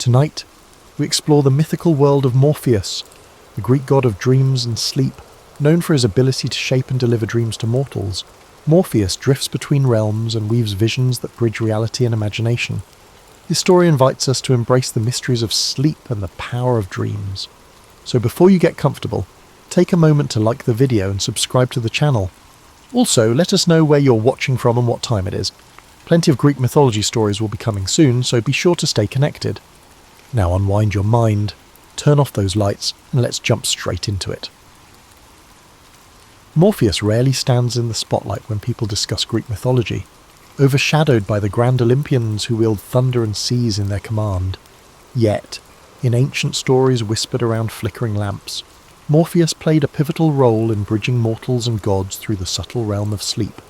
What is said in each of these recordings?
Tonight, we explore the mythical world of Morpheus, the Greek god of dreams and sleep. Known for his ability to shape and deliver dreams to mortals, Morpheus drifts between realms and weaves visions that bridge reality and imagination. This story invites us to embrace the mysteries of sleep and the power of dreams. So before you get comfortable, take a moment to like the video and subscribe to the channel. Also, let us know where you're watching from and what time it is. Plenty of Greek mythology stories will be coming soon, so be sure to stay connected. Now unwind your mind, turn off those lights, and let's jump straight into it. Morpheus rarely stands in the spotlight when people discuss Greek mythology, overshadowed by the grand Olympians who wield thunder and seas in their command. Yet, in ancient stories whispered around flickering lamps, Morpheus played a pivotal role in bridging mortals and gods through the subtle realm of sleep.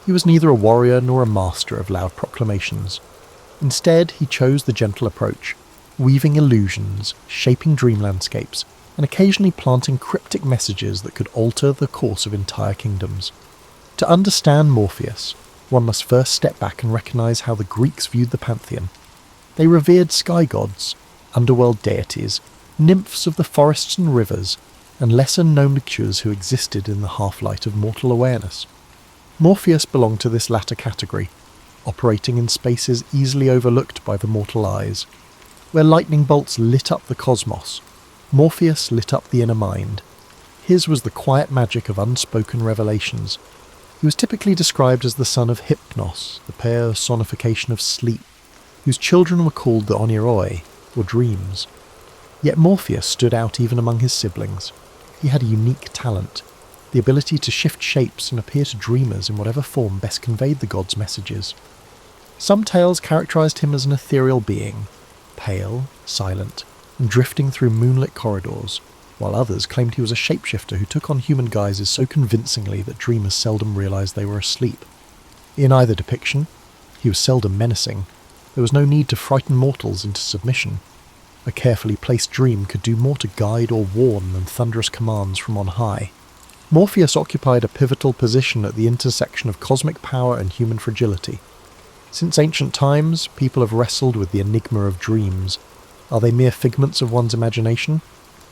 He was neither a warrior nor a master of loud proclamations. Instead, he chose the gentle approach, weaving illusions, shaping dream landscapes, and occasionally planting cryptic messages that could alter the course of entire kingdoms. To understand Morpheus, one must first step back and recognise how the Greeks viewed the pantheon. They revered sky gods, underworld deities, nymphs of the forests and rivers, and lesser-known creatures who existed in the half-light of mortal awareness. Morpheus belonged to this latter category, operating in spaces easily overlooked by the mortal eyes. Where lightning bolts lit up the cosmos, Morpheus lit up the inner mind. His was the quiet magic of unspoken revelations. He was typically described as the son of Hypnos, the personification of sleep, whose children were called the oniroi, or dreams. Yet Morpheus stood out even among his siblings. He had a unique talent, the ability to shift shapes and appear to dreamers in whatever form best conveyed the god's messages. Some tales characterized him as an ethereal being, pale, silent, and drifting through moonlit corridors, while others claimed he was a shapeshifter who took on human guises so convincingly that dreamers seldom realized they were asleep. In either depiction, he was seldom menacing. There was no need to frighten mortals into submission. A carefully placed dream could do more to guide or warn than thunderous commands from on high. Morpheus occupied a pivotal position at the intersection of cosmic power and human fragility. Since ancient times, people have wrestled with the enigma of dreams. Are they mere figments of one's imagination?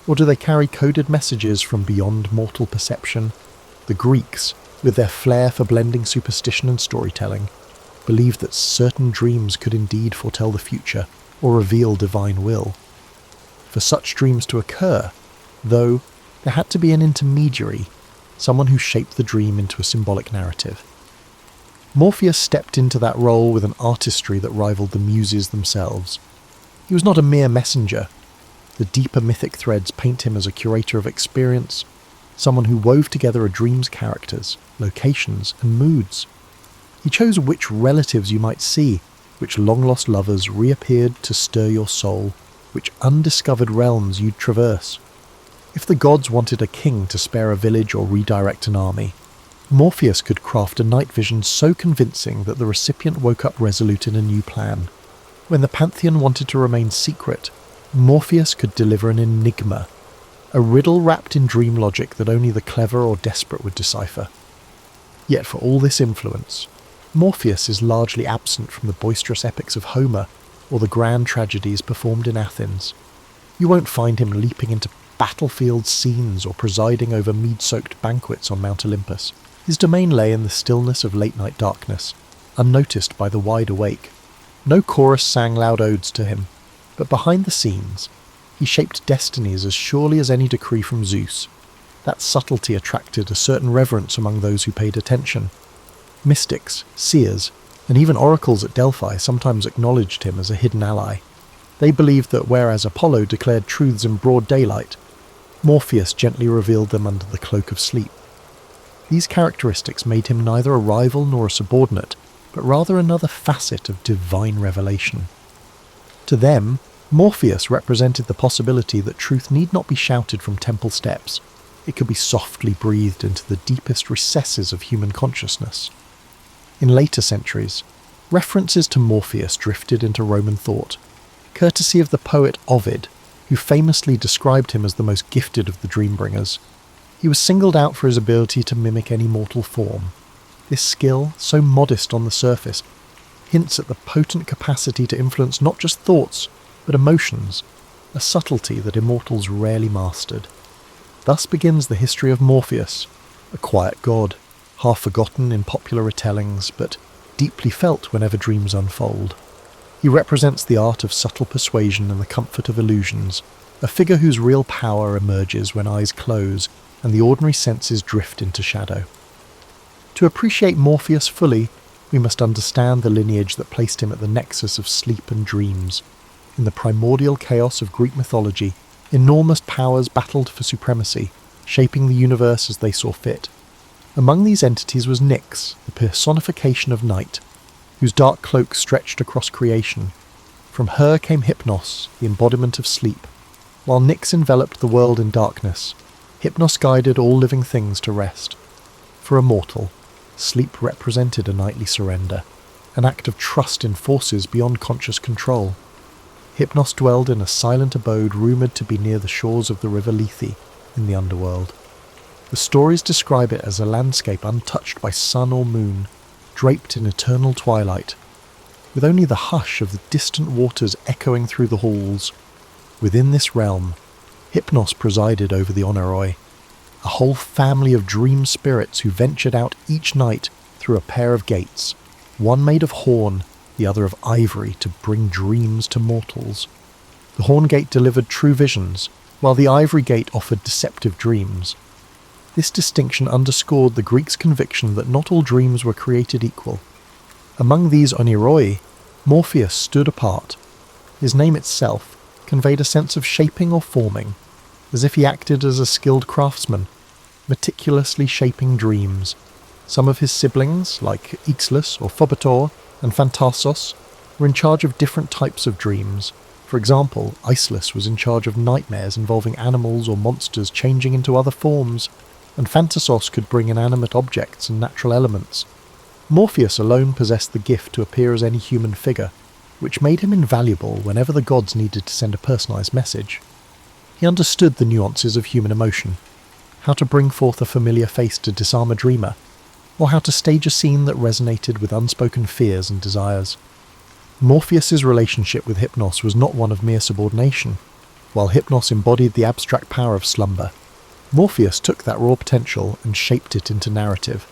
Or do they carry coded messages from beyond mortal perception? The Greeks, with their flair for blending superstition and storytelling, believed that certain dreams could indeed foretell the future or reveal divine will. For such dreams to occur, though, there had to be an intermediary, someone who shaped the dream into a symbolic narrative. Morpheus stepped into that role with an artistry that rivaled the muses themselves. He was not a mere messenger. The deeper mythic threads paint him as a curator of experience, someone who wove together a dream's characters, locations, and moods. He chose which relatives you might see, which long-lost lovers reappeared to stir your soul, which undiscovered realms you'd traverse. If the gods wanted a king to spare a village or redirect an army, Morpheus could craft a night vision so convincing that the recipient woke up resolute in a new plan. When the pantheon wanted to remain secret, Morpheus could deliver an enigma, a riddle wrapped in dream logic that only the clever or desperate would decipher. Yet for all this influence, Morpheus is largely absent from the boisterous epics of Homer or the grand tragedies performed in Athens. You won't find him leaping into battlefield scenes or presiding over mead-soaked banquets on Mount Olympus. His domain lay in the stillness of late-night darkness, unnoticed by the wide awake. No chorus sang loud odes to him, but behind the scenes, he shaped destinies as surely as any decree from Zeus. That subtlety attracted a certain reverence among those who paid attention. Mystics, seers, and even oracles at Delphi sometimes acknowledged him as a hidden ally. They believed that whereas Apollo declared truths in broad daylight, Morpheus gently revealed them under the cloak of sleep. These characteristics made him neither a rival nor a subordinate, but rather another facet of divine revelation. To them, Morpheus represented the possibility that truth need not be shouted from temple steps. It could be softly breathed into the deepest recesses of human consciousness. In later centuries, references to Morpheus drifted into Roman thought, courtesy of the poet Ovid, who famously described him as the most gifted of the dream-bringers. He was singled out for his ability to mimic any mortal form. This skill, so modest on the surface, hints at the potent capacity to influence not just thoughts, but emotions, a subtlety that immortals rarely mastered. Thus begins the history of Morpheus, a quiet god, half forgotten in popular retellings, but deeply felt whenever dreams unfold. He represents the art of subtle persuasion and the comfort of illusions, a figure whose real power emerges when eyes close and the ordinary senses drift into shadow. To appreciate Morpheus fully, we must understand the lineage that placed him at the nexus of sleep and dreams. In the primordial chaos of Greek mythology, enormous powers battled for supremacy, shaping the universe as they saw fit. Among these entities was Nyx, the personification of night, whose dark cloak stretched across creation. From her came Hypnos, the embodiment of sleep. While Nyx enveloped the world in darkness, Hypnos guided all living things to rest. For a mortal, sleep represented a nightly surrender, an act of trust in forces beyond conscious control. Hypnos dwelled in a silent abode rumoured to be near the shores of the river Lethe in the underworld. The stories describe it as a landscape untouched by sun or moon, draped in eternal twilight, with only the hush of the distant waters echoing through the halls. Within this realm, Hypnos presided over the Oneiroi, a whole family of dream spirits who ventured out each night through a pair of gates, one made of horn, the other of ivory, to bring dreams to mortals. The horn gate delivered true visions, while the ivory gate offered deceptive dreams. This distinction underscored the Greeks' conviction that not all dreams were created equal. Among these Oneiroi, Morpheus stood apart. His name itself conveyed a sense of shaping or forming, as if he acted as a skilled craftsman, meticulously shaping dreams. Some of his siblings, like Ixlus or Phobator and Phantasos, were in charge of different types of dreams. For example, Icelus was in charge of nightmares involving animals or monsters changing into other forms, and Phantasos could bring inanimate objects and natural elements. Morpheus alone possessed the gift to appear as any human figure, which made him invaluable whenever the gods needed to send a personalised message. He understood the nuances of human emotion, how to bring forth a familiar face to disarm a dreamer, or how to stage a scene that resonated with unspoken fears and desires. Morpheus's relationship with Hypnos was not one of mere subordination. While Hypnos embodied the abstract power of slumber, Morpheus took that raw potential and shaped it into narrative.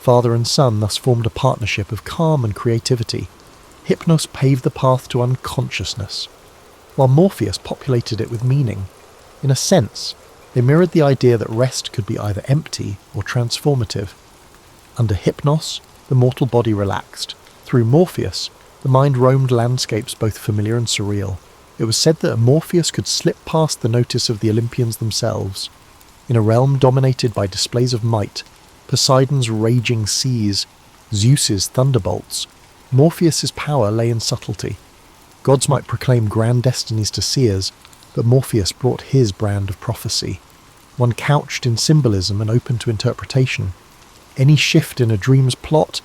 Father and son thus formed a partnership of calm and creativity. Hypnos paved the path to unconsciousness, while Morpheus populated it with meaning. In a sense, they mirrored the idea that rest could be either empty or transformative. Under Hypnos, the mortal body relaxed. Through Morpheus, the mind roamed landscapes both familiar and surreal. It was said that Morpheus could slip past the notice of the Olympians themselves. In a realm dominated by displays of might, Poseidon's raging seas, Zeus's thunderbolts, Morpheus's power lay in subtlety. Gods might proclaim grand destinies to seers, but Morpheus brought his brand of prophecy, one couched in symbolism and open to interpretation. Any shift in a dream's plot,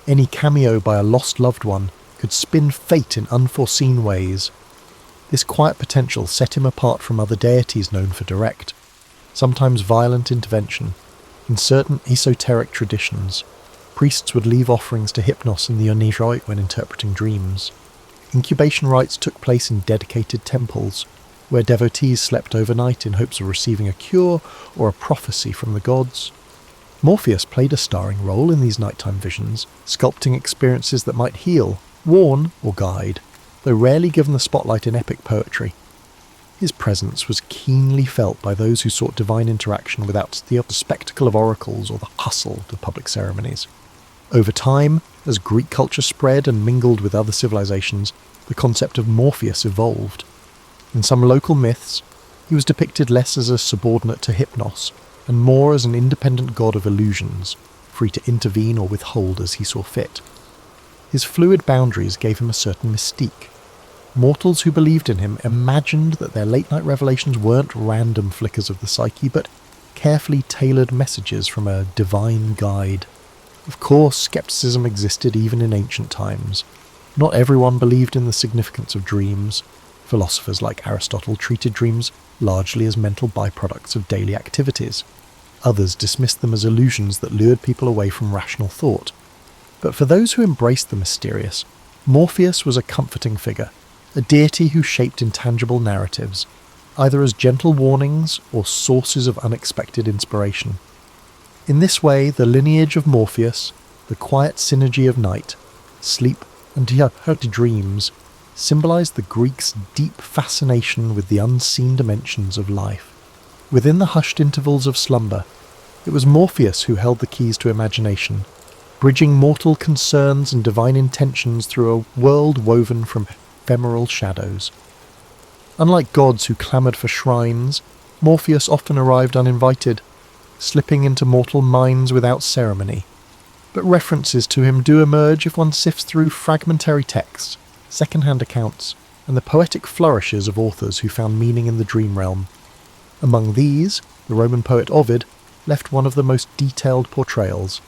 any cameo by a lost loved one, could spin fate in unforeseen ways. This quiet potential set him apart from other deities known for direct, sometimes violent intervention. In certain esoteric traditions, priests would leave offerings to Hypnos and the Oneiroi when interpreting dreams. Incubation rites took place in dedicated temples, where devotees slept overnight in hopes of receiving a cure or a prophecy from the gods. Morpheus played a starring role in these nighttime visions, sculpting experiences that might heal, warn, or guide, though rarely given the spotlight in epic poetry. His presence was keenly felt by those who sought divine interaction without the spectacle of oracles or the hustle of public ceremonies. Over time, as Greek culture spread and mingled with other civilizations, the concept of Morpheus evolved. In some local myths, he was depicted less as a subordinate to Hypnos, and more as an independent god of illusions, free to intervene or withhold as he saw fit. His fluid boundaries gave him a certain mystique. Mortals who believed in him imagined that their late-night revelations weren't random flickers of the psyche, but carefully tailored messages from a divine guide. Of course, skepticism existed even in ancient times. Not everyone believed in the significance of dreams. Philosophers like Aristotle treated dreams largely as mental byproducts of daily activities. Others dismissed them as illusions that lured people away from rational thought. But for those who embraced the mysterious, Morpheus was a comforting figure. a deity who shaped intangible narratives, either as gentle warnings or sources of unexpected inspiration. In this way, the lineage of Morpheus, the quiet synergy of night, sleep, and dreams, symbolized the Greeks' deep fascination with the unseen dimensions of life. Within the hushed intervals of slumber, it was Morpheus who held the keys to imagination, bridging mortal concerns and divine intentions through a world woven from ephemeral shadows. Unlike gods who clamoured for shrines, Morpheus often arrived uninvited, slipping into mortal minds without ceremony. But references to him do emerge if one sifts through fragmentary texts, second-hand accounts, and the poetic flourishes of authors who found meaning in the dream realm. Among these, the Roman poet Ovid left one of the most detailed portrayals,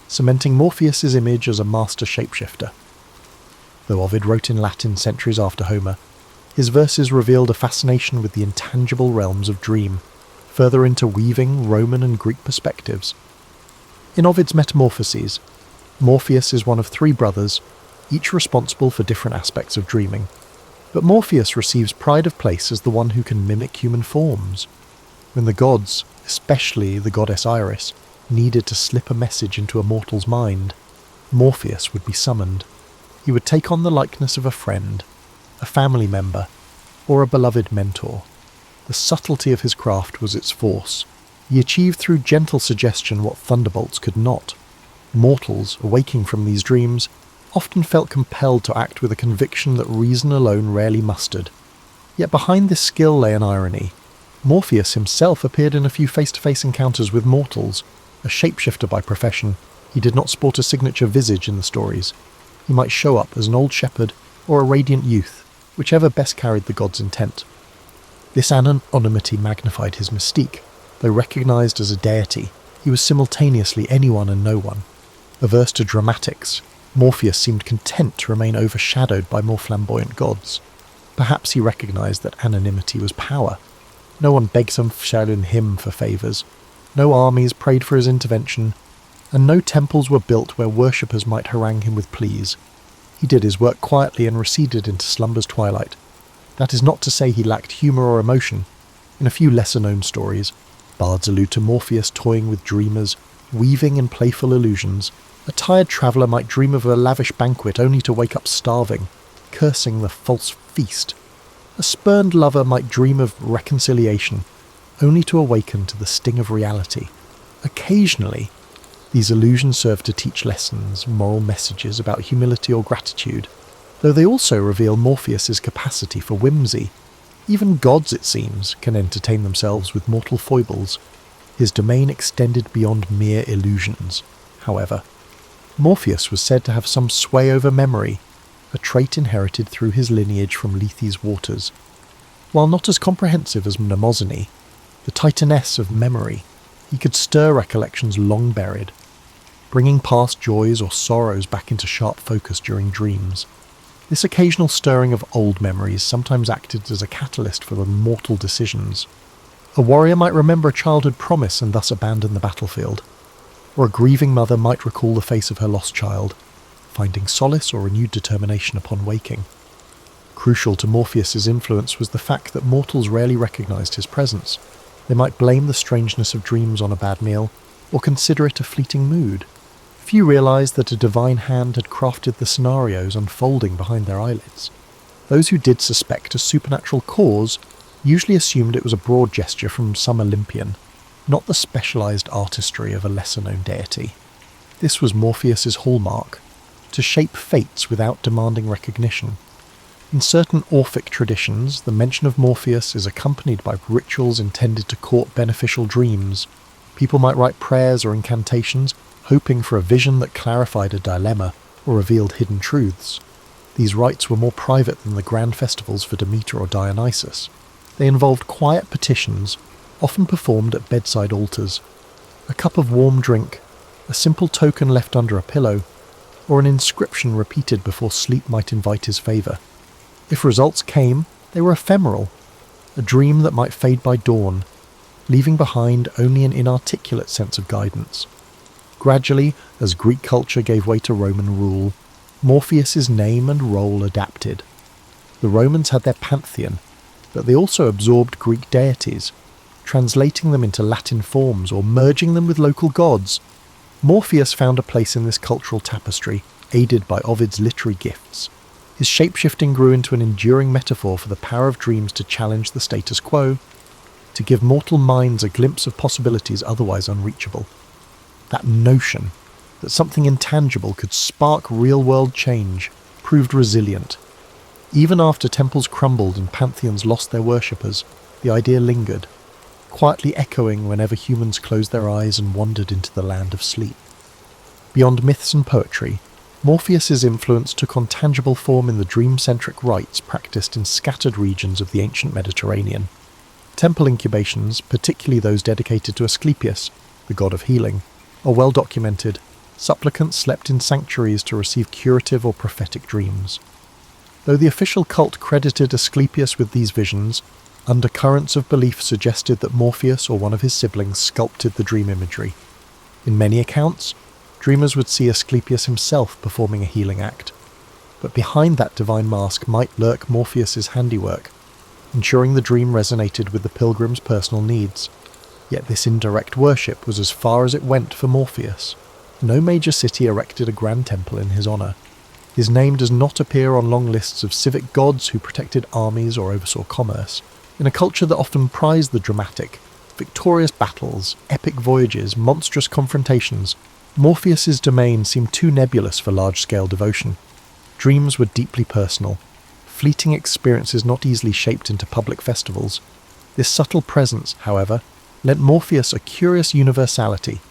cementing Morpheus's image as a master shapeshifter. Though Ovid wrote in Latin centuries after Homer, his verses revealed a fascination with the intangible realms of dream, further interweaving Roman and Greek perspectives. In Ovid's Metamorphoses, Morpheus is one of three brothers, each responsible for different aspects of dreaming. But Morpheus receives pride of place as the one who can mimic human forms. When the gods, especially the goddess Iris, needed to slip a message into a mortal's mind, Morpheus would be summoned. He would take on the likeness of a friend, a family member, or a beloved mentor. The subtlety of his craft was its force. He achieved through gentle suggestion what thunderbolts could not. Mortals, awaking from these dreams, often felt compelled to act with a conviction that reason alone rarely mustered. Yet behind this skill lay an irony. Morpheus himself appeared in a few face-to-face encounters with mortals. A shapeshifter by profession, he did not sport a signature visage in the stories. He might show up as an old shepherd or a radiant youth, whichever best carried the god's intent. This anonymity magnified his mystique. Though recognized as a deity, he was simultaneously anyone and no one. Averse to dramatics, Morpheus seemed content to remain overshadowed by more flamboyant gods. Perhaps he recognized that anonymity was power. No one begged some Shaolin him for favours. No armies prayed for his intervention, and no temples were built where worshippers might harangue him with pleas. He did his work quietly and receded into slumber's twilight. That is not to say he lacked humour or emotion. In a few lesser-known stories, bards allude to Morpheus toying with dreamers, weaving in playful illusions. A tired traveller might dream of a lavish banquet only to wake up starving, cursing the false feast. A spurned lover might dream of reconciliation, only to awaken to the sting of reality. Occasionally, these illusions serve to teach lessons, moral messages about humility or gratitude, though they also reveal Morpheus's capacity for whimsy. Even gods, it seems, can entertain themselves with mortal foibles. His domain extended beyond mere illusions, however. Morpheus was said to have some sway over memory, a trait inherited through his lineage from Lethe's waters. While not as comprehensive as Mnemosyne, the titaness of memory, he could stir recollections long buried, bringing past joys or sorrows back into sharp focus during dreams. This occasional stirring of old memories sometimes acted as a catalyst for mortal decisions. A warrior might remember a childhood promise and thus abandon the battlefield, or a grieving mother might recall the face of her lost child, finding solace or renewed determination upon waking. Crucial to Morpheus's influence was the fact that mortals rarely recognized his presence. They might blame the strangeness of dreams on a bad meal, or consider it a fleeting mood. Few realized that a divine hand had crafted the scenarios unfolding behind their eyelids. Those who did suspect a supernatural cause usually assumed it was a broad gesture from some Olympian, not the specialized artistry of a lesser-known deity. This was Morpheus's hallmark, to shape fates without demanding recognition. In certain Orphic traditions, the mention of Morpheus is accompanied by rituals intended to court beneficial dreams. People might write prayers or incantations, hoping for a vision that clarified a dilemma or revealed hidden truths. These rites were more private than the grand festivals for Demeter or Dionysus. They involved quiet petitions, often performed at bedside altars. A cup of warm drink, a simple token left under a pillow, or an inscription repeated before sleep might invite his favour. If results came, they were ephemeral, a dream that might fade by dawn, leaving behind only an inarticulate sense of guidance. Gradually, as Greek culture gave way to Roman rule, Morpheus's name and role adapted. The Romans had their pantheon, but they also absorbed Greek deities, translating them into Latin forms or merging them with local gods. Morpheus found a place in this cultural tapestry, aided by Ovid's literary gifts. His shapeshifting grew into an enduring metaphor for the power of dreams to challenge the status quo, to give mortal minds a glimpse of possibilities otherwise unreachable. That notion that something intangible could spark real-world change proved resilient. Even after temples crumbled and pantheons lost their worshippers, the idea lingered, quietly echoing whenever humans closed their eyes and wandered into the land of sleep. Beyond myths and poetry, Morpheus's influence took on tangible form in the dream-centric rites practiced in scattered regions of the ancient Mediterranean. Temple incubations, particularly those dedicated to Asclepius, the god of healing, are well documented. Supplicants slept in sanctuaries to receive curative or prophetic dreams. Though the official cult credited Asclepius with these visions, undercurrents of belief suggested that Morpheus or one of his siblings sculpted the dream imagery. In many accounts, dreamers would see Asclepius himself performing a healing act, but behind that divine mask might lurk Morpheus's handiwork, ensuring the dream resonated with the pilgrim's personal needs. Yet this indirect worship was as far as it went for Morpheus. No major city erected a grand temple in his honour. His name does not appear on long lists of civic gods who protected armies or oversaw commerce. In a culture that often prized the dramatic, victorious battles, epic voyages, monstrous confrontations, Morpheus's domain seemed too nebulous for large-scale devotion. Dreams were deeply personal, fleeting experiences not easily shaped into public festivals. This subtle presence, however, lent Morpheus a curious universality.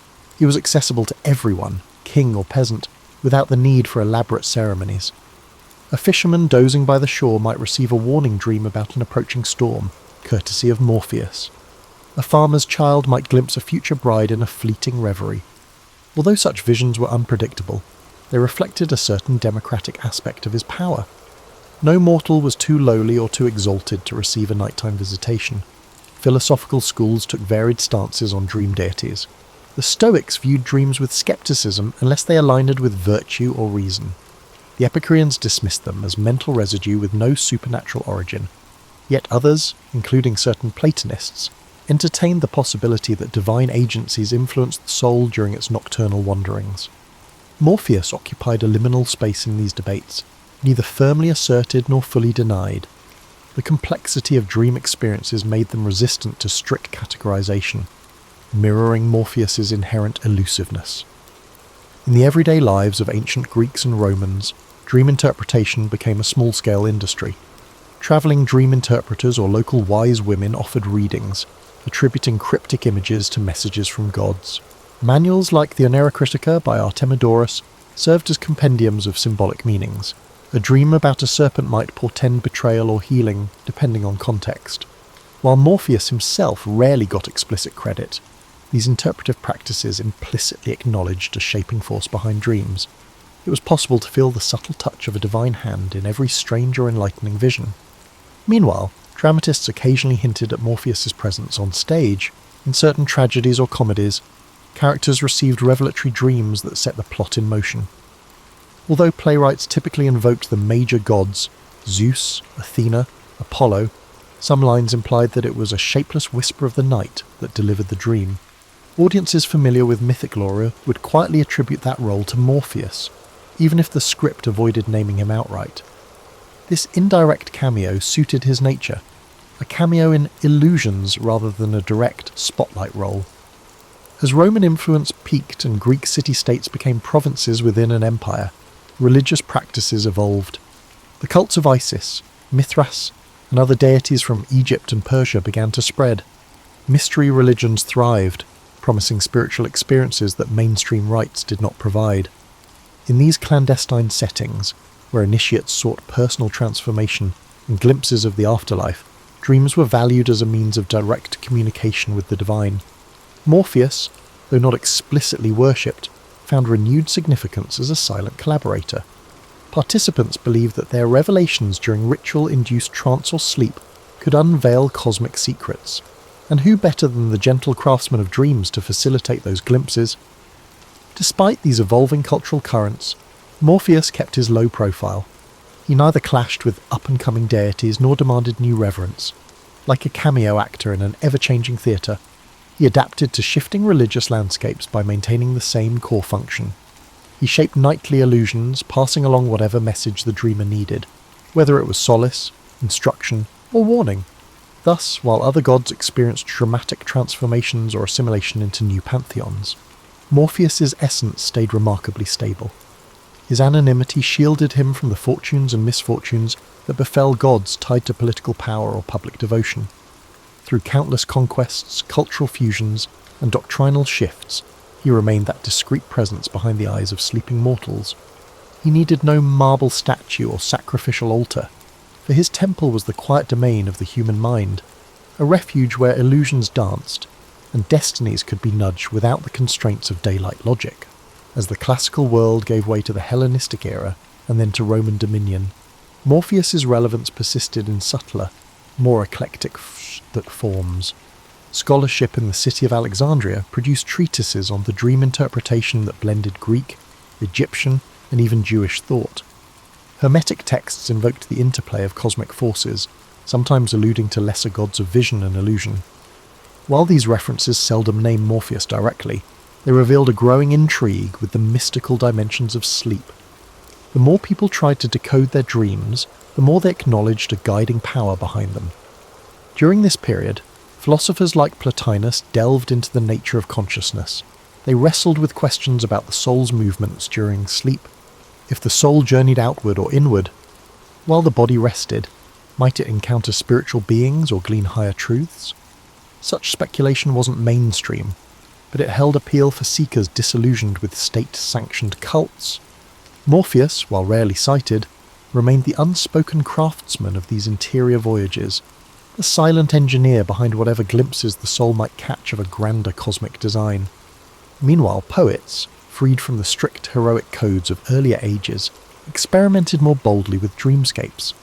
He was accessible to everyone, king or peasant, without the need for elaborate ceremonies. A fisherman dozing by the shore might receive a warning dream about an approaching storm, courtesy of Morpheus. A farmer's child might glimpse a future bride in a fleeting reverie. Although such visions were unpredictable, they reflected a certain democratic aspect of his power. No mortal was too lowly or too exalted to receive a nighttime visitation. Philosophical schools took varied stances on dream deities. The Stoics viewed dreams with skepticism unless they aligned with virtue or reason. The Epicureans dismissed them as mental residue with no supernatural origin. Yet others, including certain Platonists, entertained the possibility that divine agencies influenced the soul during its nocturnal wanderings. Morpheus occupied a liminal space in these debates, neither firmly asserted nor fully denied. The complexity of dream experiences made them resistant to strict categorization, mirroring Morpheus's inherent elusiveness. In the everyday lives of ancient Greeks and Romans, dream interpretation became a small-scale industry. Travelling dream interpreters or local wise women offered readings, attributing cryptic images to messages from gods. Manuals like the Oneirocritica by Artemidorus served as compendiums of symbolic meanings. A dream about a serpent might portend betrayal or healing, depending on context. While Morpheus himself rarely got explicit credit, these interpretive practices implicitly acknowledged a shaping force behind dreams. It was possible to feel the subtle touch of a divine hand in every strange or enlightening vision. Meanwhile, dramatists occasionally hinted at Morpheus's presence on stage. In certain tragedies or comedies, characters received revelatory dreams that set the plot in motion. Although playwrights typically invoked the major gods, Zeus, Athena, Apollo, some lines implied that it was a shapeless whisper of the night that delivered the dream. Audiences familiar with mythic lore would quietly attribute that role to Morpheus, even if the script avoided naming him outright. This indirect cameo suited his nature, a cameo in illusions rather than a direct spotlight role. As Roman influence peaked and Greek city-states became provinces within an empire, religious practices evolved. The cults of Isis, Mithras, and other deities from Egypt and Persia began to spread. Mystery religions thrived, promising spiritual experiences that mainstream rites did not provide. In these clandestine settings, where initiates sought personal transformation and glimpses of the afterlife, dreams were valued as a means of direct communication with the divine. Morpheus, though not explicitly worshipped, found renewed significance as a silent collaborator. Participants believed that their revelations during ritual-induced trance or sleep could unveil cosmic secrets, and who better than the gentle craftsman of dreams to facilitate those glimpses? Despite these evolving cultural currents, Morpheus kept his low profile. He He neither clashed with up-and-coming deities nor demanded new reverence. Like a cameo actor in an ever-changing theatre, he adapted to shifting religious landscapes by maintaining the same core function. He shaped nightly illusions, passing along whatever message the dreamer needed, whether it was solace, instruction, or warning. Thus, while other gods experienced dramatic transformations or assimilation into new pantheons, Morpheus's essence stayed remarkably stable. His anonymity shielded him from the fortunes and misfortunes that befell gods tied to political power or public devotion. Through countless conquests, cultural fusions, and doctrinal shifts, he remained that discreet presence behind the eyes of sleeping mortals. He needed no marble statue or sacrificial altar, for his temple was the quiet domain of the human mind, a refuge where illusions danced, and destinies could be nudged without the constraints of daylight logic. As the classical world gave way to the Hellenistic era, and then to Roman dominion, Morpheus's relevance persisted in subtler, more eclectic forms. Scholarship in the city of Alexandria produced treatises on the dream interpretation that blended Greek, Egyptian, and even Jewish thought. Hermetic texts invoked the interplay of cosmic forces, sometimes alluding to lesser gods of vision and illusion. While these references seldom name Morpheus directly, they revealed a growing intrigue with the mystical dimensions of sleep. The more people tried to decode their dreams, the more they acknowledged a guiding power behind them. During this period, philosophers like Plotinus delved into the nature of consciousness. They wrestled with questions about the soul's movements during sleep. If the soul journeyed outward or inward, while the body rested, might it encounter spiritual beings or glean higher truths? Such speculation wasn't mainstream, but it held appeal for seekers disillusioned with state-sanctioned cults. Morpheus, while rarely cited, remained the unspoken craftsman of these interior voyages, the silent engineer behind whatever glimpses the soul might catch of a grander cosmic design. Meanwhile, poets, freed from the strict heroic codes of earlier ages, experimented more boldly with dreamscapes.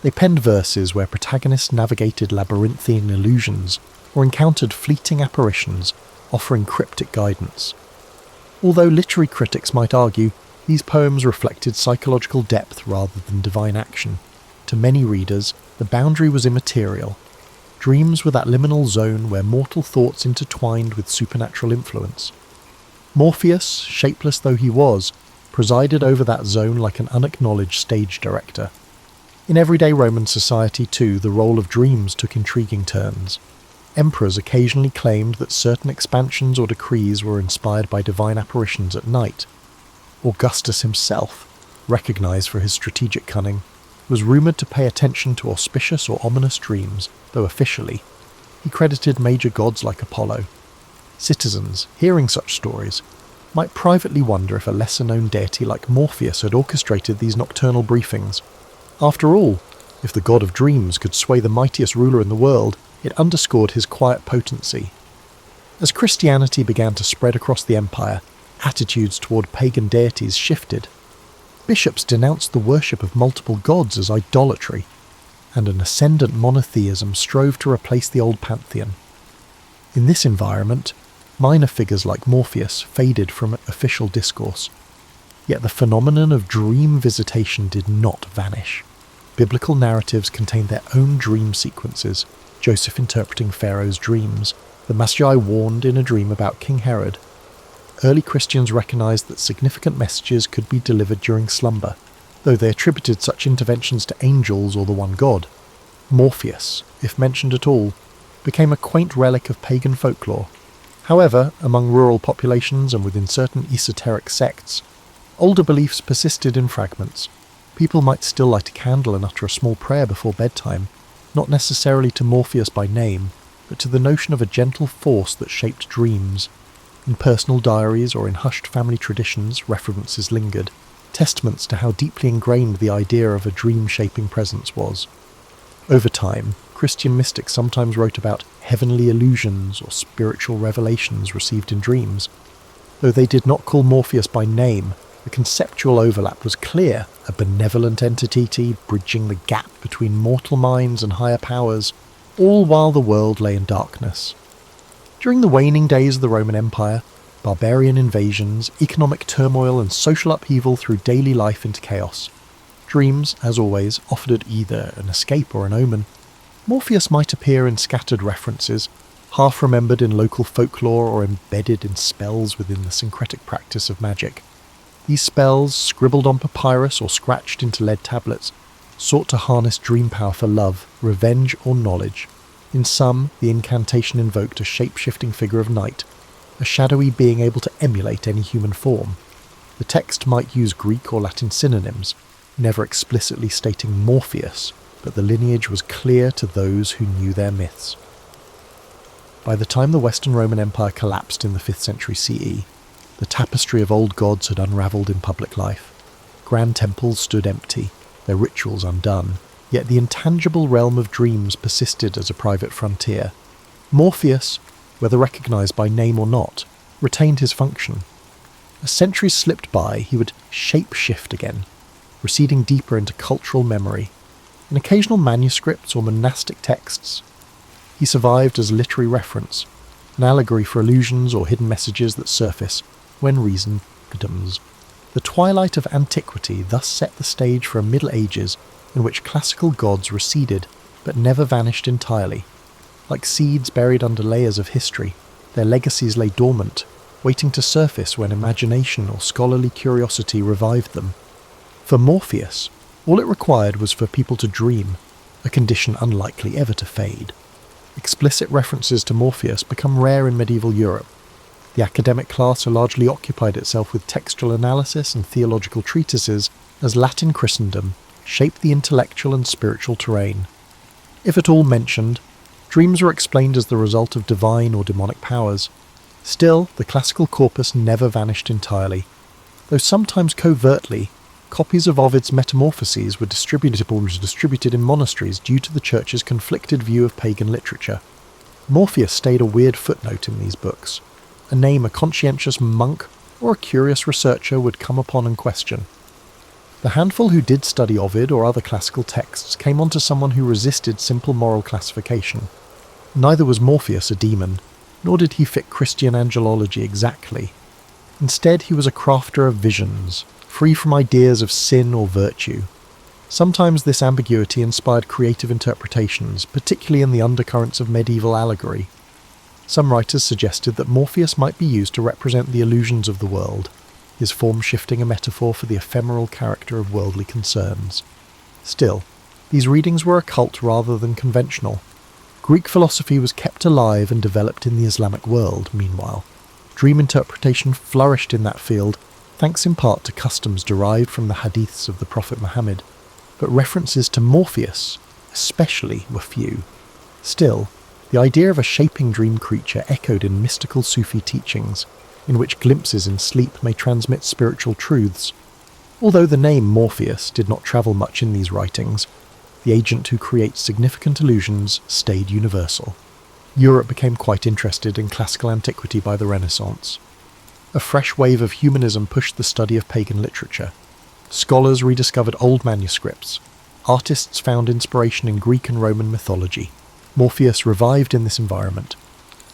They penned verses where protagonists navigated labyrinthine illusions or encountered fleeting apparitions, offering cryptic guidance. Although literary critics might argue, these poems reflected psychological depth rather than divine action. To many readers, the boundary was immaterial. Dreams were that liminal zone where mortal thoughts intertwined with supernatural influence. Morpheus, shapeless though he was, presided over that zone like an unacknowledged stage director. In everyday Roman society, too, the role of dreams took intriguing turns. Emperors occasionally claimed that certain expansions or decrees were inspired by divine apparitions at night. Augustus himself, recognized for his strategic cunning, was rumoured to pay attention to auspicious or ominous dreams, though officially, he credited major gods like Apollo. Citizens, hearing such stories, might privately wonder if a lesser-known deity like Morpheus had orchestrated these nocturnal briefings. After all, if the god of dreams could sway the mightiest ruler in the world, it underscored his quiet potency. As Christianity began to spread across the empire, attitudes toward pagan deities shifted. Bishops denounced the worship of multiple gods as idolatry, and an ascendant monotheism strove to replace the old pantheon. In this environment, minor figures like Morpheus faded from official discourse. Yet the phenomenon of dream visitation did not vanish. Biblical narratives contained their own dream sequences, Joseph interpreting Pharaoh's dreams, the Magi warned in a dream about King Herod. Early Christians recognized that significant messages could be delivered during slumber, though they attributed such interventions to angels or the one god. Morpheus, if mentioned at all, became a quaint relic of pagan folklore. However, among rural populations and within certain esoteric sects, older beliefs persisted in fragments. People might still light a candle and utter a small prayer before bedtime, not necessarily to Morpheus by name, but to the notion of a gentle force that shaped dreams. In personal diaries or in hushed family traditions, references lingered, testaments to how deeply ingrained the idea of a dream-shaping presence was. Over time, Christian mystics sometimes wrote about heavenly illusions or spiritual revelations received in dreams. Though they did not call Morpheus by name, the conceptual overlap was clear, a benevolent entity bridging the gap between mortal minds and higher powers, all while the world lay in darkness. During the waning days of the Roman Empire, barbarian invasions, economic turmoil and social upheaval threw daily life into chaos. Dreams, as always, offered either an escape or an omen. Morpheus might appear in scattered references, half remembered in local folklore or embedded in spells within the syncretic practice of magic. These spells, scribbled on papyrus or scratched into lead tablets, sought to harness dream power for love, revenge, or knowledge. In some, the incantation invoked a shape-shifting figure of night, a shadowy being able to emulate any human form. The text might use Greek or Latin synonyms, never explicitly stating Morpheus, but the lineage was clear to those who knew their myths. By the time the Western Roman Empire collapsed in the 5th century CE, the tapestry of old gods had unravelled in public life. Grand temples stood empty, their rituals undone, yet the intangible realm of dreams persisted as a private frontier. Morpheus, whether recognised by name or not, retained his function. As centuries slipped by, he would shape-shift again, receding deeper into cultural memory. In occasional manuscripts or monastic texts, he survived as literary reference, an allegory for illusions or hidden messages that surface when reason dims. The twilight of antiquity thus set the stage for a Middle Ages in which classical gods receded but never vanished entirely. Like seeds buried under layers of history, their legacies lay dormant, waiting to surface when imagination or scholarly curiosity revived them. For Morpheus, all it required was for people to dream, a condition unlikely ever to fade. Explicit references to Morpheus become rare in medieval Europe. The academic class largely occupied itself with textual analysis and theological treatises as Latin Christendom shaped the intellectual and spiritual terrain. If at all mentioned, dreams were explained as the result of divine or demonic powers. Still, the classical corpus never vanished entirely. Though sometimes covertly, copies of Ovid's Metamorphoses were distributed in monasteries due to the church's conflicted view of pagan literature. Morpheus stayed a weird footnote in these books, a name a conscientious monk or a curious researcher would come upon and question. The handful who did study Ovid or other classical texts came onto someone who resisted simple moral classification. Neither was Morpheus a demon, nor did he fit Christian angelology exactly. Instead, he was a crafter of visions, free from ideas of sin or virtue. Sometimes this ambiguity inspired creative interpretations, particularly in the undercurrents of medieval allegory. Some writers suggested that Morpheus might be used to represent the illusions of the world, his form shifting a metaphor for the ephemeral character of worldly concerns. Still, these readings were occult rather than conventional. Greek philosophy was kept alive and developed in the Islamic world, meanwhile. Dream interpretation flourished in that field, thanks in part to customs derived from the hadiths of the Prophet Muhammad, but references to Morpheus, especially, were few. Still, the idea of a shaping dream creature echoed in mystical Sufi teachings, in which glimpses in sleep may transmit spiritual truths. Although the name Morpheus did not travel much in these writings, the agent who creates significant illusions stayed universal. Europe became quite interested in classical antiquity by the Renaissance. A fresh wave of humanism pushed the study of pagan literature. Scholars rediscovered old manuscripts. Artists found inspiration in Greek and Roman mythology. Morpheus revived in this environment.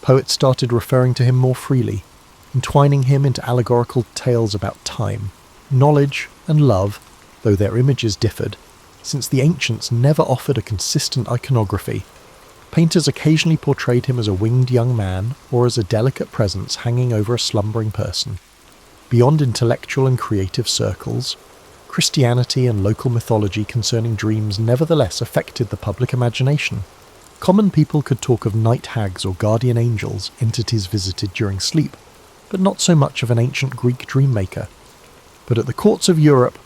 Poets started referring to him more freely, entwining him into allegorical tales about time, knowledge, and love, though their images differed, since the ancients never offered a consistent iconography. Painters occasionally portrayed him as a winged young man or as a delicate presence hanging over a slumbering person. Beyond intellectual and creative circles, Christianity and local mythology concerning dreams nevertheless affected the public imagination. Common people could talk of night hags or guardian angels, entities visited during sleep, but not so much of an ancient Greek dream maker. But at the courts of Europe,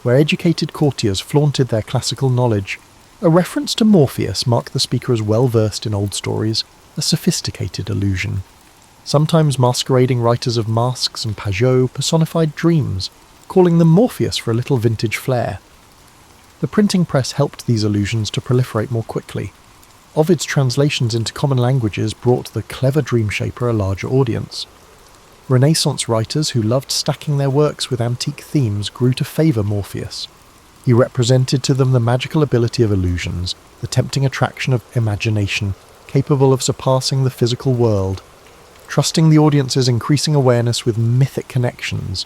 where educated courtiers flaunted their classical knowledge, a reference to Morpheus marked the speaker as well-versed in old stories, a sophisticated illusion. Sometimes masquerading writers of masques and pageaux personified dreams, calling them Morpheus for a little vintage flair. The printing press helped these illusions to proliferate more quickly. Ovid's translations into common languages brought the clever dream shaper a larger audience. Renaissance writers who loved stacking their works with antique themes grew to favour Morpheus. He represented to them the magical ability of illusions, the tempting attraction of imagination, capable of surpassing the physical world. Trusting the audience's increasing awareness with mythic connections,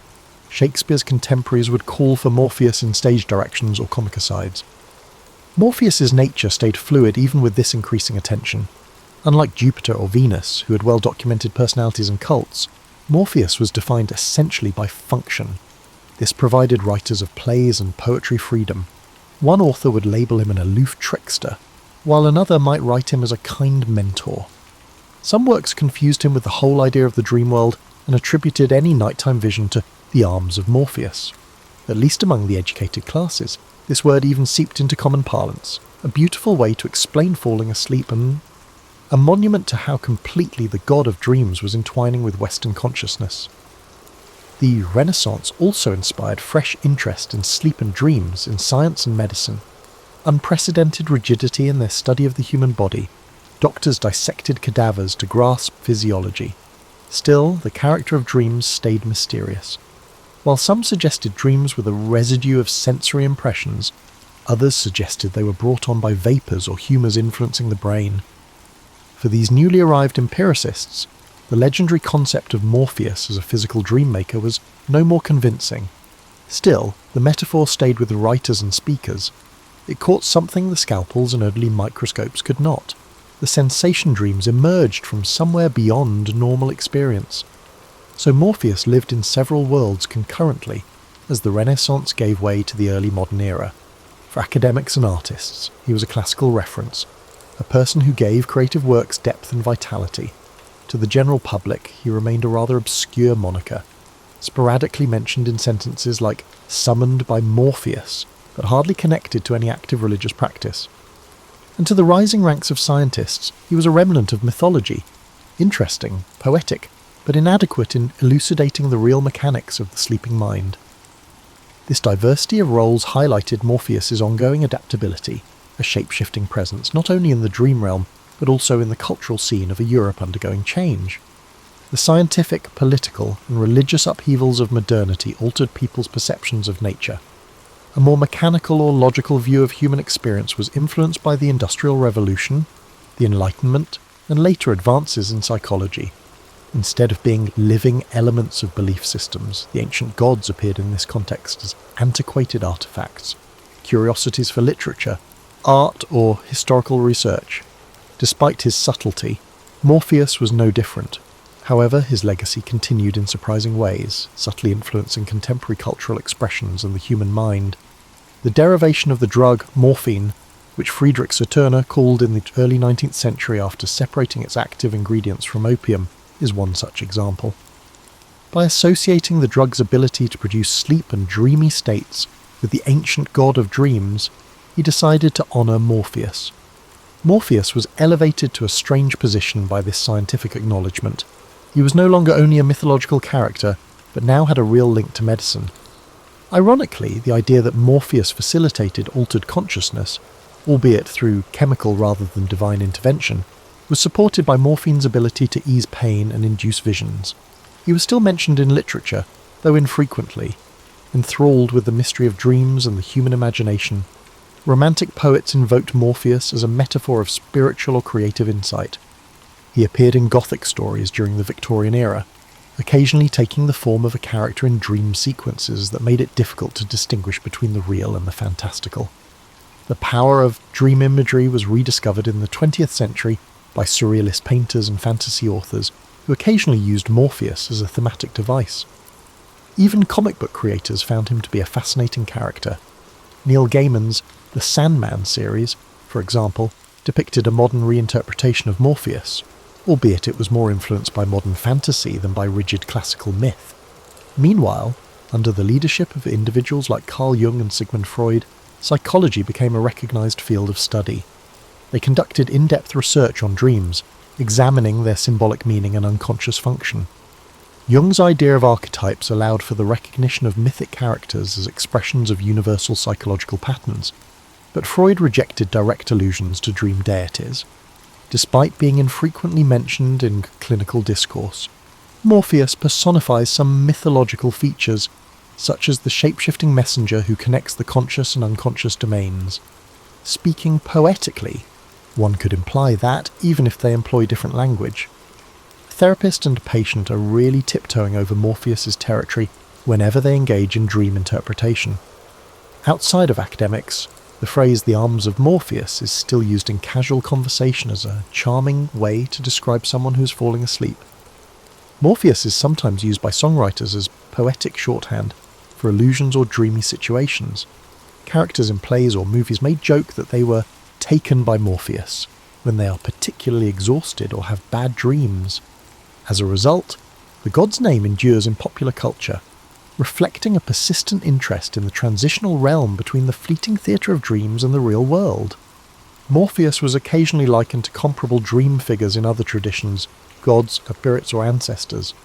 Shakespeare's contemporaries would call for Morpheus in stage directions or comic asides. Morpheus's nature stayed fluid even with this increasing attention. Unlike Jupiter or Venus, who had well-documented personalities and cults, Morpheus was defined essentially by function. This provided writers of plays and poetry freedom. One author would label him an aloof trickster, while another might write him as a kind mentor. Some works confused him with the whole idea of the dream world and attributed any nighttime vision to the arms of Morpheus. At least among the educated classes, this word even seeped into common parlance, a beautiful way to explain falling asleep and a monument to how completely the god of dreams was entwining with Western consciousness. The Renaissance also inspired fresh interest in sleep and dreams in science and medicine. Unprecedented rigidity in their study of the human body, doctors dissected cadavers to grasp physiology. Still, the character of dreams stayed mysterious. While some suggested dreams were the residue of sensory impressions, others suggested they were brought on by vapours or humours influencing the brain. For these newly arrived empiricists, the legendary concept of Morpheus as a physical dream maker was no more convincing. Still, the metaphor stayed with the writers and speakers. It caught something the scalpels and early microscopes could not. The sensation dreams emerged from somewhere beyond normal experience. So Morpheus lived in several worlds concurrently as the Renaissance gave way to the early modern era. For academics and artists, he was a classical reference, a person who gave creative works depth and vitality. To the general public, he remained a rather obscure moniker, sporadically mentioned in sentences like summoned by Morpheus, but hardly connected to any active religious practice. And to the rising ranks of scientists, he was a remnant of mythology, interesting, poetic, but inadequate in elucidating the real mechanics of the sleeping mind. This diversity of roles highlighted Morpheus's ongoing adaptability, a shape-shifting presence not only in the dream realm, but also in the cultural scene of a Europe undergoing change. The scientific, political, and religious upheavals of modernity altered people's perceptions of nature. A more mechanical or logical view of human experience was influenced by the Industrial Revolution, the Enlightenment, and later advances in psychology. Instead of being living elements of belief systems, the ancient gods appeared in this context as antiquated artifacts, curiosities for literature, art, or historical research. Despite his subtlety, Morpheus was no different. However, his legacy continued in surprising ways, subtly influencing contemporary cultural expressions and the human mind. The derivation of the drug morphine, which Friedrich Serturner called in the early 19th century after separating its active ingredients from opium, is one such example. By associating the drug's ability to produce sleep and dreamy states with the ancient god of dreams, he decided to honour Morpheus. Morpheus was elevated to a strange position by this scientific acknowledgement. He was no longer only a mythological character, but now had a real link to medicine. Ironically, the idea that Morpheus facilitated altered consciousness, albeit through chemical rather than divine intervention, was supported by morphine's ability to ease pain and induce visions. He was still mentioned in literature, though infrequently. Enthralled with the mystery of dreams and the human imagination, romantic poets invoked Morpheus as a metaphor of spiritual or creative insight. He appeared in Gothic stories during the Victorian era, occasionally taking the form of a character in dream sequences that made it difficult to distinguish between the real and the fantastical. The power of dream imagery was rediscovered in the 20th century by surrealist painters and fantasy authors who occasionally used Morpheus as a thematic device. Even comic book creators found him to be a fascinating character. Neil Gaiman's The Sandman series, for example, depicted a modern reinterpretation of Morpheus, albeit it was more influenced by modern fantasy than by rigid classical myth. Meanwhile, under the leadership of individuals like Carl Jung and Sigmund Freud, psychology became a recognised field of study. They conducted in-depth research on dreams, examining their symbolic meaning and unconscious function. Jung's idea of archetypes allowed for the recognition of mythic characters as expressions of universal psychological patterns, but Freud rejected direct allusions to dream deities. Despite being infrequently mentioned in clinical discourse, Morpheus personifies some mythological features, such as the shape-shifting messenger who connects the conscious and unconscious domains. Speaking poetically, one could imply that, even if they employ different language. Therapist and patient are really tiptoeing over Morpheus's territory whenever they engage in dream interpretation. Outside of academics, the phrase "the arms of Morpheus" is still used in casual conversation as a charming way to describe someone who's falling asleep. Morpheus is sometimes used by songwriters as poetic shorthand for illusions or dreamy situations. Characters in plays or movies may joke that they were taken by Morpheus when they are particularly exhausted or have bad dreams. As a result, the god's name endures in popular culture, reflecting a persistent interest in the transitional realm between the fleeting theatre of dreams and the real world. Morpheus was occasionally likened to comparable dream figures in other traditions, gods, spirits or ancestors.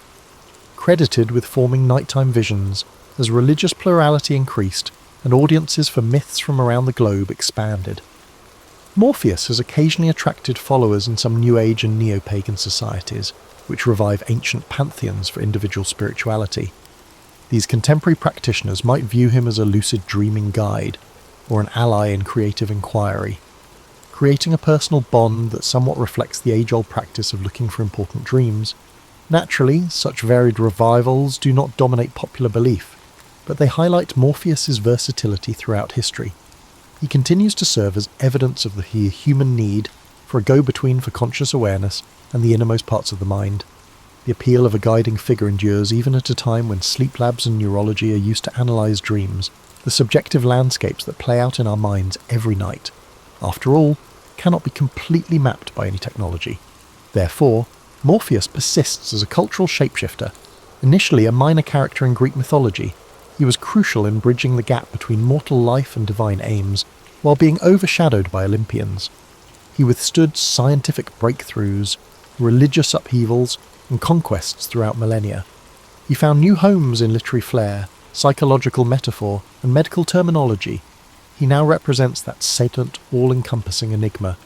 Credited with forming nighttime visions, as religious plurality increased and audiences for myths from around the globe expanded. Morpheus has occasionally attracted followers in some New Age and neo-pagan societies, which revive ancient pantheons for individual spirituality. These contemporary practitioners might view him as a lucid dreaming guide, or an ally in creative inquiry, creating a personal bond that somewhat reflects the age-old practice of looking for important dreams. Naturally, such varied revivals do not dominate popular belief, but they highlight Morpheus's versatility throughout history. He continues to serve as evidence of the human need for a go-between for conscious awareness and the innermost parts of the mind. The appeal of a guiding figure endures even at a time when sleep labs and neurology are used to analyse dreams, the subjective landscapes that play out in our minds every night. After all, cannot be completely mapped by any technology. Therefore, Morpheus persists as a cultural shapeshifter. Initially a minor character in Greek mythology, he was crucial in bridging the gap between mortal life and divine aims, while being overshadowed by Olympians. He withstood scientific breakthroughs, religious upheavals, and conquests throughout millennia. He found new homes in literary flair, psychological metaphor, and medical terminology. He now represents that sedent, all-encompassing enigma,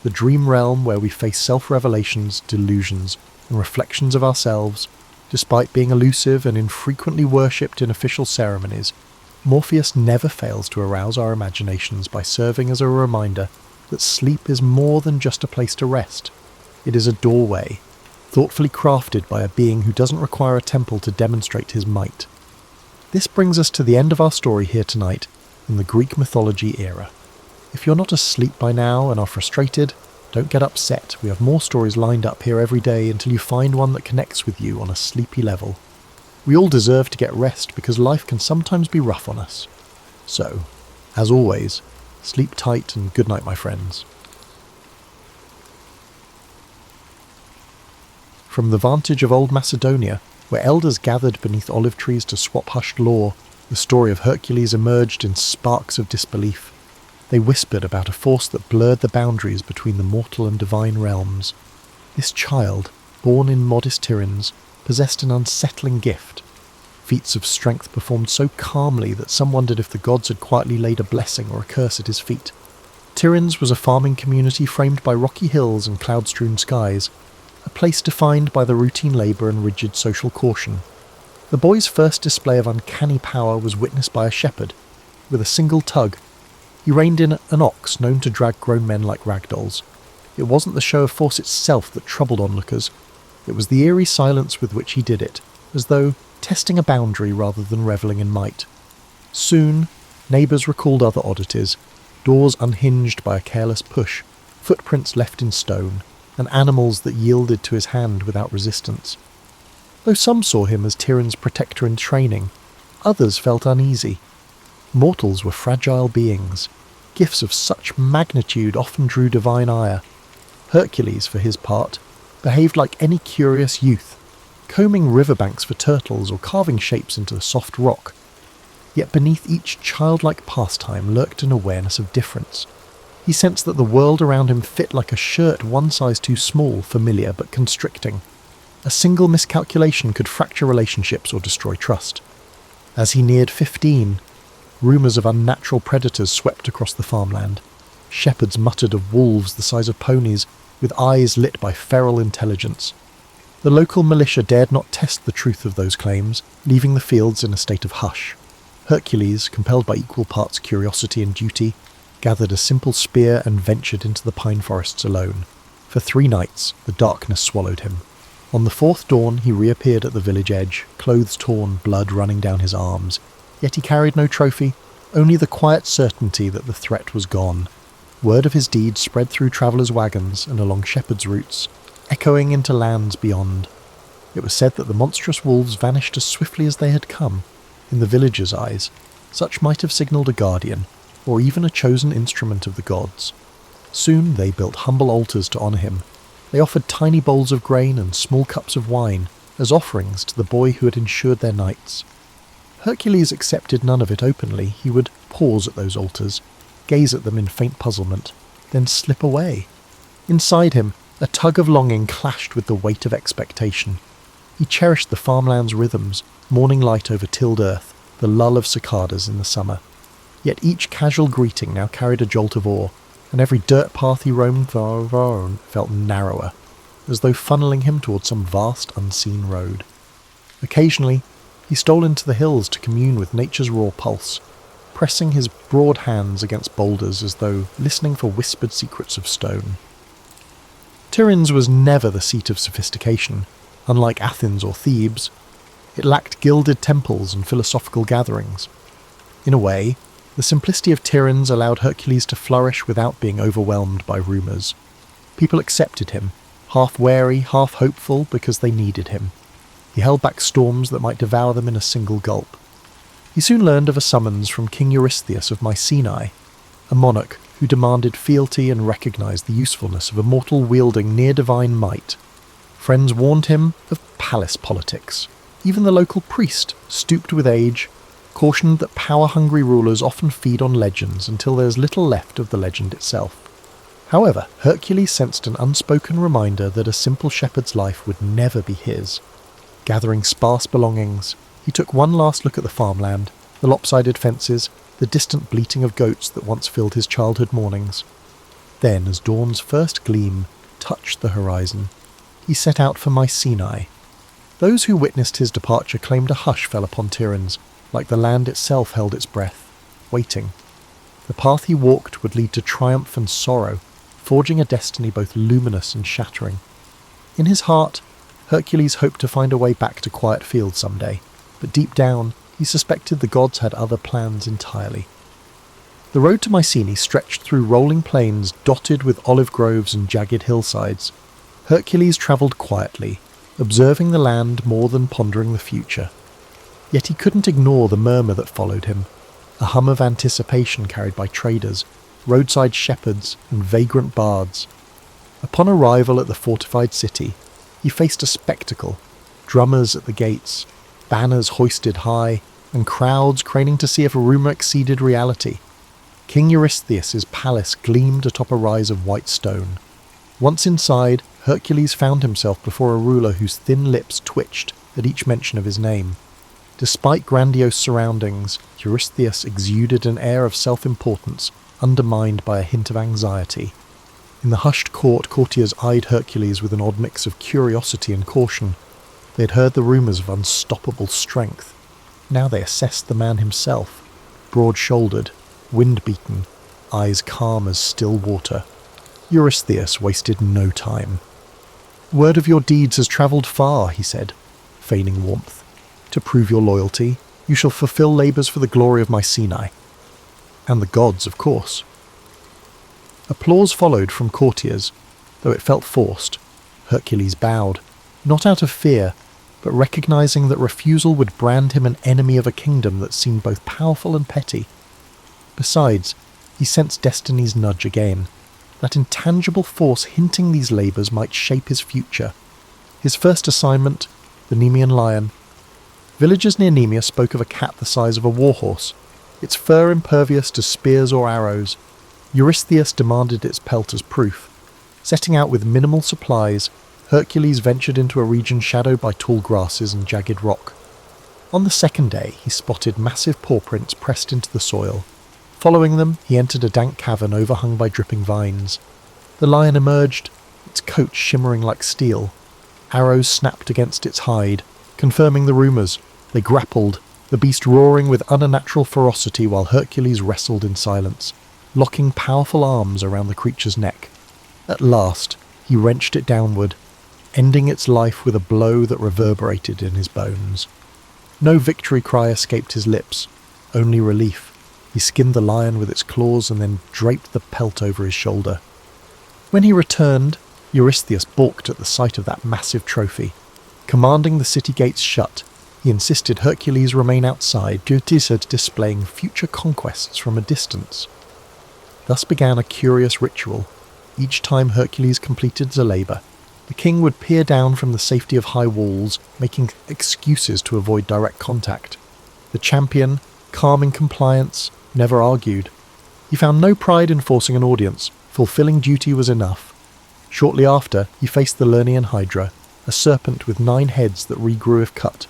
the dream realm where we face self-revelations, delusions, and reflections of ourselves. Despite being elusive and infrequently worshipped in official ceremonies, Morpheus never fails to arouse our imaginations by serving as a reminder that sleep is more than just a place to rest. It is a doorway, thoughtfully crafted by a being who doesn't require a temple to demonstrate his might. This brings us to the end of our story here tonight, in the Greek mythology era. If you're not asleep by now and are frustrated, don't get upset. We have more stories lined up here every day until you find one that connects with you on a sleepy level. We all deserve to get rest because life can sometimes be rough on us. So, as always, sleep tight and good night, my friends. From the vantage of old Macedonia, where elders gathered beneath olive trees to swap hushed lore, the story of Hercules emerged in sparks of disbelief. They whispered about a force that blurred the boundaries between the mortal and divine realms. This child, born in modest Tiryns, possessed an unsettling gift. Feats of strength performed so calmly that some wondered if the gods had quietly laid a blessing or a curse at his feet. Tiryns was a farming community framed by rocky hills and cloud-strewn skies, a place defined by the routine labour and rigid social caution. The boy's first display of uncanny power was witnessed by a shepherd. With a single tug, he reined in an ox known to drag grown men like ragdolls. It wasn't the show of force itself that troubled onlookers. It was the eerie silence with which he did it, as though testing a boundary rather than revelling in might. Soon, neighbours recalled other oddities, doors unhinged by a careless push, footprints left in stone, and animals that yielded to his hand without resistance. Though some saw him as Tiryns' protector in training, others felt uneasy. Mortals were fragile beings. Gifts of such magnitude often drew divine ire. Hercules, for his part, behaved like any curious youth, combing riverbanks for turtles or carving shapes into the soft rock. Yet beneath each childlike pastime lurked an awareness of difference. He sensed that the world around him fit like a shirt one size too small, familiar but constricting. A single miscalculation could fracture relationships or destroy trust. As he neared 15, rumours of unnatural predators swept across the farmland. Shepherds muttered of wolves the size of ponies, with eyes lit by feral intelligence. The local militia dared not test the truth of those claims, leaving the fields in a state of hush. Hercules, compelled by equal parts curiosity and duty, gathered a simple spear and ventured into the pine forests alone. For 3 nights, the darkness swallowed him. On the fourth dawn he reappeared at the village edge, clothes torn, blood running down his arms. Yet he carried no trophy, only the quiet certainty that the threat was gone. Word of his deeds spread through travellers' wagons and along shepherds' routes, echoing into lands beyond. It was said that the monstrous wolves vanished as swiftly as they had come. In the villagers' eyes, such might have signalled a guardian, or even a chosen instrument of the gods. Soon they built humble altars to honour him. They offered tiny bowls of grain and small cups of wine as offerings to the boy who had ensured their nights. Hercules accepted none of it openly. He would pause at those altars, gaze at them in faint puzzlement, then slip away. Inside him, a tug of longing clashed with the weight of expectation. He cherished the farmland's rhythms, morning light over tilled earth, the lull of cicadas in the summer. Yet each casual greeting now carried a jolt of awe, and every dirt path he roamed felt narrower, as though funneling him towards some vast unseen road. Occasionally, he stole into the hills to commune with nature's raw pulse, pressing his broad hands against boulders as though listening for whispered secrets of stone. Tiryns was never the seat of sophistication, unlike Athens or Thebes. It lacked gilded temples and philosophical gatherings. In a way, the simplicity of Tiryns allowed Hercules to flourish without being overwhelmed by rumours. People accepted him, half wary, half hopeful, because they needed him. He held back storms that might devour them in a single gulp. He soon learned of a summons from King Eurystheus of Mycenae, a monarch who demanded fealty and recognised the usefulness of a mortal wielding near-divine might. Friends warned him of palace politics. Even the local priest, stooped with age, cautioned that power-hungry rulers often feed on legends until there is little left of the legend itself. However, Hercules sensed an unspoken reminder that a simple shepherd's life would never be his. Gathering sparse belongings, he took one last look at the farmland, the lopsided fences, the distant bleating of goats that once filled his childhood mornings. Then, as dawn's first gleam touched the horizon, he set out for Mycenae. Those who witnessed his departure claimed a hush fell upon Tiryns, like the land itself held its breath, waiting. The path he walked would lead to triumph and sorrow, forging a destiny both luminous and shattering. In his heart, Hercules hoped to find a way back to quiet fields someday, but deep down, he suspected the gods had other plans entirely. The road to Mycenae stretched through rolling plains dotted with olive groves and jagged hillsides. Hercules travelled quietly, observing the land more than pondering the future. Yet he couldn't ignore the murmur that followed him, a hum of anticipation carried by traders, roadside shepherds, and vagrant bards. Upon arrival at the fortified city, he faced a spectacle: drummers at the gates, banners hoisted high, and crowds craning to see if a rumour exceeded reality. King Eurystheus's palace gleamed atop a rise of white stone. Once inside, Hercules found himself before a ruler whose thin lips twitched at each mention of his name. Despite grandiose surroundings, Eurystheus exuded an air of self-importance, undermined by a hint of anxiety. In the hushed court, courtiers eyed Hercules with an odd mix of curiosity and caution. They had heard the rumours of unstoppable strength. Now they assessed the man himself, broad-shouldered, wind-beaten, eyes calm as still water. Eurystheus wasted no time. "Word of your deeds has travelled far," he said, feigning warmth. "To prove your loyalty, you shall fulfil labours for the glory of Mycenae. And the gods, of course." Applause followed from courtiers, though it felt forced. Hercules bowed, not out of fear, but recognising that refusal would brand him an enemy of a kingdom that seemed both powerful and petty. Besides, he sensed destiny's nudge again, that intangible force hinting these labours might shape his future. His first assignment, the Nemean lion. Villagers near Nemea spoke of a cat the size of a warhorse, its fur impervious to spears or arrows. Eurystheus demanded its pelt as proof. Setting out with minimal supplies, Hercules ventured into a region shadowed by tall grasses and jagged rock. On the second day, he spotted massive paw prints pressed into the soil. Following them, he entered a dank cavern overhung by dripping vines. The lion emerged, its coat shimmering like steel. Arrows snapped against its hide, confirming the rumours. They grappled, the beast roaring with unnatural ferocity while Hercules wrestled in silence, locking powerful arms around the creature's neck. At last, he wrenched it downward. ending its life with a blow that reverberated in his bones. No victory cry escaped his lips, only relief. He skinned the lion with its claws and then draped the pelt over his shoulder. When he returned, Eurystheus balked at the sight of that massive trophy. Commanding the city gates shut, he insisted Hercules remain outside, duties at displaying future conquests from a distance. Thus began a curious ritual. Each time Hercules completed a labour, the king would peer down from the safety of high walls, making excuses to avoid direct contact. The champion, calm in compliance, never argued. He found no pride in forcing an audience. Fulfilling duty was enough. Shortly after, he faced the Lernaean Hydra, a serpent with 9 heads that regrew if cut.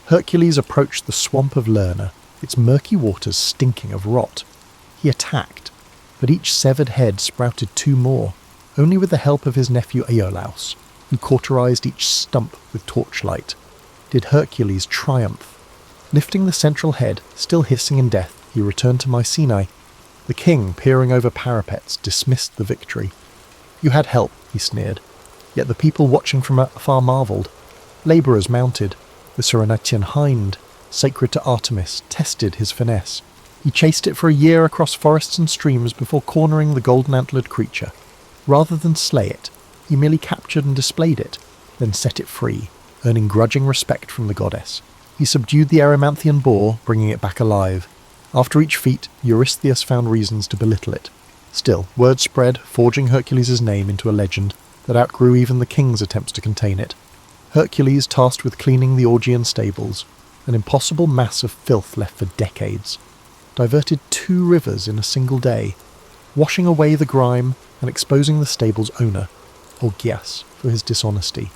Hercules approached the swamp of Lerna, its murky waters stinking of rot. He attacked, but each severed head sprouted 2 more, only with the help of his nephew Iolaus, who cauterized each stump with torchlight, did Hercules triumph. Lifting the central head, still hissing in death, he returned to Mycenae. The king, peering over parapets, dismissed the victory. "You had help," he sneered, yet the people watching from afar marvelled. Labourers mounted. The Cyrenaican hind, sacred to Artemis, tested his finesse. He chased it for a year across forests and streams before cornering the golden-antlered creature. Rather than slay it, he merely captured and displayed it, then set it free, earning grudging respect from the goddess. He subdued the Erymanthian boar, bringing it back alive. After each feat, Eurystheus found reasons to belittle it. Still, word spread, forging Hercules' name into a legend that outgrew even the king's attempts to contain it. Hercules tasked with cleaning the Augean stables, an impossible mass of filth left for decades. Diverted 2 rivers in a single day, washing away the grime and exposing the stable's owner, Augeas, for his dishonesty.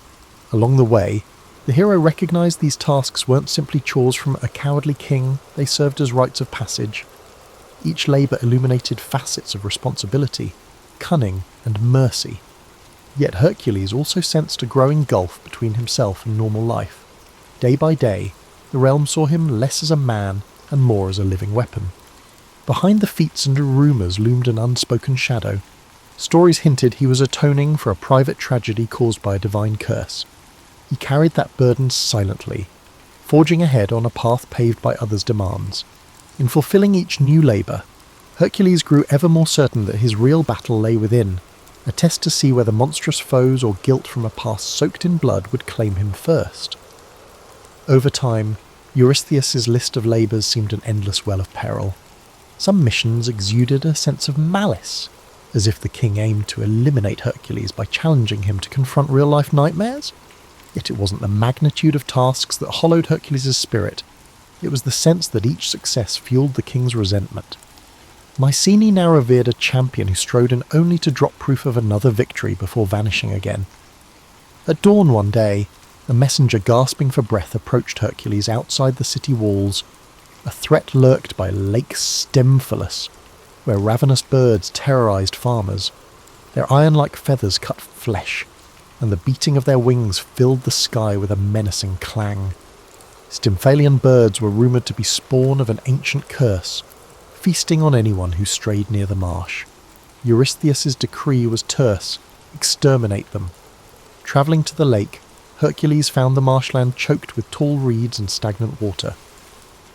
Along the way, the hero recognized these tasks weren't simply chores from a cowardly king, they served as rites of passage. Each labour illuminated facets of responsibility, cunning, and mercy. Yet Hercules also sensed a growing gulf between himself and normal life. Day by day, the realm saw him less as a man and more as a living weapon. Behind the feats and rumours loomed an unspoken shadow. Stories hinted he was atoning for a private tragedy caused by a divine curse. He carried that burden silently, forging ahead on a path paved by others' demands. In fulfilling each new labour, Hercules grew ever more certain that his real battle lay within, a test to see whether monstrous foes or guilt from a past soaked in blood would claim him first. Over time, Eurystheus' list of labours seemed an endless well of peril. Some missions exuded a sense of malice, as if the king aimed to eliminate Hercules by challenging him to confront real-life nightmares. Yet it wasn't the magnitude of tasks that hollowed Hercules' spirit. It was the sense that each success fueled the king's resentment. Mycenae now revered a champion who strode in only to drop proof of another victory before vanishing again. At dawn one day, a messenger gasping for breath approached Hercules outside the city walls. A threat lurked by Lake Stymphalus, where ravenous birds terrorized farmers. Their iron-like feathers cut flesh, and the beating of their wings filled the sky with a menacing clang. Stymphalian birds were rumoured to be spawn of an ancient curse, feasting on anyone who strayed near the marsh. Eurystheus' decree was terse: exterminate them. Travelling to the lake, Hercules found the marshland choked with tall reeds and stagnant water.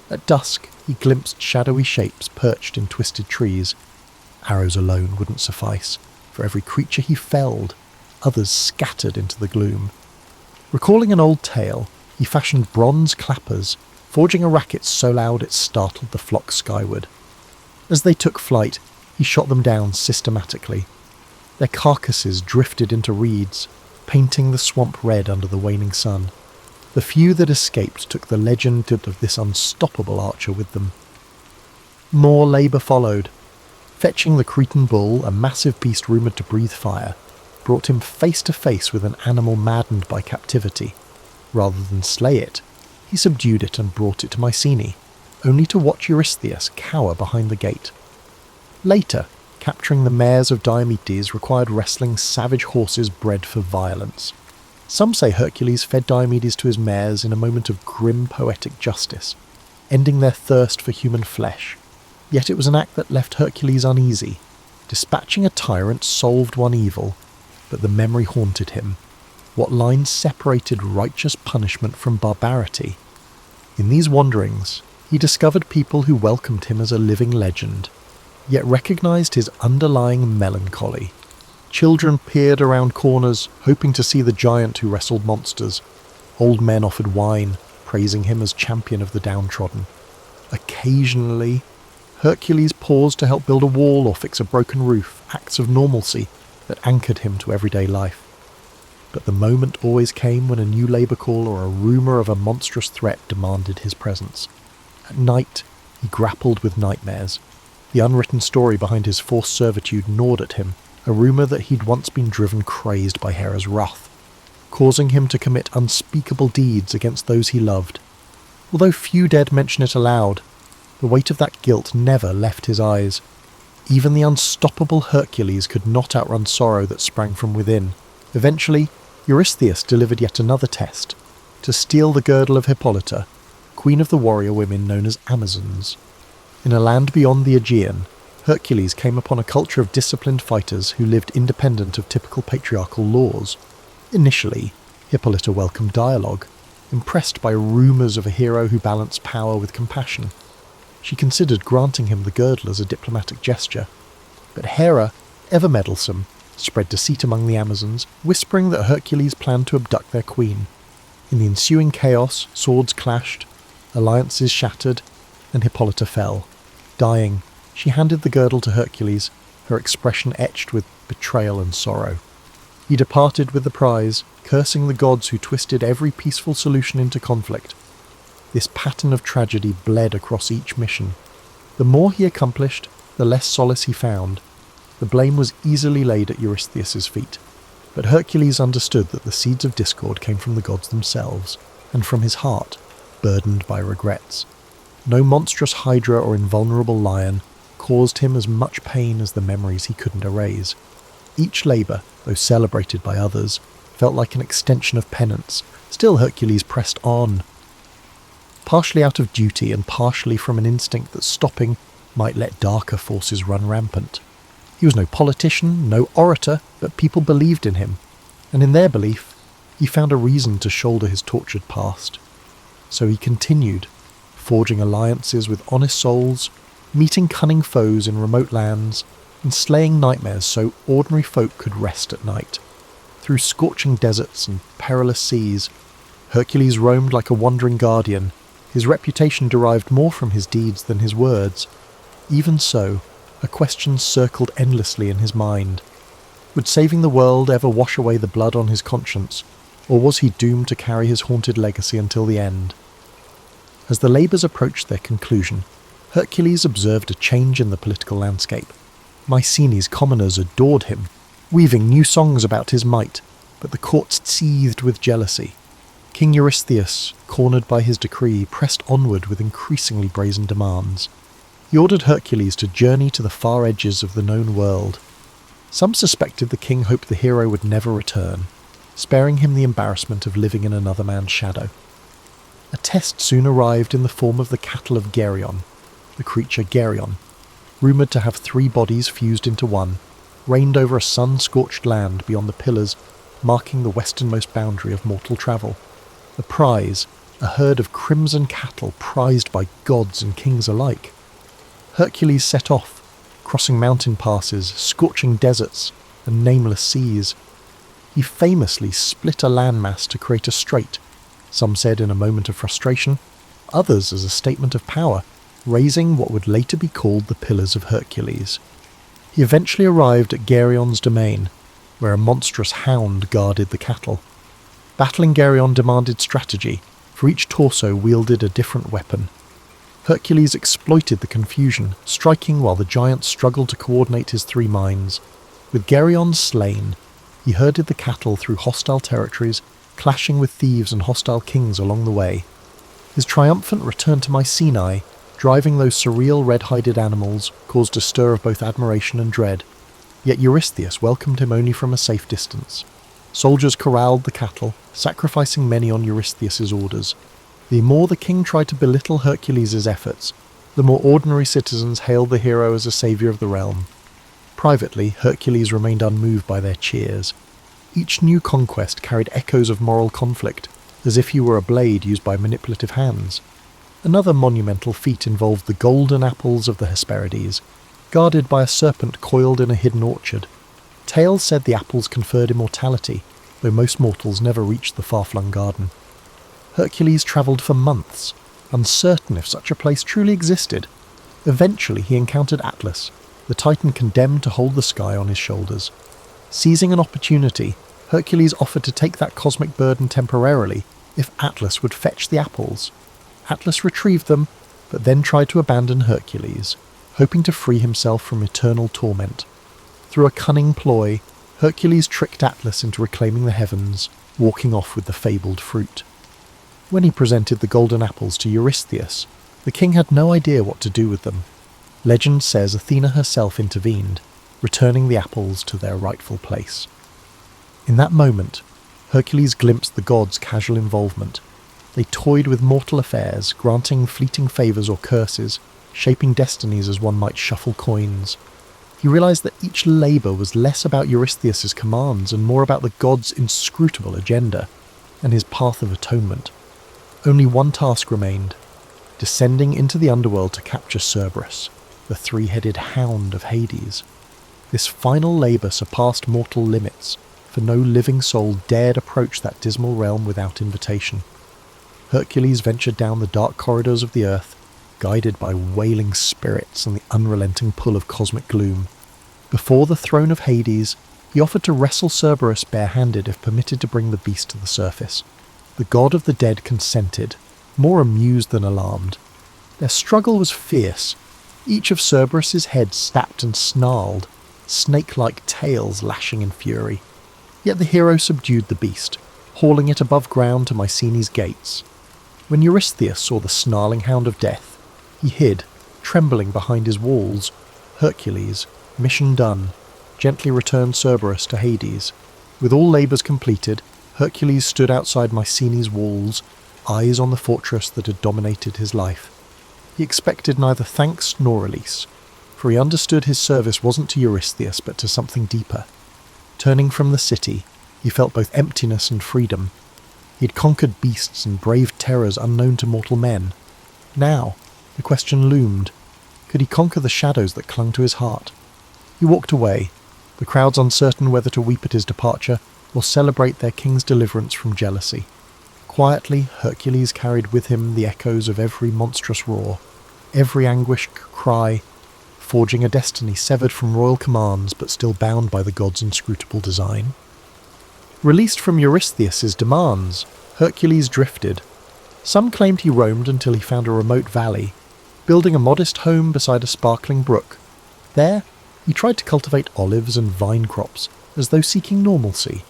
At dusk, he glimpsed shadowy shapes perched in twisted trees. Arrows alone wouldn't suffice. For every creature he felled, others scattered into the gloom. Recalling an old tale, he fashioned bronze clappers, forging a racket so loud it startled the flock skyward. As they took flight, he shot them down systematically. Their carcasses drifted into reeds, painting the swamp red under the waning sun. The few that escaped took the legend of this unstoppable archer with them. More labour followed. Fetching the Cretan bull, a massive beast rumoured to breathe fire, brought him face to face with an animal maddened by captivity. Rather than slay it, he subdued it and brought it to Mycenae, only to watch Eurystheus cower behind the gate. Later, capturing the mares of Diomedes required wrestling savage horses bred for violence. Some say Hercules fed Diomedes to his mares in a moment of grim poetic justice, ending their thirst for human flesh. Yet it was an act that left Hercules uneasy. Dispatching a tyrant solved one evil, but the memory haunted him. what lines separated righteous punishment from barbarity. In these wanderings, he discovered people who welcomed him as a living legend, yet recognized his underlying melancholy. Children peered around corners, hoping to see the giant who wrestled monsters. Old men offered wine, praising him as champion of the downtrodden. Occasionally, Hercules paused to help build a wall or fix a broken roof, acts of normalcy that anchored him to everyday life. But the moment always came when a new labour call or a rumour of a monstrous threat demanded his presence. At night, he grappled with nightmares. The unwritten story behind his forced servitude gnawed at him, a rumour that he'd once been driven crazed by Hera's wrath, causing him to commit unspeakable deeds against those he loved. Although few dared mention it aloud, the weight of that guilt never left his eyes. Even the unstoppable Hercules could not outrun sorrow that sprang from within. Eventually, Eurystheus delivered yet another test, to steal the girdle of Hippolyta, queen of the warrior women known as Amazons. In a land beyond the Aegean, Hercules came upon a culture of disciplined fighters who lived independent of typical patriarchal laws. Initially, Hippolyta welcomed dialogue, impressed by rumours of a hero who balanced power with compassion. She considered granting him the girdle as a diplomatic gesture. But Hera, ever meddlesome, spread deceit among the Amazons, whispering that Hercules planned to abduct their queen. In the ensuing chaos, swords clashed, alliances shattered, and Hippolyta fell. Dying, she handed the girdle to Hercules, her expression etched with betrayal and sorrow. He departed with the prize, cursing the gods who twisted every peaceful solution into conflict. This pattern of tragedy bled across each mission. The more he accomplished, the less solace he found. The blame was easily laid at Eurystheus' feet, but Hercules understood that the seeds of discord came from the gods themselves, and from his heart, burdened by regrets. No monstrous hydra or invulnerable lion caused him as much pain as the memories he couldn't erase. Each labour, though celebrated by others, felt like an extension of penance. Still Hercules pressed on, partially out of duty and partially from an instinct that stopping might let darker forces run rampant. He was no politician, no orator, but people believed in him, and in their belief, he found a reason to shoulder his tortured past. So he continued, forging alliances with honest souls, meeting cunning foes in remote lands, and slaying nightmares so ordinary folk could rest at night. Through scorching deserts and perilous seas, Hercules roamed like a wandering guardian. His reputation derived more from his deeds than his words. Even so, a question circled endlessly in his mind. Would saving the world ever wash away the blood on his conscience, or was he doomed to carry his haunted legacy until the end? As the labours approached their conclusion, Hercules observed a change in the political landscape. Mycenae's commoners adored him, weaving new songs about his might, but the courts seethed with jealousy. King Eurystheus, cornered by his decree, pressed onward with increasingly brazen demands. He ordered Hercules to journey to the far edges of the known world. Some suspected the king hoped the hero would never return, sparing him the embarrassment of living in another man's shadow. A test soon arrived in the form of the cattle of Geryon, the creature Geryon, rumoured to have 3 bodies fused into one, reigned over a sun-scorched land beyond the pillars marking the westernmost boundary of mortal travel. The prize, a herd of crimson cattle prized by gods and kings alike. Hercules set off, crossing mountain passes, scorching deserts, and nameless seas. He famously split a landmass to create a strait, some said in a moment of frustration, others as a statement of power, raising what would later be called the Pillars of Hercules. He eventually arrived at Geryon's domain, where a monstrous hound guarded the cattle. Battling Geryon demanded strategy, for each torso wielded a different weapon. Hercules exploited the confusion, striking while the giant struggled to coordinate his 3 minds. With Geryon slain, he herded the cattle through hostile territories, clashing with thieves and hostile kings along the way. His triumphant return to Mycenae, driving those surreal red-hided animals, caused a stir of both admiration and dread. Yet Eurystheus welcomed him only from a safe distance. Soldiers corralled the cattle, sacrificing many on Eurystheus' orders. The more the king tried to belittle Hercules' efforts, the more ordinary citizens hailed the hero as a saviour of the realm. Privately, Hercules remained unmoved by their cheers. Each new conquest carried echoes of moral conflict, as if he were a blade used by manipulative hands. Another monumental feat involved the golden apples of the Hesperides, guarded by a serpent coiled in a hidden orchard. Tales said the apples conferred immortality, though most mortals never reached the far-flung garden. Hercules travelled for months, uncertain if such a place truly existed. Eventually he encountered Atlas, the titan condemned to hold the sky on his shoulders. Seizing an opportunity, Hercules offered to take that cosmic burden temporarily if Atlas would fetch the apples. Atlas retrieved them, but then tried to abandon Hercules, hoping to free himself from eternal torment. Through a cunning ploy, Hercules tricked Atlas into reclaiming the heavens, walking off with the fabled fruit. When he presented the golden apples to Eurystheus, the king had no idea what to do with them. Legend says Athena herself intervened, returning the apples to their rightful place. In that moment, Hercules glimpsed the gods' casual involvement. They toyed with mortal affairs, granting fleeting favours or curses, shaping destinies as one might shuffle coins. He realised that each labour was less about Eurystheus' commands and more about the gods' inscrutable agenda and his path of atonement. Only one task remained: descending into the underworld to capture Cerberus, the three-headed hound of Hades. This final labour surpassed mortal limits, for no living soul dared approach that dismal realm without invitation. Hercules ventured down the dark corridors of the earth, guided by wailing spirits and the unrelenting pull of cosmic gloom. Before the throne of Hades, he offered to wrestle Cerberus barehanded if permitted to bring the beast to the surface. The god of the dead consented, more amused than alarmed. Their struggle was fierce. Each of Cerberus's heads snapped and snarled, snake-like tails lashing in fury. Yet the hero subdued the beast, hauling it above ground to Mycenae's gates. When Eurystheus saw the snarling hound of death, he hid, trembling behind his walls. Hercules, mission done, gently returned Cerberus to Hades. With all labours completed, Hercules stood outside Mycenae's walls, eyes on the fortress that had dominated his life. He expected neither thanks nor release, for he understood his service wasn't to Eurystheus but to something deeper. Turning from the city, he felt both emptiness and freedom. He had conquered beasts and braved terrors unknown to mortal men. Now, the question loomed: could he conquer the shadows that clung to his heart? He walked away, the crowds uncertain whether to weep at his departure or celebrate their king's deliverance from jealousy. Quietly, Hercules carried with him the echoes of every monstrous roar, every anguished cry, forging a destiny severed from royal commands but still bound by the gods' inscrutable design. Released from Eurystheus' demands, Hercules drifted. Some claimed he roamed until he found a remote valley, building a modest home beside a sparkling brook. There, he tried to cultivate olives and vine crops, as though seeking normalcy.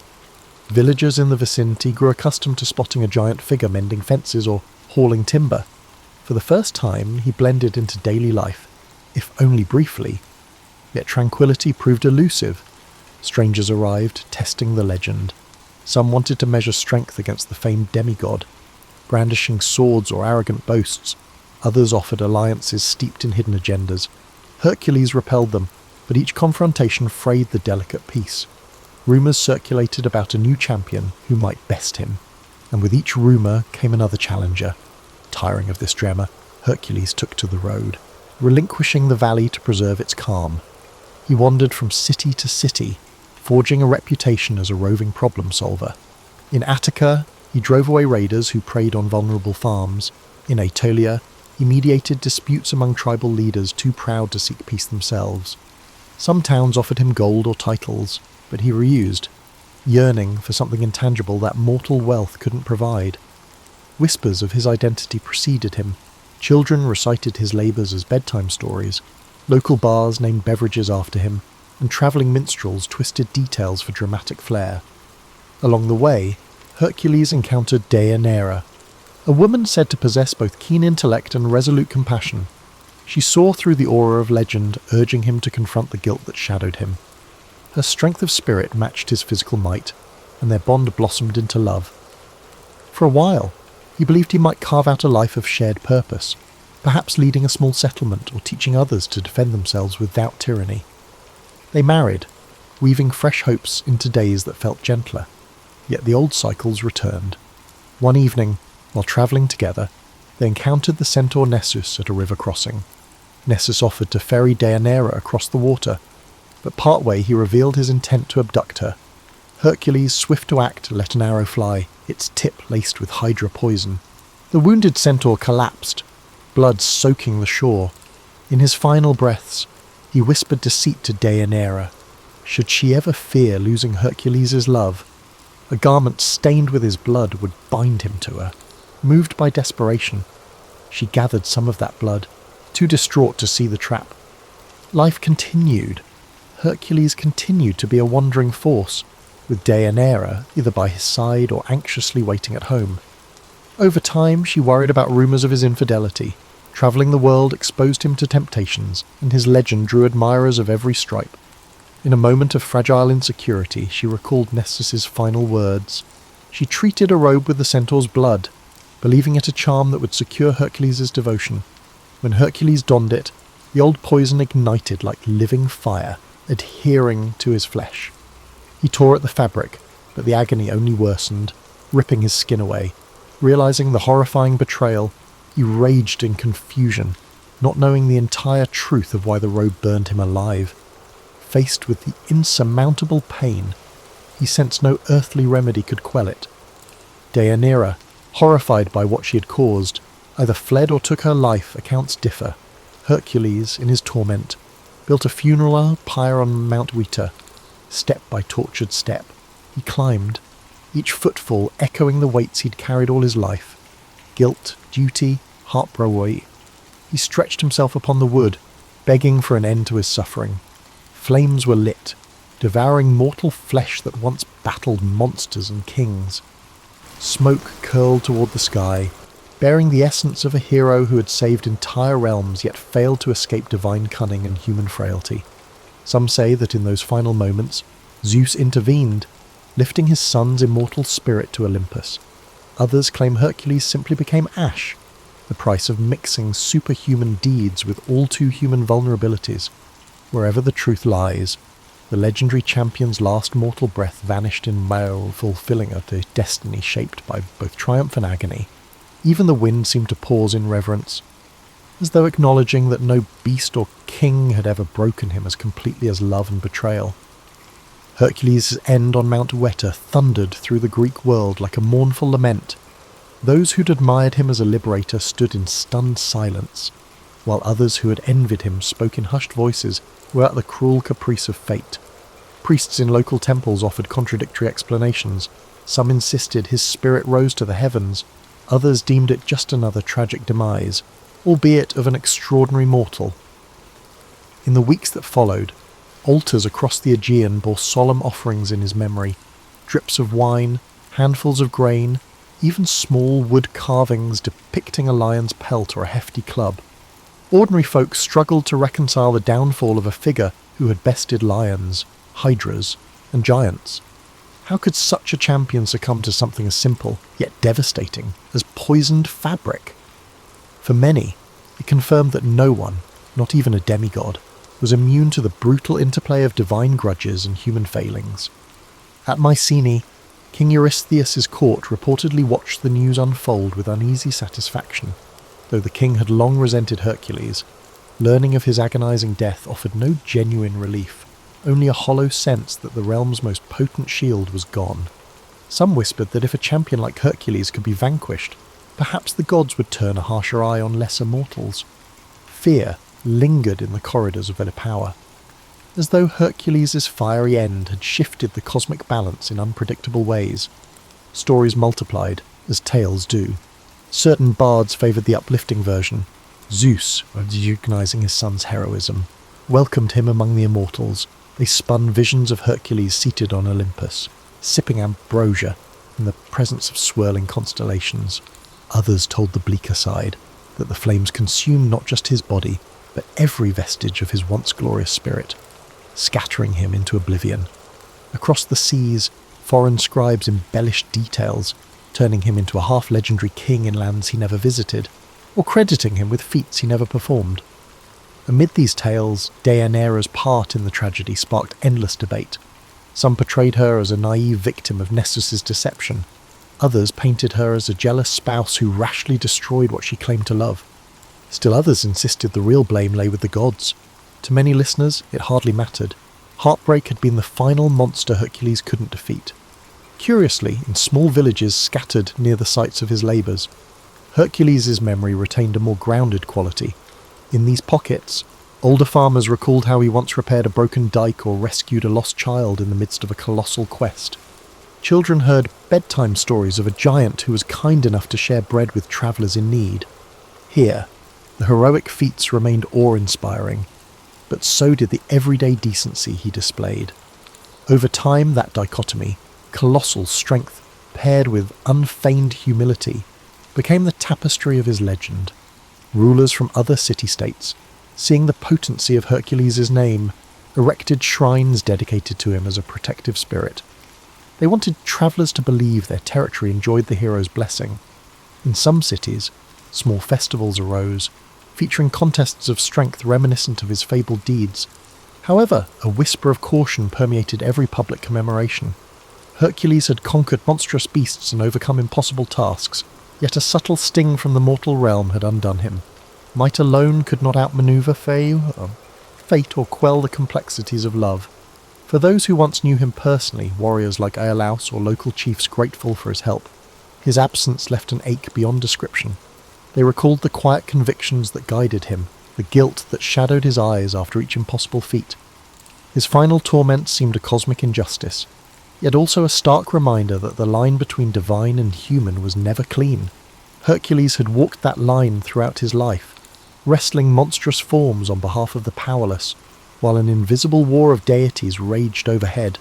Villagers in the vicinity grew accustomed to spotting a giant figure mending fences or hauling timber. For the first time, he blended into daily life, if only briefly. Yet tranquility proved elusive. Strangers arrived, testing the legend. Some wanted to measure strength against the famed demigod, brandishing swords or arrogant boasts. Others offered alliances steeped in hidden agendas. Hercules repelled them, but each confrontation frayed the delicate peace. Rumours circulated about a new champion who might best him, and with each rumour came another challenger. Tiring of this drama, Hercules took to the road, relinquishing the valley to preserve its calm. He wandered from city to city, forging a reputation as a roving problem solver. In Attica, he drove away raiders who preyed on vulnerable farms. In Aetolia, he mediated disputes among tribal leaders too proud to seek peace themselves. Some towns offered him gold or titles, but he refused, yearning for something intangible that mortal wealth couldn't provide. Whispers of his identity preceded him. Children recited his labours as bedtime stories. Local bars named beverages after him, and travelling minstrels twisted details for dramatic flair. Along the way, Hercules encountered Deianira, a woman said to possess both keen intellect and resolute compassion. She saw through the aura of legend, urging him to confront the guilt that shadowed him. Her strength of spirit matched his physical might, and their bond blossomed into love. For a while, he believed he might carve out a life of shared purpose, perhaps leading a small settlement or teaching others to defend themselves without tyranny. They married, weaving fresh hopes into days that felt gentler. Yet the old cycles returned. One evening, while travelling together, they encountered the centaur Nessus at a river crossing. Nessus offered to ferry Deianira across the water, but partway he revealed his intent to abduct her. Hercules, swift to act, let an arrow fly, its tip laced with hydra poison. The wounded centaur collapsed, blood soaking the shore. In his final breaths, he whispered deceit to Deianira. Should she ever fear losing Hercules' love, a garment stained with his blood would bind him to her. Moved by desperation, she gathered some of that blood, too distraught to see the trap. Life continued. Hercules continued to be a wandering force, with Deianira either by his side or anxiously waiting at home. Over time, she worried about rumours of his infidelity. Travelling the world exposed him to temptations, and his legend drew admirers of every stripe. In a moment of fragile insecurity, she recalled Nessus's final words. She treated a robe with the centaur's blood, believing it a charm that would secure Hercules' devotion. When Hercules donned it, the old poison ignited like living fire, adhering to his flesh. He tore at the fabric, but the agony only worsened, ripping his skin away. Realizing the horrifying betrayal, he raged in confusion, not knowing the entire truth of why the robe burned him alive. Faced with the insurmountable pain, he sensed no earthly remedy could quell it. Deianira, horrified by what she had caused, either fled or took her life. Accounts differ. Hercules, in his torment, built a funeral pyre on Mount Weta. Step by tortured step, he climbed, each footfall echoing the weights he'd carried all his life. Guilt, duty, heartbreak. He stretched himself upon the wood, begging for an end to his suffering. Flames were lit, devouring mortal flesh that once battled monsters and kings. Smoke curled toward the sky, bearing the essence of a hero who had saved entire realms yet failed to escape divine cunning and human frailty. Some say that in those final moments, Zeus intervened, lifting his son's immortal spirit to Olympus. Others claim Hercules simply became ash, the price of mixing superhuman deeds with all too human vulnerabilities. Wherever the truth lies, the legendary champion's last mortal breath vanished in Mao, fulfilling a destiny shaped by both triumph and agony. Even the wind seemed to pause in reverence, as though acknowledging that no beast or king had ever broken him as completely as love and betrayal. Hercules' end on Mount Weta thundered through the Greek world like a mournful lament. Those who'd admired him as a liberator stood in stunned silence, while others who had envied him spoke in hushed voices were at the cruel caprice of fate. Priests in local temples offered contradictory explanations. Some insisted his spirit rose to the heavens, others deemed it just another tragic demise, albeit of an extraordinary mortal. In the weeks that followed, altars across the Aegean bore solemn offerings in his memory, drips of wine, handfuls of grain, even small wood carvings depicting a lion's pelt or a hefty club. Ordinary folk struggled to reconcile the downfall of a figure who had bested lions, hydras, and giants. How could such a champion succumb to something as simple, yet devastating, as poisoned fabric? For many, it confirmed that no one, not even a demigod, was immune to the brutal interplay of divine grudges and human failings. At Mycenae, King Eurystheus' court reportedly watched the news unfold with uneasy satisfaction. Though the king had long resented Hercules, learning of his agonizing death offered no genuine relief, only a hollow sense that the realm's most potent shield was gone. Some whispered that if a champion like Hercules could be vanquished, perhaps the gods would turn a harsher eye on lesser mortals. Fear lingered in the corridors of their power, as though Hercules' fiery end had shifted the cosmic balance in unpredictable ways. Stories multiplied, as tales do. Certain bards favoured the uplifting version. Zeus, recognizing his son's heroism, welcomed him among the immortals. They spun visions of Hercules seated on Olympus, sipping ambrosia in the presence of swirling constellations. Others told the bleaker side, that the flames consumed not just his body, but every vestige of his once glorious spirit, scattering him into oblivion. Across the seas, foreign scribes embellished details, turning him into a half-legendary king in lands he never visited, or crediting him with feats he never performed. Amid these tales, Deianira's part in the tragedy sparked endless debate. Some portrayed her as a naive victim of Nessus's deception. Others painted her as a jealous spouse who rashly destroyed what she claimed to love. Still others insisted the real blame lay with the gods. To many listeners, it hardly mattered. Heartbreak had been the final monster Hercules couldn't defeat. Curiously, in small villages scattered near the sites of his labours, Hercules' memory retained a more grounded quality. In these pockets, older farmers recalled how he once repaired a broken dike or rescued a lost child in the midst of a colossal quest. Children heard bedtime stories of a giant who was kind enough to share bread with travellers in need. Here, the heroic feats remained awe-inspiring, but so did the everyday decency he displayed. Over time, that dichotomy, colossal strength paired with unfeigned humility, became the tapestry of his legend. Rulers from other city-states, seeing the potency of Hercules' name, erected shrines dedicated to him as a protective spirit. They wanted travellers to believe their territory enjoyed the hero's blessing. In some cities, small festivals arose, featuring contests of strength reminiscent of his fabled deeds. However, a whisper of caution permeated every public commemoration. Hercules had conquered monstrous beasts and overcome impossible tasks, yet a subtle sting from the mortal realm had undone him. Might alone could not outmaneuver fate or quell the complexities of love. For those who once knew him personally, warriors like Iolaus or local chiefs grateful for his help, his absence left an ache beyond description. They recalled the quiet convictions that guided him, the guilt that shadowed his eyes after each impossible feat. His final torment seemed a cosmic injustice, yet also a stark reminder that the line between divine and human was never clean. Hercules had walked that line throughout his life, wrestling monstrous forms on behalf of the powerless, while an invisible war of deities raged overhead.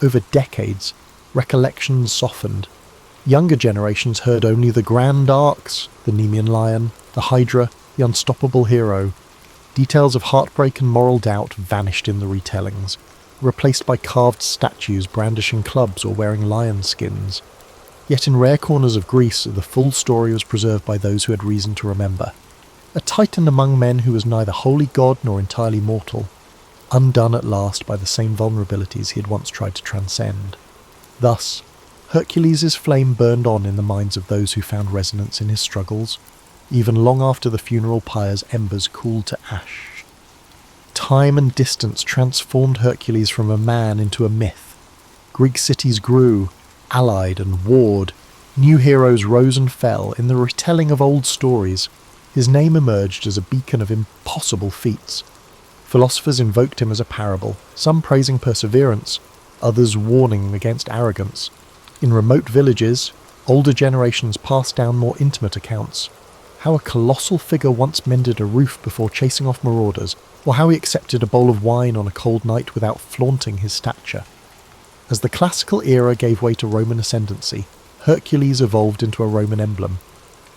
Over decades, recollections softened. Younger generations heard only the grand arcs, the Nemean lion, the Hydra, the unstoppable hero. Details of heartbreak and moral doubt vanished in the retellings, replaced by carved statues brandishing clubs or wearing lion skins. Yet in rare corners of Greece, the full story was preserved by those who had reason to remember. A titan among men who was neither wholly god nor entirely mortal, undone at last by the same vulnerabilities he had once tried to transcend. Thus, Hercules' flame burned on in the minds of those who found resonance in his struggles, even long after the funeral pyre's embers cooled to ash. Time and distance transformed Hercules from a man into a myth. Greek cities grew, allied and warred. New heroes rose and fell. In the retelling of old stories, his name emerged as a beacon of impossible feats. Philosophers invoked him as a parable, some praising perseverance, others warning against arrogance. In remote villages, older generations passed down more intimate accounts. How a colossal figure once mended a roof before chasing off marauders, or how he accepted a bowl of wine on a cold night without flaunting his stature. As the classical era gave way to Roman ascendancy, Hercules evolved into a Roman emblem.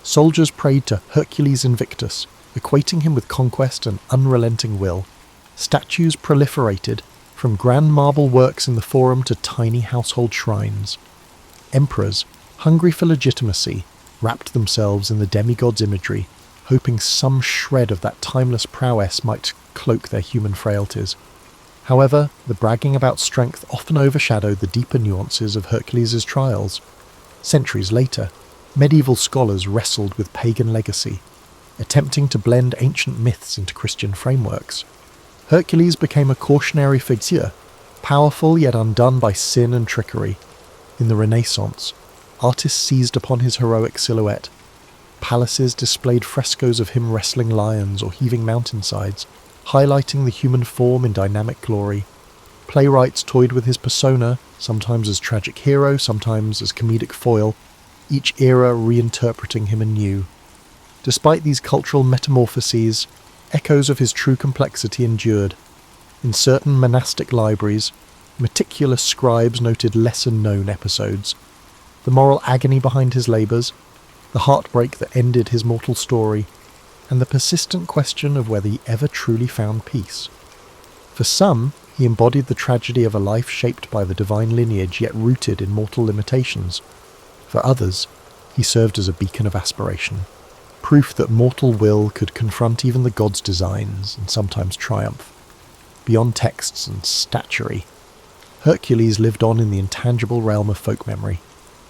Soldiers prayed to Hercules Invictus, equating him with conquest and unrelenting will. Statues proliferated, from grand marble works in the Forum to tiny household shrines. Emperors, hungry for legitimacy, wrapped themselves in the demigod's imagery, hoping some shred of that timeless prowess might cloak their human frailties. However, the bragging about strength often overshadowed the deeper nuances of Hercules' trials. Centuries later, medieval scholars wrestled with pagan legacy, attempting to blend ancient myths into Christian frameworks. Hercules became a cautionary figure, powerful yet undone by sin and trickery. In the Renaissance, artists seized upon his heroic silhouette. Palaces displayed frescoes of him wrestling lions or heaving mountainsides, highlighting the human form in dynamic glory. Playwrights toyed with his persona, sometimes as tragic hero, sometimes as comedic foil, each era reinterpreting him anew. Despite these cultural metamorphoses, echoes of his true complexity endured. In certain monastic libraries, meticulous scribes noted lesser-known episodes, the moral agony behind his labours, the heartbreak that ended his mortal story, and the persistent question of whether he ever truly found peace. For some, he embodied the tragedy of a life shaped by the divine lineage yet rooted in mortal limitations. For others, he served as a beacon of aspiration, proof that mortal will could confront even the gods' designs and sometimes triumph. Beyond texts and statuary, Hercules lived on in the intangible realm of folk memory.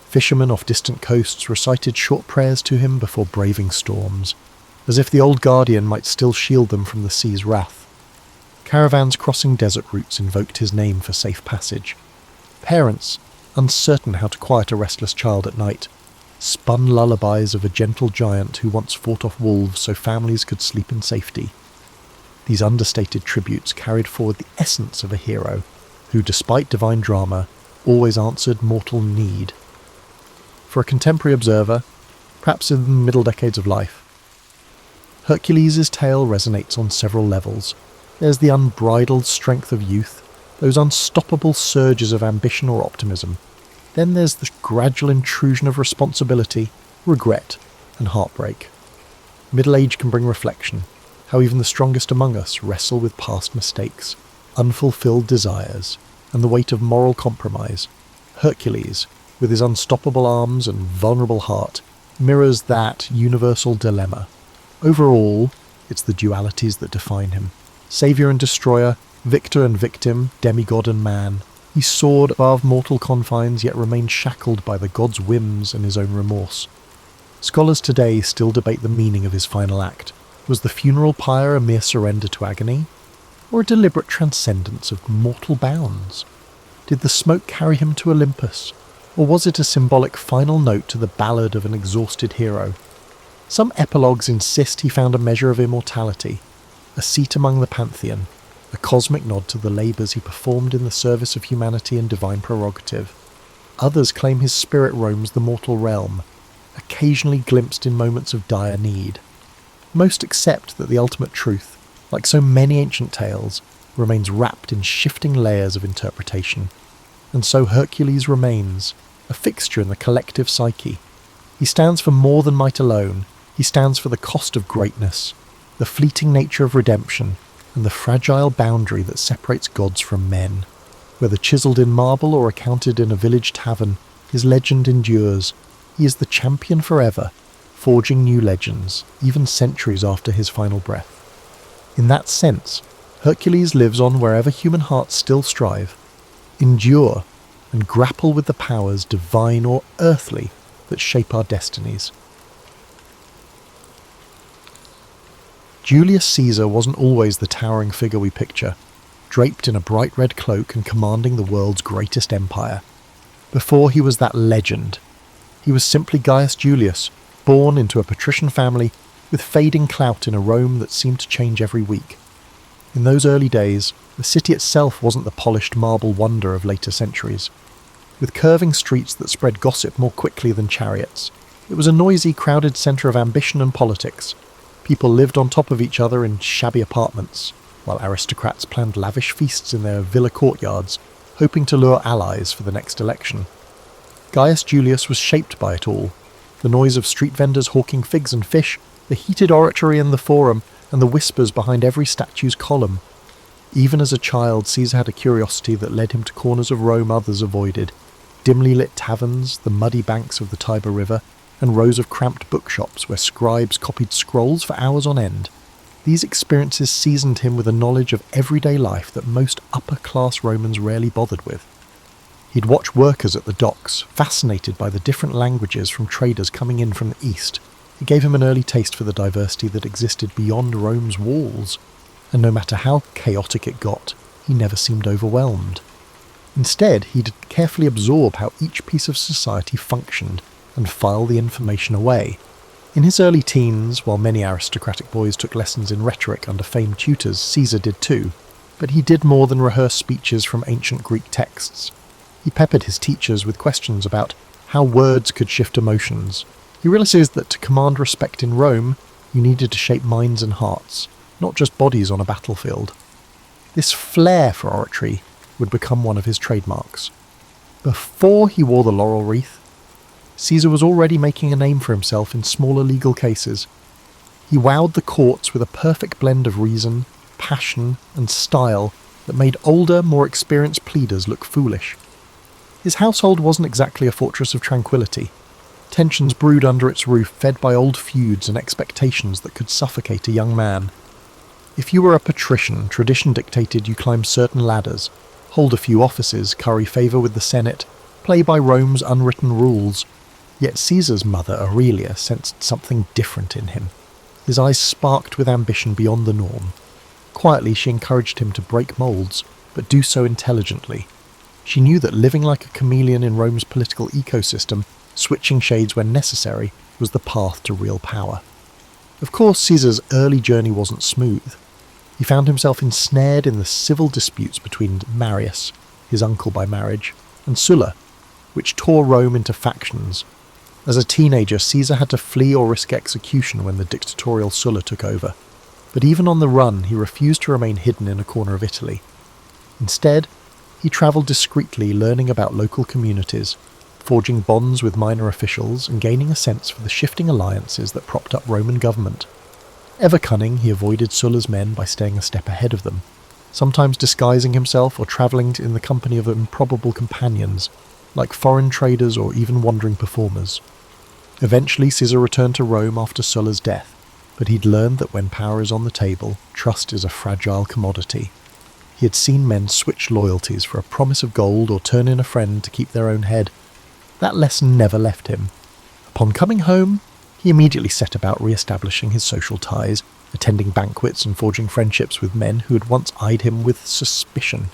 Fishermen off distant coasts recited short prayers to him before braving storms, as if the old guardian might still shield them from the sea's wrath. Caravans crossing desert routes invoked his name for safe passage. Parents, uncertain how to quiet a restless child at night, spun lullabies of a gentle giant who once fought off wolves so families could sleep in safety. These understated tributes carried forward the essence of a hero who, despite divine drama, always answered mortal need. For a contemporary observer, perhaps in the middle decades of life, Hercules' tale resonates on several levels. There's the unbridled strength of youth, those unstoppable surges of ambition or optimism. Then there's the gradual intrusion of responsibility, regret, and heartbreak. Middle age can bring reflection, how even the strongest among us wrestle with past mistakes, unfulfilled desires, and the weight of moral compromise. Hercules, with his unstoppable arms and vulnerable heart, mirrors that universal dilemma. Overall, it's the dualities that define him. Saviour and destroyer, victor and victim, demigod and man. He soared above mortal confines, yet remained shackled by the god's whims and his own remorse. Scholars today still debate the meaning of his final act. Was the funeral pyre a mere surrender to agony, or a deliberate transcendence of mortal bounds? Did the smoke carry him to Olympus, or was it a symbolic final note to the ballad of an exhausted hero? Some epilogues insist he found a measure of immortality, a seat among the pantheon, a cosmic nod to the labours he performed in the service of humanity and divine prerogative. Others claim his spirit roams the mortal realm, occasionally glimpsed in moments of dire need. Most accept that the ultimate truth, like so many ancient tales, remains wrapped in shifting layers of interpretation. And so Hercules remains, a fixture in the collective psyche. He stands for more than might alone. He stands for the cost of greatness, the fleeting nature of redemption, and the fragile boundary that separates gods from men. Whether chiselled in marble or accounted in a village tavern, his legend endures. He is the champion forever, forging new legends, even centuries after his final breath. In that sense, Hercules lives on wherever human hearts still strive, endure, and grapple with the powers, divine or earthly, that shape our destinies. Julius Caesar wasn't always the towering figure we picture, draped in a bright red cloak and commanding the world's greatest empire. Before he was that legend, he was simply Gaius Julius, born into a patrician family with fading clout in a Rome that seemed to change every week. In those early days, the city itself wasn't the polished marble wonder of later centuries. With curving streets that spread gossip more quickly than chariots, it was a noisy, crowded centre of ambition and politics. People lived on top of each other in shabby apartments, while aristocrats planned lavish feasts in their villa courtyards, hoping to lure allies for the next election. Gaius Julius was shaped by it all. The noise of street vendors hawking figs and fish, the heated oratory in the forum, and the whispers behind every statue's column. Even as a child, Caesar had a curiosity that led him to corners of Rome others avoided. Dimly lit taverns, the muddy banks of the Tiber River, and rows of cramped bookshops where scribes copied scrolls for hours on end. These experiences seasoned him with a knowledge of everyday life that most upper-class Romans rarely bothered with. He'd watch workers at the docks, fascinated by the different languages from traders coming in from the east. It gave him an early taste for the diversity that existed beyond Rome's walls. And no matter how chaotic it got, he never seemed overwhelmed. Instead, he'd carefully absorb how each piece of society functioned and file the information away. In his early teens, while many aristocratic boys took lessons in rhetoric under famed tutors, Caesar did too. But he did more than rehearse speeches from ancient Greek texts. He peppered his teachers with questions about how words could shift emotions. He realized that to command respect in Rome, you needed to shape minds and hearts, not just bodies on a battlefield. This flair for oratory would become one of his trademarks. Before he wore the laurel wreath, Caesar was already making a name for himself in smaller legal cases. He wowed the courts with a perfect blend of reason, passion, and style that made older, more experienced pleaders look foolish. His household wasn't exactly a fortress of tranquility. Tensions brewed under its roof, fed by old feuds and expectations that could suffocate a young man. If you were a patrician, tradition dictated you climb certain ladders, hold a few offices, curry favour with the Senate, play by Rome's unwritten rules. Yet Caesar's mother, Aurelia, sensed something different in him. His eyes sparked with ambition beyond the norm. Quietly she encouraged him to break moulds, but do so intelligently. She knew that living like a chameleon in Rome's political ecosystem, switching shades when necessary, was the path to real power. Of course, Caesar's early journey wasn't smooth. He found himself ensnared in the civil disputes between Marius, his uncle by marriage, and Sulla, which tore Rome into factions. As a teenager, Caesar had to flee or risk execution when the dictatorial Sulla took over. But even on the run, he refused to remain hidden in a corner of Italy. Instead, he travelled discreetly, learning about local communities, forging bonds with minor officials and gaining a sense for the shifting alliances that propped up Roman government. Ever cunning, he avoided Sulla's men by staying a step ahead of them, sometimes disguising himself or travelling in the company of improbable companions, like foreign traders or even wandering performers. Eventually, Caesar returned to Rome after Sulla's death, but he'd learned that when power is on the table, trust is a fragile commodity. He had seen men switch loyalties for a promise of gold or turn in a friend to keep their own head. That lesson never left him. Upon coming home, he immediately set about re-establishing his social ties, attending banquets and forging friendships with men who had once eyed him with suspicion.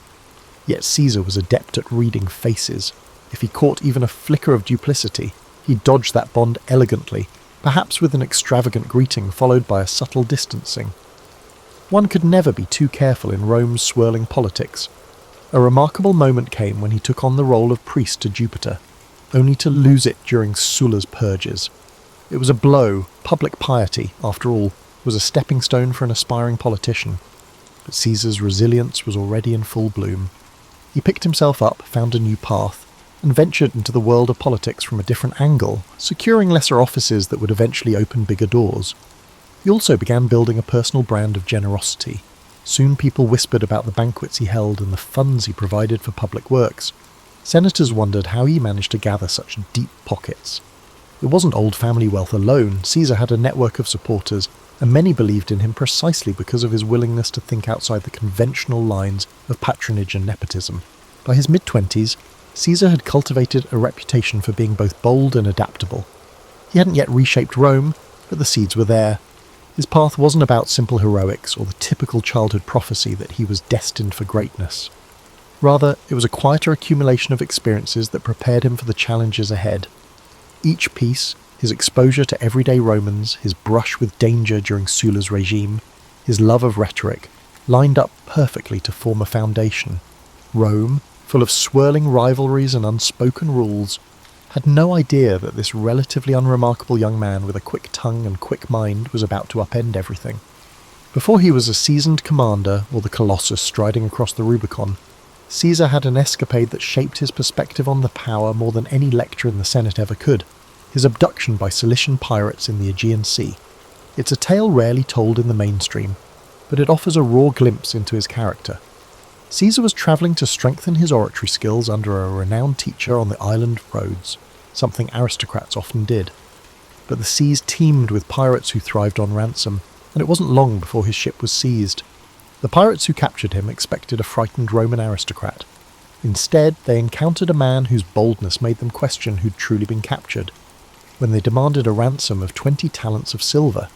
Yet Caesar was adept at reading faces. If he caught even a flicker of duplicity, he dodged that bond elegantly, perhaps with an extravagant greeting followed by a subtle distancing. One could never be too careful in Rome's swirling politics. A remarkable moment came when he took on the role of priest to Jupiter, only to lose it during Sulla's purges. It was a blow. Public piety, after all, was a stepping stone for an aspiring politician. But Caesar's resilience was already in full bloom. He picked himself up, found a new path, and ventured into the world of politics from a different angle, securing lesser offices that would eventually open bigger doors. He also began building a personal brand of generosity. Soon people whispered about the banquets he held and the funds he provided for public works. Senators wondered how he managed to gather such deep pockets. It wasn't old family wealth alone. Caesar had a network of supporters, and many believed in him precisely because of his willingness to think outside the conventional lines of patronage and nepotism. By his mid-20s, Caesar had cultivated a reputation for being both bold and adaptable. He hadn't yet reshaped Rome, but the seeds were there. His path wasn't about simple heroics or the typical childhood prophecy that he was destined for greatness. Rather, it was a quieter accumulation of experiences that prepared him for the challenges ahead. Each piece, his exposure to everyday Romans, his brush with danger during Sulla's regime, his love of rhetoric, lined up perfectly to form a foundation. Rome, full of swirling rivalries and unspoken rules, had no idea that this relatively unremarkable young man with a quick tongue and quick mind was about to upend everything. Before he was a seasoned commander or the Colossus striding across the Rubicon, Caesar had an escapade that shaped his perspective on the power more than any lecture in the Senate ever could: his abduction by Cilician pirates in the Aegean Sea. It's a tale rarely told in the mainstream, but it offers a raw glimpse into his character. Caesar was travelling to strengthen his oratory skills under a renowned teacher on the island of Rhodes, something aristocrats often did. But the seas teemed with pirates who thrived on ransom, and it wasn't long before his ship was seized. The pirates who captured him expected a frightened Roman aristocrat. Instead, they encountered a man whose boldness made them question who'd truly been captured. When they demanded a ransom of 20 talents of silver,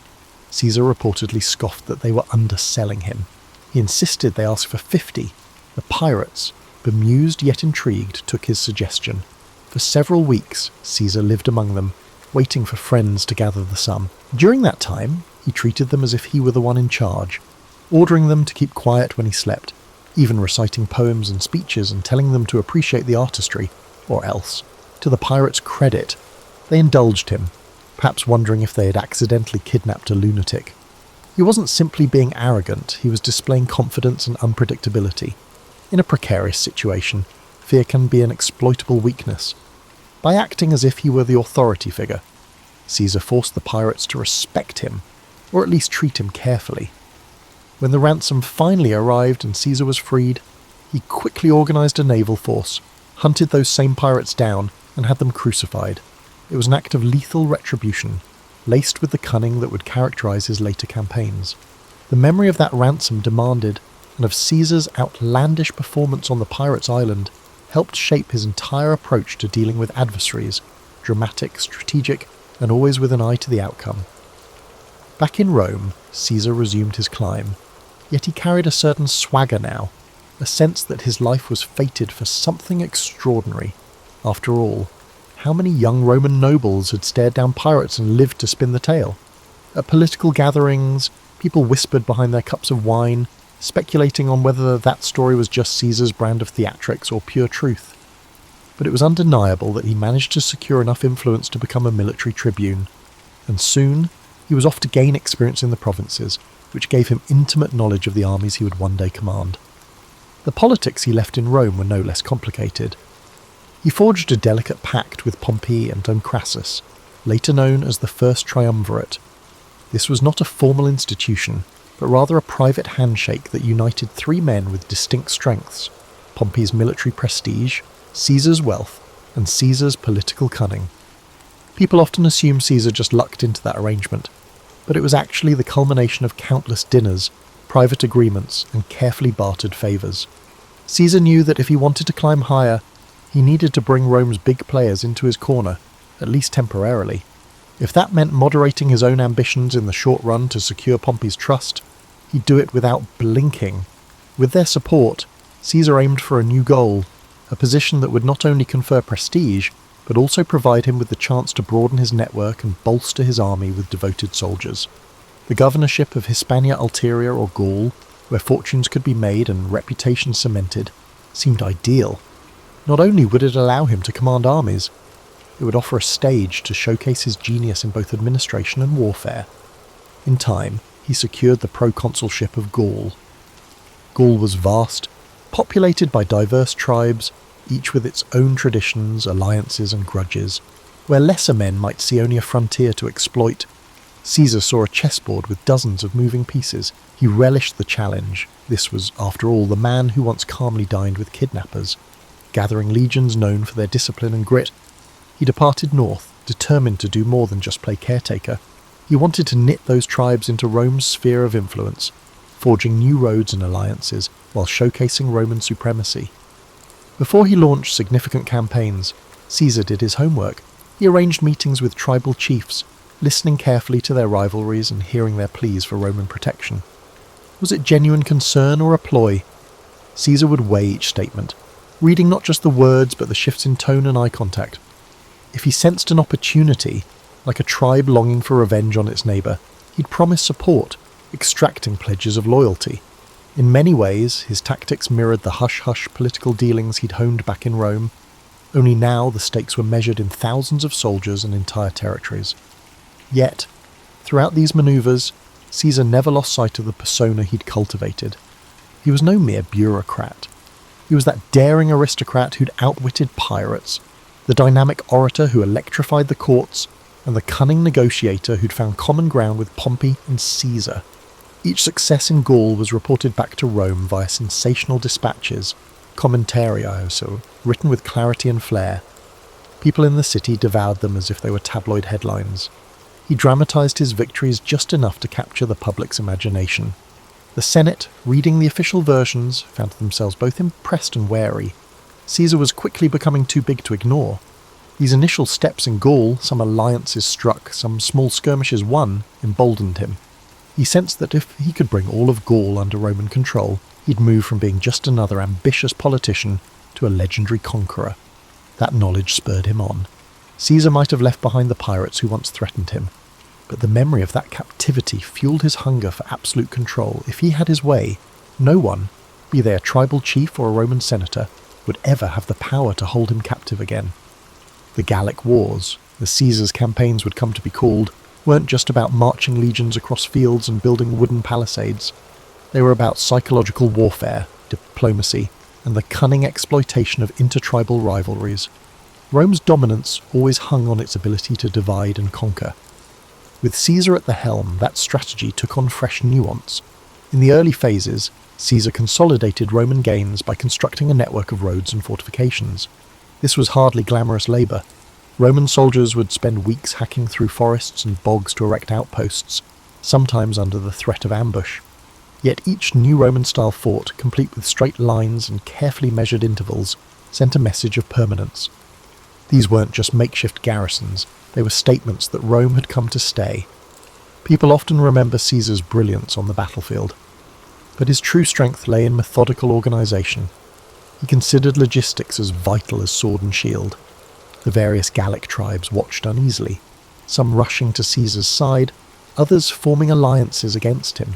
Caesar reportedly scoffed that they were underselling him. He insisted they ask for 50. The pirates, bemused yet intrigued, took his suggestion. For several weeks, Caesar lived among them, waiting for friends to gather the sum. During that time, he treated them as if he were the one in charge, ordering them to keep quiet when he slept, even reciting poems and speeches and telling them to appreciate the artistry, or else. To the pirates' credit, they indulged him, perhaps wondering if they had accidentally kidnapped a lunatic. He wasn't simply being arrogant, he was displaying confidence and unpredictability. In a precarious situation, fear can be an exploitable weakness. By acting as if he were the authority figure, Caesar forced the pirates to respect him, or at least treat him carefully. When the ransom finally arrived and Caesar was freed, he quickly organised a naval force, hunted those same pirates down, and had them crucified. It was an act of lethal retribution, laced with the cunning that would characterise his later campaigns. The memory of that ransom demanded and of Caesar's outlandish performance on the pirates' island helped shape his entire approach to dealing with adversaries, dramatic, strategic, and always with an eye to the outcome. Back in Rome, Caesar resumed his climb, yet he carried a certain swagger now, a sense that his life was fated for something extraordinary. After all, how many young Roman nobles had stared down pirates and lived to spin the tale? At political gatherings, people whispered behind their cups of wine, speculating on whether that story was just Caesar's brand of theatrics or pure truth. But it was undeniable that he managed to secure enough influence to become a military tribune, and soon he was off to gain experience in the provinces, which gave him intimate knowledge of the armies he would one day command. The politics he left in Rome were no less complicated. He forged a delicate pact with Pompey and Crassus, later known as the First Triumvirate. This was not a formal institution, but rather a private handshake that united three men with distinct strengths: Pompey's military prestige, Caesar's wealth, and Caesar's political cunning. People often assume Caesar just lucked into that arrangement, but it was actually the culmination of countless dinners, private agreements, and carefully bartered favours. Caesar knew that if he wanted to climb higher, he needed to bring Rome's big players into his corner, at least temporarily. If that meant moderating his own ambitions in the short run to secure Pompey's trust, he'd do it without blinking. With their support, Caesar aimed for a new goal, a position that would not only confer prestige, but also provide him with the chance to broaden his network and bolster his army with devoted soldiers. The governorship of Hispania Ulterior or Gaul, where fortunes could be made and reputation cemented, seemed ideal. Not only would it allow him to command armies, it would offer a stage to showcase his genius in both administration and warfare. In time, he secured the proconsulship of Gaul. Gaul was vast, populated by diverse tribes, each with its own traditions, alliances and grudges. Where lesser men might see only a frontier to exploit, Caesar saw a chessboard with dozens of moving pieces. He relished the challenge. This was, after all, the man who once calmly dined with kidnappers. Gathering legions known for their discipline and grit, he departed north, determined to do more than just play caretaker. He wanted to knit those tribes into Rome's sphere of influence, forging new roads and alliances while showcasing Roman supremacy. Before he launched significant campaigns, Caesar did his homework. He arranged meetings with tribal chiefs, listening carefully to their rivalries and hearing their pleas for Roman protection. Was it genuine concern or a ploy? Caesar would weigh each statement, reading not just the words but the shifts in tone and eye contact. If he sensed an opportunity, like a tribe longing for revenge on its neighbour, he'd promise support, extracting pledges of loyalty. In many ways, his tactics mirrored the hush-hush political dealings he'd honed back in Rome, only now the stakes were measured in thousands of soldiers and entire territories. Yet, throughout these manoeuvres, Caesar never lost sight of the persona he'd cultivated. He was no mere bureaucrat. He was that daring aristocrat who'd outwitted pirates, the dynamic orator who electrified the courts, and the cunning negotiator who'd found common ground with Pompey and Caesar. Each success in Gaul was reported back to Rome via sensational dispatches, commentarios, written with clarity and flair. People in the city devoured them as if they were tabloid headlines. He dramatized his victories just enough to capture the public's imagination. The Senate, reading the official versions, found themselves both impressed and wary. Caesar was quickly becoming too big to ignore. These initial steps in Gaul, some alliances struck, some small skirmishes won, emboldened him. He sensed that if he could bring all of Gaul under Roman control, he'd move from being just another ambitious politician to a legendary conqueror. That knowledge spurred him on. Caesar might have left behind the pirates who once threatened him, but the memory of that captivity fueled his hunger for absolute control. If he had his way, no one, be they a tribal chief or a Roman senator, would ever have the power to hold him captive again. The Gallic Wars, as Caesar's campaigns would come to be called, weren't just about marching legions across fields and building wooden palisades. They were about psychological warfare, diplomacy, and the cunning exploitation of intertribal rivalries. Rome's dominance always hung on its ability to divide and conquer. With Caesar at the helm, that strategy took on fresh nuance. In the early phases, Caesar consolidated Roman gains by constructing a network of roads and fortifications. This was hardly glamorous labour. Roman soldiers would spend weeks hacking through forests and bogs to erect outposts, sometimes under the threat of ambush. Yet each new Roman-style fort, complete with straight lines and carefully measured intervals, sent a message of permanence. These weren't just makeshift garrisons, they were statements that Rome had come to stay. People often remember Caesar's brilliance on the battlefield, but his true strength lay in methodical organisation. He considered logistics as vital as sword and shield. The various Gallic tribes watched uneasily, some rushing to Caesar's side, others forming alliances against him.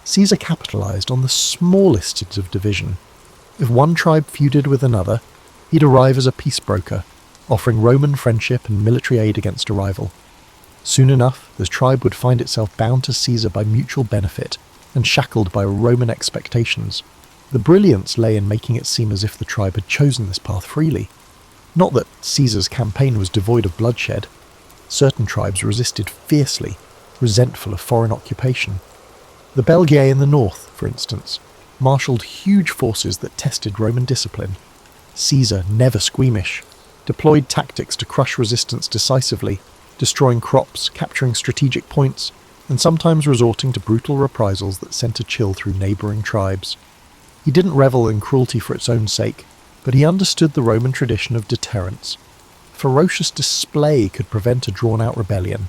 Caesar capitalised on the smallest of division. If one tribe feuded with another, he'd arrive as a peace broker, offering Roman friendship and military aid against a rival. Soon enough, the tribe would find itself bound to Caesar by mutual benefit and shackled by Roman expectations. The brilliance lay in making it seem as if the tribe had chosen this path freely. Not that Caesar's campaign was devoid of bloodshed. Certain tribes resisted fiercely, resentful of foreign occupation. The Belgae in the north, for instance, marshalled huge forces that tested Roman discipline. Caesar, never squeamish, deployed tactics to crush resistance decisively, destroying crops, capturing strategic points, and sometimes resorting to brutal reprisals that sent a chill through neighbouring tribes. He didn't revel in cruelty for its own sake, but he understood the Roman tradition of deterrence. Ferocious display could prevent a drawn-out rebellion.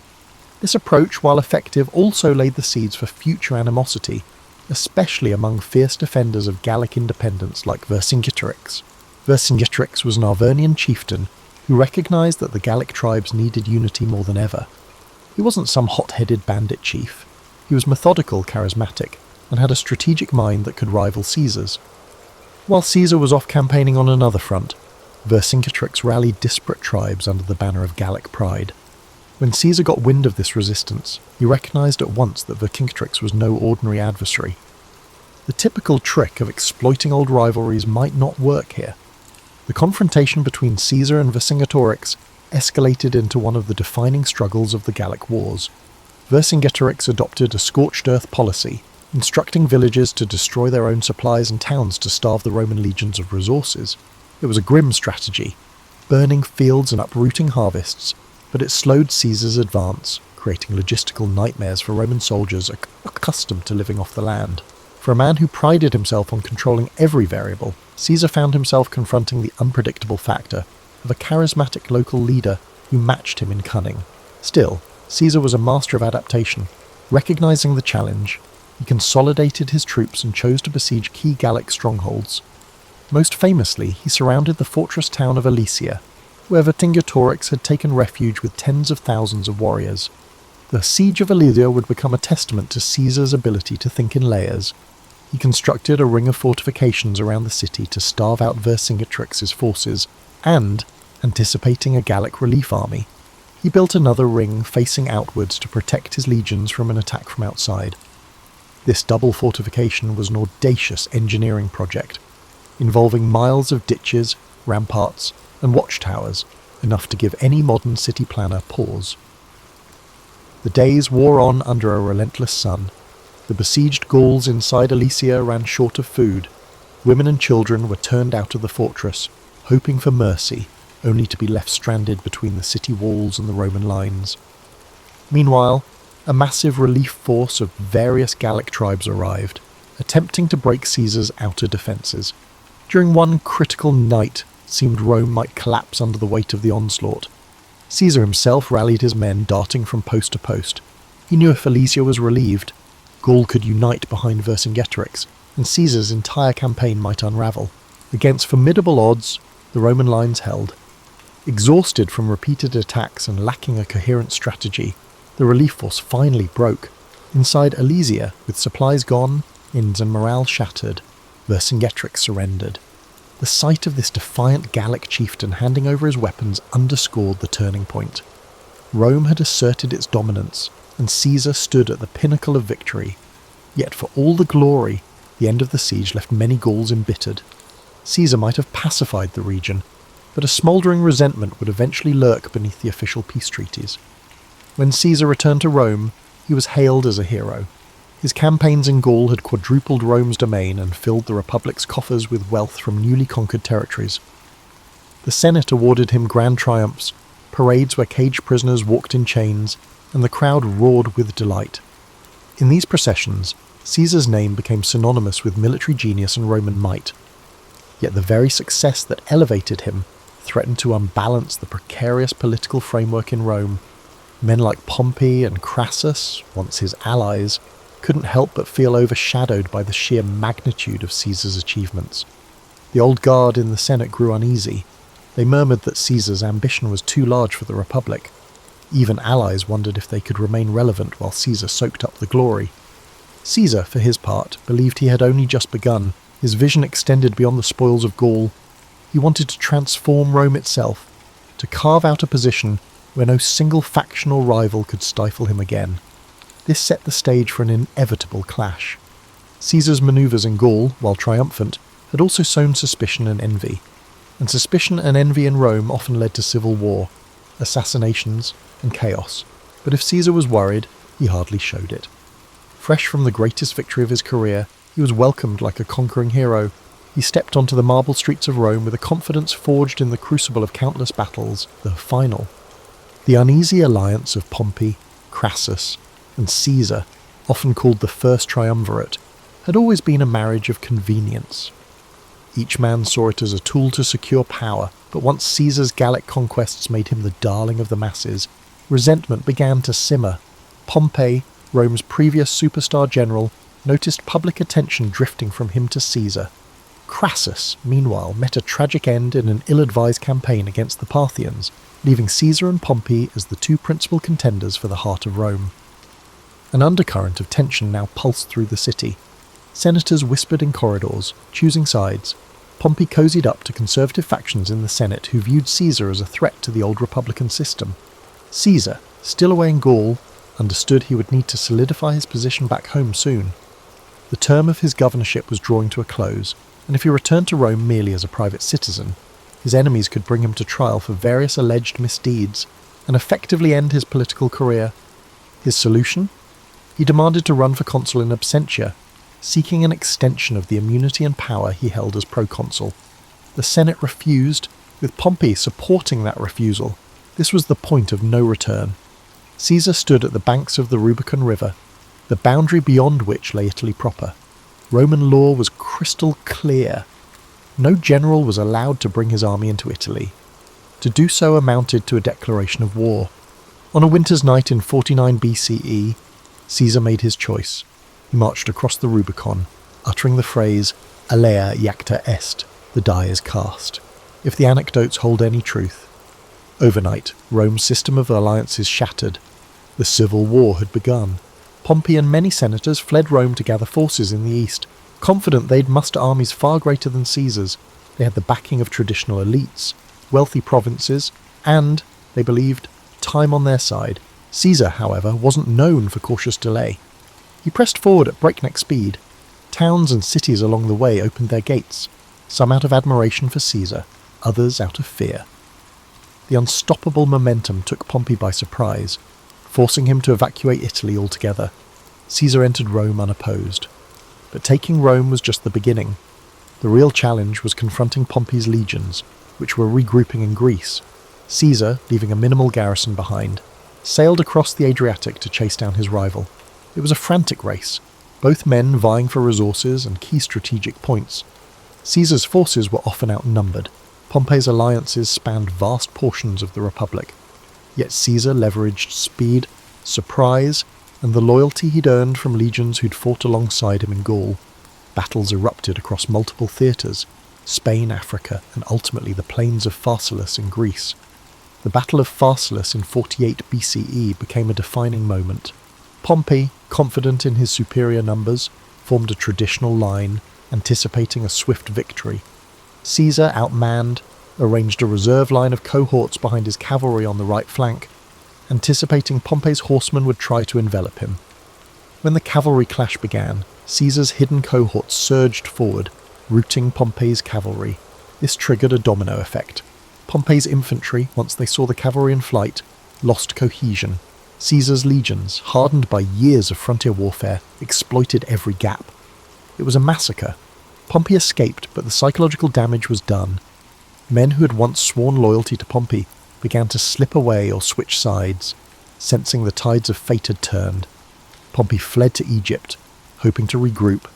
This approach, while effective, also laid the seeds for future animosity, especially among fierce defenders of Gallic independence like Vercingetorix. Vercingetorix was an Arvernian chieftain who recognised that the Gallic tribes needed unity more than ever. He wasn't some hot-headed bandit chief. He was methodical, charismatic, and had a strategic mind that could rival Caesar's. While Caesar was off campaigning on another front, Vercingetorix rallied disparate tribes under the banner of Gallic pride. When Caesar got wind of this resistance, he recognised at once that Vercingetorix was no ordinary adversary. The typical trick of exploiting old rivalries might not work here. The confrontation between Caesar and Vercingetorix escalated into one of the defining struggles of the Gallic Wars. Vercingetorix adopted a scorched earth policy, instructing villagers to destroy their own supplies and towns to starve the Roman legions of resources. It was a grim strategy, burning fields and uprooting harvests, but it slowed Caesar's advance, creating logistical nightmares for Roman soldiers accustomed to living off the land. For a man who prided himself on controlling every variable, Caesar found himself confronting the unpredictable factor of a charismatic local leader who matched him in cunning. Still, Caesar was a master of adaptation. Recognizing the challenge, he consolidated his troops and chose to besiege key Gallic strongholds. Most famously, he surrounded the fortress town of Alesia, where Vercingetorix had taken refuge with tens of thousands of warriors. The siege of Alesia would become a testament to Caesar's ability to think in layers. He constructed a ring of fortifications around the city to starve out Vercingetorix's forces, and, anticipating a Gallic relief army, he built another ring facing outwards to protect his legions from an attack from outside. This double fortification was an audacious engineering project, involving miles of ditches, ramparts, and watchtowers, enough to give any modern city planner pause. The days wore on under a relentless sun. The besieged Gauls inside Alesia ran short of food. Women and children were turned out of the fortress, hoping for mercy, only to be left stranded between the city walls and the Roman lines. Meanwhile, a massive relief force of various Gallic tribes arrived, attempting to break Caesar's outer defences. During one critical night, it seemed Rome might collapse under the weight of the onslaught. Caesar himself rallied his men, darting from post to post. He knew if Alesia was relieved, Gaul could unite behind Vercingetorix, and Caesar's entire campaign might unravel. Against formidable odds, the Roman lines held. Exhausted from repeated attacks and lacking a coherent strategy, the relief force finally broke. Inside Alesia, with supplies gone, inns and morale shattered, Vercingetorix surrendered. The sight of this defiant Gallic chieftain handing over his weapons underscored the turning point. Rome had asserted its dominance, and Caesar stood at the pinnacle of victory. Yet for all the glory, the end of the siege left many Gauls embittered. Caesar might have pacified the region, but a smouldering resentment would eventually lurk beneath the official peace treaties. When Caesar returned to Rome, he was hailed as a hero. His campaigns in Gaul had quadrupled Rome's domain and filled the Republic's coffers with wealth from newly conquered territories. The Senate awarded him grand triumphs, parades where caged prisoners walked in chains, and the crowd roared with delight. In these processions, Caesar's name became synonymous with military genius and Roman might. Yet the very success that elevated him threatened to unbalance the precarious political framework in Rome. Men like Pompey and Crassus, once his allies, couldn't help but feel overshadowed by the sheer magnitude of Caesar's achievements. The old guard in the Senate grew uneasy. They murmured that Caesar's ambition was too large for the Republic. Even allies wondered if they could remain relevant while Caesar soaked up the glory. Caesar, for his part, believed he had only just begun. His vision extended beyond the spoils of Gaul. He wanted to transform Rome itself, to carve out a position where no single factional rival could stifle him again. This set the stage for an inevitable clash. Caesar's manoeuvres in Gaul, while triumphant, had also sown suspicion and envy. And suspicion and envy in Rome often led to civil war, assassinations, and chaos. But if Caesar was worried, he hardly showed it. Fresh from the greatest victory of his career, he was welcomed like a conquering hero. He stepped onto the marble streets of Rome with a confidence forged in the crucible of countless battles, the final. The uneasy alliance of Pompey, Crassus, and Caesar, often called the First Triumvirate, had always been a marriage of convenience. Each man saw it as a tool to secure power, but once Caesar's Gallic conquests made him the darling of the masses, resentment began to simmer. Pompey, Rome's previous superstar general, noticed public attention drifting from him to Caesar. Crassus, meanwhile, met a tragic end in an ill-advised campaign against the Parthians, leaving Caesar and Pompey as the two principal contenders for the heart of Rome. An undercurrent of tension now pulsed through the city. Senators whispered in corridors, choosing sides. Pompey cozied up to conservative factions in the Senate who viewed Caesar as a threat to the old republican system. Caesar, still away in Gaul, understood he would need to solidify his position back home soon. The term of his governorship was drawing to a close, and if he returned to Rome merely as a private citizen, his enemies could bring him to trial for various alleged misdeeds and effectively end his political career. His solution? He demanded to run for consul in absentia, seeking an extension of the immunity and power he held as proconsul. The Senate refused, with Pompey supporting that refusal. This was the point of no return. Caesar stood at the banks of the Rubicon River, the boundary beyond which lay Italy proper. Roman law was crystal clear. No general was allowed to bring his army into Italy. To do so amounted to a declaration of war. On a winter's night in 49 BCE, Caesar made his choice. He marched across the Rubicon, uttering the phrase, "Alea iacta est," the die is cast, if the anecdotes hold any truth. Overnight, Rome's system of alliances shattered. The civil war had begun. Pompey and many senators fled Rome to gather forces in the east, confident they'd muster armies far greater than Caesar's. They had the backing of traditional elites, wealthy provinces, and, they believed, time on their side. Caesar, however, wasn't known for cautious delay. He pressed forward at breakneck speed. Towns and cities along the way opened their gates, some out of admiration for Caesar, others out of fear. The unstoppable momentum took Pompey by surprise, forcing him to evacuate Italy altogether. Caesar entered Rome unopposed. But taking Rome was just the beginning. The real challenge was confronting Pompey's legions, which were regrouping in Greece. Caesar, leaving a minimal garrison behind, sailed across the Adriatic to chase down his rival. It was a frantic race, both men vying for resources and key strategic points. Caesar's forces were often outnumbered. Pompey's alliances spanned vast portions of the Republic. Yet Caesar leveraged speed, surprise, and the loyalty he'd earned from legions who'd fought alongside him in Gaul. Battles erupted across multiple theatres, Spain, Africa, and ultimately the plains of Pharsalus in Greece. The Battle of Pharsalus in 48 BCE became a defining moment. Pompey, confident in his superior numbers, formed a traditional line, anticipating a swift victory. Caesar, outmanned, arranged a reserve line of cohorts behind his cavalry on the right flank, anticipating Pompey's horsemen would try to envelop him. When the cavalry clash began, Caesar's hidden cohorts surged forward, routing Pompey's cavalry. This triggered a domino effect. Pompey's infantry, once they saw the cavalry in flight, lost cohesion. Caesar's legions, hardened by years of frontier warfare, exploited every gap. It was a massacre. Pompey escaped, but the psychological damage was done. Men who had once sworn loyalty to Pompey began to slip away or switch sides, sensing the tides of fate had turned. Pompey fled to Egypt, hoping to regroup,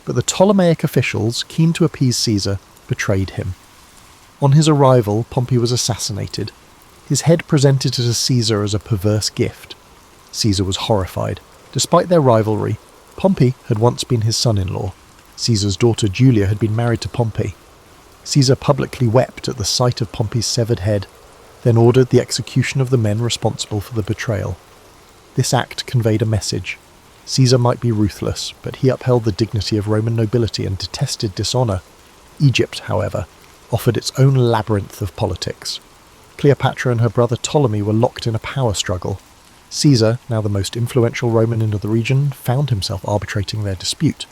but the Ptolemaic officials, keen to appease Caesar, betrayed him. On his arrival, Pompey was assassinated, his head presented to Caesar as a perverse gift. Caesar was horrified. Despite their rivalry, Pompey had once been his son-in-law. Caesar's daughter Julia had been married to Pompey. Caesar publicly wept at the sight of Pompey's severed head, then ordered the execution of the men responsible for the betrayal. This act conveyed a message. Caesar might be ruthless, but he upheld the dignity of Roman nobility and detested dishonour. Egypt, however, offered its own labyrinth of politics. Cleopatra and her brother Ptolemy were locked in a power struggle. Caesar, now the most influential Roman in the region, found himself arbitrating their dispute.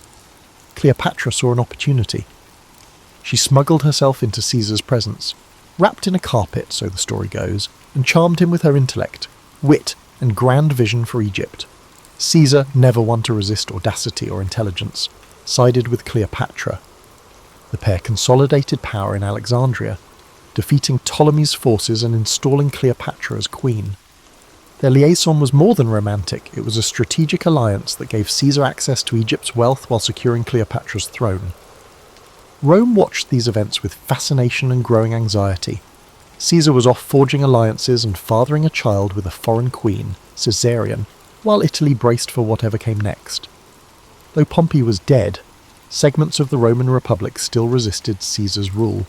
Cleopatra saw an opportunity. She smuggled herself into Caesar's presence, wrapped in a carpet, so the story goes, and charmed him with her intellect, wit, and grand vision for Egypt. Caesar, never one to resist audacity or intelligence, sided with Cleopatra. The pair consolidated power in Alexandria, defeating Ptolemy's forces and installing Cleopatra as queen. Their liaison was more than romantic, it was a strategic alliance that gave Caesar access to Egypt's wealth while securing Cleopatra's throne. Rome watched these events with fascination and growing anxiety. Caesar was off forging alliances and fathering a child with a foreign queen, Caesarion, while Italy braced for whatever came next. Though Pompey was dead, segments of the Roman Republic still resisted Caesar's rule.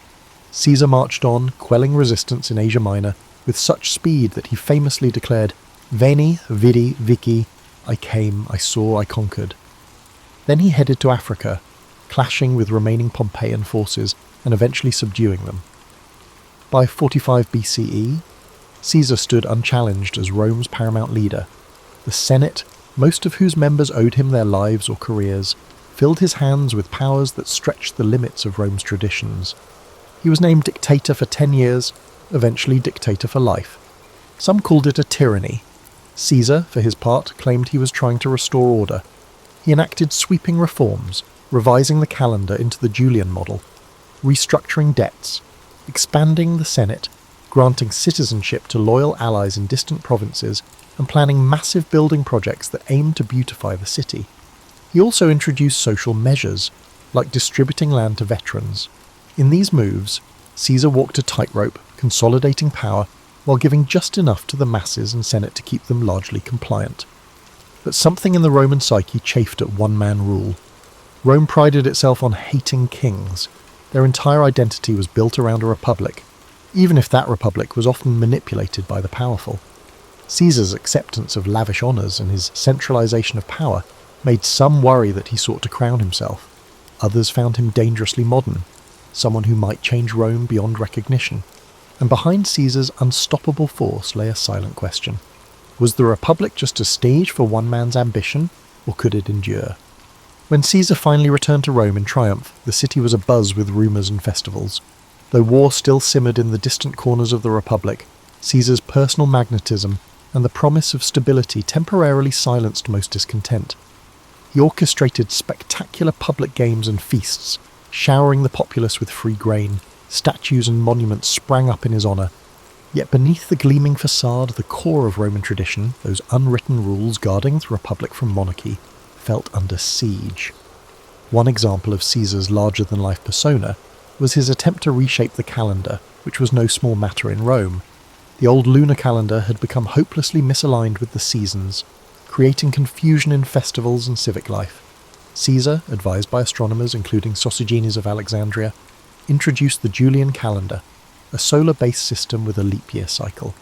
Caesar marched on, quelling resistance in Asia Minor, with such speed that he famously declared, "Veni, vidi, vici, I came, I saw, I conquered." Then he headed to Africa, clashing with remaining Pompeian forces and eventually subduing them. By 45 BCE, Caesar stood unchallenged as Rome's paramount leader. The Senate, most of whose members owed him their lives or careers, filled his hands with powers that stretched the limits of Rome's traditions. He was named dictator for 10 years, eventually dictator for life. Some called it a tyranny. Caesar, for his part, claimed he was trying to restore order. He enacted sweeping reforms, revising the calendar into the Julian model, restructuring debts, expanding the Senate, granting citizenship to loyal allies in distant provinces, and planning massive building projects that aimed to beautify the city. He also introduced social measures, like distributing land to veterans. In these moves, Caesar walked a tightrope, consolidating power, while giving just enough to the masses and Senate to keep them largely compliant. But something in the Roman psyche chafed at one-man rule. Rome prided itself on hating kings. Their entire identity was built around a republic, even if that republic was often manipulated by the powerful. Caesar's acceptance of lavish honours and his centralisation of power made some worry that he sought to crown himself. Others found him dangerously modern, someone who might change Rome beyond recognition. And behind Caesar's unstoppable force lay a silent question. Was the Republic just a stage for one man's ambition, or could it endure? When Caesar finally returned to Rome in triumph, the city was abuzz with rumours and festivals. Though war still simmered in the distant corners of the Republic, Caesar's personal magnetism and the promise of stability temporarily silenced most discontent. He orchestrated spectacular public games and feasts, showering the populace with free grain. Statues and monuments sprang up in his honour. Yet beneath the gleaming facade, the core of Roman tradition, those unwritten rules guarding the Republic from monarchy, felt under siege. One example of Caesar's larger-than-life persona was his attempt to reshape the calendar, which was no small matter in Rome. The old lunar calendar had become hopelessly misaligned with the seasons, creating confusion in festivals and civic life. Caesar, advised by astronomers including Socrates of Alexandria, introduced the Julian calendar, a solar-based system with a leap year cycle.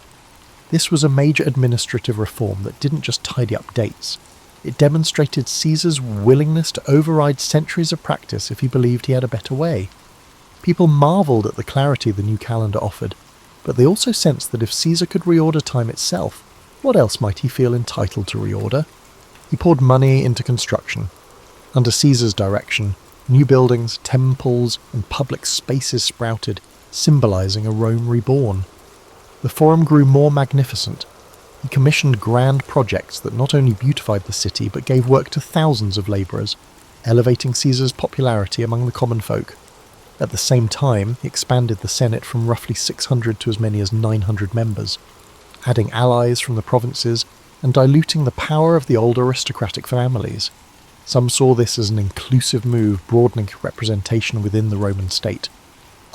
This was a major administrative reform that didn't just tidy up dates. It demonstrated Caesar's willingness to override centuries of practice if he believed he had a better way. People marvelled at the clarity the new calendar offered, but they also sensed that if Caesar could reorder time itself, what else might he feel entitled to reorder? He poured money into construction. Under Caesar's direction, new buildings, temples, and public spaces sprouted, symbolising a Rome reborn. The Forum grew more magnificent. He commissioned grand projects that not only beautified the city but gave work to thousands of labourers, elevating Caesar's popularity among the common folk. At the same time, he expanded the Senate from roughly 600 to as many as 900 members, adding allies from the provinces and diluting the power of the old aristocratic families. Some saw this as an inclusive move broadening representation within the Roman state.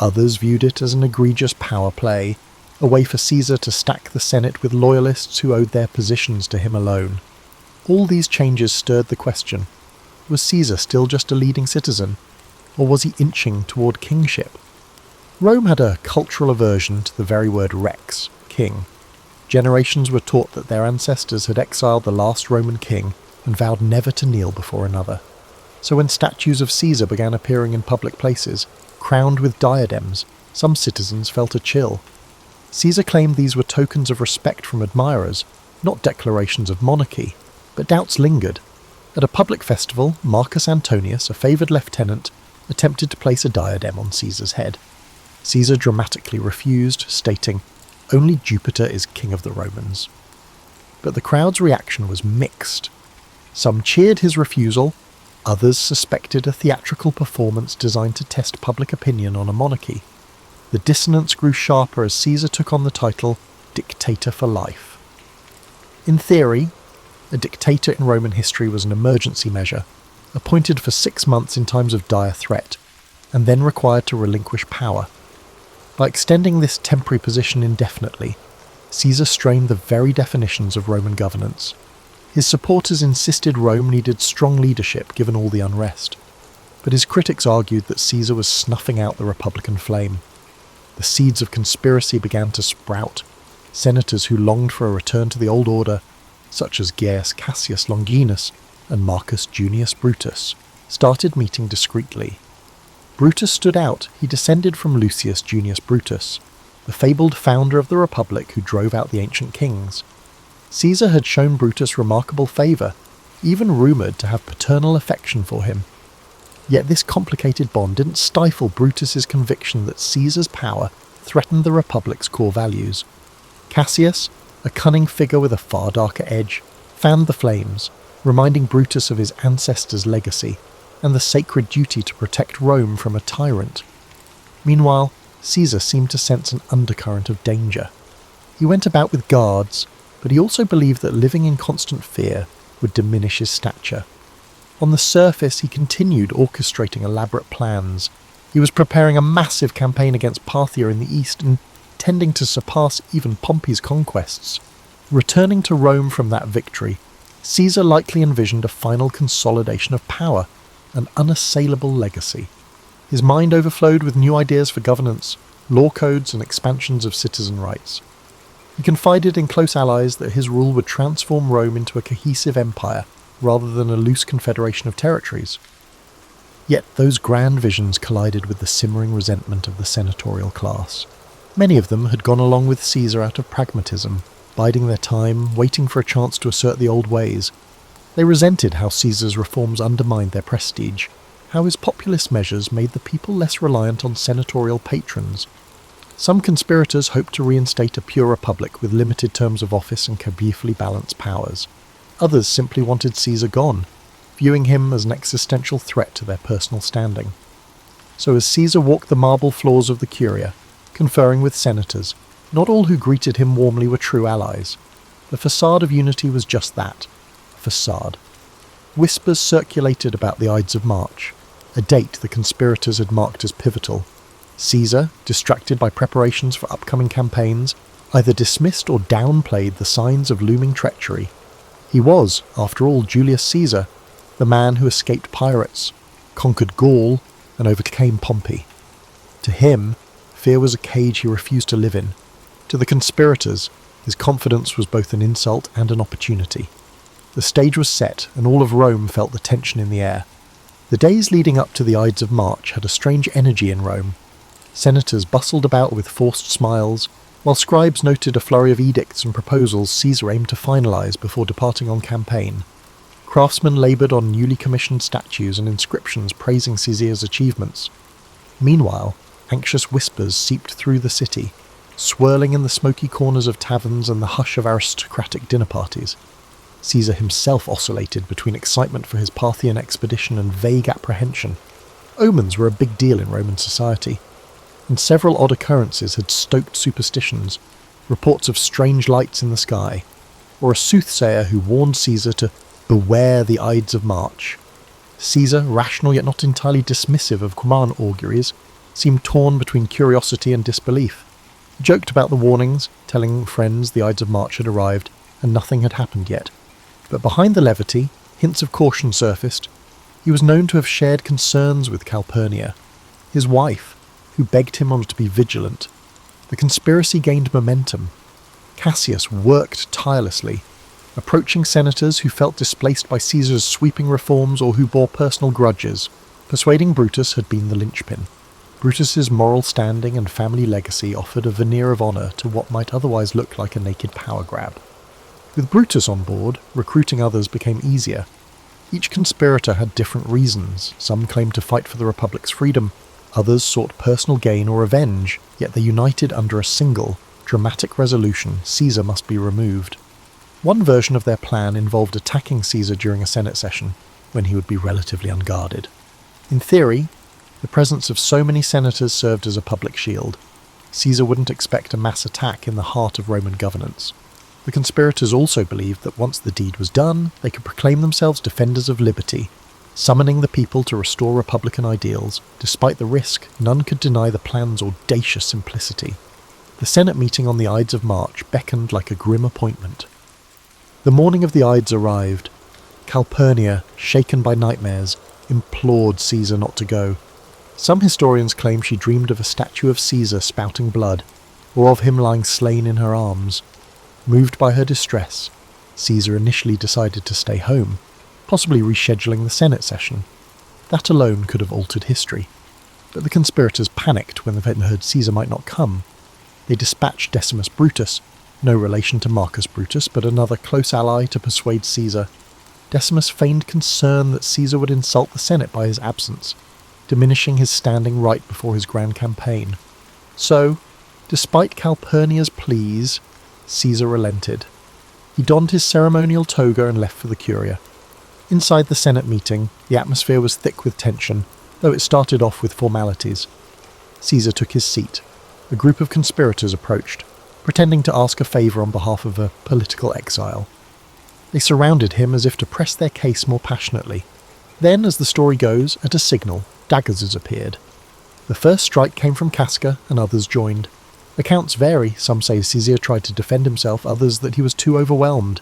Others viewed it as an egregious power play, a way for Caesar to stack the Senate with loyalists who owed their positions to him alone. All these changes stirred the question: was Caesar still just a leading citizen, or was he inching toward kingship? Rome had a cultural aversion to the very word rex, king. Generations were taught that their ancestors had exiled the last Roman king and vowed never to kneel before another. So when statues of Caesar began appearing in public places, crowned with diadems, some citizens felt a chill. Caesar claimed these were tokens of respect from admirers, not declarations of monarchy, but doubts lingered. At a public festival, Marcus Antonius, a favoured lieutenant, attempted to place a diadem on Caesar's head. Caesar dramatically refused, stating, "Only Jupiter is king of the Romans." But the crowd's reaction was mixed. Some cheered his refusal, others suspected a theatrical performance designed to test public opinion on a monarchy. The dissonance grew sharper as Caesar took on the title dictator for life. In theory, a dictator in Roman history was an emergency measure, appointed for 6 months in times of dire threat, and then required to relinquish power. By extending this temporary position indefinitely, Caesar strained the very definitions of Roman governance. His supporters insisted Rome needed strong leadership given all the unrest, but his critics argued that Caesar was snuffing out the republican flame. The seeds of conspiracy began to sprout. Senators who longed for a return to the old order, such as Gaius Cassius Longinus and Marcus Junius Brutus, started meeting discreetly. Brutus stood out. He descended from Lucius Junius Brutus, the fabled founder of the Republic who drove out the ancient kings. Caesar had shown Brutus remarkable favour, even rumoured to have paternal affection for him. Yet this complicated bond didn't stifle Brutus's conviction that Caesar's power threatened the Republic's core values. Cassius, a cunning figure with a far darker edge, fanned the flames, reminding Brutus of his ancestors' legacy and the sacred duty to protect Rome from a tyrant. Meanwhile, Caesar seemed to sense an undercurrent of danger. He went about with guards, but he also believed that living in constant fear would diminish his stature. On the surface, he continued orchestrating elaborate plans. He was preparing a massive campaign against Parthia in the east, intending to surpass even Pompey's conquests. Returning to Rome from that victory, Caesar likely envisioned a final consolidation of power, an unassailable legacy. His mind overflowed with new ideas for governance, law codes and expansions of citizen rights. He confided in close allies that his rule would transform Rome into a cohesive empire rather than a loose confederation of territories. Yet those grand visions collided with the simmering resentment of the senatorial class. Many of them had gone along with Caesar out of pragmatism, biding their time, waiting for a chance to assert the old ways. They resented how Caesar's reforms undermined their prestige, how his populist measures made the people less reliant on senatorial patrons. Some conspirators hoped to reinstate a pure republic with limited terms of office and carefully balanced powers. Others simply wanted Caesar gone, viewing him as an existential threat to their personal standing. So as Caesar walked the marble floors of the Curia, conferring with senators, not all who greeted him warmly were true allies. The facade of unity was just that, a facade. Whispers circulated about the Ides of March, a date the conspirators had marked as pivotal. Caesar, distracted by preparations for upcoming campaigns, either dismissed or downplayed the signs of looming treachery. He was, after all, Julius Caesar, the man who escaped pirates, conquered Gaul, and overcame Pompey. To him, fear was a cage he refused to live in. To the conspirators, his confidence was both an insult and an opportunity. The stage was set, and all of Rome felt the tension in the air. The days leading up to the Ides of March had a strange energy in Rome. Senators bustled about with forced smiles, while scribes noted a flurry of edicts and proposals Caesar aimed to finalise before departing on campaign. Craftsmen laboured on newly commissioned statues and inscriptions praising Caesar's achievements. Meanwhile, anxious whispers seeped through the city, swirling in the smoky corners of taverns and the hush of aristocratic dinner parties. Caesar himself oscillated between excitement for his Parthian expedition and vague apprehension. Omens were a big deal in Roman society, and several odd occurrences had stoked superstitions, reports of strange lights in the sky, or a soothsayer who warned Caesar to beware the Ides of March. Caesar, rational yet not entirely dismissive of command auguries, seemed torn between curiosity and disbelief. He joked about the warnings, telling friends the Ides of March had arrived and nothing had happened yet. But behind the levity, hints of caution surfaced. He was known to have shared concerns with Calpurnia, his wife, who begged him on to be vigilant. The conspiracy gained momentum. Cassius worked tirelessly, approaching senators who felt displaced by Caesar's sweeping reforms or who bore personal grudges. Persuading Brutus had been the linchpin. Brutus's moral standing and family legacy offered a veneer of honour to what might otherwise look like a naked power grab. With Brutus on board, recruiting others became easier. Each conspirator had different reasons. Some claimed to fight for the Republic's freedom, others sought personal gain or revenge, yet they united under a single, dramatic resolution: Caesar must be removed. One version of their plan involved attacking Caesar during a Senate session, when he would be relatively unguarded. In theory, the presence of so many senators served as a public shield. Caesar wouldn't expect a mass attack in the heart of Roman governance. The conspirators also believed that once the deed was done, they could proclaim themselves defenders of liberty, summoning the people to restore republican ideals. Despite the risk, none could deny the plan's audacious simplicity. The Senate meeting on the Ides of March beckoned like a grim appointment. The morning of the Ides arrived. Calpurnia, shaken by nightmares, implored Caesar not to go. Some historians claim she dreamed of a statue of Caesar spouting blood, or of him lying slain in her arms. Moved by her distress, Caesar initially decided to stay home, possibly rescheduling the Senate session. That alone could have altered history. But the conspirators panicked when they heard Caesar might not come. They dispatched Decimus Brutus, no relation to Marcus Brutus, but another close ally, to persuade Caesar. Decimus feigned concern that Caesar would insult the Senate by his absence, diminishing his standing right before his grand campaign. So, despite Calpurnia's pleas, Caesar relented. He donned his ceremonial toga and left for the Curia. Inside the Senate meeting, the atmosphere was thick with tension, though it started off with formalities. Caesar took his seat. A group of conspirators approached, pretending to ask a favour on behalf of a political exile. They surrounded him as if to press their case more passionately. Then, as the story goes, at a signal, daggers appeared. The first strike came from Casca, and others joined. Accounts vary. Some say Caesar tried to defend himself, others that he was too overwhelmed.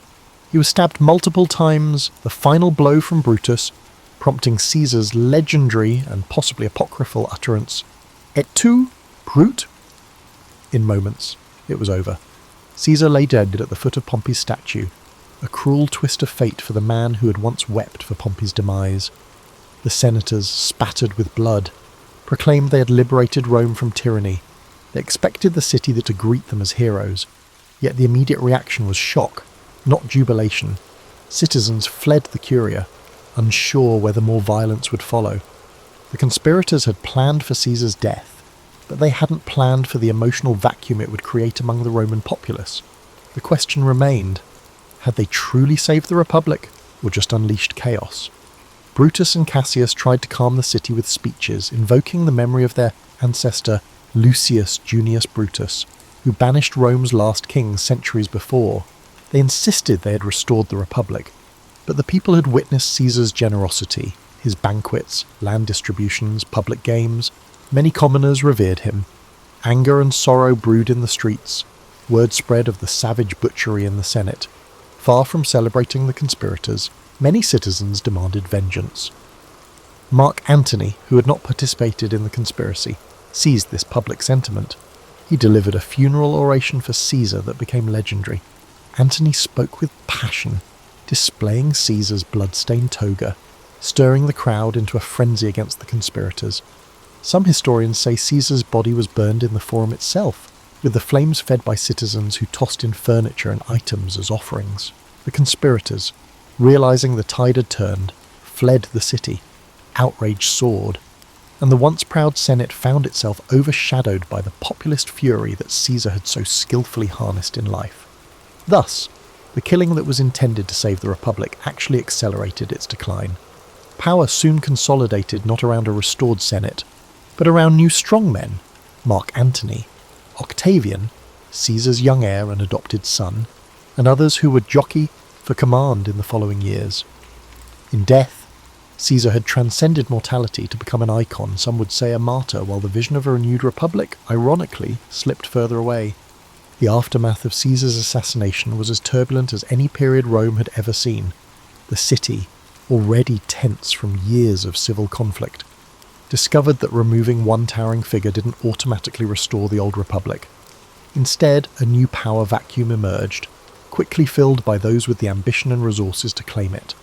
He was stabbed multiple times, the final blow from Brutus, prompting Caesar's legendary and possibly apocryphal utterance, "Et tu, Brute?" In moments, it was over. Caesar lay dead at the foot of Pompey's statue, a cruel twist of fate for the man who had once wept for Pompey's demise. The senators, spattered with blood, proclaimed they had liberated Rome from tyranny. They expected the city to greet them as heroes, yet the immediate reaction was shock, not jubilation. Citizens fled the Curia, unsure whether more violence would follow. The conspirators had planned for Caesar's death, but they hadn't planned for the emotional vacuum it would create among the Roman populace. The question remained, had they truly saved the Republic, or just unleashed chaos? Brutus and Cassius tried to calm the city with speeches, invoking the memory of their ancestor Lucius Junius Brutus, who banished Rome's last king centuries before. They insisted they had restored the Republic, but the people had witnessed Caesar's generosity, his banquets, land distributions, public games. Many commoners revered him. Anger and sorrow brewed in the streets. Word spread of the savage butchery in the Senate. Far from celebrating the conspirators, many citizens demanded vengeance. Mark Antony, who had not participated in the conspiracy, seized this public sentiment. He delivered a funeral oration for Caesar that became legendary. Antony spoke with passion, displaying Caesar's blood-stained toga, stirring the crowd into a frenzy against the conspirators. Some historians say Caesar's body was burned in the forum itself, with the flames fed by citizens who tossed in furniture and items as offerings. The conspirators, realizing the tide had turned, fled the city. Outrage soared, and the once proud Senate found itself overshadowed by the populist fury that Caesar had so skillfully harnessed in life. Thus, the killing that was intended to save the Republic actually accelerated its decline. Power soon consolidated not around a restored Senate, but around new strongmen: Mark Antony, Octavian, Caesar's young heir and adopted son, and others who would jockey for command in the following years. In death, Caesar had transcended mortality to become an icon, some would say a martyr, while the vision of a renewed republic, ironically, slipped further away. The aftermath of Caesar's assassination was as turbulent as any period Rome had ever seen. The city, already tense from years of civil conflict, discovered that removing one towering figure didn't automatically restore the old republic. Instead, a new power vacuum emerged, quickly filled by those with the ambition and resources to claim it.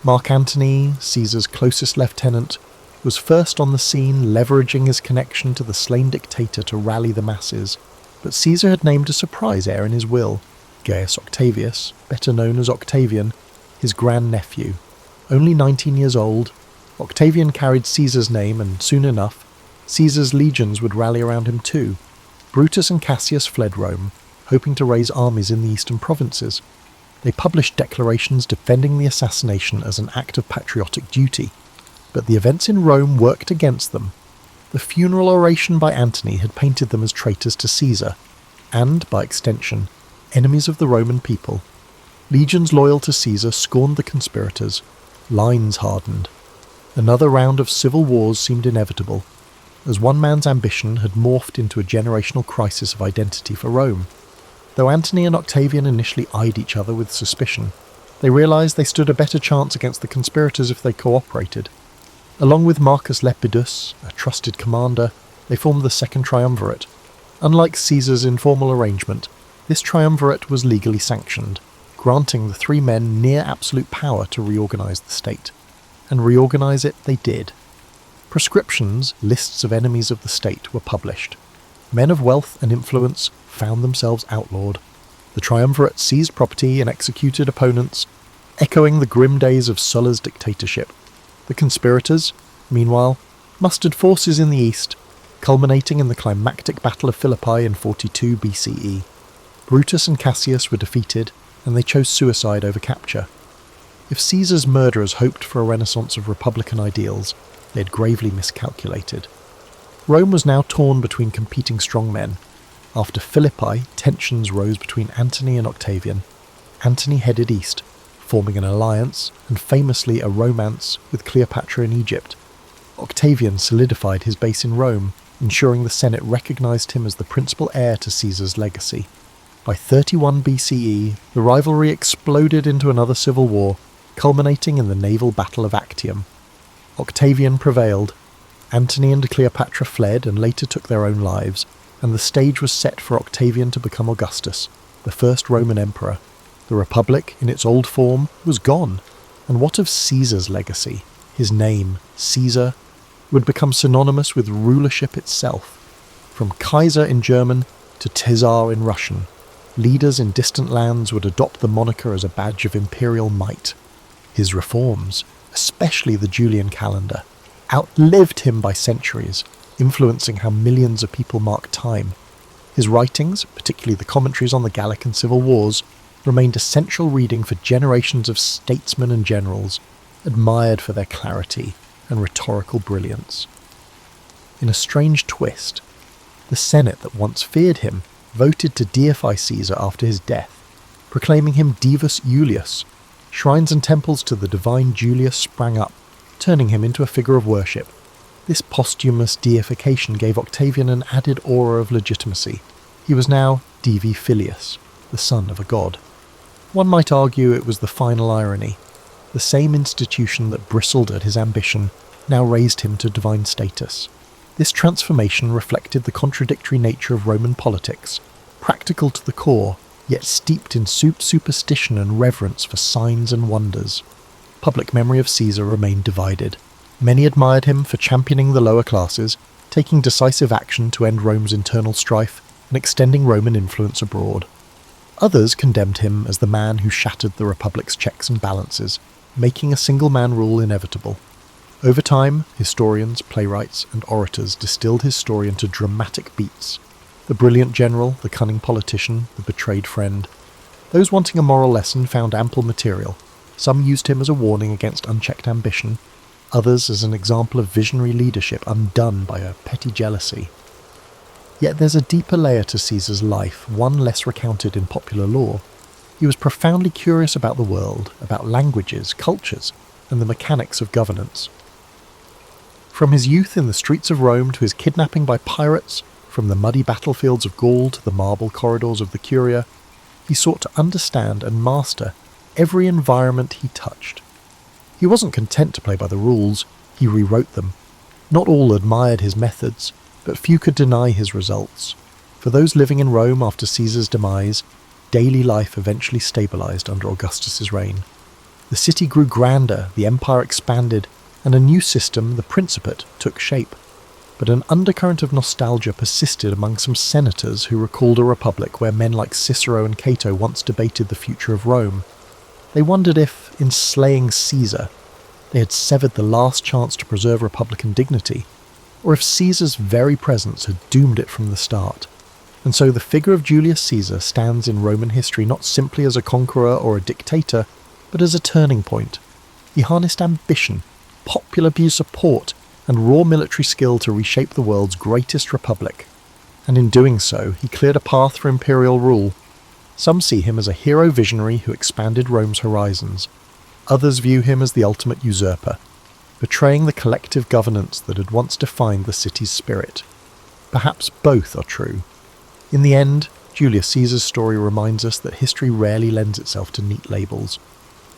Mark Antony, Caesar's closest lieutenant, was first on the scene, leveraging his connection to the slain dictator to rally the masses. But Caesar had named a surprise heir in his will, Gaius Octavius, better known as Octavian, his grandnephew. Only 19 years old, Octavian carried Caesar's name, and soon enough, Caesar's legions would rally around him too. Brutus and Cassius fled Rome, hoping to raise armies in the eastern provinces. They published declarations defending the assassination as an act of patriotic duty, but the events in Rome worked against them. The funeral oration by Antony had painted them as traitors to Caesar, and, by extension, enemies of the Roman people. Legions loyal to Caesar scorned the conspirators. Lines hardened. Another round of civil wars seemed inevitable, as one man's ambition had morphed into a generational crisis of identity for Rome. Though Antony and Octavian initially eyed each other with suspicion, they realised they stood a better chance against the conspirators if they cooperated. Along with Marcus Lepidus, a trusted commander, they formed the Second Triumvirate. Unlike Caesar's informal arrangement, this triumvirate was legally sanctioned, granting the three men near absolute power to reorganise the state. And reorganise it they did. Prescriptions, lists of enemies of the state, were published. Men of wealth and influence found themselves outlawed. The triumvirate seized property and executed opponents, echoing the grim days of Sulla's dictatorship. The conspirators, meanwhile, mustered forces in the east, culminating in the climactic Battle of Philippi in 42 BCE. Brutus and Cassius were defeated, and they chose suicide over capture. If Caesar's murderers hoped for a renaissance of republican ideals, they had gravely miscalculated. Rome was now torn between competing strongmen. After Philippi, tensions rose between Antony and Octavian. Antony headed east, forming an alliance, and famously a romance, with Cleopatra in Egypt. Octavian solidified his base in Rome, ensuring the Senate recognised him as the principal heir to Caesar's legacy. By 31 BCE, the rivalry exploded into another civil war, culminating in the naval battle of Actium. Octavian prevailed. Antony and Cleopatra fled and later took their own lives, and the stage was set for Octavian to become Augustus, the first Roman emperor. The Republic, in its old form, was gone, and what of Caesar's legacy? His name, Caesar, would become synonymous with rulership itself. From Kaiser in German to Caesar in Russian, leaders in distant lands would adopt the moniker as a badge of imperial might. His reforms, especially the Julian calendar, outlived him by centuries, influencing how millions of people mark time. His writings, particularly the commentaries on the Gallic and Civil Wars, remained essential reading for generations of statesmen and generals, admired for their clarity and rhetorical brilliance. In a strange twist, the Senate that once feared him voted to deify Caesar after his death, proclaiming him Divus Julius. Shrines and temples to the divine Julius sprang up, turning him into a figure of worship. This posthumous deification gave Octavian an added aura of legitimacy. He was now Divi Filius, the son of a god. One might argue it was the final irony. The same institution that bristled at his ambition now raised him to divine status. This transformation reflected the contradictory nature of Roman politics, practical to the core, yet steeped in superstition and reverence for signs and wonders. Public memory of Caesar remained divided. Many admired him for championing the lower classes, taking decisive action to end Rome's internal strife, and extending Roman influence abroad. Others condemned him as the man who shattered the Republic's checks and balances, making a single-man rule inevitable. Over time, historians, playwrights, and orators distilled his story into dramatic beats. The brilliant general, the cunning politician, the betrayed friend. Those wanting a moral lesson found ample material. Some used him as a warning against unchecked ambition, others as an example of visionary leadership undone by a petty jealousy. Yet there's a deeper layer to Caesar's life, one less recounted in popular lore. He was profoundly curious about the world, about languages, cultures, and the mechanics of governance. From his youth in the streets of Rome to his kidnapping by pirates, from the muddy battlefields of Gaul to the marble corridors of the Curia, he sought to understand and master every environment he touched. He wasn't content to play by the rules, he rewrote them. Not all admired his methods, but few could deny his results. For those living in Rome after Caesar's demise, daily life eventually stabilized under Augustus's reign. The city grew grander, the empire expanded, and a new system, the Principate, took shape. But an undercurrent of nostalgia persisted among some senators who recalled a republic where men like Cicero and Cato once debated the future of Rome. They wondered if, in slaying Caesar, they had severed the last chance to preserve republican dignity, or if Caesar's very presence had doomed it from the start. And so the figure of Julius Caesar stands in Roman history not simply as a conqueror or a dictator, but as a turning point. He harnessed ambition, popular support, and raw military skill to reshape the world's greatest republic. And in doing so, he cleared a path for imperial rule. Some see him as a hero visionary who expanded Rome's horizons. Others view him as the ultimate usurper, betraying the collective governance that had once defined the city's spirit. Perhaps both are true. In the end, Julius Caesar's story reminds us that history rarely lends itself to neat labels.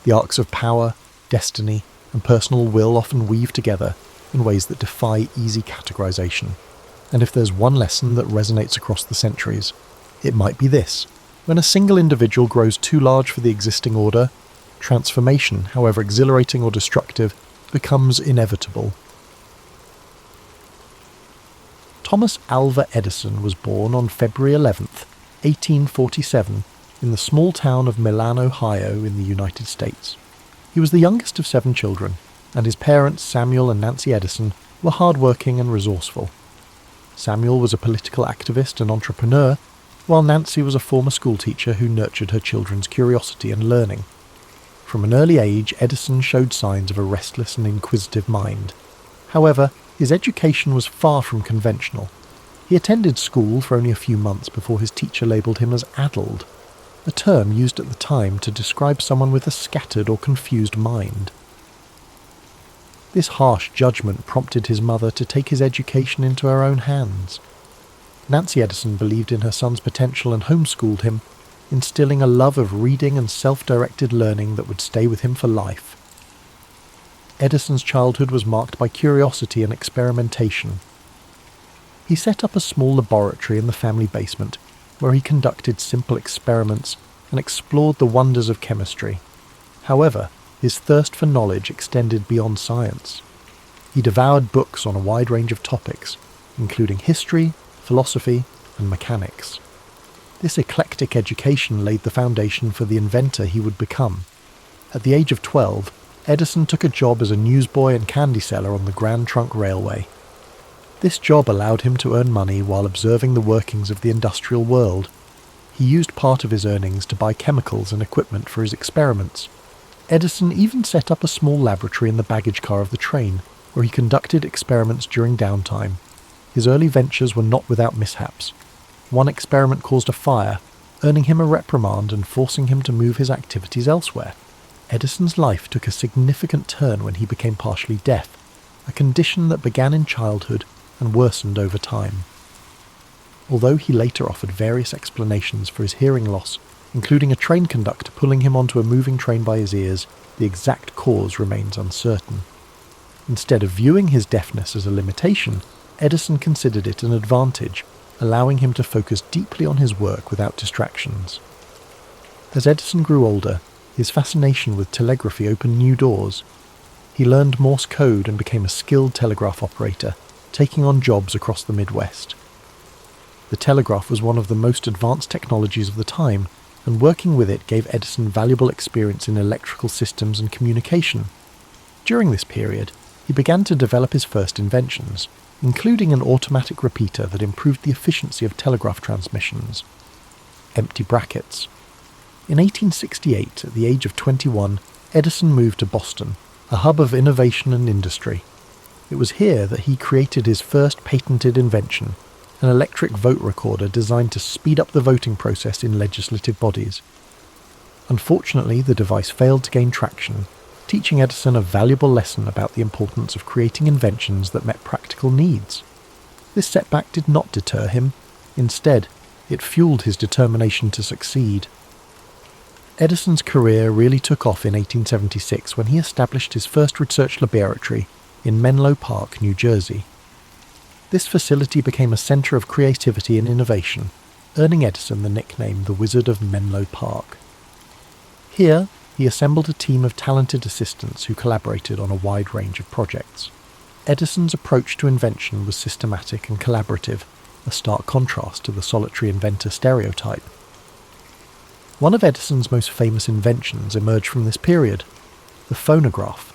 The arcs of power, destiny, and personal will often weave together in ways that defy easy categorization. And if there's one lesson that resonates across the centuries, it might be this. When a single individual grows too large for the existing order, transformation, however exhilarating or destructive, becomes inevitable. Thomas Alva Edison was born on February 11th, 1847, in the small town of Milan, Ohio, in the United States. He was the youngest of 7 children, and his parents, Samuel and Nancy Edison, were hard-working and resourceful. Samuel was a political activist and entrepreneur, while Nancy was a former schoolteacher who nurtured her children's curiosity and learning. From an early age, Edison showed signs of a restless and inquisitive mind. However, his education was far from conventional. He attended school for only a few months before his teacher labelled him as addled, a term used at the time to describe someone with a scattered or confused mind. This harsh judgment prompted his mother to take his education into her own hands. Nancy Edison believed in her son's potential and homeschooled him, instilling a love of reading and self-directed learning that would stay with him for life. Edison's childhood was marked by curiosity and experimentation. He set up a small laboratory in the family basement, where he conducted simple experiments and explored the wonders of chemistry. However, his thirst for knowledge extended beyond science. He devoured books on a wide range of topics, including history, philosophy, and mechanics. This eclectic education laid the foundation for the inventor he would become. At the age of 12, Edison took a job as a newsboy and candy seller on the Grand Trunk Railway. This job allowed him to earn money while observing the workings of the industrial world. He used part of his earnings to buy chemicals and equipment for his experiments. Edison even set up a small laboratory in the baggage car of the train, where he conducted experiments during downtime. His early ventures were not without mishaps. One experiment caused a fire, earning him a reprimand and forcing him to move his activities elsewhere. Edison's life took a significant turn when he became partially deaf, a condition that began in childhood and worsened over time. Although he later offered various explanations for his hearing loss, including a train conductor pulling him onto a moving train by his ears, the exact cause remains uncertain. Instead of viewing his deafness as a limitation, Edison considered it an advantage, allowing him to focus deeply on his work without distractions. As Edison grew older, his fascination with telegraphy opened new doors. He learned Morse code and became a skilled telegraph operator, taking on jobs across the Midwest. The telegraph was one of the most advanced technologies of the time, and working with it gave Edison valuable experience in electrical systems and communication. During this period, he began to develop his first inventions, including an automatic repeater that improved the efficiency of telegraph transmissions. Empty brackets. In 1868, at the age of 21, Edison moved to Boston, a hub of innovation and industry. It was here that he created his first patented invention, an electric vote recorder designed to speed up the voting process in legislative bodies. Unfortunately, the device failed to gain traction, teaching Edison a valuable lesson about the importance of creating inventions that met practical needs. This setback did not deter him. Instead, it fueled his determination to succeed. Edison's career really took off in 1876 when he established his first research laboratory in Menlo Park, New Jersey. This facility became a centre of creativity and innovation, earning Edison the nickname the Wizard of Menlo Park. Here, he assembled a team of talented assistants who collaborated on a wide range of projects. Edison's approach to invention was systematic and collaborative, a stark contrast to the solitary inventor stereotype. One of Edison's most famous inventions emerged from this period, the phonograph.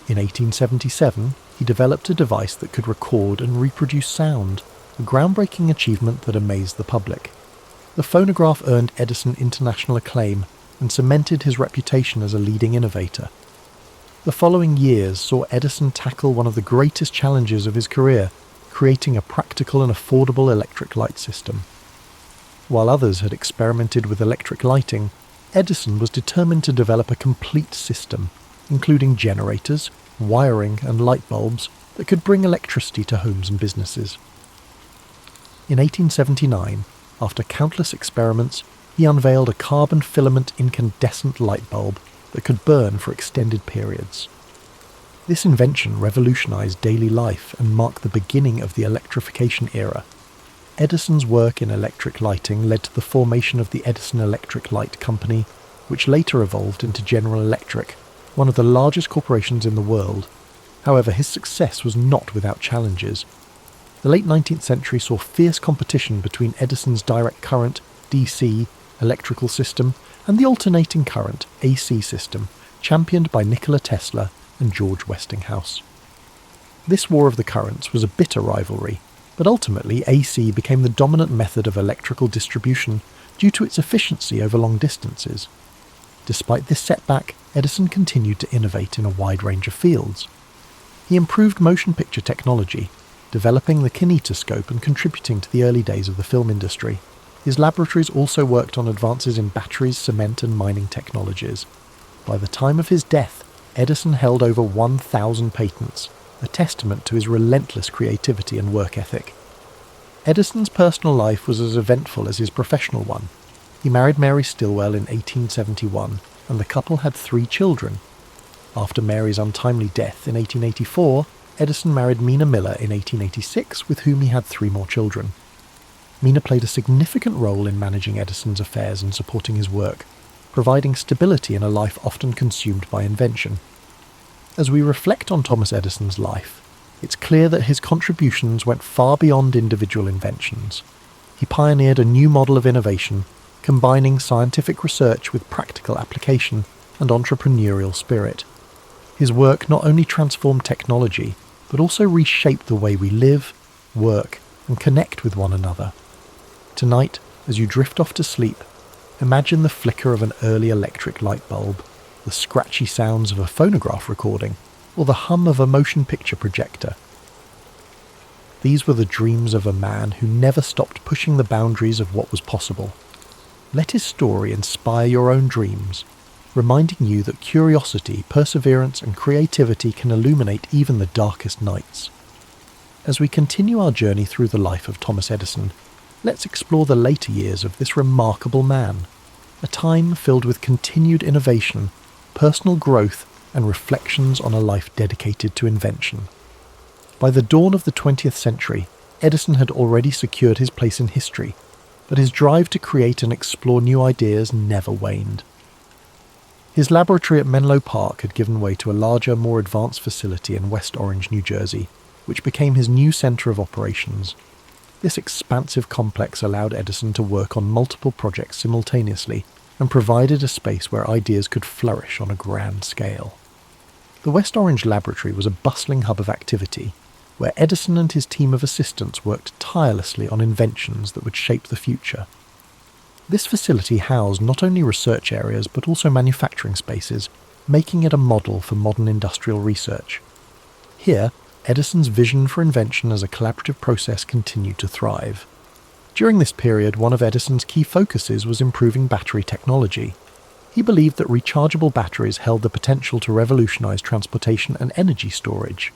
In 1877, he developed a device that could record and reproduce sound, a groundbreaking achievement that amazed the public. The phonograph earned Edison international acclaim and cemented his reputation as a leading innovator. The following years saw Edison tackle one of the greatest challenges of his career, creating a practical and affordable electric light system. While others had experimented with electric lighting, Edison was determined to develop a complete system, including generators, wiring and light bulbs that could bring electricity to homes and businesses. In 1879, after countless experiments, he unveiled a carbon filament incandescent light bulb that could burn for extended periods. This invention revolutionized daily life and marked the beginning of the electrification era. Edison's work in electric lighting led to the formation of the Edison Electric Light Company, which later evolved into General Electric, one of the largest corporations in the world. However, his success was not without challenges. The late 19th century saw fierce competition between Edison's direct current, DC, electrical system and the alternating current, AC system, championed by Nikola Tesla and George Westinghouse. This war of the currents was a bitter rivalry, but ultimately AC became the dominant method of electrical distribution due to its efficiency over long distances. Despite this setback, Edison continued to innovate in a wide range of fields. He improved motion picture technology, developing the kinetoscope and contributing to the early days of the film industry. His laboratories also worked on advances in batteries, cement and mining technologies. By the time of his death, Edison held over 1,000 patents, a testament to his relentless creativity and work ethic. Edison's personal life was as eventful as his professional one. He married Mary Stilwell in 1871, and the couple had 3 children. After Mary's untimely death in 1884, Edison married Mina Miller in 1886, with whom he had 3 more children. Mina played a significant role in managing Edison's affairs and supporting his work, providing stability in a life often consumed by invention. As we reflect on Thomas Edison's life, it's clear that his contributions went far beyond individual inventions. He pioneered a new model of innovation, combining scientific research with practical application and entrepreneurial spirit. His work not only transformed technology, but also reshaped the way we live, work, and connect with one another. Tonight, as you drift off to sleep, imagine the flicker of an early electric light bulb, the scratchy sounds of a phonograph recording, or the hum of a motion picture projector. These were the dreams of a man who never stopped pushing the boundaries of what was possible. Let his story inspire your own dreams, reminding you that curiosity, perseverance, and creativity can illuminate even the darkest nights. As we continue our journey through the life of Thomas Edison, let's explore the later years of this remarkable man, a time filled with continued innovation, personal growth, and reflections on a life dedicated to invention. By the dawn of the 20th century, Edison had already secured his place in history, but his drive to create and explore new ideas never waned. His laboratory at Menlo Park had given way to a larger, more advanced facility in West Orange, New Jersey, which became his new centre of operations. This expansive complex allowed Edison to work on multiple projects simultaneously and provided a space where ideas could flourish on a grand scale. The West Orange laboratory was a bustling hub of activity, where Edison and his team of assistants worked tirelessly on inventions that would shape the future. This facility housed not only research areas but also manufacturing spaces, making it a model for modern industrial research. Here, Edison's vision for invention as a collaborative process continued to thrive. During this period, one of Edison's key focuses was improving battery technology. He believed that rechargeable batteries held the potential to revolutionize transportation and energy storage.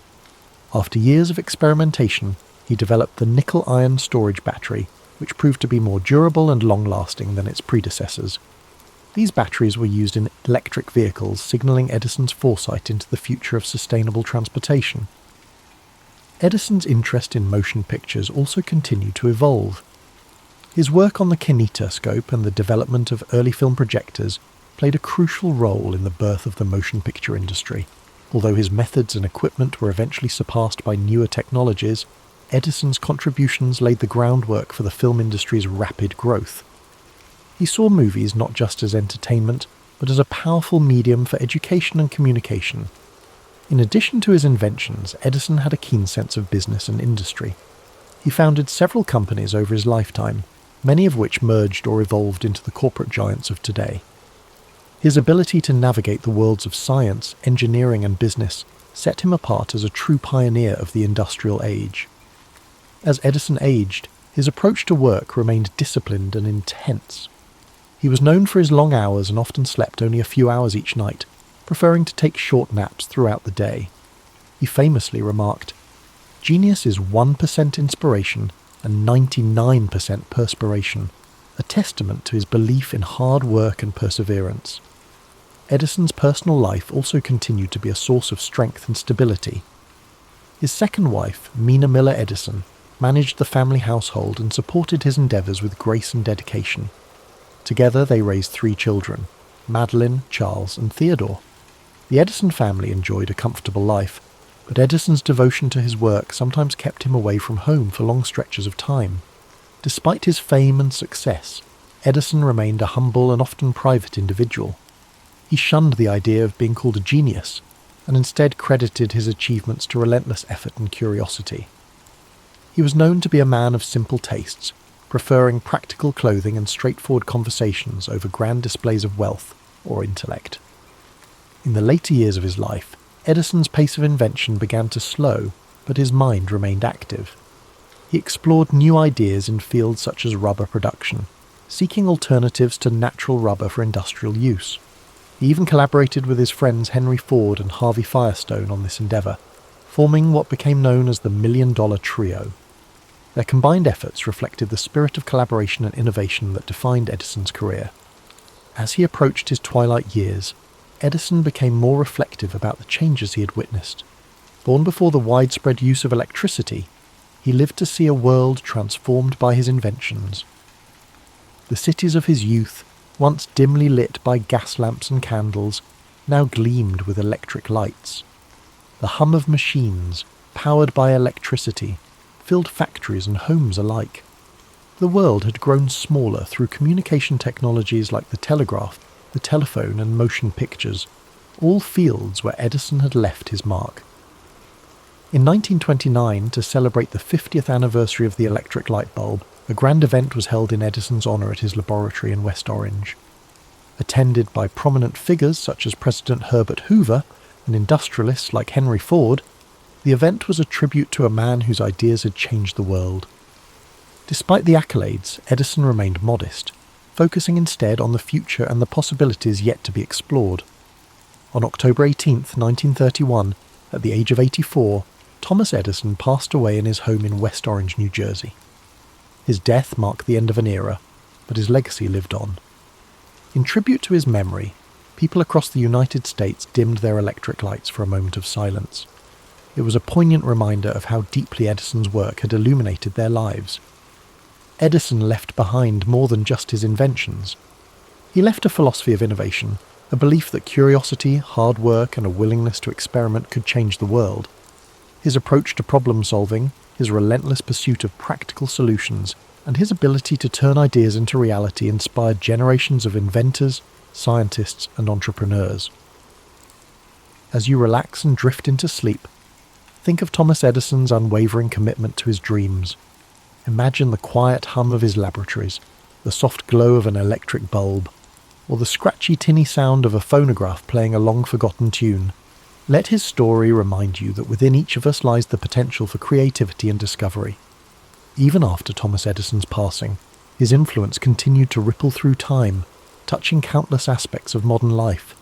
After years of experimentation, he developed the nickel-iron storage battery, which proved to be more durable and long-lasting than its predecessors. These batteries were used in electric vehicles, signaling Edison's foresight into the future of sustainable transportation. Edison's interest in motion pictures also continued to evolve. His work on the kinetoscope and the development of early film projectors played a crucial role in the birth of the motion picture industry. Although his methods and equipment were eventually surpassed by newer technologies, Edison's contributions laid the groundwork for the film industry's rapid growth. He saw movies not just as entertainment, but as a powerful medium for education and communication. In addition to his inventions, Edison had a keen sense of business and industry. He founded several companies over his lifetime, many of which merged or evolved into the corporate giants of today. His ability to navigate the worlds of science, engineering and business set him apart as a true pioneer of the industrial age. As Edison aged, his approach to work remained disciplined and intense. He was known for his long hours and often slept only a few hours each night, preferring to take short naps throughout the day. He famously remarked, "Genius is 1% inspiration and 99% perspiration, a testament to his belief in hard work and perseverance." Edison's personal life also continued to be a source of strength and stability. His second wife, Mina Miller Edison, managed the family household and supported his endeavours with grace and dedication. Together they raised 3 children, Madeline, Charles and Theodore. The Edison family enjoyed a comfortable life, but Edison's devotion to his work sometimes kept him away from home for long stretches of time. Despite his fame and success, Edison remained a humble and often private individual. He shunned the idea of being called a genius, and instead credited his achievements to relentless effort and curiosity. He was known to be a man of simple tastes, preferring practical clothing and straightforward conversations over grand displays of wealth or intellect. In the later years of his life, Edison's pace of invention began to slow, but his mind remained active. He explored new ideas in fields such as rubber production, seeking alternatives to natural rubber for industrial use. He even collaborated with his friends Henry Ford and Harvey Firestone on this endeavour, forming what became known as the $1 Million Trio. Their combined efforts reflected the spirit of collaboration and innovation that defined Edison's career. As he approached his twilight years, Edison became more reflective about the changes he had witnessed. Born before the widespread use of electricity, he lived to see a world transformed by his inventions. The cities of his youth, once dimly lit by gas lamps and candles, now gleamed with electric lights. The hum of machines, powered by electricity, filled factories and homes alike. The world had grown smaller through communication technologies like the telegraph, the telephone and motion pictures, all fields where Edison had left his mark. In 1929, to celebrate the 50th anniversary of the electric light bulb, a grand event was held in Edison's honour at his laboratory in West Orange. Attended by prominent figures such as President Herbert Hoover and industrialists like Henry Ford, the event was a tribute to a man whose ideas had changed the world. Despite the accolades, Edison remained modest, focusing instead on the future and the possibilities yet to be explored. On October 18, 1931, at the age of 84, Thomas Edison passed away in his home in West Orange, New Jersey. His death marked the end of an era, but his legacy lived on. In tribute to his memory, people across the United States dimmed their electric lights for a moment of silence. It was a poignant reminder of how deeply Edison's work had illuminated their lives. Edison left behind more than just his inventions. He left a philosophy of innovation, a belief that curiosity, hard work, and a willingness to experiment could change the world. His approach to problem-solving, his relentless pursuit of practical solutions, and his ability to turn ideas into reality inspired generations of inventors, scientists, and entrepreneurs. As you relax and drift into sleep, think of Thomas Edison's unwavering commitment to his dreams. Imagine the quiet hum of his laboratories, the soft glow of an electric bulb, or the scratchy tinny sound of a phonograph playing a long-forgotten tune. Let his story remind you that within each of us lies the potential for creativity and discovery. Even after Thomas Edison's passing, his influence continued to ripple through time, touching countless aspects of modern life.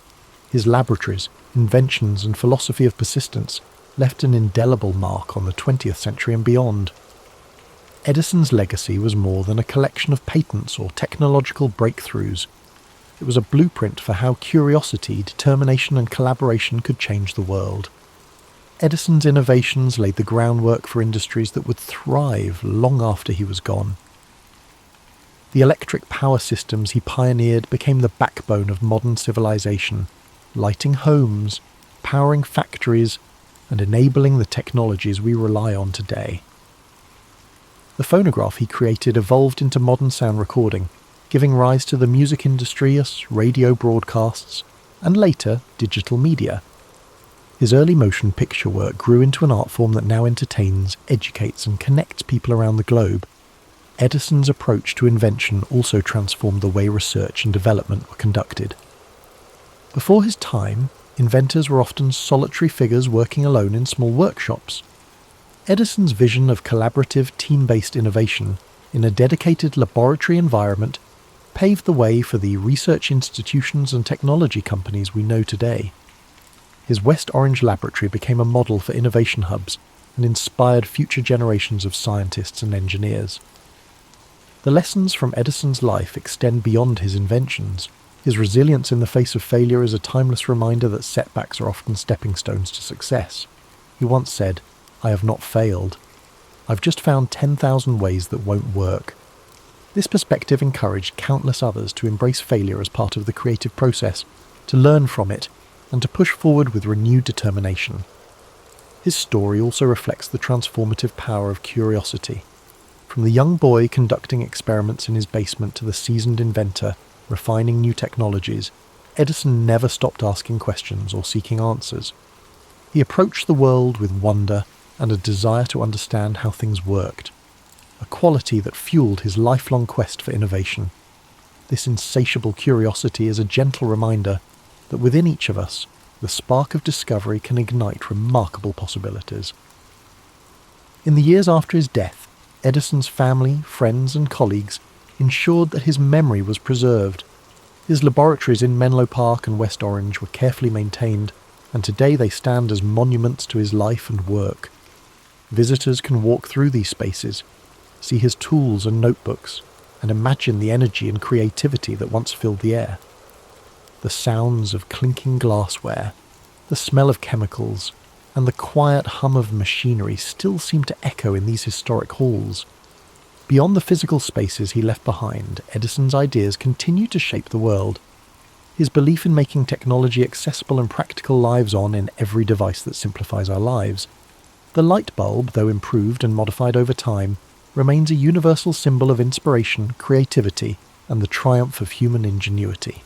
His laboratories, inventions, and philosophy of persistence left an indelible mark on the 20th century and beyond. Edison's legacy was more than a collection of patents or technological breakthroughs. It was a blueprint for how curiosity, determination, and collaboration could change the world. Edison's innovations laid the groundwork for industries that would thrive long after he was gone. The electric power systems he pioneered became the backbone of modern civilization, lighting homes, powering factories, and enabling the technologies we rely on today. The phonograph he created evolved into modern sound recording, giving rise to the music industry, radio broadcasts, and later digital media. His early motion picture work grew into an art form that now entertains, educates, and connects people around the globe. Edison's approach to invention also transformed the way research and development were conducted. Before his time, inventors were often solitary figures working alone in small workshops. Edison's vision of collaborative, team-based innovation in a dedicated laboratory environment paved the way for the research institutions and technology companies we know today. His West Orange laboratory became a model for innovation hubs and inspired future generations of scientists and engineers. The lessons from Edison's life extend beyond his inventions. His resilience in the face of failure is a timeless reminder that setbacks are often stepping stones to success. He once said, "I have not failed. I've just found 10,000 ways that won't work." This perspective encouraged countless others to embrace failure as part of the creative process, to learn from it, and to push forward with renewed determination. His story also reflects the transformative power of curiosity. From the young boy conducting experiments in his basement to the seasoned inventor refining new technologies, Edison never stopped asking questions or seeking answers. He approached the world with wonder and a desire to understand how things worked, a quality that fueled his lifelong quest for innovation. This insatiable curiosity is a gentle reminder that within each of us, the spark of discovery can ignite remarkable possibilities. In the years after his death, Edison's family, friends, and colleagues ensured that his memory was preserved. His laboratories in Menlo Park and West Orange were carefully maintained, and today they stand as monuments to his life and work. Visitors can walk through these spaces, see his tools and notebooks, and imagine the energy and creativity that once filled the air. The sounds of clinking glassware, the smell of chemicals, and the quiet hum of machinery still seem to echo in these historic halls. Beyond the physical spaces he left behind, Edison's ideas continue to shape the world. His belief in making technology accessible and practical lives on in every device that simplifies our lives. The light bulb, though improved and modified over time, remains a universal symbol of inspiration, creativity, and the triumph of human ingenuity.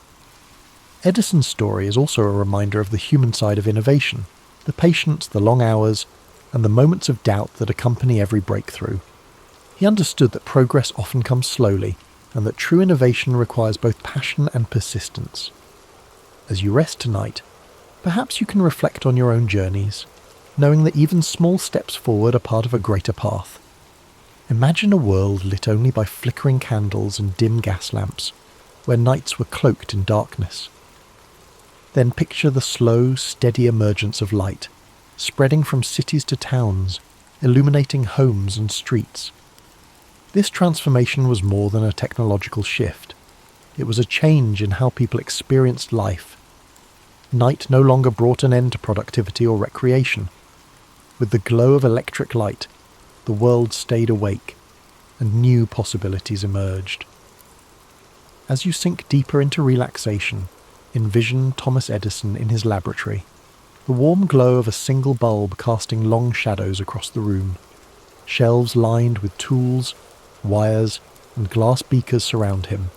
Edison's story is also a reminder of the human side of innovation, the patience, the long hours, and the moments of doubt that accompany every breakthrough. He understood that progress often comes slowly, and that true innovation requires both passion and persistence. As you rest tonight, perhaps you can reflect on your own journeys, knowing that even small steps forward are part of a greater path. Imagine a world lit only by flickering candles and dim gas lamps, where nights were cloaked in darkness. Then picture the slow, steady emergence of light, spreading from cities to towns, illuminating homes and streets. This transformation was more than a technological shift. It was a change in how people experienced life. Night no longer brought an end to productivity or recreation. With the glow of electric light, the world stayed awake, and new possibilities emerged. As you sink deeper into relaxation, envision Thomas Edison in his laboratory, the warm glow of a single bulb casting long shadows across the room. Shelves lined with tools, wires, and glass beakers surround him.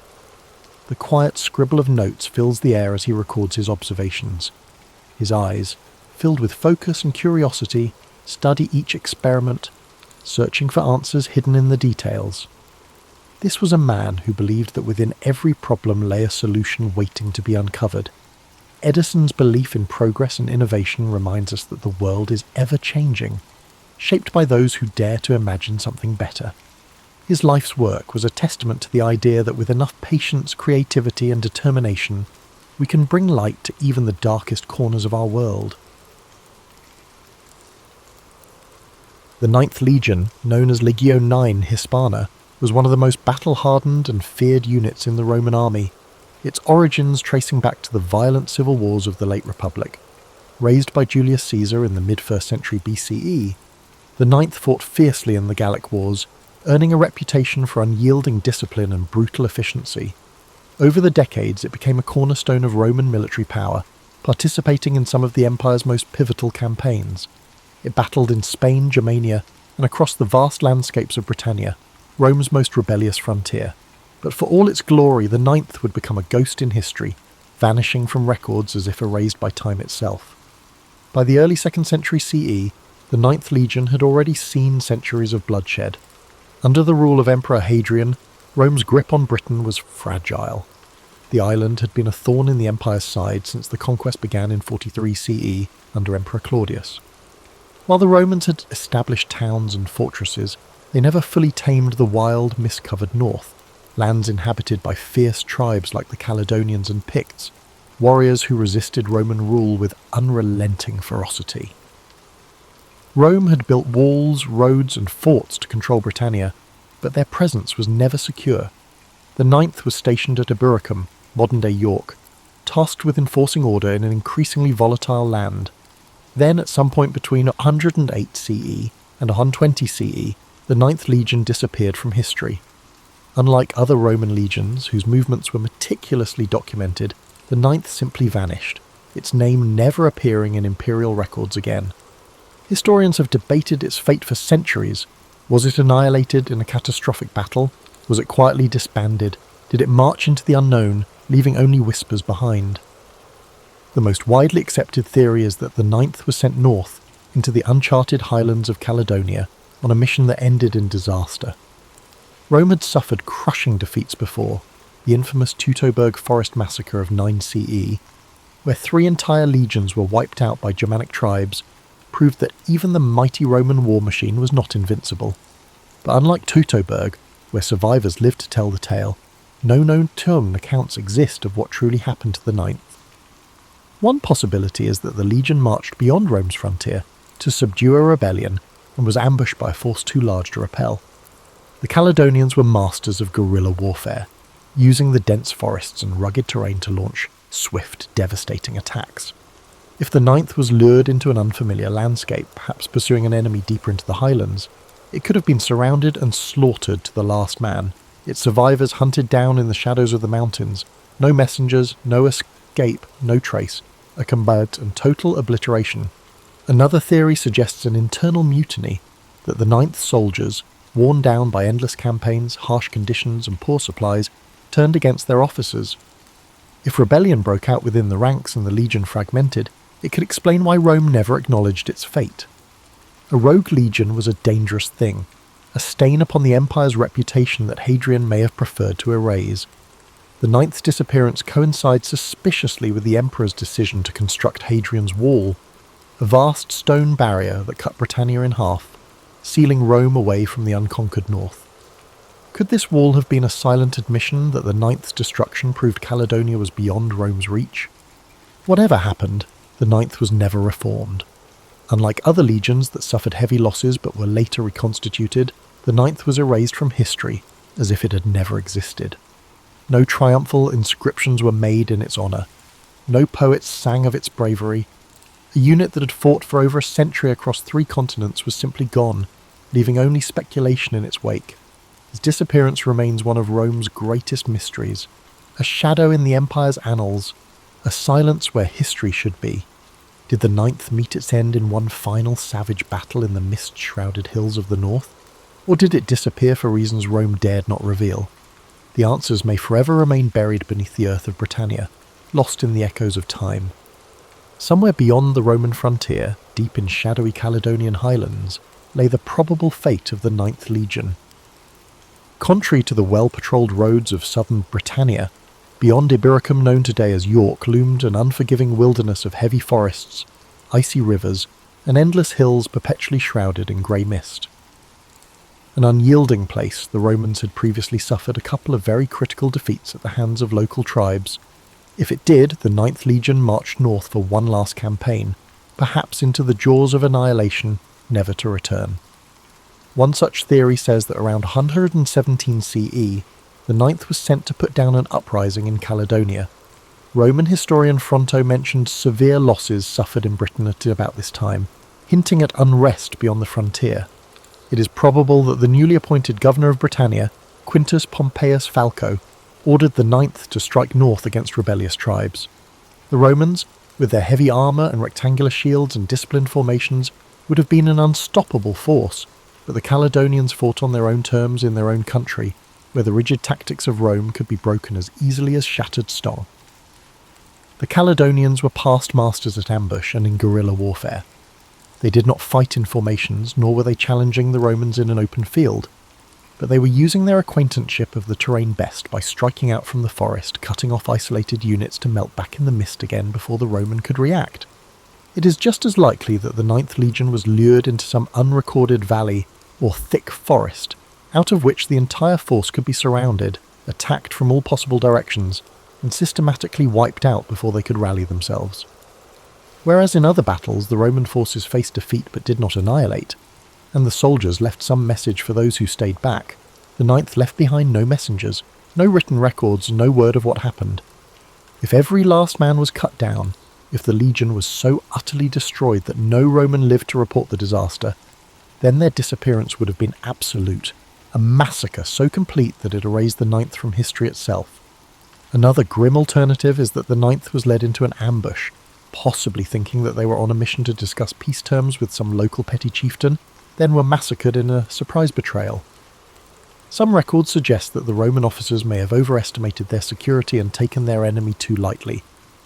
The quiet scribble of notes fills the air as he records his observations. His eyes, filled with focus and curiosity, study each experiment, searching for answers hidden in the details. This was a man who believed that within every problem lay a solution waiting to be uncovered. Edison's belief in progress and innovation reminds us that the world is ever changing, shaped by those who dare to imagine something better. His life's work was a testament to the idea that with enough patience, creativity, and determination, we can bring light to even the darkest corners of our world. The Ninth Legion, known as Legio IX Hispana, was one of the most battle-hardened and feared units in the Roman army, its origins tracing back to the violent civil wars of the late Republic. Raised by Julius Caesar in the mid-1st century BCE, the Ninth fought fiercely in the Gallic Wars, earning a reputation for unyielding discipline and brutal efficiency. Over the decades, it became a cornerstone of Roman military power, participating in some of the empire's most pivotal campaigns. It battled in Spain, Germania, and across the vast landscapes of Britannia, Rome's most rebellious frontier. But for all its glory, the Ninth would become a ghost in history, vanishing from records as if erased by time itself. By the early 2nd century CE, the Ninth Legion had already seen centuries of bloodshed. Under the rule of Emperor Hadrian, Rome's grip on Britain was fragile. The island had been a thorn in the empire's side since the conquest began in 43 CE under Emperor Claudius. While the Romans had established towns and fortresses, they never fully tamed the wild, mist-covered north, lands inhabited by fierce tribes like the Caledonians and Picts, warriors who resisted Roman rule with unrelenting ferocity. Rome had built walls, roads, and forts to control Britannia, but their presence was never secure. The Ninth was stationed at Eburacum, modern-day York, tasked with enforcing order in an increasingly volatile land. Then, at some point between 108 CE and 120 CE, the Ninth Legion disappeared from history. Unlike other Roman legions, whose movements were meticulously documented, the Ninth simply vanished, its name never appearing in imperial records again. Historians have debated its fate for centuries. Was it annihilated in a catastrophic battle? Was it quietly disbanded? Did it march into the unknown, leaving only whispers behind? The most widely accepted theory is that the Ninth was sent north, into the uncharted highlands of Caledonia, on a mission that ended in disaster. Rome had suffered crushing defeats before, the infamous Teutoburg forest massacre of 9 CE, where 3 entire legions were wiped out by Germanic tribes, proved that even the mighty Roman war machine was not invincible. But unlike Teutoburg, where survivors lived to tell the tale, no known tomb accounts exist of what truly happened to the Ninth. One possibility is that the legion marched beyond Rome's frontier to subdue a rebellion and was ambushed by a force too large to repel. The Caledonians were masters of guerrilla warfare, using the dense forests and rugged terrain to launch swift, devastating attacks. If the Ninth was lured into an unfamiliar landscape, perhaps pursuing an enemy deeper into the highlands, it could have been surrounded and slaughtered to the last man, its survivors hunted down in the shadows of the mountains, no messengers, no escape, no trace, a complete and total obliteration. Another theory suggests an internal mutiny, that the Ninth soldiers, worn down by endless campaigns, harsh conditions and poor supplies, turned against their officers. If rebellion broke out within the ranks and the legion fragmented, it could explain why Rome never acknowledged its fate. A rogue legion was a dangerous thing, a stain upon the empire's reputation that Hadrian may have preferred to erase. The Ninth's disappearance coincides suspiciously with the emperor's decision to construct Hadrian's Wall, a vast stone barrier that cut Britannia in half, sealing Rome away from the unconquered north. Could this wall have been a silent admission that the Ninth's destruction proved Caledonia was beyond Rome's reach? Whatever happened, the Ninth was never reformed. Unlike other legions that suffered heavy losses but were later reconstituted, the Ninth was erased from history as if it had never existed. No triumphal inscriptions were made in its honour. No poets sang of its bravery. A unit that had fought for over a century across 3 continents was simply gone, leaving only speculation in its wake. His disappearance remains one of Rome's greatest mysteries, a shadow in the empire's annals, a silence where history should be. Did the Ninth meet its end in one final savage battle in the mist-shrouded hills of the north? Or did it disappear for reasons Rome dared not reveal? The answers may forever remain buried beneath the earth of Britannia, lost in the echoes of time. Somewhere beyond the Roman frontier, deep in shadowy Caledonian highlands, lay the probable fate of the Ninth Legion. Contrary to the well-patrolled roads of southern Britannia, beyond Eburacum, known today as York, loomed an unforgiving wilderness of heavy forests, icy rivers, and endless hills perpetually shrouded in grey mist. An unyielding place, the Romans had previously suffered a couple of very critical defeats at the hands of local tribes. If it did, the Ninth Legion marched north for one last campaign, perhaps into the jaws of annihilation, never to return. One such theory says that around 117 CE, the Ninth was sent to put down an uprising in Caledonia. Roman historian Fronto mentioned severe losses suffered in Britain at about this time, hinting at unrest beyond the frontier. It is probable that the newly appointed governor of Britannia, Quintus Pompeius Falco, ordered the Ninth to strike north against rebellious tribes. The Romans, with their heavy armour and rectangular shields and disciplined formations, would have been an unstoppable force, but the Caledonians fought on their own terms in their own country, where the rigid tactics of Rome could be broken as easily as shattered stone. The Caledonians were past masters at ambush and in guerrilla warfare. They did not fight in formations, nor were they challenging the Romans in an open field, but they were using their acquaintanceship of the terrain best by striking out from the forest, cutting off isolated units to melt back in the mist again before the Roman could react. It is just as likely that the Ninth Legion was lured into some unrecorded valley or thick forest, out of which the entire force could be surrounded, attacked from all possible directions, and systematically wiped out before they could rally themselves. Whereas in other battles the Roman forces faced defeat but did not annihilate, and the soldiers left some message for those who stayed back, the Ninth left behind no messengers, no written records, no word of what happened. If every last man was cut down, if the legion was so utterly destroyed that no Roman lived to report the disaster, then their disappearance would have been absolute, a massacre so complete that it erased the Ninth from history itself. Another grim alternative is that the Ninth was led into an ambush, possibly thinking that they were on a mission to discuss peace terms with some local petty chieftain, then were massacred in a surprise betrayal. Some records suggest that the Roman officers may have overestimated their security and taken their enemy too lightly,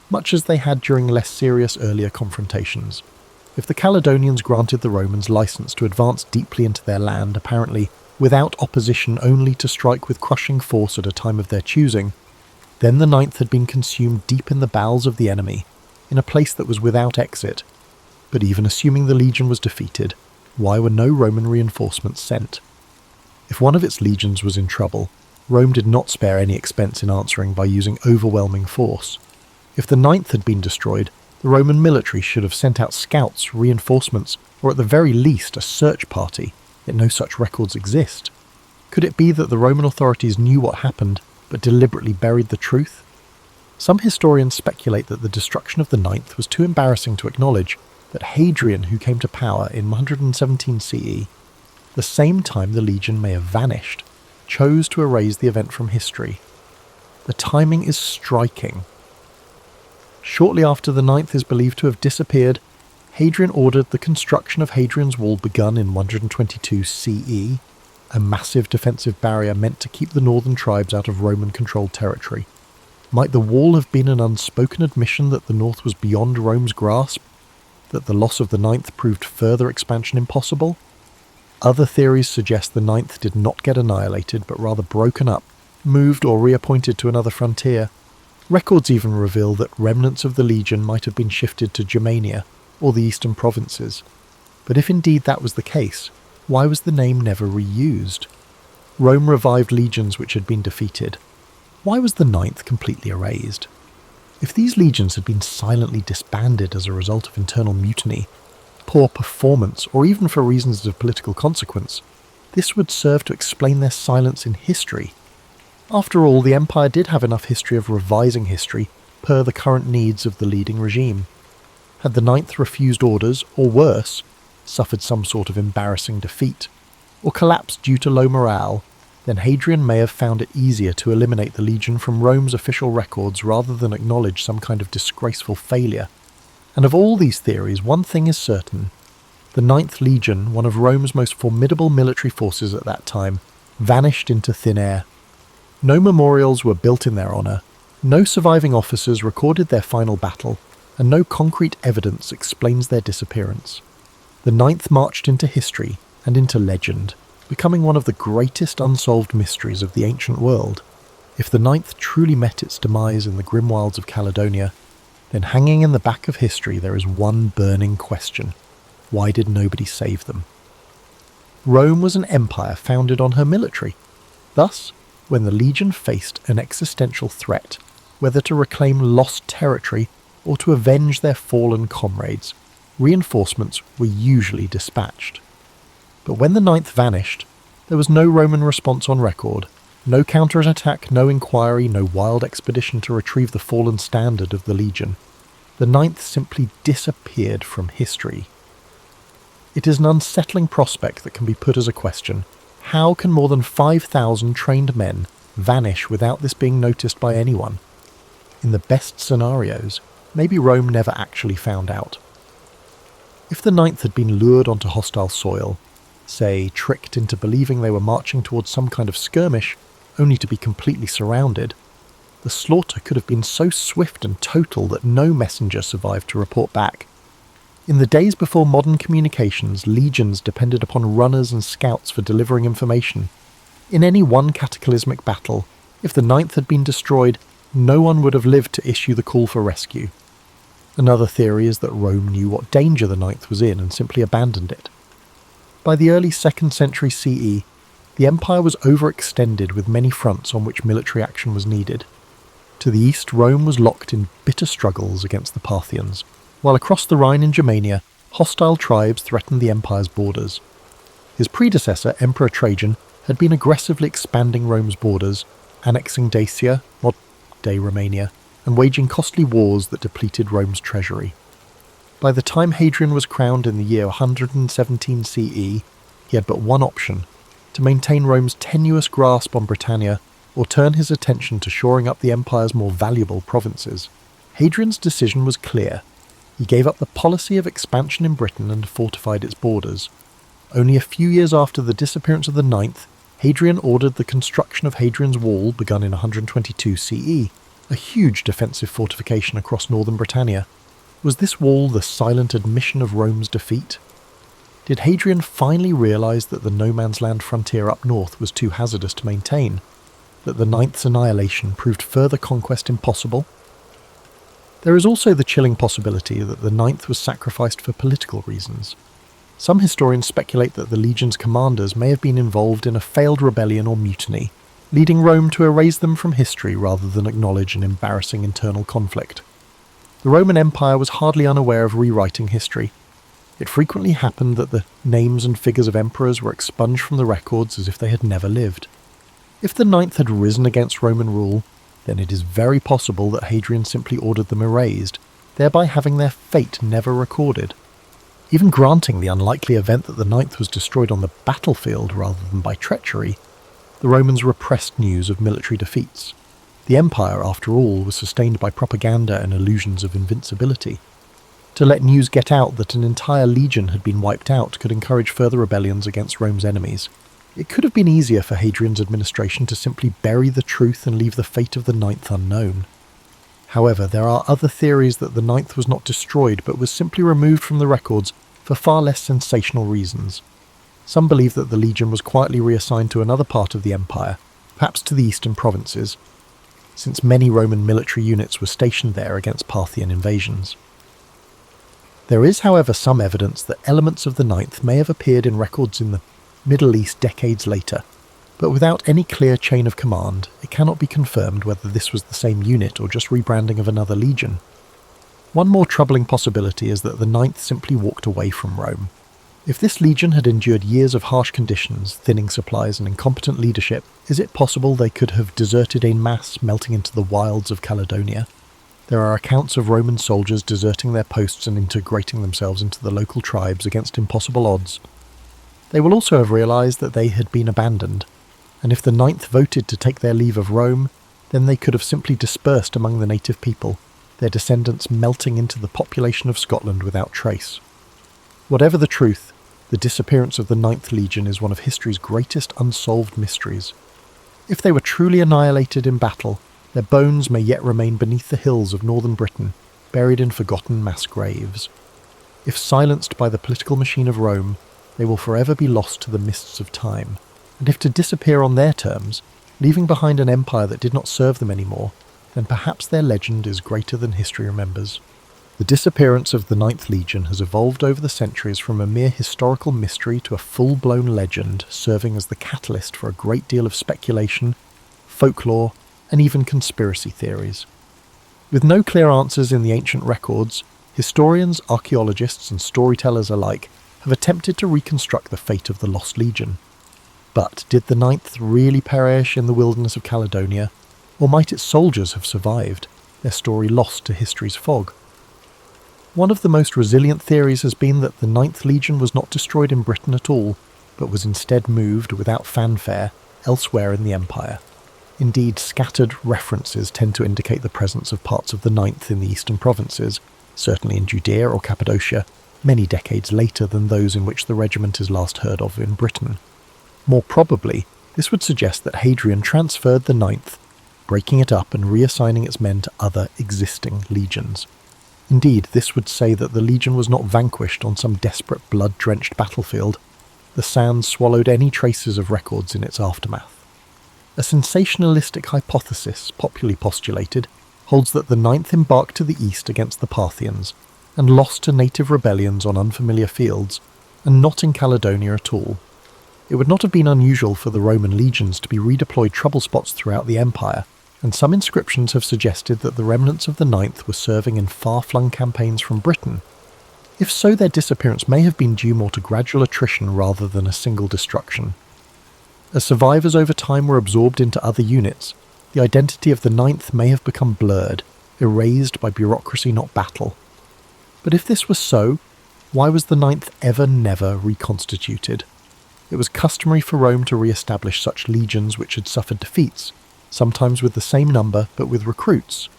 much as they had during less serious earlier confrontations. If the Caledonians granted the Romans license to advance deeply into their land, apparently without opposition, only to strike with crushing force at a time of their choosing, then the Ninth had been consumed deep in the bowels of the enemy, in a place that was without exit. But even assuming the legion was defeated, why were no Roman reinforcements sent? If one of its legions was in trouble, Rome did not spare any expense in answering by using overwhelming force. If the Ninth had been destroyed, the Roman military should have sent out scouts, reinforcements, or at the very least a search party, yet no such records exist. Could it be that the Roman authorities knew what happened, but deliberately buried the truth? Some historians speculate that the destruction of the Ninth was too embarrassing to acknowledge, that Hadrian, who came to power in 117 CE, the same time the legion may have vanished, chose to erase the event from history. The timing is striking. Shortly after the Ninth is believed to have disappeared, Hadrian ordered the construction of Hadrian's Wall begun in 122 CE, a massive defensive barrier meant to keep the northern tribes out of Roman-controlled territory. Might the wall have been an unspoken admission that the north was beyond Rome's grasp? That the loss of the Ninth proved further expansion impossible? Other theories suggest the Ninth did not get annihilated, but rather broken up, moved or reappointed to another frontier. Records even reveal that remnants of the legion might have been shifted to Germania, or the eastern provinces. But if indeed that was the case, why was the name never reused? Rome revived legions which had been defeated. Why was the Ninth completely erased? If these legions had been silently disbanded as a result of internal mutiny, poor performance, or even for reasons of political consequence, this would serve to explain their silence in history. After all, the empire did have enough history of revising history per the current needs of the leading regime. Had the Ninth refused orders, or worse, suffered some sort of embarrassing defeat, or collapsed due to low morale, then Hadrian may have found it easier to eliminate the legion from Rome's official records rather than acknowledge some kind of disgraceful failure. And of all these theories, one thing is certain. The Ninth Legion, one of Rome's most formidable military forces at that time, vanished into thin air. No memorials were built in their honour, no surviving officers recorded their final battle, and no concrete evidence explains their disappearance. The Ninth marched into history and into legend, becoming one of the greatest unsolved mysteries of the ancient world. If the Ninth truly met its demise in the grim wilds of Caledonia, then hanging in the back of history there is one burning question. Why did nobody save them? Rome was an empire founded on her military. Thus, when the legion faced an existential threat, whether to reclaim lost territory or to avenge their fallen comrades, reinforcements were usually dispatched. But when the Ninth vanished, there was no Roman response on record, no counterattack, no inquiry, no wild expedition to retrieve the fallen standard of the legion. The Ninth simply disappeared from history. It is an unsettling prospect that can be put as a question. How can more than 5,000 trained men vanish without this being noticed by anyone? In the best scenarios, maybe Rome never actually found out. If the Ninth had been lured onto hostile soil, say tricked into believing they were marching towards some kind of skirmish, only to be completely surrounded, the slaughter could have been so swift and total that no messenger survived to report back. In the days before modern communications, legions depended upon runners and scouts for delivering information. In any one cataclysmic battle, if the Ninth had been destroyed, no one would have lived to issue the call for rescue. Another theory is that Rome knew what danger the Ninth was in and simply abandoned it. By the early 2nd century CE, the empire was overextended with many fronts on which military action was needed. To the east, Rome was locked in bitter struggles against the Parthians, while across the Rhine in Germania, hostile tribes threatened the empire's borders. His predecessor, Emperor Trajan, had been aggressively expanding Rome's borders, annexing Dacia, modern-day Romania, and waging costly wars that depleted Rome's treasury. By the time Hadrian was crowned in the year 117 CE, he had but one option: to maintain Rome's tenuous grasp on Britannia, or turn his attention to shoring up the empire's more valuable provinces. Hadrian's decision was clear. He gave up the policy of expansion in Britain and fortified its borders. Only a few years after the disappearance of the Ninth, Hadrian ordered the construction of Hadrian's Wall, begun in 122 CE, a huge defensive fortification across northern Britannia. Was this wall the silent admission of Rome's defeat? Did Hadrian finally realise that the no-man's land frontier up north was too hazardous to maintain? That the Ninth's annihilation proved further conquest impossible? There is also the chilling possibility that the Ninth was sacrificed for political reasons. Some historians speculate that the legion's commanders may have been involved in a failed rebellion or mutiny, leading Rome to erase them from history rather than acknowledge an embarrassing internal conflict. The Roman Empire was hardly unaware of rewriting history. It frequently happened that the names and figures of emperors were expunged from the records as if they had never lived. If the Ninth had risen against Roman rule, then it is very possible that Hadrian simply ordered them erased, thereby having their fate never recorded. Even granting the unlikely event that the Ninth was destroyed on the battlefield rather than by treachery, the Romans repressed news of military defeats. The empire, after all, was sustained by propaganda and illusions of invincibility. To let news get out that an entire legion had been wiped out could encourage further rebellions against Rome's enemies. It could have been easier for Hadrian's administration to simply bury the truth and leave the fate of the Ninth unknown. However, there are other theories that the Ninth was not destroyed but was simply removed from the records for far less sensational reasons. Some believe that the legion was quietly reassigned to another part of the empire, perhaps to the eastern provinces, since many Roman military units were stationed there against Parthian invasions. There is, however, some evidence that elements of the Ninth may have appeared in records in the Middle East decades later, but without any clear chain of command, it cannot be confirmed whether this was the same unit or just rebranding of another legion. One more troubling possibility is that the Ninth simply walked away from Rome. If this legion had endured years of harsh conditions, thinning supplies and incompetent leadership, is it possible they could have deserted en masse, melting into the wilds of Caledonia? There are accounts of Roman soldiers deserting their posts and integrating themselves into the local tribes against impossible odds. They will also have realised that they had been abandoned, and if the Ninth voted to take their leave of Rome, then they could have simply dispersed among the native people, their descendants melting into the population of Scotland without trace. Whatever the truth, the disappearance of the Ninth Legion is one of history's greatest unsolved mysteries. If they were truly annihilated in battle, their bones may yet remain beneath the hills of northern Britain, buried in forgotten mass graves. If silenced by the political machine of Rome, they will forever be lost to the mists of time, and if to disappear on their terms, leaving behind an empire that did not serve them anymore, then perhaps their legend is greater than history remembers. The disappearance of the Ninth Legion has evolved over the centuries from a mere historical mystery to a full-blown legend, serving as the catalyst for a great deal of speculation, folklore, and even conspiracy theories. With no clear answers in the ancient records, historians, archaeologists, and storytellers alike have attempted to reconstruct the fate of the Lost Legion. But did the Ninth really perish in the wilderness of Caledonia, or might its soldiers have survived, their story lost to history's fog? One of the most resilient theories has been that the Ninth Legion was not destroyed in Britain at all, but was instead moved, without fanfare, elsewhere in the Empire. Indeed, scattered references tend to indicate the presence of parts of the Ninth in the eastern provinces, certainly in Judea or Cappadocia, many decades later than those in which the regiment is last heard of in Britain. More probably, this would suggest that Hadrian transferred the Ninth, breaking it up and reassigning its men to other existing legions. Indeed, this would say that the legion was not vanquished on some desperate blood-drenched battlefield. The sands swallowed any traces of records in its aftermath. A sensationalistic hypothesis, popularly postulated, holds that the Ninth embarked to the east against the Parthians, and lost to native rebellions on unfamiliar fields, and not in Caledonia at all. It would not have been unusual for the Roman legions to be redeployed trouble spots throughout the empire, and some inscriptions have suggested that the remnants of the Ninth were serving in far-flung campaigns from Britain. If so, their disappearance may have been due more to gradual attrition rather than a single destruction. As survivors over time were absorbed into other units, the identity of the Ninth may have become blurred, erased by bureaucracy not battle. But if this was so, why was the Ninth never reconstituted? It was customary for Rome to re-establish such legions which had suffered defeats, sometimes with the same number but with recruits.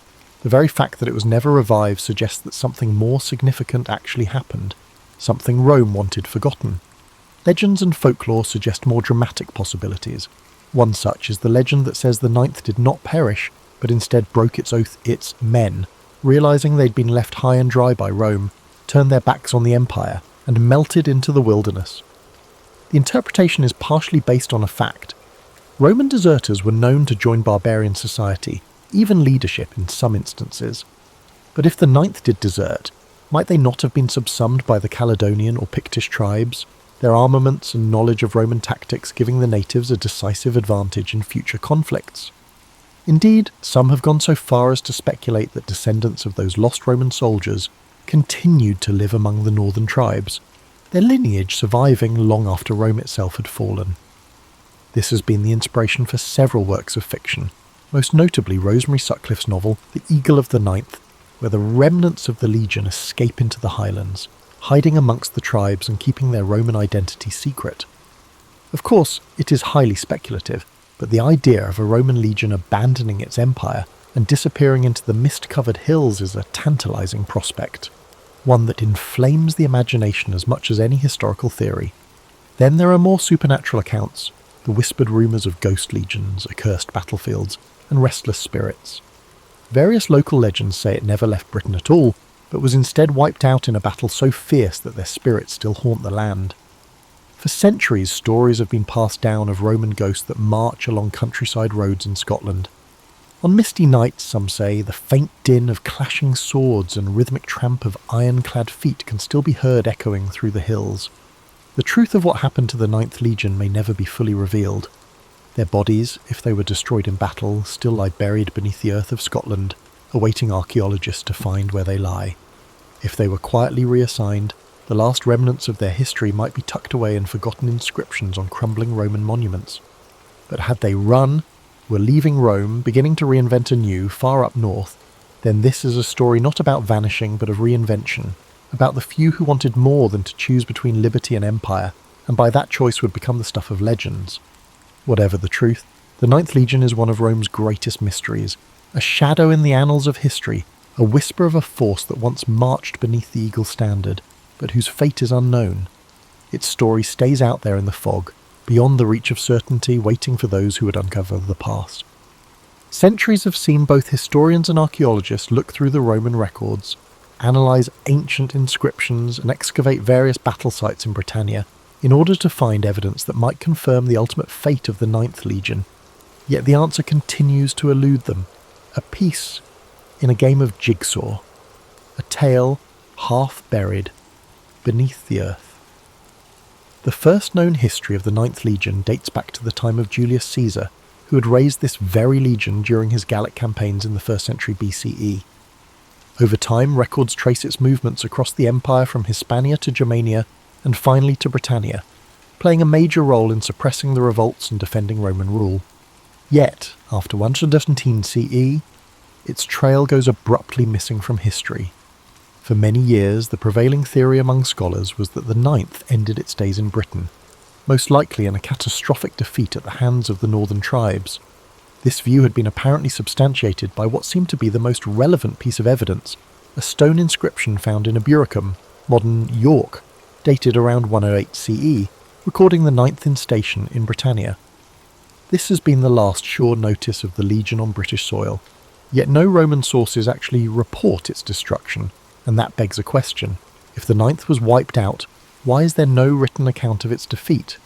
The very fact that it was never revived suggests that something more significant actually happened, something Rome wanted forgotten. Legends and folklore suggest more dramatic possibilities. One such is the legend that says the Ninth did not perish, but instead broke its oath its men, realising they'd been left high and dry by Rome, turned their backs on the empire, and melted into the wilderness. The interpretation is partially based on a fact. Roman deserters were known to join barbarian society, even leadership in some instances. But if the Ninth did desert, might they not have been subsumed by the Caledonian or Pictish tribes, their armaments and knowledge of Roman tactics giving the natives a decisive advantage in future conflicts? Indeed, some have gone so far as to speculate that descendants of those lost Roman soldiers continued to live among the northern tribes, their lineage surviving long after Rome itself had fallen. This has been the inspiration for several works of fiction, most notably Rosemary Sutcliffe's novel The Eagle of the Ninth, where the remnants of the legion escape into the highlands, hiding amongst the tribes and keeping their Roman identity secret. Of course, it is highly speculative, but the idea of a Roman legion abandoning its empire and disappearing into the mist-covered hills is a tantalizing prospect, one that inflames the imagination as much as any historical theory. Then there are more supernatural accounts, the whispered rumours of ghost legions, accursed battlefields, and restless spirits. Various local legends say it never left Britain at all, but was instead wiped out in a battle so fierce that their spirits still haunt the land. For centuries, stories have been passed down of Roman ghosts that march along countryside roads in Scotland. On misty nights, some say, the faint din of clashing swords and rhythmic tramp of iron-clad feet can still be heard echoing through the hills. The truth of what happened to the Ninth Legion may never be fully revealed. Their bodies, if they were destroyed in battle, still lie buried beneath the earth of Scotland, awaiting archaeologists to find where they lie. If they were quietly reassigned, the last remnants of their history might be tucked away in forgotten inscriptions on crumbling Roman monuments. But had they run, were leaving Rome, beginning to reinvent anew, far up north, then this is a story not about vanishing but of reinvention, about the few who wanted more than to choose between liberty and empire, and by that choice would become the stuff of legends. Whatever the truth, the Ninth Legion is one of Rome's greatest mysteries, a shadow in the annals of history, a whisper of a force that once marched beneath the eagle standard, but whose fate is unknown. Its story stays out there in the fog, beyond the reach of certainty, waiting for those who would uncover the past. Centuries have seen both historians and archaeologists look through the Roman records, analyse ancient inscriptions, and excavate various battle sites in Britannia in order to find evidence that might confirm the ultimate fate of the Ninth Legion. Yet the answer continues to elude them, a piece in a game of jigsaw, a tale half buried beneath the earth. The first known history of the Ninth Legion dates back to the time of Julius Caesar, who had raised this very legion during his Gallic campaigns in the 1st century BCE. Over time, records trace its movements across the empire from Hispania to Germania and finally to Britannia, playing a major role in suppressing the revolts and defending Roman rule. Yet, after 117 CE, its trail goes abruptly missing from history. For many years, the prevailing theory among scholars was that the Ninth ended its days in Britain, most likely in a catastrophic defeat at the hands of the northern tribes. This view had been apparently substantiated by what seemed to be the most relevant piece of evidence, a stone inscription found in Eburacum, modern York, dated around 108 CE, recording the Ninth Instation in Britannia. This has been the last sure notice of the Legion on British soil, yet no Roman sources actually report its destruction, and that begs a question. If the Ninth was wiped out, why is there no written account of its defeat?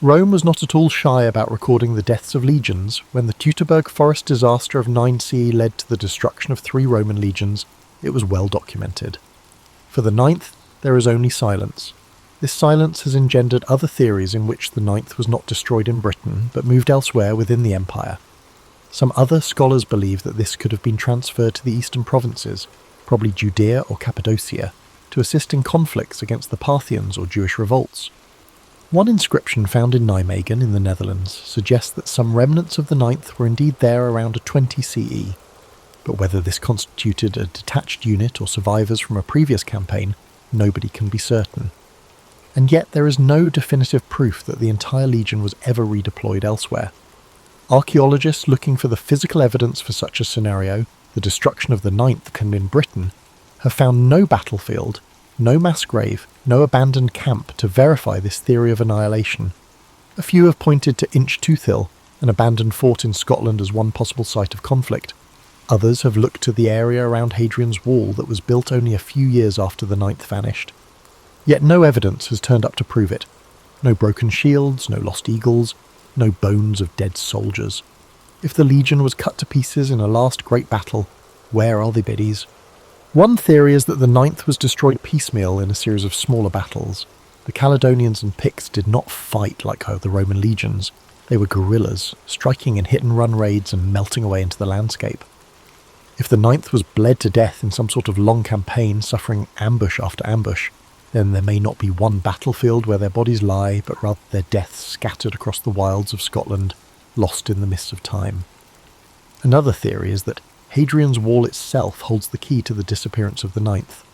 Rome was not at all shy about recording the deaths of legions. When the Teutoburg forest disaster of 9 CE led to the destruction of 3 Roman legions, it was well documented. For the Ninth, there is only silence. This silence has engendered other theories in which the Ninth was not destroyed in Britain, but moved elsewhere within the empire. Some other scholars believe that this could have been transferred to the eastern provinces, probably Judea or Cappadocia, to assist in conflicts against the Parthians or Jewish revolts. One inscription found in Nijmegen in the Netherlands suggests that some remnants of the Ninth were indeed there around 20 CE, but whether this constituted a detached unit or survivors from a previous campaign, nobody can be certain. And yet there is no definitive proof that the entire legion was ever redeployed elsewhere. Archaeologists looking for the physical evidence for such a scenario, the destruction of the Ninth can in Britain, have found no battlefield, no mass grave, no abandoned camp to verify this theory of annihilation. A few have pointed to Inch Tooth Hill, an abandoned fort in Scotland, as one possible site of conflict. Others have looked to the area around Hadrian's Wall that was built only a few years after the Ninth vanished. Yet no evidence has turned up to prove it. No broken shields, no lost eagles, no bones of dead soldiers. If the legion was cut to pieces in a last great battle, where are the biddies? One theory is that the Ninth was destroyed piecemeal in a series of smaller battles. The Caledonians and Picts did not fight like the Roman legions. They were guerrillas, striking in hit-and-run raids and melting away into the landscape. If the Ninth was bled to death in some sort of long campaign, suffering ambush after ambush, then there may not be one battlefield where their bodies lie, but rather their deaths scattered across the wilds of Scotland, lost in the mists of time. Another theory is that Hadrian's Wall itself holds the key to the disappearance of the Ninth.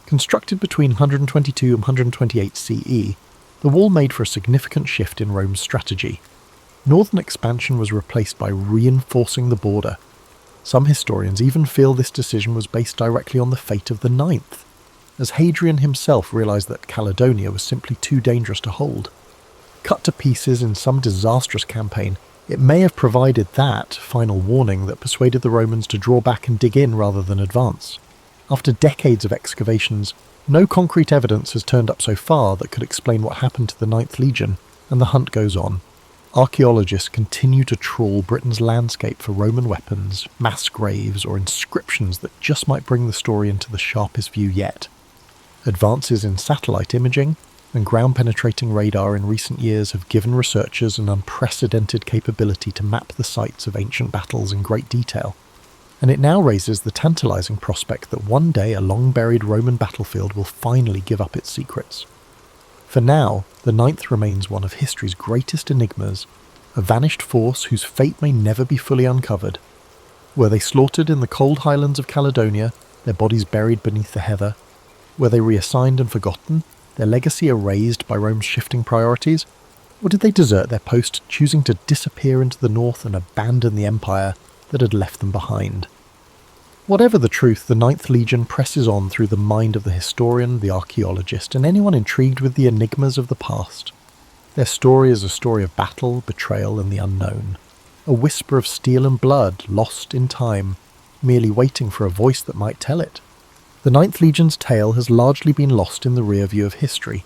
Constructed between 122 and 128 CE, the wall made for a significant shift in Rome's strategy. Northern expansion was replaced by reinforcing the border. Some historians even feel this decision was based directly on the fate of the Ninth, as Hadrian himself realised that Caledonia was simply too dangerous to hold. Cut to pieces in some disastrous campaign, it may have provided that final warning that persuaded the Romans to draw back and dig in rather than advance. After decades of excavations, no concrete evidence has turned up so far that could explain what happened to the Ninth Legion, and the hunt goes on. Archaeologists continue to trawl Britain's landscape for Roman weapons, mass graves, or inscriptions that just might bring the story into the sharpest view yet. Advances in satellite imaging and ground-penetrating radar in recent years have given researchers an unprecedented capability to map the sites of ancient battles in great detail, and it now raises the tantalizing prospect that one day a long-buried Roman battlefield will finally give up its secrets. For now, the Ninth remains one of history's greatest enigmas, a vanished force whose fate may never be fully uncovered. Were they slaughtered in the cold highlands of Caledonia, their bodies buried beneath the heather? Were they reassigned and forgotten, their legacy erased by Rome's shifting priorities? Or did they desert their post, choosing to disappear into the north and abandon the empire that had left them behind? Whatever the truth, the Ninth Legion presses on through the mind of the historian, the archaeologist, and anyone intrigued with the enigmas of the past. Their story is a story of battle, betrayal, and the unknown. A whisper of steel and blood, lost in time, merely waiting for a voice that might tell it. The Ninth Legion's tale has largely been lost in the rear view of history.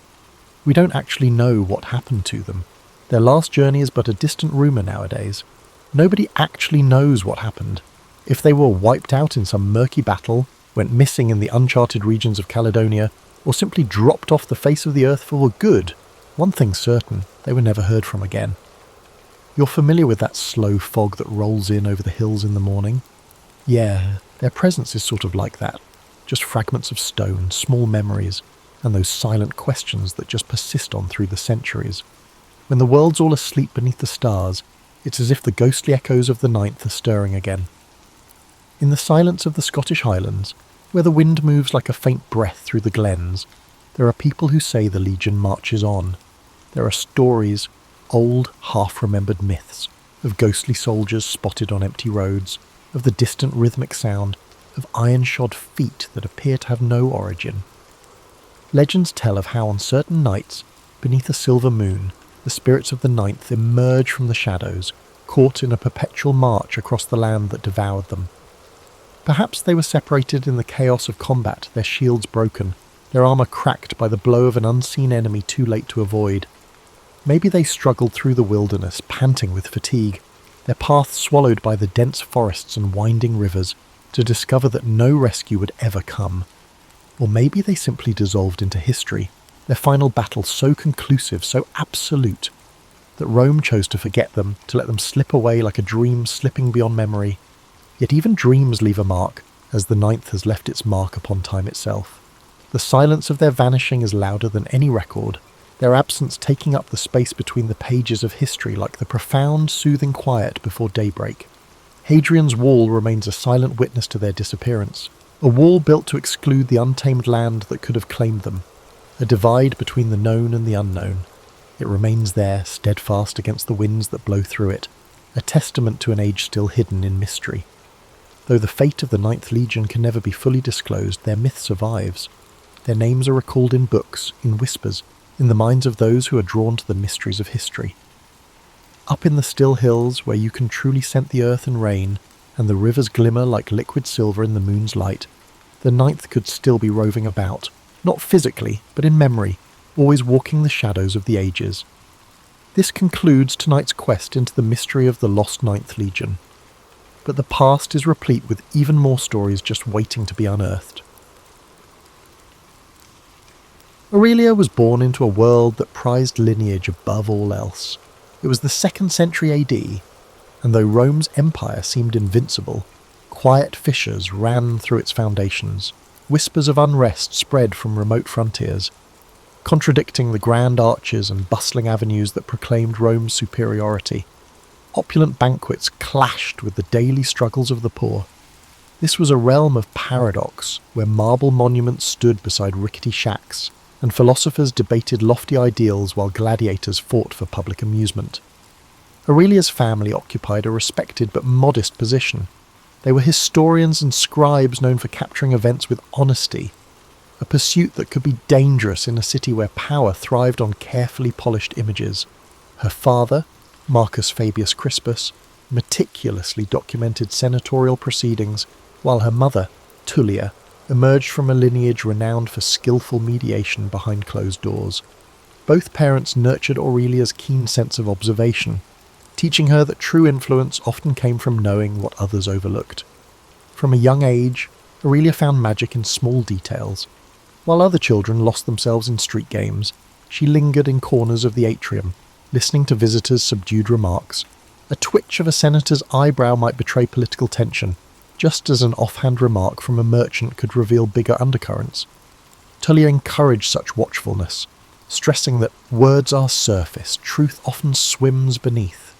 We don't actually know what happened to them. Their last journey is but a distant rumour nowadays. Nobody actually knows what happened. If they were wiped out in some murky battle, went missing in the uncharted regions of Caledonia, or simply dropped off the face of the earth for good, one thing's certain, they were never heard from again. You're familiar with that slow fog that rolls in over the hills in the morning? Yeah, their presence is sort of like that. Just fragments of stone, small memories, and those silent questions that just persist on through the centuries. When the world's all asleep beneath the stars, it's as if the ghostly echoes of the ninth are stirring again. In the silence of the Scottish Highlands, where the wind moves like a faint breath through the glens, there are people who say the Legion marches on. There are stories, old, half-remembered myths, of ghostly soldiers spotted on empty roads, of the distant rhythmic sound, of iron-shod feet that appear to have no origin. Legends tell of how on certain nights, beneath a silver moon, the spirits of the ninth emerge from the shadows, caught in a perpetual march across the land that devoured them. Perhaps they were separated in the chaos of combat, their shields broken, their armour cracked by the blow of an unseen enemy too late to avoid. Maybe they struggled through the wilderness, panting with fatigue, their path swallowed by the dense forests and winding rivers, to discover that no rescue would ever come. Or maybe they simply dissolved into history, their final battle so conclusive, so absolute, that Rome chose to forget them, to let them slip away like a dream slipping beyond memory. Yet even dreams leave a mark, as the ninth has left its mark upon time itself. The silence of their vanishing is louder than any record, their absence taking up the space between the pages of history like the profound, soothing quiet before daybreak. Hadrian's Wall remains a silent witness to their disappearance, a wall built to exclude the untamed land that could have claimed them, a divide between the known and the unknown. It remains there, steadfast against the winds that blow through it, a testament to an age still hidden in mystery. Though the fate of the Ninth Legion can never be fully disclosed, their myth survives. Their names are recalled in books, in whispers, in the minds of those who are drawn to the mysteries of history. Up in the still hills, where you can truly scent the earth and rain, and the rivers glimmer like liquid silver in the moon's light, the ninth could still be roving about, not physically, but in memory, always walking the shadows of the ages. This concludes tonight's quest into the mystery of the lost Ninth Legion. But the past is replete with even more stories just waiting to be unearthed. Aurelia was born into a world that prized lineage above all else. It was the 2nd century AD, and though Rome's empire seemed invincible, quiet fissures ran through its foundations, whispers of unrest spread from remote frontiers, contradicting the grand arches and bustling avenues that proclaimed Rome's superiority. Opulent banquets clashed with the daily struggles of the poor. This was a realm of paradox, where marble monuments stood beside rickety shacks, and philosophers debated lofty ideals while gladiators fought for public amusement. Aurelia's family occupied a respected but modest position. They were historians and scribes known for capturing events with honesty, a pursuit that could be dangerous in a city where power thrived on carefully polished images. Her father, Marcus Fabius Crispus, meticulously documented senatorial proceedings, while her mother, Tullia, emerged from a lineage renowned for skillful mediation behind closed doors. Both parents nurtured Aurelia's keen sense of observation, teaching her that true influence often came from knowing what others overlooked. From a young age, Aurelia found magic in small details. While other children lost themselves in street games, she lingered in corners of the atrium, listening to visitors' subdued remarks. A twitch of a senator's eyebrow might betray political tension, just as an offhand remark from a merchant could reveal bigger undercurrents. Tullia encouraged such watchfulness, stressing that words are surface, truth often swims beneath.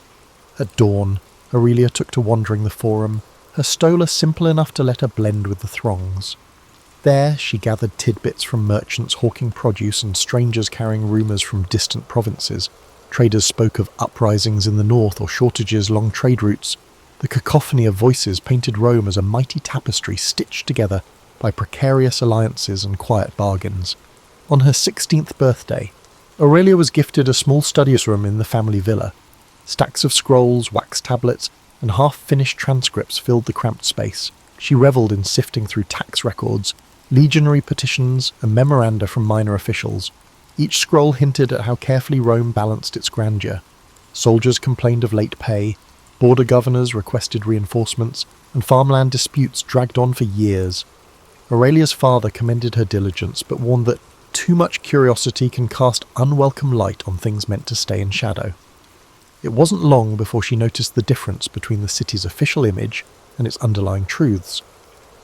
At dawn, Aurelia took to wandering the forum, her stola simple enough to let her blend with the throngs. There she gathered tidbits from merchants hawking produce and strangers carrying rumours from distant provinces. Traders spoke of uprisings in the north or shortages along trade routes. The cacophony of voices painted Rome as a mighty tapestry stitched together by precarious alliances and quiet bargains. On her 16th birthday, Aurelia was gifted a small study room in the family villa. Stacks of scrolls, wax tablets, and half-finished transcripts filled the cramped space. She revelled in sifting through tax records, legionary petitions, and memoranda from minor officials. Each scroll hinted at how carefully Rome balanced its grandeur. Soldiers complained of late pay, border governors requested reinforcements, and farmland disputes dragged on for years. Aurelia's father commended her diligence, but warned that too much curiosity can cast unwelcome light on things meant to stay in shadow. It wasn't long before she noticed the difference between the city's official image and its underlying truths.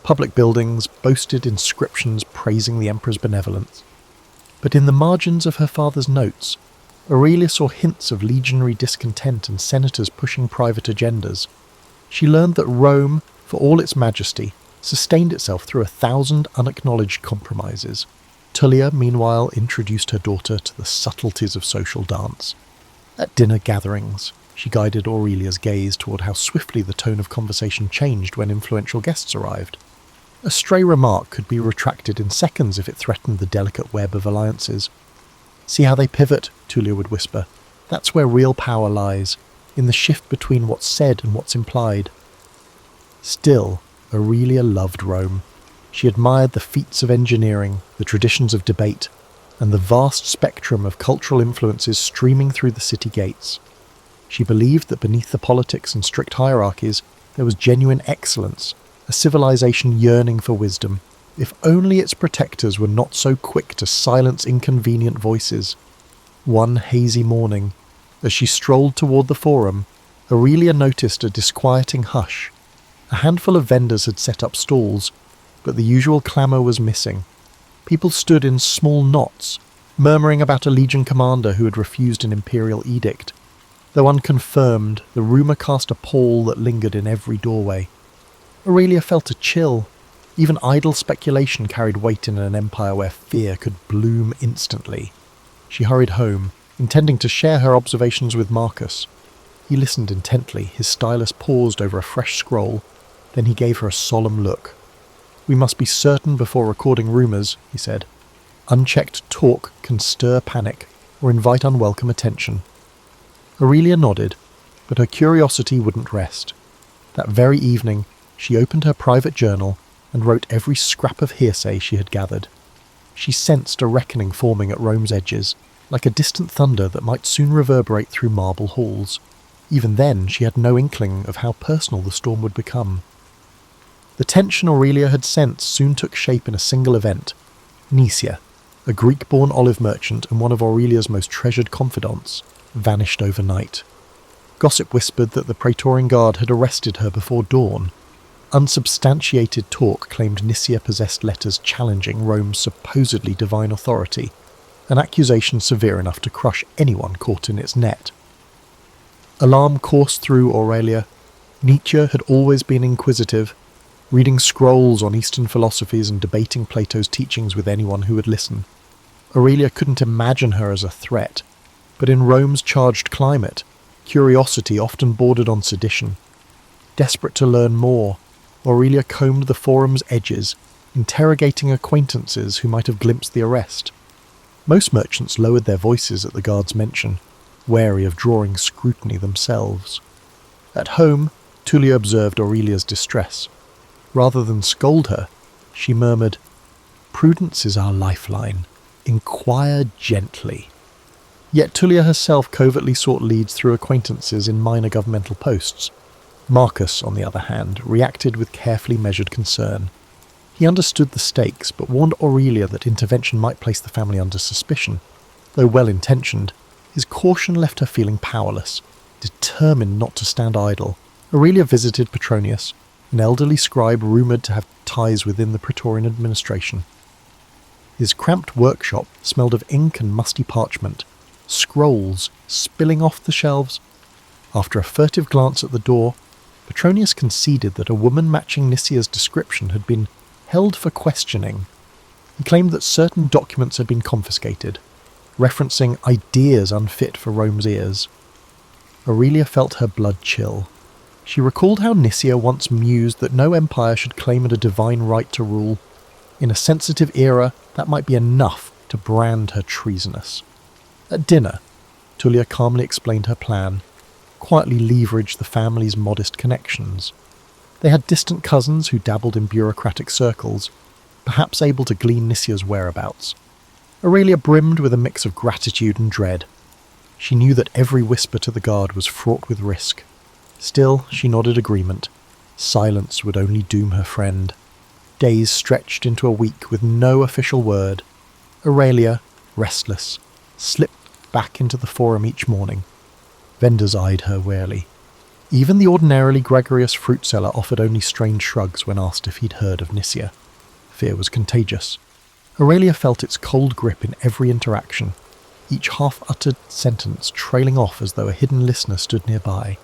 Public buildings boasted inscriptions praising the emperor's benevolence. But in the margins of her father's notes, Aurelia saw hints of legionary discontent and senators pushing private agendas. She learned that Rome, for all its majesty, sustained itself through 1,000 unacknowledged compromises. Tullia, meanwhile, introduced her daughter to the subtleties of social dance. At dinner gatherings, she guided Aurelia's gaze toward how swiftly the tone of conversation changed when influential guests arrived. A stray remark could be retracted in seconds if it threatened the delicate web of alliances. "See how they pivot," Tullia would whisper. "That's where real power lies, in the shift between what's said and what's implied." Still, Aurelia loved Rome. She admired the feats of engineering, the traditions of debate, and the vast spectrum of cultural influences streaming through the city gates. She believed that beneath the politics and strict hierarchies there was genuine excellence, a civilization yearning for wisdom, if only its protectors were not so quick to silence inconvenient voices. One hazy morning, as she strolled toward the forum, Aurelia noticed a disquieting hush. A handful of vendors had set up stalls, but the usual clamour was missing. People stood in small knots, murmuring about a legion commander who had refused an imperial edict. Though unconfirmed, the rumour cast a pall that lingered in every doorway. Aurelia felt a chill. Even idle speculation carried weight in an empire where fear could bloom instantly. She hurried home, intending to share her observations with Marcus. He listened intently, his stylus paused over a fresh scroll, then he gave her a solemn look. "We must be certain before recording rumours," he said. "Unchecked talk can stir panic or invite unwelcome attention." Aurelia nodded, but her curiosity wouldn't rest. That very evening, she opened her private journal and wrote every scrap of hearsay she had gathered. She sensed a reckoning forming at Rome's edges, like a distant thunder that might soon reverberate through marble halls. Even then, she had no inkling of how personal the storm would become. The tension Aurelia had sensed soon took shape in a single event. Nisia, a Greek-born olive merchant and one of Aurelia's most treasured confidants, vanished overnight. Gossip whispered that the Praetorian Guard had arrested her before dawn. Unsubstantiated talk claimed Nisia possessed letters challenging Rome's supposedly divine authority, an accusation severe enough to crush anyone caught in its net. Alarm coursed through Aurelia. Nietzsche had always been inquisitive, reading scrolls on Eastern philosophies and debating Plato's teachings with anyone who would listen. Aurelia couldn't imagine her as a threat, but in Rome's charged climate, curiosity often bordered on sedition. Desperate to learn more, Aurelia combed the forum's edges, interrogating acquaintances who might have glimpsed the arrest. Most merchants lowered their voices at the guard's mention, wary of drawing scrutiny themselves. At home, Tullia observed Aurelia's distress. Rather than scold her, she murmured, "Prudence is our lifeline. Inquire gently." Yet Tullia herself covertly sought leads through acquaintances in minor governmental posts. Marcus, on the other hand, reacted with carefully measured concern. He understood the stakes, but warned Aurelia that intervention might place the family under suspicion. Though well-intentioned, his caution left her feeling powerless, determined not to stand idle. Aurelia visited Petronius, an elderly scribe rumoured to have ties within the Praetorian administration. His cramped workshop smelled of ink and musty parchment, scrolls spilling off the shelves. After a furtive glance at the door, Petronius conceded that a woman matching Nisia's description had been held for questioning. He claimed that certain documents had been confiscated, referencing ideas unfit for Rome's ears. Aurelia felt her blood chill. She recalled how Nisia once mused that no empire should claim it a divine right to rule. In a sensitive era, that might be enough to brand her treasonous. At dinner, Tullia calmly explained her plan, quietly leveraged the family's modest connections. They had distant cousins who dabbled in bureaucratic circles, perhaps able to glean Nisia's whereabouts. Aurelia brimmed with a mix of gratitude and dread. She knew that every whisper to the guard was fraught with risk. Still, she nodded agreement. Silence would only doom her friend. Days stretched into a week with no official word. Aurelia, restless, slipped back into the forum each morning. Vendors eyed her warily. Even the ordinarily gregarious fruit seller offered only strange shrugs when asked if he'd heard of Nisia. Fear was contagious. Aurelia felt its cold grip in every interaction, each half-uttered sentence trailing off as though a hidden listener stood nearby.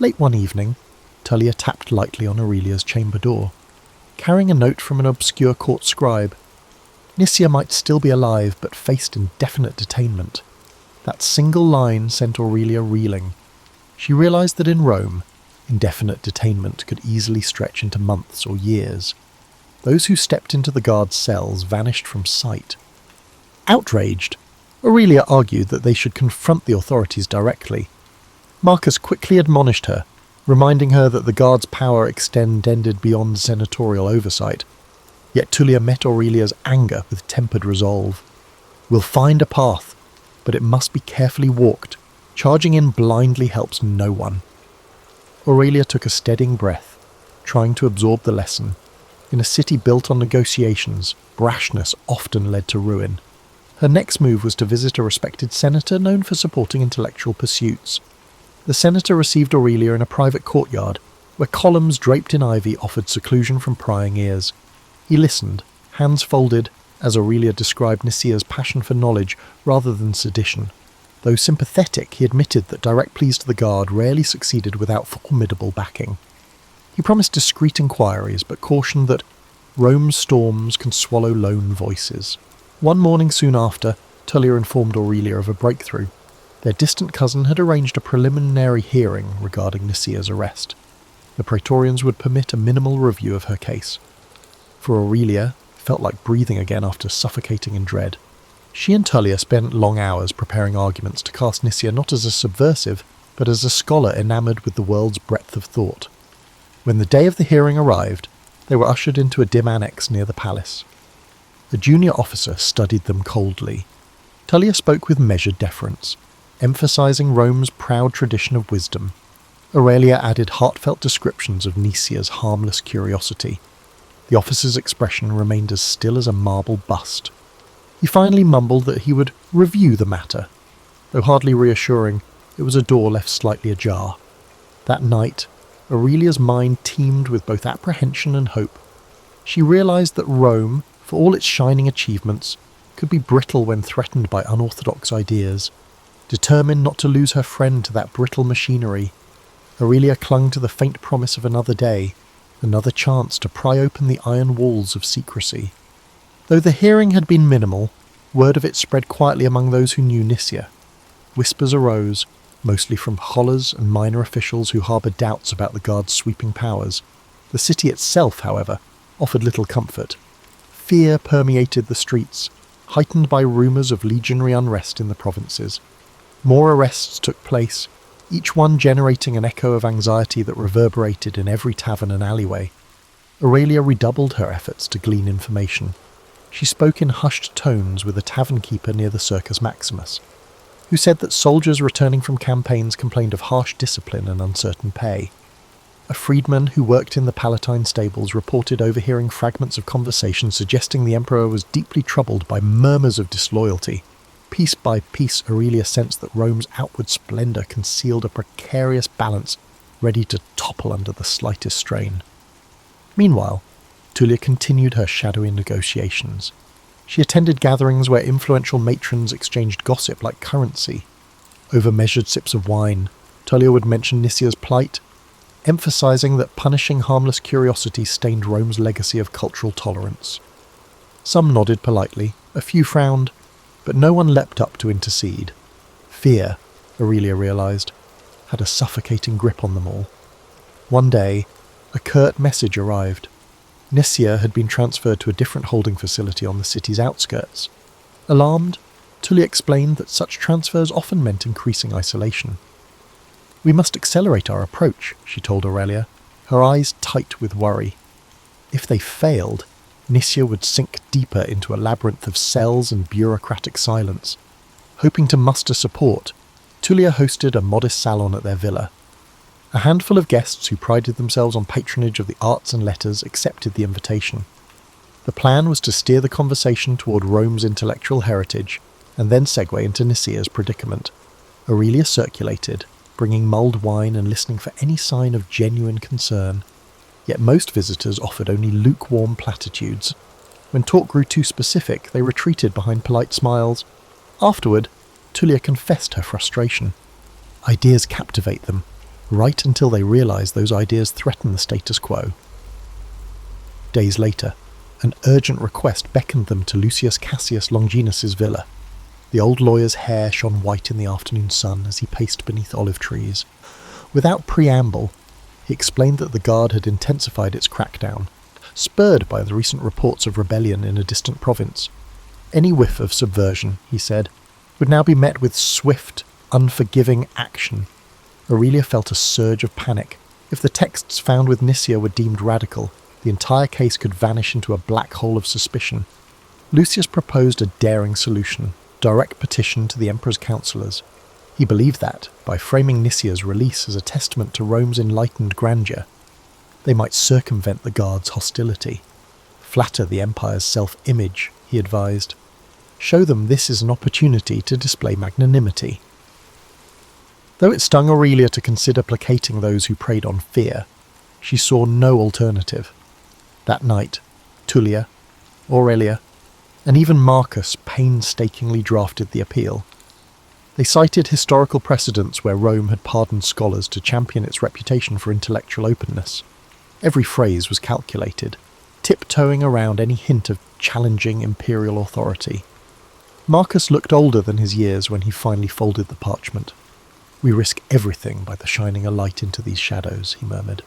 Late one evening, Tullia tapped lightly on Aurelia's chamber door, carrying a note from an obscure court scribe. Nisia might still be alive, but faced indefinite detainment. That single line sent Aurelia reeling. She realised that in Rome, indefinite detainment could easily stretch into months or years. Those who stepped into the guard's cells vanished from sight. Outraged, Aurelia argued that they should confront the authorities directly. Marcus quickly admonished her, reminding her that the guard's power extended beyond senatorial oversight. Yet Tullia met Aurelia's anger with tempered resolve. "We'll find a path, but it must be carefully walked. Charging in blindly helps no one." Aurelia took a steadying breath, trying to absorb the lesson. In a city built on negotiations, brashness often led to ruin. Her next move was to visit a respected senator known for supporting intellectual pursuits. The senator received Aurelia in a private courtyard, where columns draped in ivy offered seclusion from prying ears. He listened, hands folded, as Aurelia described Nisia's passion for knowledge rather than sedition. Though sympathetic, he admitted that direct pleas to the guard rarely succeeded without formidable backing. He promised discreet inquiries, but cautioned that Rome's storms can swallow lone voices. One morning soon after, Tullia informed Aurelia of a breakthrough. Their distant cousin had arranged a preliminary hearing regarding Nisia's arrest. The praetorians would permit a minimal review of her case. For Aurelia, it felt like breathing again after suffocating in dread. She and Tullia spent long hours preparing arguments to cast Nisia not as a subversive, but as a scholar enamoured with the world's breadth of thought. When the day of the hearing arrived, they were ushered into a dim annex near the palace. A junior officer studied them coldly. Tullia spoke with measured deference, emphasising Rome's proud tradition of wisdom. Aurelia added heartfelt descriptions of Nisia's harmless curiosity. The officer's expression remained as still as a marble bust. He finally mumbled that he would review the matter. Though hardly reassuring, it was a door left slightly ajar. That night, Aurelia's mind teemed with both apprehension and hope. She realised that Rome, for all its shining achievements, could be brittle when threatened by unorthodox ideas. Determined not to lose her friend to that brittle machinery, Aurelia clung to the faint promise of another day, another chance to pry open the iron walls of secrecy. Though the hearing had been minimal, word of it spread quietly among those who knew Nisia. Whispers arose, mostly from scholars and minor officials who harboured doubts about the guard's sweeping powers. The city itself, however, offered little comfort. Fear permeated the streets, heightened by rumours of legionary unrest in the provinces. More arrests took place, each one generating an echo of anxiety that reverberated in every tavern and alleyway. Aurelia redoubled her efforts to glean information. She spoke in hushed tones with a tavern keeper near the Circus Maximus, who said that soldiers returning from campaigns complained of harsh discipline and uncertain pay. A freedman who worked in the Palatine stables reported overhearing fragments of conversation suggesting the emperor was deeply troubled by murmurs of disloyalty. Piece by piece, Aurelia sensed that Rome's outward splendour concealed a precarious balance ready to topple under the slightest strain. Meanwhile, Tullia continued her shadowy negotiations. She attended gatherings where influential matrons exchanged gossip like currency. Over measured sips of wine, Tullia would mention Nisia's plight, emphasising that punishing harmless curiosity stained Rome's legacy of cultural tolerance. Some nodded politely, a few frowned, but no one leapt up to intercede. Fear, Aurelia realised, had a suffocating grip on them all. One day, a curt message arrived. Nisia had been transferred to a different holding facility on the city's outskirts. Alarmed, Tullia explained that such transfers often meant increasing isolation. "We must accelerate our approach," she told Aurelia, her eyes tight with worry. If they failed, Nisia would sink deeper into a labyrinth of cells and bureaucratic silence. Hoping to muster support, Tullia hosted a modest salon at their villa. A handful of guests who prided themselves on patronage of the arts and letters accepted the invitation. The plan was to steer the conversation toward Rome's intellectual heritage, and then segue into Nicia's predicament. Aurelia circulated, bringing mulled wine and listening for any sign of genuine concern. Yet most visitors offered only lukewarm platitudes. When talk grew too specific, they retreated behind polite smiles. Afterward, Tullia confessed her frustration. Ideas captivate them, right until they realize those ideas threaten the status quo. Days later, an urgent request beckoned them to Lucius Cassius Longinus's villa. The old lawyer's hair shone white in the afternoon sun as he paced beneath olive trees. Without preamble, he explained that the guard had intensified its crackdown, spurred by the recent reports of rebellion in a distant province. Any whiff of subversion, he said, would now be met with swift, unforgiving action. Aurelia felt a surge of panic. If the texts found with Nicia were deemed radical, the entire case could vanish into a black hole of suspicion. Lucius proposed a daring solution: direct petition to the emperor's councillors. He believed that, by framing Nicia's release as a testament to Rome's enlightened grandeur, they might circumvent the guard's hostility. Flatter the empire's self-image, he advised. Show them this is an opportunity to display magnanimity. Though it stung Aurelia to consider placating those who preyed on fear, she saw no alternative. That night, Tullia, Aurelia, and even Marcus painstakingly drafted the appeal. They cited historical precedents where Rome had pardoned scholars to champion its reputation for intellectual openness. Every phrase was calculated, tiptoeing around any hint of challenging imperial authority. Marcus looked older than his years when he finally folded the parchment. "We risk everything by the shining a light into these shadows," he murmured.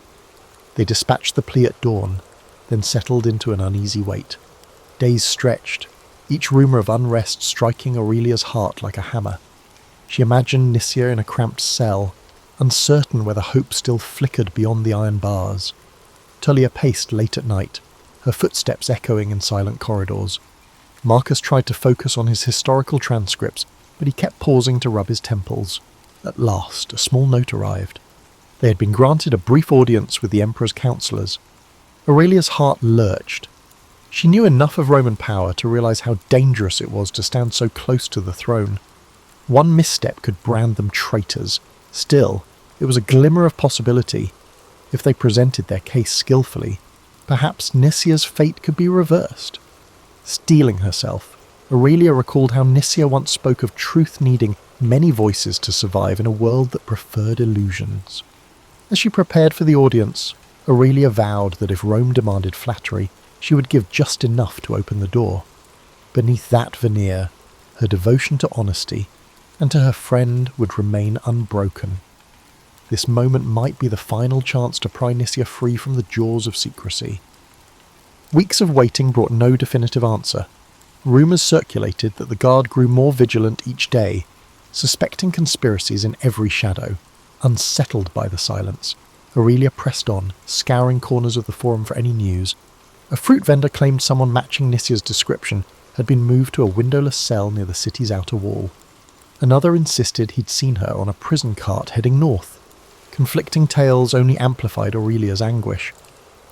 They dispatched the plea at dawn, then settled into an uneasy wait. Days stretched, each rumour of unrest striking Aurelia's heart like a hammer. She imagined Nicia in a cramped cell, uncertain whether hope still flickered beyond the iron bars. Tullia paced late at night, her footsteps echoing in silent corridors. Marcus tried to focus on his historical transcripts, but he kept pausing to rub his temples. At last, a small note arrived. They had been granted a brief audience with the emperor's councillors. Aurelia's heart lurched. She knew enough of Roman power to realize how dangerous it was to stand so close to the throne. One misstep could brand them traitors. Still, it was a glimmer of possibility. If they presented their case skillfully, perhaps Nicia's fate could be reversed. Steeling herself, Aurelia recalled how Nicia once spoke of truth needing many voices to survive in a world that preferred illusions. As she prepared for the audience, Aurelia vowed that if Rome demanded flattery, she would give just enough to open the door. Beneath that veneer, her devotion to honesty and to her friend would remain unbroken. This moment might be the final chance to pry Nicia free from the jaws of secrecy. Weeks of waiting brought no definitive answer. Rumours circulated that the guard grew more vigilant each day, suspecting conspiracies in every shadow. Unsettled by the silence, Aurelia pressed on, scouring corners of the forum for any news. A fruit vendor claimed someone matching Nicia's description had been moved to a windowless cell near the city's outer wall. Another insisted he'd seen her on a prison cart heading north. Conflicting tales only amplified Aurelia's anguish.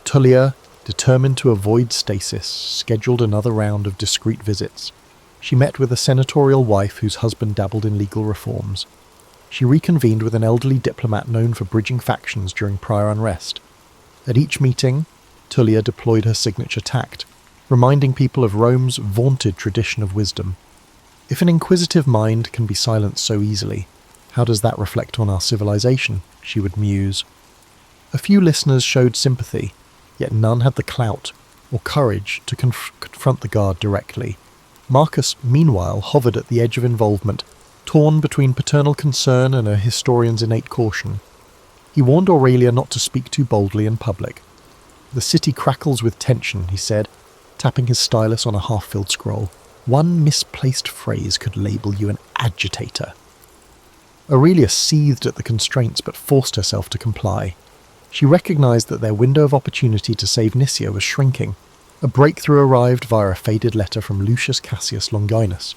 Tullia, determined to avoid stasis, scheduled another round of discreet visits. She met with a senatorial wife whose husband dabbled in legal reforms. She reconvened with an elderly diplomat known for bridging factions during prior unrest. At each meeting, Tullia deployed her signature tact, reminding people of Rome's vaunted tradition of wisdom. If an inquisitive mind can be silenced so easily, how does that reflect on our civilization? She would muse. A few listeners showed sympathy, yet none had the clout or courage to confront the guard directly. Marcus, meanwhile, hovered at the edge of involvement, torn between paternal concern and a historian's innate caution. He warned Aurelia not to speak too boldly in public. "The city crackles with tension," he said, tapping his stylus on a half-filled scroll. "One misplaced phrase could label you an agitator." Aurelia seethed at the constraints but forced herself to comply. She recognized that their window of opportunity to save Nicia was shrinking. A breakthrough arrived via a faded letter from Lucius Cassius Longinus.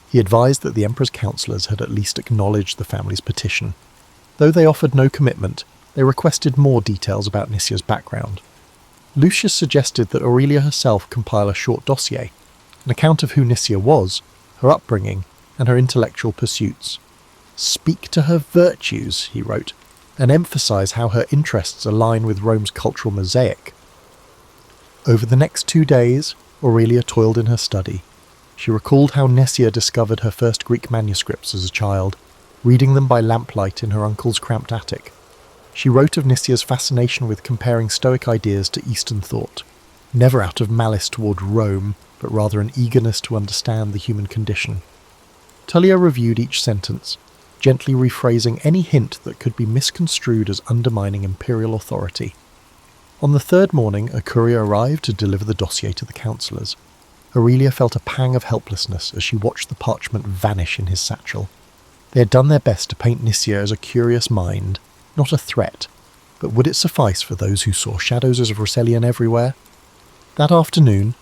He advised that the emperor's councillors had at least acknowledged the family's petition. Though they offered no commitment, They requested more details about Nicia's background. Lucius suggested that Aurelia herself compile a short dossier, an account of who Nicia was, her upbringing, and her intellectual pursuits. Speak to her virtues, he wrote, and emphasize how her interests align with Rome's cultural mosaic. Over the next 2 days, Aurelia toiled in her study. She recalled how Nicia discovered her first Greek manuscripts as a child, reading them by lamplight in her uncle's cramped attic. She wrote of Nicia's fascination with comparing Stoic ideas to Eastern thought, never out of malice toward Rome, but rather an eagerness to understand the human condition. Tullia reviewed each sentence, gently rephrasing any hint that could be misconstrued as undermining imperial authority. On the third morning, a courier arrived to deliver the dossier to the councillors. Aurelia felt a pang of helplessness as she watched the parchment vanish in his satchel. They had done their best to paint Nicia as a curious mind, not a threat, but would it suffice for those who saw shadows of Russellian everywhere? That afternoon,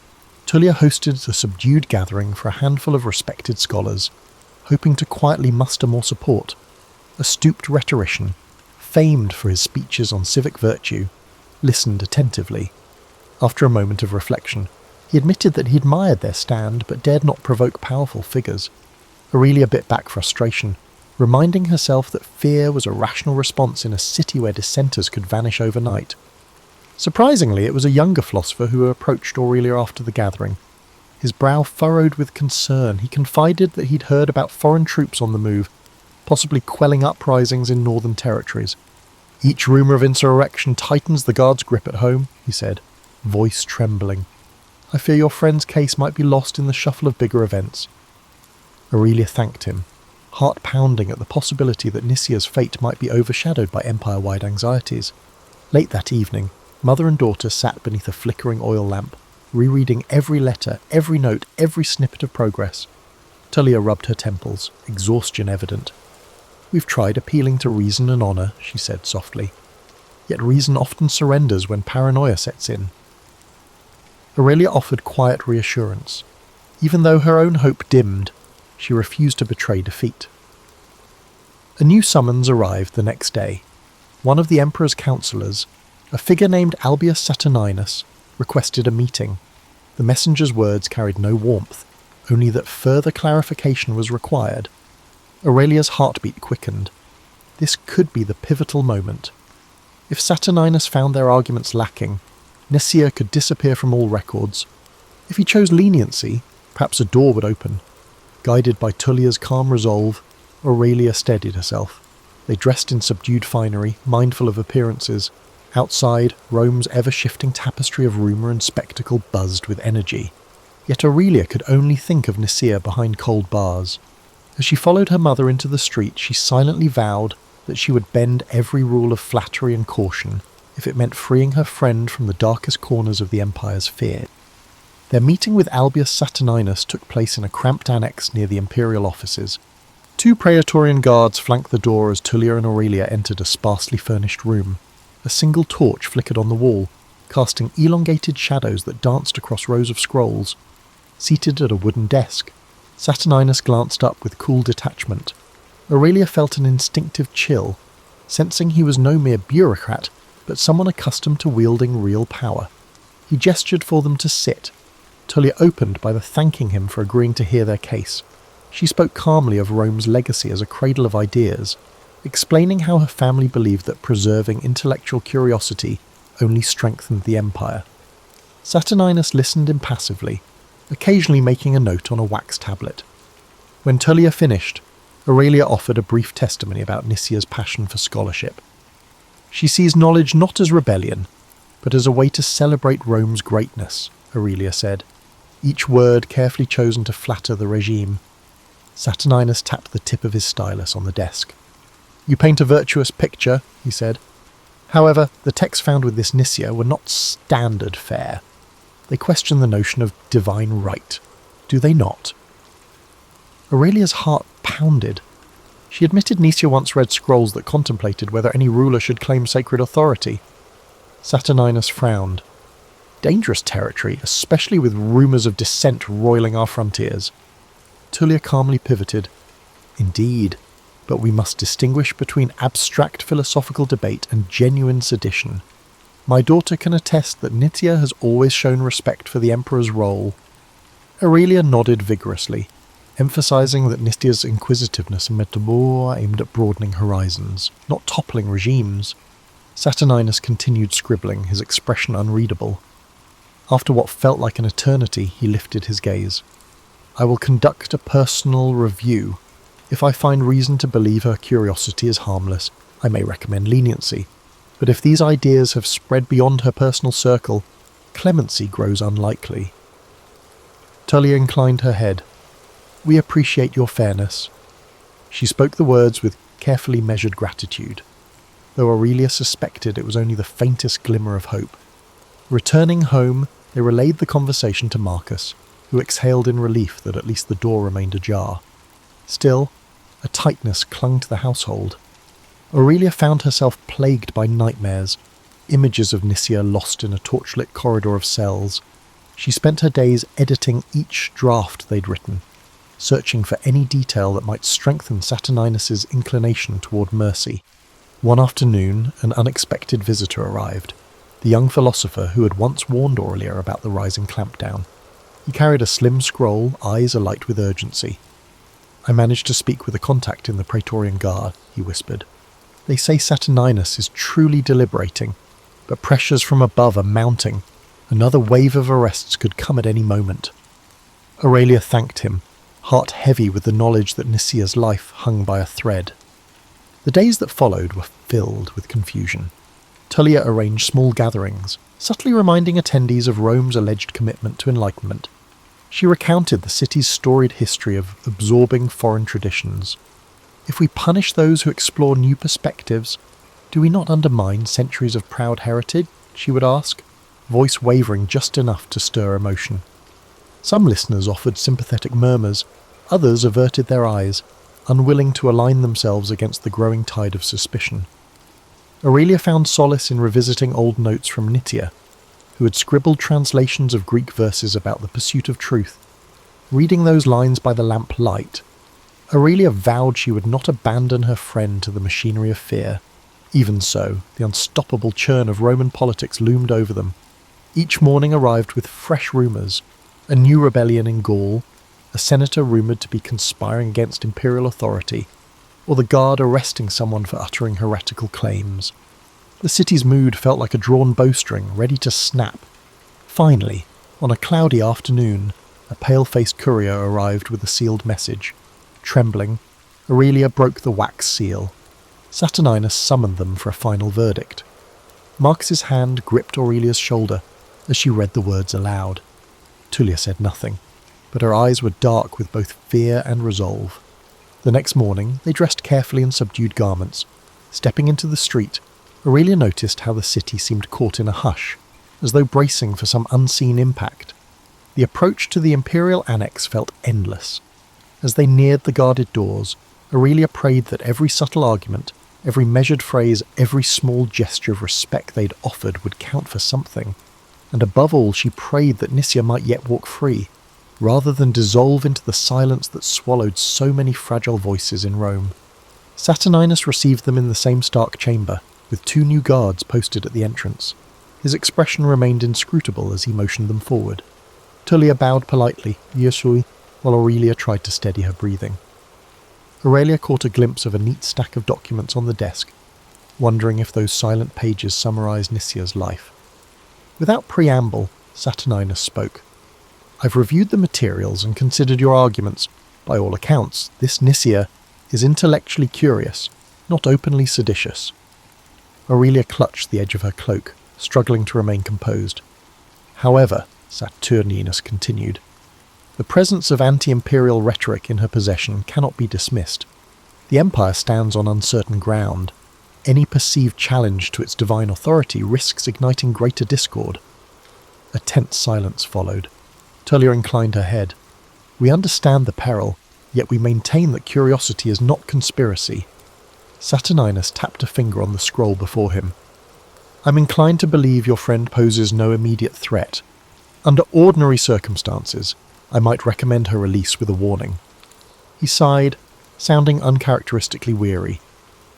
Tullia hosted a subdued gathering for a handful of respected scholars, hoping to quietly muster more support. A stooped rhetorician, famed for his speeches on civic virtue, listened attentively. After a moment of reflection, he admitted that he admired their stand but dared not provoke powerful figures. Aurelia bit back frustration, reminding herself that fear was a rational response in a city where dissenters could vanish overnight. Surprisingly, it was a younger philosopher who approached Aurelia after the gathering. His brow furrowed with concern, he confided that he'd heard about foreign troops on the move, possibly quelling uprisings in northern territories. Each rumour of insurrection tightens the guard's grip at home, he said, voice trembling. I fear your friend's case might be lost in the shuffle of bigger events. Aurelia thanked him, heart pounding at the possibility that Nicia's fate might be overshadowed by empire-wide anxieties. Late that evening, mother and daughter sat beneath a flickering oil lamp, rereading every letter, every note, every snippet of progress. Tullia rubbed her temples, exhaustion evident. We've tried appealing to reason and honour, she said softly. Yet reason often surrenders when paranoia sets in. Aurelia offered quiet reassurance. Even though her own hope dimmed, she refused to betray defeat. A new summons arrived the next day. One of the emperor's councillors, a figure named Albius Saturninus, requested a meeting. The messenger's words carried no warmth, only that further clarification was required. Aurelia's heartbeat quickened. This could be the pivotal moment. If Saturninus found their arguments lacking, Nicia could disappear from all records. If he chose leniency, perhaps a door would open. Guided by Tullia's calm resolve, Aurelia steadied herself. They dressed in subdued finery, mindful of appearances. Outside, Rome's ever-shifting tapestry of rumour and spectacle buzzed with energy. Yet Aurelia could only think of Nicia behind cold bars. As she followed her mother into the street, she silently vowed that she would bend every rule of flattery and caution if it meant freeing her friend from the darkest corners of the Empire's fear. Their meeting with Albius Saturninus took place in a cramped annex near the imperial offices. 2 praetorian guards flanked the door as Tullia and Aurelia entered a sparsely furnished room. A single torch flickered on the wall, casting elongated shadows that danced across rows of scrolls. Seated at a wooden desk, Saturninus glanced up with cool detachment. Aurelia felt an instinctive chill, sensing he was no mere bureaucrat, but someone accustomed to wielding real power. He gestured for them to sit. Tullia opened by thanking him for agreeing to hear their case. She spoke calmly of Rome's legacy as a cradle of ideas, explaining how her family believed that preserving intellectual curiosity only strengthened the empire. Saturninus listened impassively, occasionally making a note on a wax tablet. When Tullia finished, Aurelia offered a brief testimony about Nicia's passion for scholarship. She sees knowledge not as rebellion, but as a way to celebrate Rome's greatness, Aurelia said, each word carefully chosen to flatter the regime. Saturninus tapped the tip of his stylus on the desk. You paint a virtuous picture, he said. However, the texts found with this Nicia were not standard fare. They question the notion of divine right. Do they not? Aurelia's heart pounded. She admitted Nicia once read scrolls that contemplated whether any ruler should claim sacred authority. Saturninus frowned. Dangerous territory, especially with rumours of dissent roiling our frontiers. Tullia calmly pivoted. Indeed. but we must distinguish between abstract philosophical debate and genuine sedition. My daughter can attest that Nitya has always shown respect for the Emperor's role." Aurelia nodded vigorously, emphasizing that Nitya's inquisitiveness and metaboa aimed at broadening horizons, not toppling regimes. Saturninus continued scribbling, his expression unreadable. After what felt like an eternity, he lifted his gaze. "I will conduct a personal review. If I find reason to believe her curiosity is harmless, I may recommend leniency. But if these ideas have spread beyond her personal circle, clemency grows unlikely." Tullia inclined her head. "We appreciate your fairness." She spoke the words with carefully measured gratitude, though Aurelia suspected it was only the faintest glimmer of hope. Returning home, they relayed the conversation to Marcus, who exhaled in relief that at least the door remained ajar. Still, a tightness clung to the household. Aurelia found herself plagued by nightmares, images of Nisia lost in a torchlit corridor of cells. She spent her days editing each draft they'd written, searching for any detail that might strengthen Saturninus's inclination toward mercy. One afternoon, an unexpected visitor arrived, the young philosopher who had once warned Aurelia about the rising clampdown. He carried a slim scroll, eyes alight with urgency. "I managed to speak with a contact in the Praetorian Guard," he whispered. "They say Saturninus is truly deliberating, but pressures from above are mounting. Another wave of arrests could come at any moment." Aurelia thanked him, heart heavy with the knowledge that Nisia's life hung by a thread. The days that followed were filled with confusion. Tullia arranged small gatherings, subtly reminding attendees of Rome's alleged commitment to enlightenment. She recounted the city's storied history of absorbing foreign traditions. If we punish those who explore new perspectives, do we not undermine centuries of proud heritage? She would ask, voice wavering just enough to stir emotion. Some listeners offered sympathetic murmurs, others averted their eyes, unwilling to align themselves against the growing tide of suspicion. Aurelia found solace in revisiting old notes from Nitya, who had scribbled translations of Greek verses about the pursuit of truth. Reading those lines by the lamp light, Aurelia vowed she would not abandon her friend to the machinery of fear. Even so, the unstoppable churn of Roman politics loomed over them. Each morning arrived with fresh rumours: a new rebellion in Gaul, a senator rumoured to be conspiring against imperial authority, or the guard arresting someone for uttering heretical claims. The city's mood felt like a drawn bowstring, ready to snap. Finally, on a cloudy afternoon, a pale-faced courier arrived with a sealed message. Trembling, Aurelia broke the wax seal. Saturninus summoned them for a final verdict. Marcus's hand gripped Aurelia's shoulder as she read the words aloud. Tullia said nothing, but her eyes were dark with both fear and resolve. The next morning, they dressed carefully in subdued garments. Stepping into the street, Aurelia noticed how the city seemed caught in a hush, as though bracing for some unseen impact. The approach to the imperial annex felt endless. As they neared the guarded doors, Aurelia prayed that every subtle argument, every measured phrase, every small gesture of respect they'd offered would count for something. And above all, she prayed that Nisia might yet walk free, rather than dissolve into the silence that swallowed so many fragile voices in Rome. Saturninus received them in the same stark chamber, with 2 new guards posted at the entrance. His expression remained inscrutable as he motioned them forward. Tullia bowed politely, Yesui, while Aurelia tried to steady her breathing. Aurelia caught a glimpse of a neat stack of documents on the desk, wondering if those silent pages summarized Nisia's life. Without preamble, Saturninus spoke. "I've reviewed the materials and considered your arguments. By all accounts, this Nisia is intellectually curious, not openly seditious." Aurelia clutched the edge of her cloak, struggling to remain composed. "However," Saturninus continued, "the presence of anti-imperial rhetoric in her possession cannot be dismissed. The empire stands on uncertain ground. Any perceived challenge to its divine authority risks igniting greater discord." A tense silence followed. Tullia inclined her head. "We understand the peril, yet we maintain that curiosity is not conspiracy." Saturninus tapped a finger on the scroll before him. "I'm inclined to believe your friend poses no immediate threat. Under ordinary circumstances, I might recommend her release with a warning." He sighed. sounding uncharacteristically weary.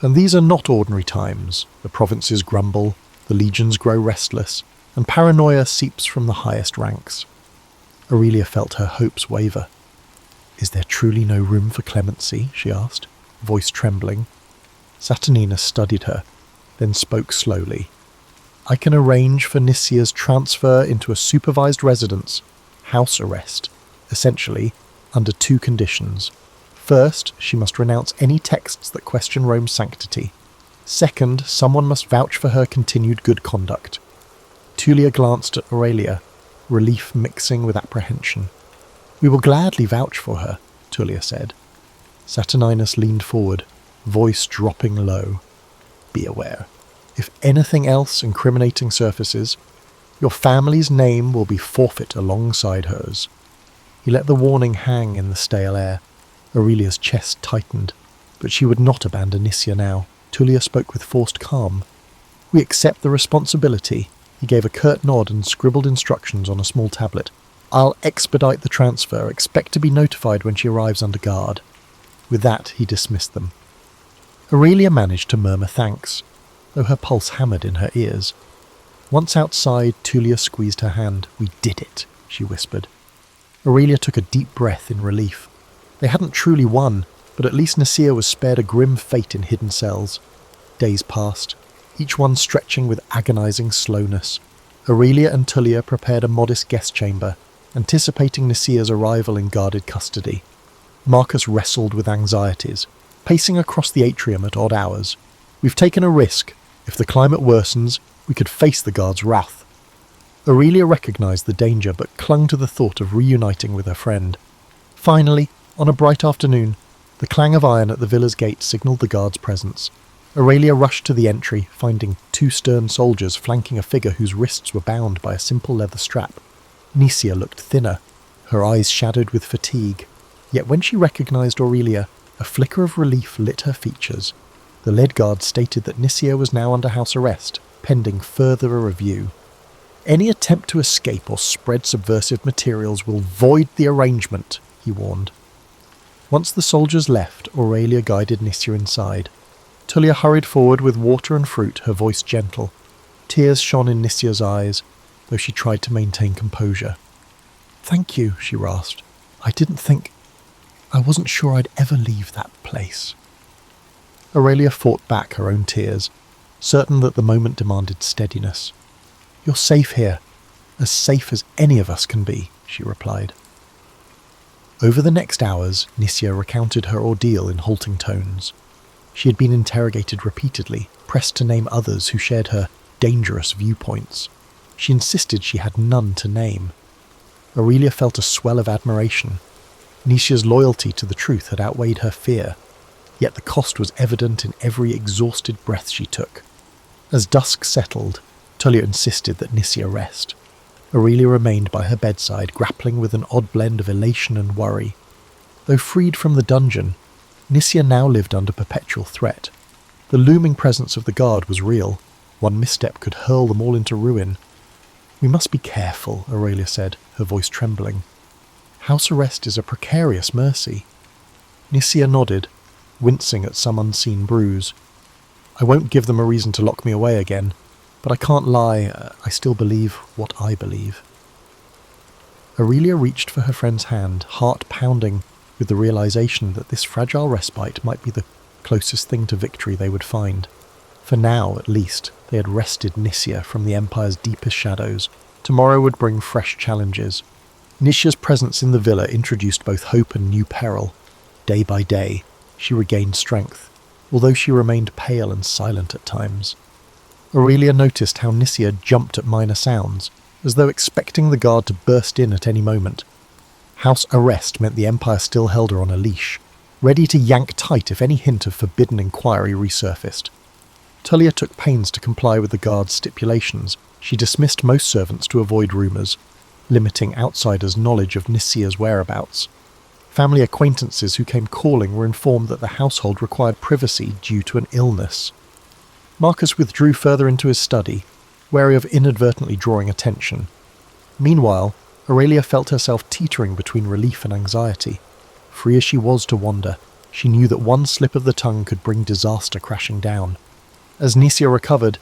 And these are not ordinary times. The provinces grumble, the legions grow restless, and paranoia seeps from the highest ranks. Aurelia felt her hopes waver. "Is there truly no room for clemency?" she asked, voice trembling. Saturninus studied her, then spoke slowly. "I can arrange for Nicia's transfer into a supervised residence, house arrest, essentially, under 2 conditions. First, she must renounce any texts that question Rome's sanctity. Second, someone must vouch for her continued good conduct." Tullia glanced at Aurelia, relief mixing with apprehension. "We will gladly vouch for her," Tullia said. Saturninus leaned forward, voice dropping low. "Be aware. If anything else incriminating surfaces, your family's name will be forfeit alongside hers." He let the warning hang in the stale air. Aurelia's chest tightened, but she would not abandon Nicia now. Tullia spoke with forced calm. "We accept the responsibility." He gave a curt nod and scribbled instructions on a small tablet. "I'll expedite the transfer. Expect to be notified when she arrives under guard." With that, he dismissed them. Aurelia managed to murmur thanks, though her pulse hammered in her ears. Once outside, Tullia squeezed her hand. "We did it," she whispered. Aurelia took a deep breath in relief. They hadn't truly won, but at least Nicia was spared a grim fate in hidden cells. Days passed, each one stretching with agonizing slowness. Aurelia and Tullia prepared a modest guest chamber, anticipating Nicia's arrival in guarded custody. Marcus wrestled with anxieties, pacing across the atrium at odd hours. "We've taken a risk. If the climate worsens, we could face the guard's wrath." Aurelia recognized the danger, but clung to the thought of reuniting with her friend. Finally, on a bright afternoon, the clang of iron at the villa's gate signalled the guard's presence. Aurelia rushed to the entry, finding 2 stern soldiers flanking a figure whose wrists were bound by a simple leather strap. Nicia looked thinner, her eyes shadowed with fatigue. Yet when she recognized Aurelia, a flicker of relief lit her features. The lead guard stated that Nicia was now under house arrest, pending further review. "Any attempt to escape or spread subversive materials will void the arrangement," he warned. Once the soldiers left, Aurelia guided Nicia inside. Tullia hurried forward with water and fruit, her voice gentle. Tears shone in Nicia's eyes, though she tried to maintain composure. "Thank you," she rasped. I wasn't sure I'd ever leave that place." Aurelia fought back her own tears, certain that the moment demanded steadiness. "You're safe here, as safe as any of us can be," she replied. Over the next hours, Nicia recounted her ordeal in halting tones. She had been interrogated repeatedly, pressed to name others who shared her dangerous viewpoints. She insisted she had none to name. Aurelia felt a swell of admiration. Nicia's loyalty to the truth had outweighed her fear, yet the cost was evident in every exhausted breath she took. As dusk settled, Tullia insisted that Nicia rest. Aurelia remained by her bedside, grappling with an odd blend of elation and worry. Though freed from the dungeon, Nicia now lived under perpetual threat. The looming presence of the guard was real. One misstep could hurl them all into ruin. "We must be careful," Aurelia said, her voice trembling. "House arrest is a precarious mercy." Nicia nodded, wincing at some unseen bruise. "I won't give them a reason to lock me away again, but I can't lie, I still believe what I believe." Aurelia reached for her friend's hand, heart pounding with the realization that this fragile respite might be the closest thing to victory they would find. For now, at least, they had wrested Nicia from the Empire's deepest shadows. Tomorrow would bring fresh challenges. Nicia's presence in the villa introduced both hope and new peril. Day by day, she regained strength, although she remained pale and silent at times. Aurelia noticed how Nicia jumped at minor sounds, as though expecting the guard to burst in at any moment. House arrest meant the Empire still held her on a leash, ready to yank tight if any hint of forbidden inquiry resurfaced. Tullia took pains to comply with the guard's stipulations. She dismissed most servants to avoid rumours, limiting outsiders' knowledge of Nicia's whereabouts. Family acquaintances who came calling were informed that the household required privacy due to an illness. Marcus withdrew further into his study, wary of inadvertently drawing attention. Meanwhile, Aurelia felt herself teetering between relief and anxiety. Free as she was to wander, She knew that one slip of the tongue could bring disaster crashing down. As Nisia recovered,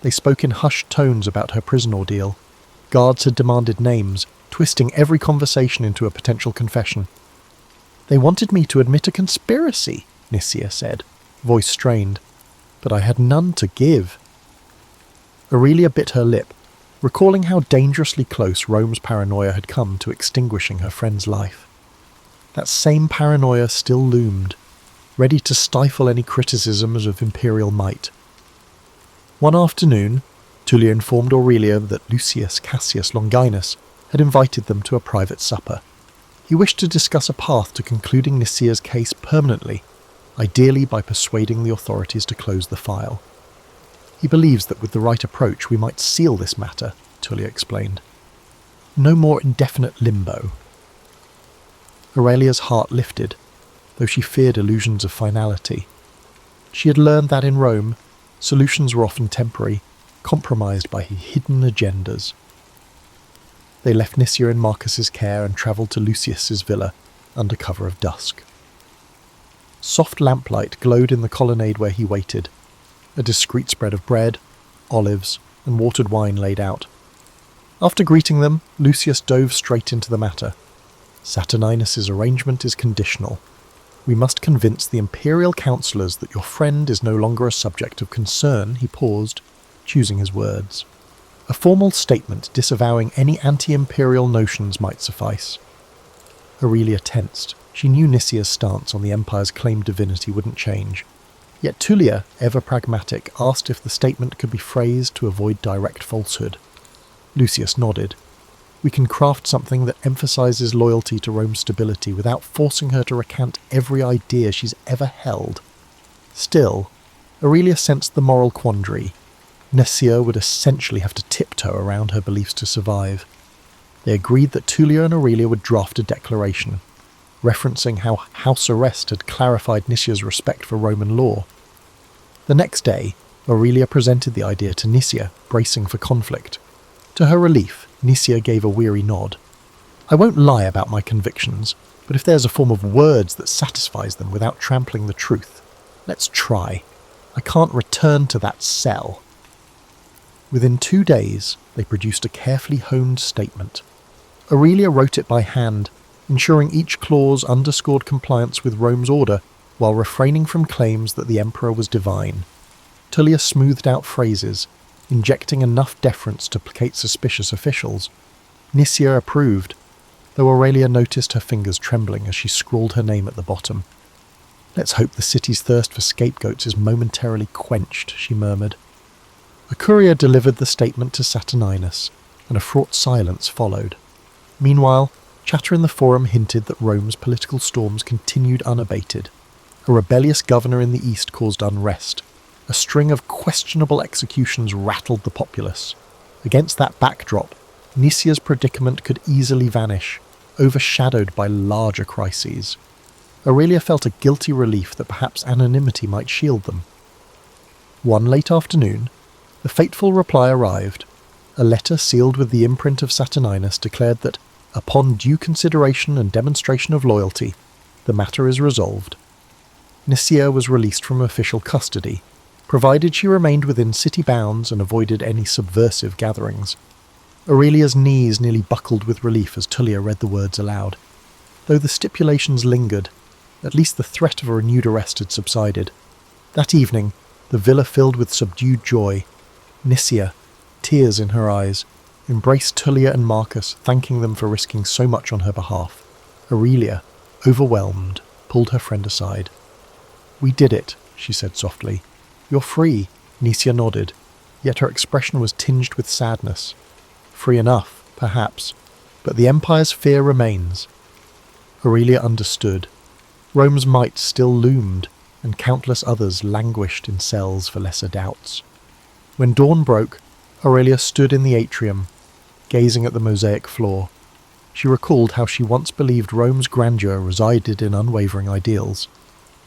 they spoke in hushed tones about her prison ordeal. Guards had demanded names, twisting every conversation into a potential confession. "They wanted me to admit a conspiracy," Nisia said, voice strained, "but I had none to give." Aurelia bit her lip, recalling how dangerously close Rome's paranoia had come to extinguishing her friend's life. That same paranoia still loomed, ready to stifle any criticisms of imperial might. One afternoon, Tullia informed Aurelia that Lucius Cassius Longinus had invited them to a private supper. He wished to discuss a path to concluding Nisia's case permanently, ideally by persuading the authorities to close the file. "He believes that with the right approach we might seal this matter," Tullia explained. "No more indefinite limbo." Aurelia's heart lifted, though she feared illusions of finality. She had learned that in Rome, solutions were often temporary, compromised by hidden agendas. They left Nisia in Marcus's care and travelled to Lucius's villa under cover of dusk. Soft lamplight glowed in the colonnade where he waited, a discreet spread of bread, olives, and watered wine laid out. After greeting them, Lucius dove straight into the matter. "Saturninus's arrangement is conditional. We must convince the imperial councillors that your friend is no longer a subject of concern." He paused, choosing his words. "A formal statement disavowing any anti-imperial notions might suffice." Aurelia tensed. She knew Nisia's stance on the Empire's claimed divinity wouldn't change. Yet Tullia, ever pragmatic, asked if the statement could be phrased to avoid direct falsehood. Lucius nodded. "We can craft something that emphasises loyalty to Rome's stability without forcing her to recant every idea she's ever held." Still, Aurelia sensed the moral quandary. Nisia would essentially have to tiptoe around her beliefs to survive. They agreed that Tullia and Aurelia would draft a declaration, referencing how house arrest had clarified Nisia's respect for Roman law. The next day, Aurelia presented the idea to Nisia, bracing for conflict. To her relief, Nisia gave a weary nod. "I won't lie about my convictions, but if there's a form of words that satisfies them without trampling the truth, let's try. I can't return to that cell." Within 2 days, they produced a carefully honed statement. Aurelia wrote it by hand, ensuring each clause underscored compliance with Rome's order while refraining from claims that the emperor was divine. Tullia smoothed out phrases, injecting enough deference to placate suspicious officials. Nisia approved, though Aurelia noticed her fingers trembling as she scrawled her name at the bottom. "Let's hope the city's thirst for scapegoats is momentarily quenched," she murmured. A courier delivered the statement to Saturninus, and a fraught silence followed. Meanwhile, chatter in the forum hinted that Rome's political storms continued unabated. A rebellious governor in the east caused unrest. A string of questionable executions rattled the populace. Against that backdrop, Nisia's predicament could easily vanish, overshadowed by larger crises. Aurelia felt a guilty relief that perhaps anonymity might shield them. One late afternoon, the fateful reply arrived. A letter sealed with the imprint of Saturninus declared that, upon due consideration and demonstration of loyalty, the matter is resolved. Nisia was released from official custody, provided she remained within city bounds and avoided any subversive gatherings. Aurelia's knees nearly buckled with relief as Tullia read the words aloud. Though the stipulations lingered, at least the threat of a renewed arrest had subsided. That evening, the villa filled with subdued joy. Nisia, tears in her eyes, embraced Tullia and Marcus, thanking them for risking so much on her behalf. Aurelia, overwhelmed, pulled her friend aside. "We did it," she said softly. "You're free." Nisia nodded, yet her expression was tinged with sadness. Free enough, perhaps, but the Empire's fear remains. Aurelia understood. Rome's might still loomed, and countless others languished in cells for lesser doubts. When dawn broke, Aurelia stood in the atrium, gazing at the mosaic floor. She recalled how she once believed Rome's grandeur resided in unwavering ideals.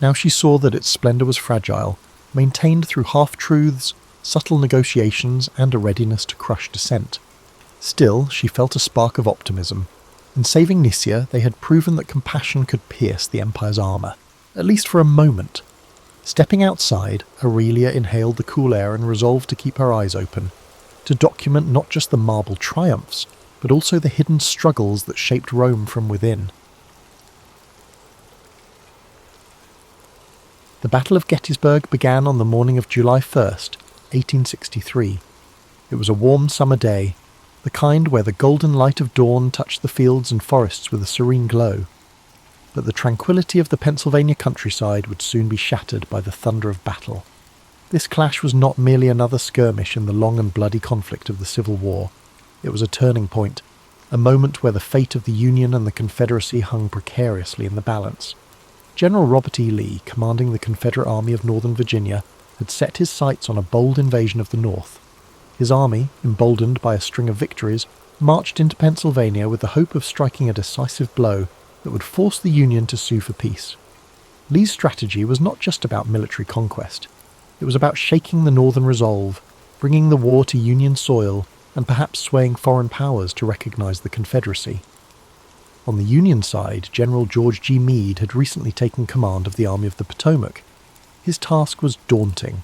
Now she saw that its splendour was fragile, maintained through half-truths, subtle negotiations, and a readiness to crush dissent. Still, she felt a spark of optimism. In saving Nisia, they had proven that compassion could pierce the Empire's armour. at least for a moment. Stepping outside, Aurelia inhaled the cool air and resolved to keep her eyes open, to document not just the marble triumphs, but also the hidden struggles that shaped Rome from within. The Battle of Gettysburg began on the morning of July 1st, 1863. It was a warm summer day, the kind where the golden light of dawn touched the fields and forests with a serene glow. But the tranquility of the Pennsylvania countryside would soon be shattered by the thunder of battle. This clash was not merely another skirmish in the long and bloody conflict of the Civil War. It was a turning point, a moment where the fate of the Union and the Confederacy hung precariously in the balance. General Robert E. Lee, commanding the Confederate Army of Northern Virginia, had set his sights on a bold invasion of the North. His army, emboldened by a string of victories, marched into Pennsylvania with the hope of striking a decisive blow that would force the Union to sue for peace. Lee's strategy was not just about military conquest. It was about shaking the Northern resolve, bringing the war to Union soil, and perhaps swaying foreign powers to recognize the Confederacy. On the Union side, General George G. Meade had recently taken command of the Army of the Potomac. His task was daunting: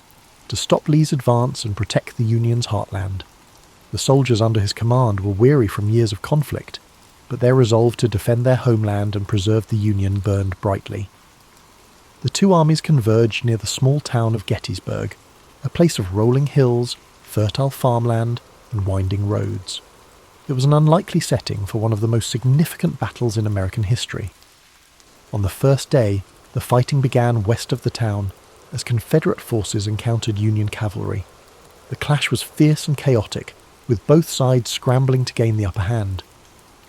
to stop Lee's advance and protect the Union's heartland. The soldiers under his command were weary from years of conflict, but their resolve to defend their homeland and preserve the Union burned brightly. The two armies converged near the small town of Gettysburg, a place of rolling hills, fertile farmland, and winding roads. It was an unlikely setting for one of the most significant battles in American history. On the first day, the fighting began west of the town, as Confederate forces encountered Union cavalry. The clash was fierce and chaotic, with both sides scrambling to gain the upper hand.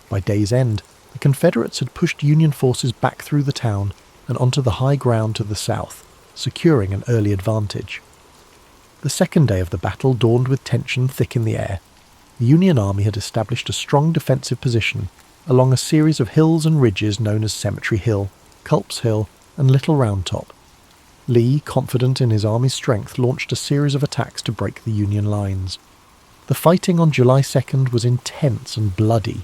By day's end, the Confederates had pushed Union forces back through the town and onto the high ground to the south, securing an early advantage. The second day of the battle dawned with tension thick in the air. The Union Army had established a strong defensive position along a series of hills and ridges known as Cemetery Hill, Culp's Hill, and Little Round Top. Lee, confident in his army's strength, launched a series of attacks to break the Union lines. The fighting on July 2nd was intense and bloody.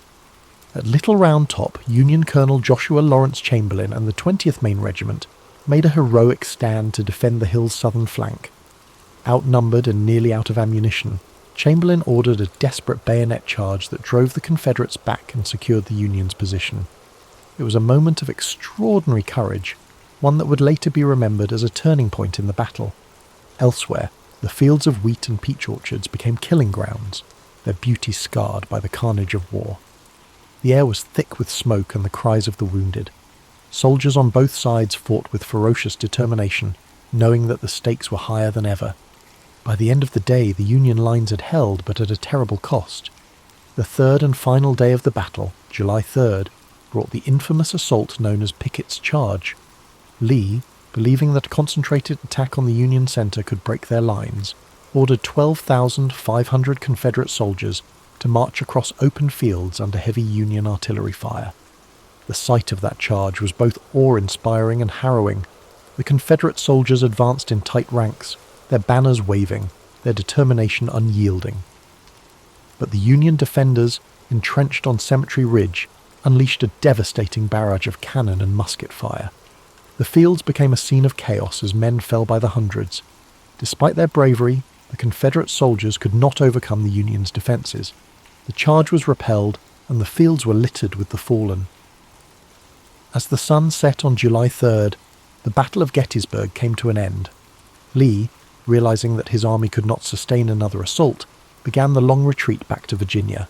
At Little Round Top, Union Colonel Joshua Lawrence Chamberlain and the 20th Maine Regiment made a heroic stand to defend the hill's southern flank. Outnumbered and nearly out of ammunition, Chamberlain ordered a desperate bayonet charge that drove the Confederates back and secured the Union's position. It was a moment of extraordinary courage, one that would later be remembered as a turning point in the battle. Elsewhere, the fields of wheat and peach orchards became killing grounds, their beauty scarred by the carnage of war. The air was thick with smoke and the cries of the wounded. Soldiers on both sides fought with ferocious determination, knowing that the stakes were higher than ever. By the end of the day, the Union lines had held, but at a terrible cost. The third and final day of the battle, July 3rd, brought the infamous assault known as Pickett's Charge. Lee, believing that a concentrated attack on the Union center could break their lines, ordered 12,500 Confederate soldiers to march across open fields under heavy Union artillery fire. The sight of that charge was both awe-inspiring and harrowing. The Confederate soldiers advanced in tight ranks, their banners waving, their determination unyielding. But the Union defenders, entrenched on Cemetery Ridge, unleashed a devastating barrage of cannon and musket fire. The fields became a scene of chaos as men fell by the hundreds. Despite their bravery, the Confederate soldiers could not overcome the Union's defences. The charge was repelled, and the fields were littered with the fallen. As the sun set on July 3rd, the Battle of Gettysburg came to an end. Lee, realizing that his army could not sustain another assault, began the long retreat back to Virginia.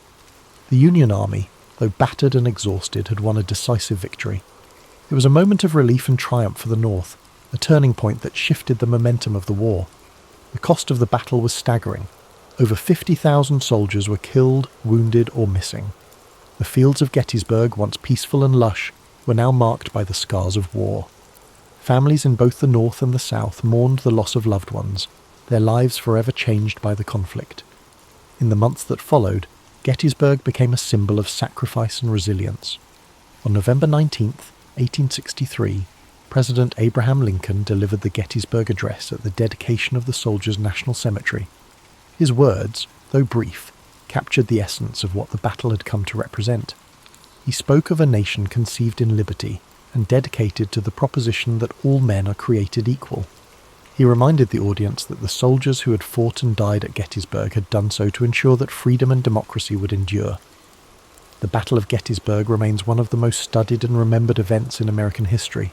The Union Army, though battered and exhausted, had won a decisive victory. It was a moment of relief and triumph for the North, a turning point that shifted the momentum of the war. The cost of the battle was staggering. Over 50,000 soldiers were killed, wounded, or missing. The fields of Gettysburg, once peaceful and lush, were now marked by the scars of war. Families in both the North and the South mourned the loss of loved ones, their lives forever changed by the conflict. In the months that followed, Gettysburg became a symbol of sacrifice and resilience. On November 19th, 1863, President Abraham Lincoln delivered the Gettysburg Address at the dedication of the Soldiers' National Cemetery. His words, though brief, captured the essence of what the battle had come to represent. He spoke of a nation conceived in liberty, and dedicated to the proposition that all men are created equal. He reminded the audience that the soldiers who had fought and died at Gettysburg had done so to ensure that freedom and democracy would endure. The Battle of Gettysburg remains one of the most studied and remembered events in American history.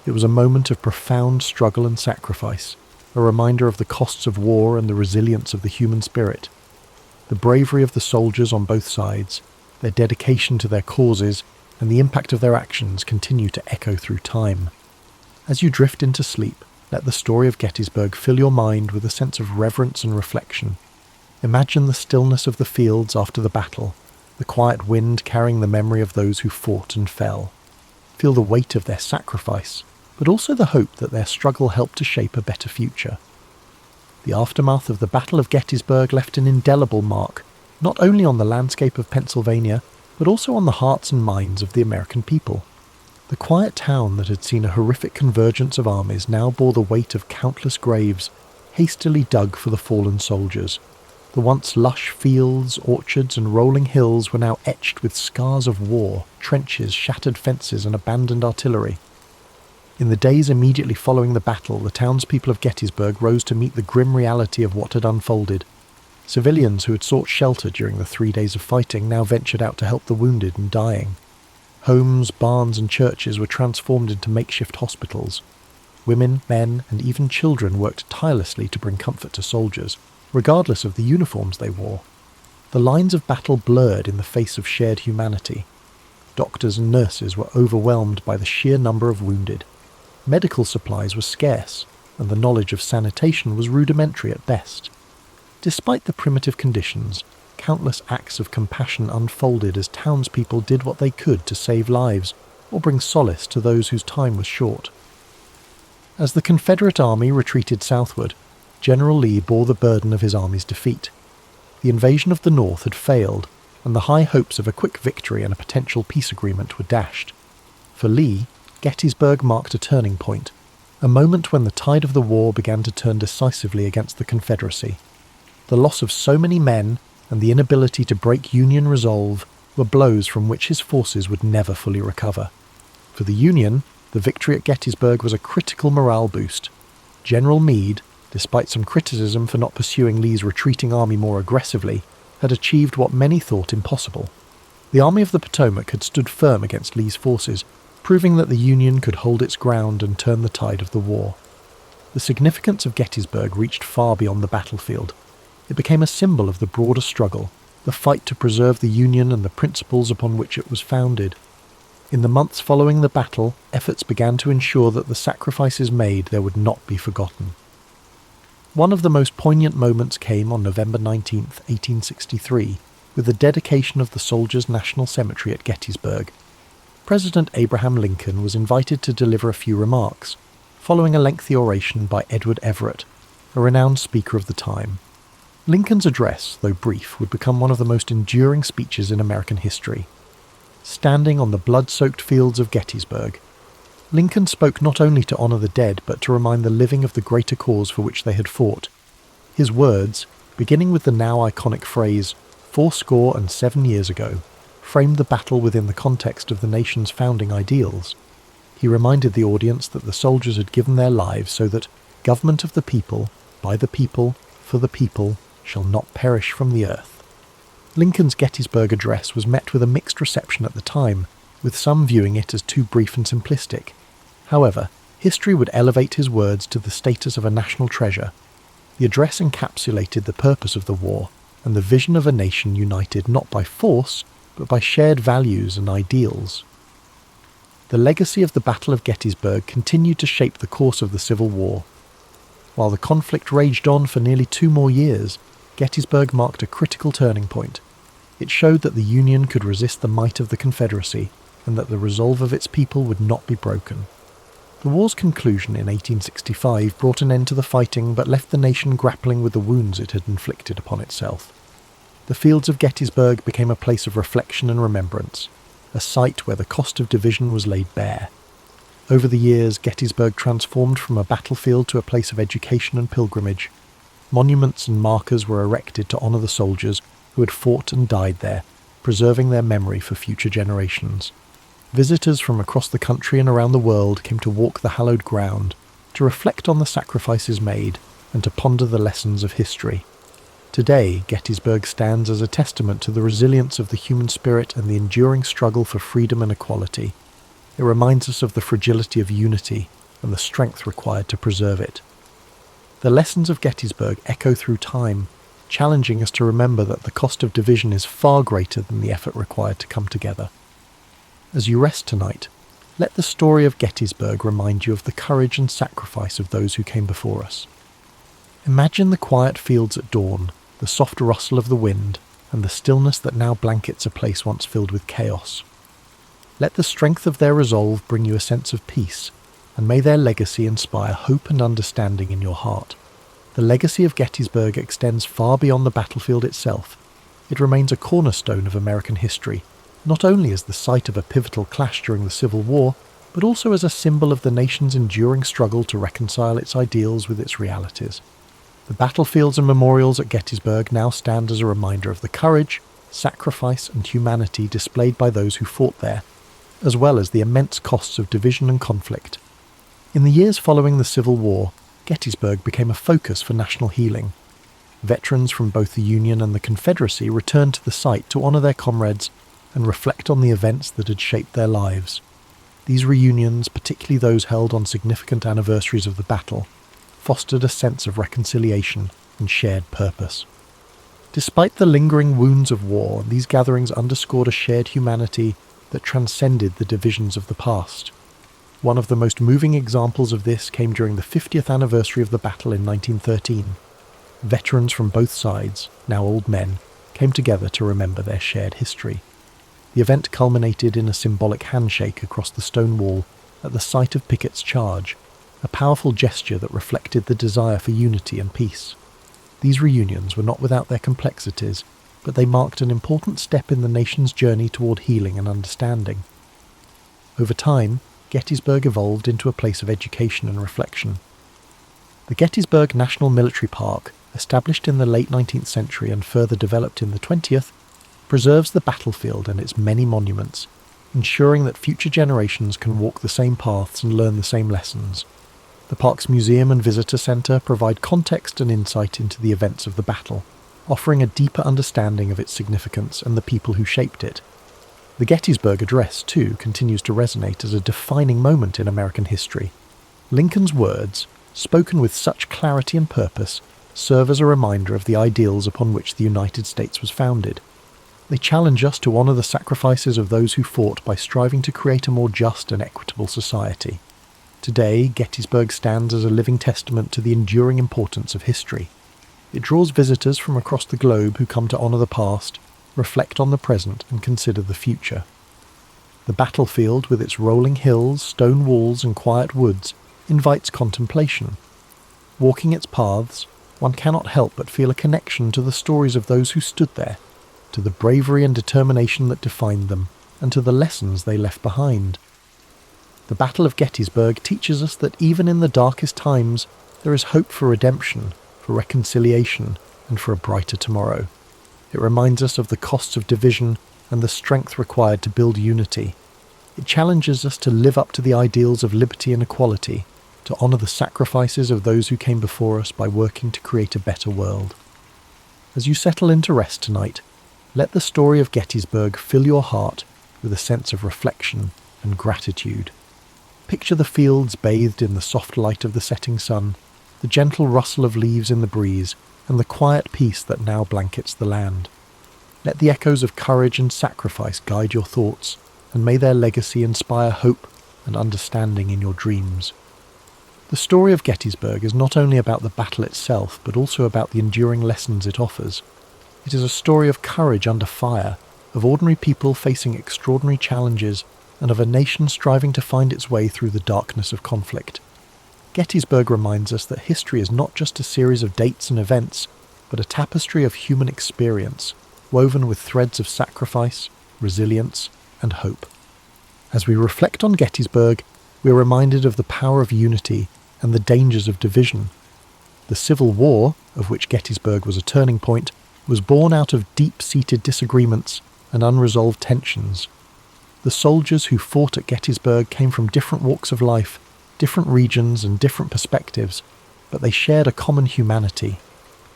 It was a moment of profound struggle and sacrifice, a reminder of the costs of war and the resilience of the human spirit. The bravery of the soldiers on both sides, their dedication to their causes, and the impact of their actions continue to echo through time. As you drift into sleep, let the story of Gettysburg fill your mind with a sense of reverence and reflection. Imagine the stillness of the fields after the battle, the quiet wind carrying the memory of those who fought and fell. Feel the weight of their sacrifice, but also the hope that their struggle helped to shape a better future. The aftermath of the Battle of Gettysburg left an indelible mark, not only on the landscape of Pennsylvania, but also on the hearts and minds of the American people. The quiet town that had seen a horrific convergence of armies now bore the weight of countless graves, hastily dug for the fallen soldiers. The once lush fields, orchards, and rolling hills were now etched with scars of war, trenches, shattered fences, and abandoned artillery. In the days immediately following the battle, the townspeople of Gettysburg rose to meet the grim reality of what had unfolded. Civilians who had sought shelter during the 3 days of fighting now ventured out to help the wounded and dying. Homes, barns, and churches were transformed into makeshift hospitals. Women, men, and even children worked tirelessly to bring comfort to soldiers, regardless of the uniforms they wore. The lines of battle blurred in the face of shared humanity. Doctors and nurses were overwhelmed by the sheer number of wounded. Medical supplies were scarce, and the knowledge of sanitation was rudimentary at best. Despite the primitive conditions, countless acts of compassion unfolded as townspeople did what they could to save lives or bring solace to those whose time was short. As the Confederate Army retreated southward, General Lee bore the burden of his army's defeat. The invasion of the North had failed, and the high hopes of a quick victory and a potential peace agreement were dashed. For Lee, Gettysburg marked a turning point, a moment when the tide of the war began to turn decisively against the Confederacy. The loss of so many men and the inability to break Union resolve were blows from which his forces would never fully recover. For the Union, the victory at Gettysburg was a critical morale boost. General Meade, despite some criticism for not pursuing Lee's retreating army more aggressively, had achieved what many thought impossible. The Army of the Potomac had stood firm against Lee's forces, proving that the Union could hold its ground and turn the tide of the war. The significance of Gettysburg reached far beyond the battlefield. It became a symbol of the broader struggle, the fight to preserve the Union and the principles upon which it was founded. In the months following the battle, efforts began to ensure that the sacrifices made there would not be forgotten. One of the most poignant moments came on November 19, 1863, with the dedication of the Soldiers' National Cemetery at Gettysburg. President Abraham Lincoln was invited to deliver a few remarks, following a lengthy oration by Edward Everett, a renowned speaker of the time. Lincoln's address, though brief, would become one of the most enduring speeches in American history. Standing on the blood-soaked fields of Gettysburg, Lincoln spoke not only to honour the dead, but to remind the living of the greater cause for which they had fought. His words, beginning with the now iconic phrase, 7 years ago, framed the battle within the context of the nation's founding ideals. He reminded the audience that the soldiers had given their lives so that government of the people, by the people, for the people, shall not perish from the earth. Lincoln's Gettysburg address was met with a mixed reception at the time, with some viewing it as too brief and simplistic. However, history would elevate his words to the status of a national treasure. The address encapsulated the purpose of the war and the vision of a nation united not by force, but by shared values and ideals. The legacy of the Battle of Gettysburg continued to shape the course of the Civil War. While the conflict raged on for nearly 2 more years, Gettysburg marked a critical turning point. It showed that the Union could resist the might of the Confederacy, and that the resolve of its people would not be broken. The war's conclusion in 1865 brought an end to the fighting, but left the nation grappling with the wounds it had inflicted upon itself. The fields of Gettysburg became a place of reflection and remembrance, a site where the cost of division was laid bare. Over the years, Gettysburg transformed from a battlefield to a place of education and pilgrimage. Monuments and markers were erected to honour the soldiers who had fought and died there, preserving their memory for future generations. visitors from across the country and around the world came to walk the hallowed ground, to reflect on the sacrifices made, and to ponder the lessons of history. Today, Gettysburg stands as a testament to the resilience of the human spirit and the enduring struggle for freedom and equality. It reminds us of the fragility of unity and the strength required to preserve it. The lessons of Gettysburg echo through time, challenging us to remember that the cost of division is far greater than the effort required to come together. As you rest tonight, let the story of Gettysburg remind you of the courage and sacrifice of those who came before us. Imagine the quiet fields at dawn, the soft rustle of the wind, and the stillness that now blankets a place once filled with chaos. Let the strength of their resolve bring you a sense of peace, and may their legacy inspire hope and understanding in your heart. The legacy of Gettysburg extends far beyond the battlefield itself. It remains a cornerstone of American history, not only as the site of a pivotal clash during the Civil War, but also as a symbol of the nation's enduring struggle to reconcile its ideals with its realities. The battlefields and memorials at Gettysburg now stand as a reminder of the courage, sacrifice, and humanity displayed by those who fought there, as well as the immense costs of division and conflict. In the years following the Civil War, Gettysburg became a focus for national healing. Veterans from both the Union and the Confederacy returned to the site to honour their comrades and reflect on the events that had shaped their lives. These reunions, particularly those held on significant anniversaries of the battle, fostered a sense of reconciliation and shared purpose. Despite the lingering wounds of war, these gatherings underscored a shared humanity that transcended the divisions of the past. One of the most moving examples of this came during the 50th anniversary of the battle in 1913. Veterans from both sides, now old men, came together to remember their shared history. The event culminated in a symbolic handshake across the stone wall at the site of Pickett's charge, a powerful gesture that reflected the desire for unity and peace. These reunions were not without their complexities, but they marked an important step in the nation's journey toward healing and understanding. Over time, Gettysburg evolved into a place of education and reflection. The Gettysburg National Military Park, established in the late 19th century and further developed in the 20th, preserves the battlefield and its many monuments, ensuring that future generations can walk the same paths and learn the same lessons. The park's museum and visitor centre provide context and insight into the events of the battle, offering a deeper understanding of its significance and the people who shaped it. The Gettysburg Address, too, continues to resonate as a defining moment in American history. Lincoln's words, spoken with such clarity and purpose, serve as a reminder of the ideals upon which the United States was founded. They challenge us to honour the sacrifices of those who fought by striving to create a more just and equitable society. Today, Gettysburg stands as a living testament to the enduring importance of history. It draws visitors from across the globe who come to honour the past, reflect on the present, and consider the future. The battlefield, with its rolling hills, stone walls, and quiet woods, invites contemplation. Walking its paths, one cannot help but feel a connection to the stories of those who stood there, to the bravery and determination that defined them, and to the lessons they left behind. The Battle of Gettysburg teaches us that even in the darkest times, there is hope for redemption, for reconciliation, and for a brighter tomorrow. It reminds us of the costs of division and the strength required to build unity. It challenges us to live up to the ideals of liberty and equality, to honour the sacrifices of those who came before us by working to create a better world. As you settle into rest tonight, let the story of Gettysburg fill your heart with a sense of reflection and gratitude. Picture the fields bathed in the soft light of the setting sun, the gentle rustle of leaves in the breeze, and the quiet peace that now blankets the land. Let the echoes of courage and sacrifice guide your thoughts, and may their legacy inspire hope and understanding in your dreams. The story of Gettysburg is not only about the battle itself, but also about the enduring lessons it offers. It is a story of courage under fire, of ordinary people facing extraordinary challenges, and of a nation striving to find its way through the darkness of conflict. Gettysburg reminds us that history is not just a series of dates and events, but a tapestry of human experience, woven with threads of sacrifice, resilience, and hope. As we reflect on Gettysburg, we are reminded of the power of unity and the dangers of division. The Civil War, of which Gettysburg was a turning point, was born out of deep-seated disagreements and unresolved tensions. The soldiers who fought at Gettysburg came from different walks of life, different regions and different perspectives, but they shared a common humanity.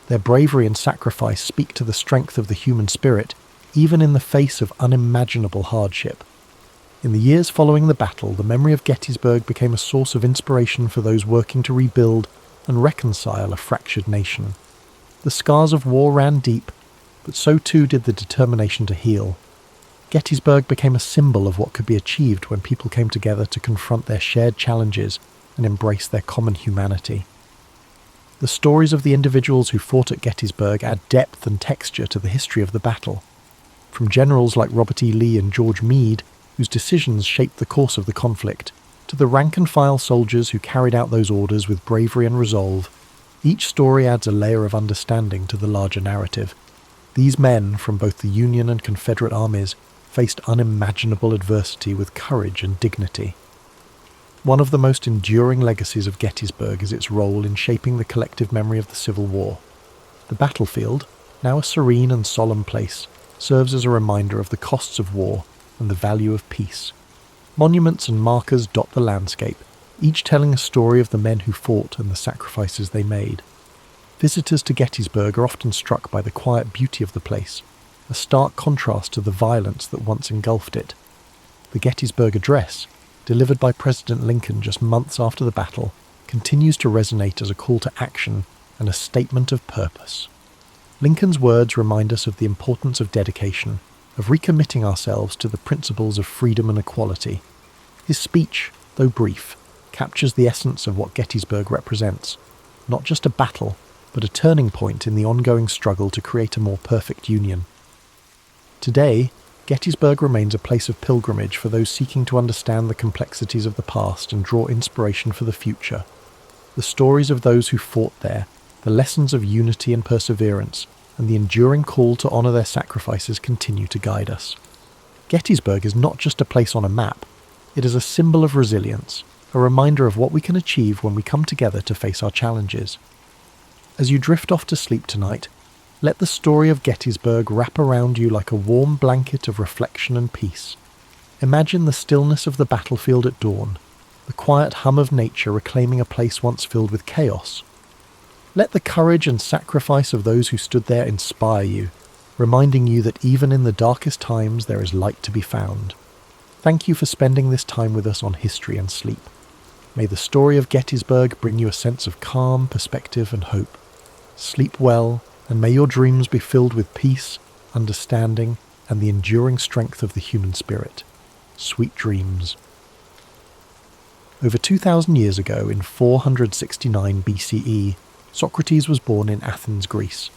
Their bravery and sacrifice speak to the strength of the human spirit, even in the face of unimaginable hardship. In the years following the battle, the memory of Gettysburg became a source of inspiration for those working to rebuild and reconcile a fractured nation. The scars of war ran deep, but so too did the determination to heal. Gettysburg became a symbol of what could be achieved when people came together to confront their shared challenges and embrace their common humanity. The stories of the individuals who fought at Gettysburg add depth and texture to the history of the battle. From generals like Robert E. Lee and George Meade, whose decisions shaped the course of the conflict, to the rank-and-file soldiers who carried out those orders with bravery and resolve, each story adds a layer of understanding to the larger narrative. These men, from both the Union and Confederate armies, faced unimaginable adversity with courage and dignity. One of the most enduring legacies of Gettysburg is its role in shaping the collective memory of the Civil War. The battlefield, now a serene and solemn place, serves as a reminder of the costs of war and the value of peace. Monuments and markers dot the landscape, each telling a story of the men who fought and the sacrifices they made. Visitors to Gettysburg are often struck by the quiet beauty of the place, a stark contrast to the violence that once engulfed it. The Gettysburg Address, delivered by President Lincoln just months after the battle, continues to resonate as a call to action and a statement of purpose. Lincoln's words remind us of the importance of dedication, of recommitting ourselves to the principles of freedom and equality. His speech, though brief, captures the essence of what Gettysburg represents, not just a battle, but a turning point in the ongoing struggle to create a more perfect union. Today, Gettysburg remains a place of pilgrimage for those seeking to understand the complexities of the past and draw inspiration for the future. The stories of those who fought there, the lessons of unity and perseverance, and the enduring call to honour their sacrifices continue to guide us. Gettysburg is not just a place on a map, it is a symbol of resilience, a reminder of what we can achieve when we come together to face our challenges. As you drift off to sleep tonight, let the story of Gettysburg wrap around you like a warm blanket of reflection and peace. Imagine the stillness of the battlefield at dawn, the quiet hum of nature reclaiming a place once filled with chaos. Let the courage and sacrifice of those who stood there inspire you, reminding you that even in the darkest times there is light to be found. Thank you for spending this time with us on History and Sleep. May the story of Gettysburg bring you a sense of calm, perspective and hope. Sleep well, and may your dreams be filled with peace, understanding, and the enduring strength of the human spirit. Sweet dreams. Over 2,000 years ago, in 469 BCE, Socrates was born in Athens, Greece.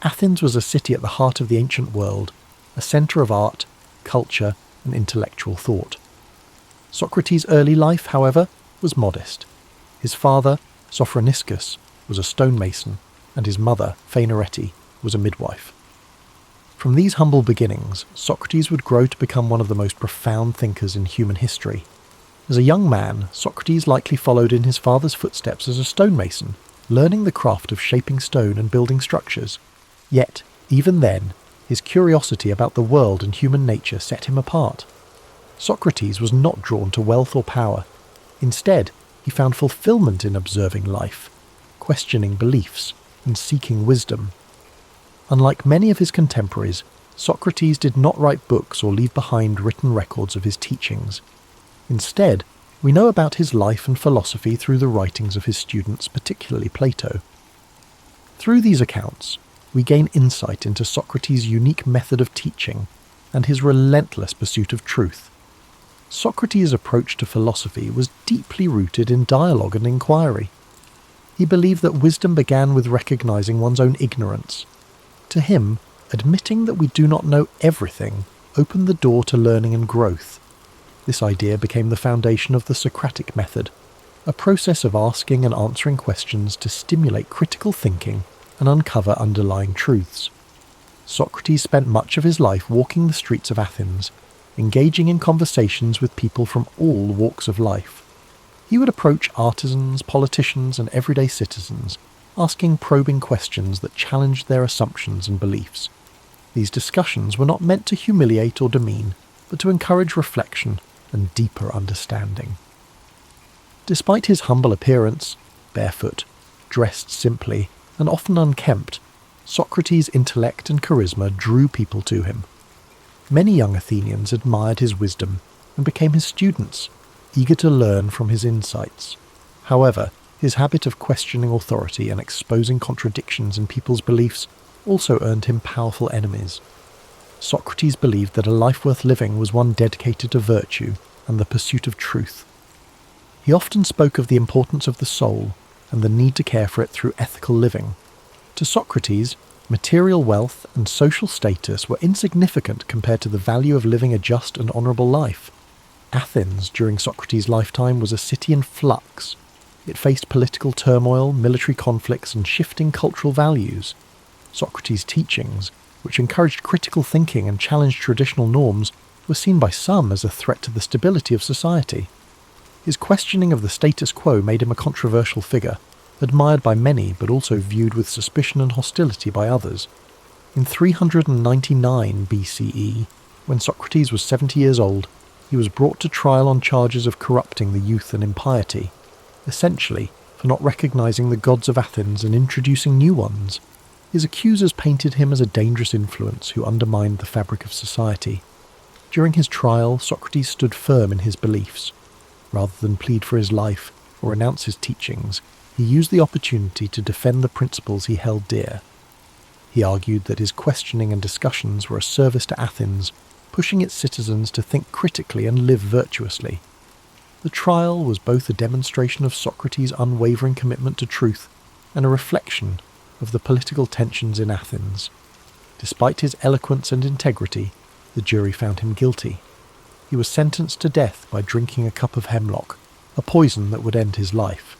Athens was a city at the heart of the ancient world, a centre of art, culture, and intellectual thought. Socrates' early life, however, was modest. His father, Sophroniscus, was a stonemason, and his mother, Phaenarete, was a midwife. From these humble beginnings, Socrates would grow to become one of the most profound thinkers in human history. As a young man, Socrates likely followed in his father's footsteps as a stonemason, learning the craft of shaping stone and building structures. Yet, even then, his curiosity about the world and human nature set him apart. Socrates was not drawn to wealth or power. Instead, he found fulfillment in observing life, questioning beliefs, and seeking wisdom. Unlike many of his contemporaries, Socrates did not write books or leave behind written records of his teachings. Instead, we know about his life and philosophy through the writings of his students, particularly Plato. Through these accounts, we gain insight into Socrates' unique method of teaching and his relentless pursuit of truth. Socrates' approach to philosophy was deeply rooted in dialogue and inquiry. He believed that wisdom began with recognizing one's own ignorance. To him, admitting that we do not know everything opened the door to learning and growth. This idea became the foundation of the Socratic method, a process of asking and answering questions to stimulate critical thinking and uncover underlying truths. Socrates spent much of his life walking the streets of Athens, engaging in conversations with people from all walks of life. He would approach artisans, politicians, and everyday citizens, asking probing questions that challenged their assumptions and beliefs. These discussions were not meant to humiliate or demean, but to encourage reflection and deeper understanding. Despite his humble appearance, barefoot, dressed simply, and often unkempt, Socrates' intellect and charisma drew people to him. Many young Athenians admired his wisdom and became his students, eager to learn from his insights. However, his habit of questioning authority and exposing contradictions in people's beliefs also earned him powerful enemies. Socrates believed that a life worth living was one dedicated to virtue and the pursuit of truth. He often spoke of the importance of the soul and the need to care for it through ethical living. To Socrates, material wealth and social status were insignificant compared to the value of living a just and honourable life. Athens, during Socrates' lifetime, was a city in flux. It faced political turmoil, military conflicts, and shifting cultural values. Socrates' teachings, which encouraged critical thinking and challenged traditional norms, were seen by some as a threat to the stability of society. His questioning of the status quo made him a controversial figure, admired by many but also viewed with suspicion and hostility by others. In 399 BCE, when Socrates was 70 years old, he was brought to trial on charges of corrupting the youth and impiety, essentially for not recognizing the gods of Athens and introducing new ones. His accusers painted him as a dangerous influence who undermined the fabric of society. During his trial, Socrates stood firm in his beliefs. Rather than plead for his life or renounce his teachings, he used the opportunity to defend the principles he held dear. He argued that his questioning and discussions were a service to Athens, pushing its citizens to think critically and live virtuously. The trial was both a demonstration of Socrates' unwavering commitment to truth and a reflection of the political tensions in Athens. Despite his eloquence and integrity, the jury found him guilty. He was sentenced to death by drinking a cup of hemlock, a poison that would end his life.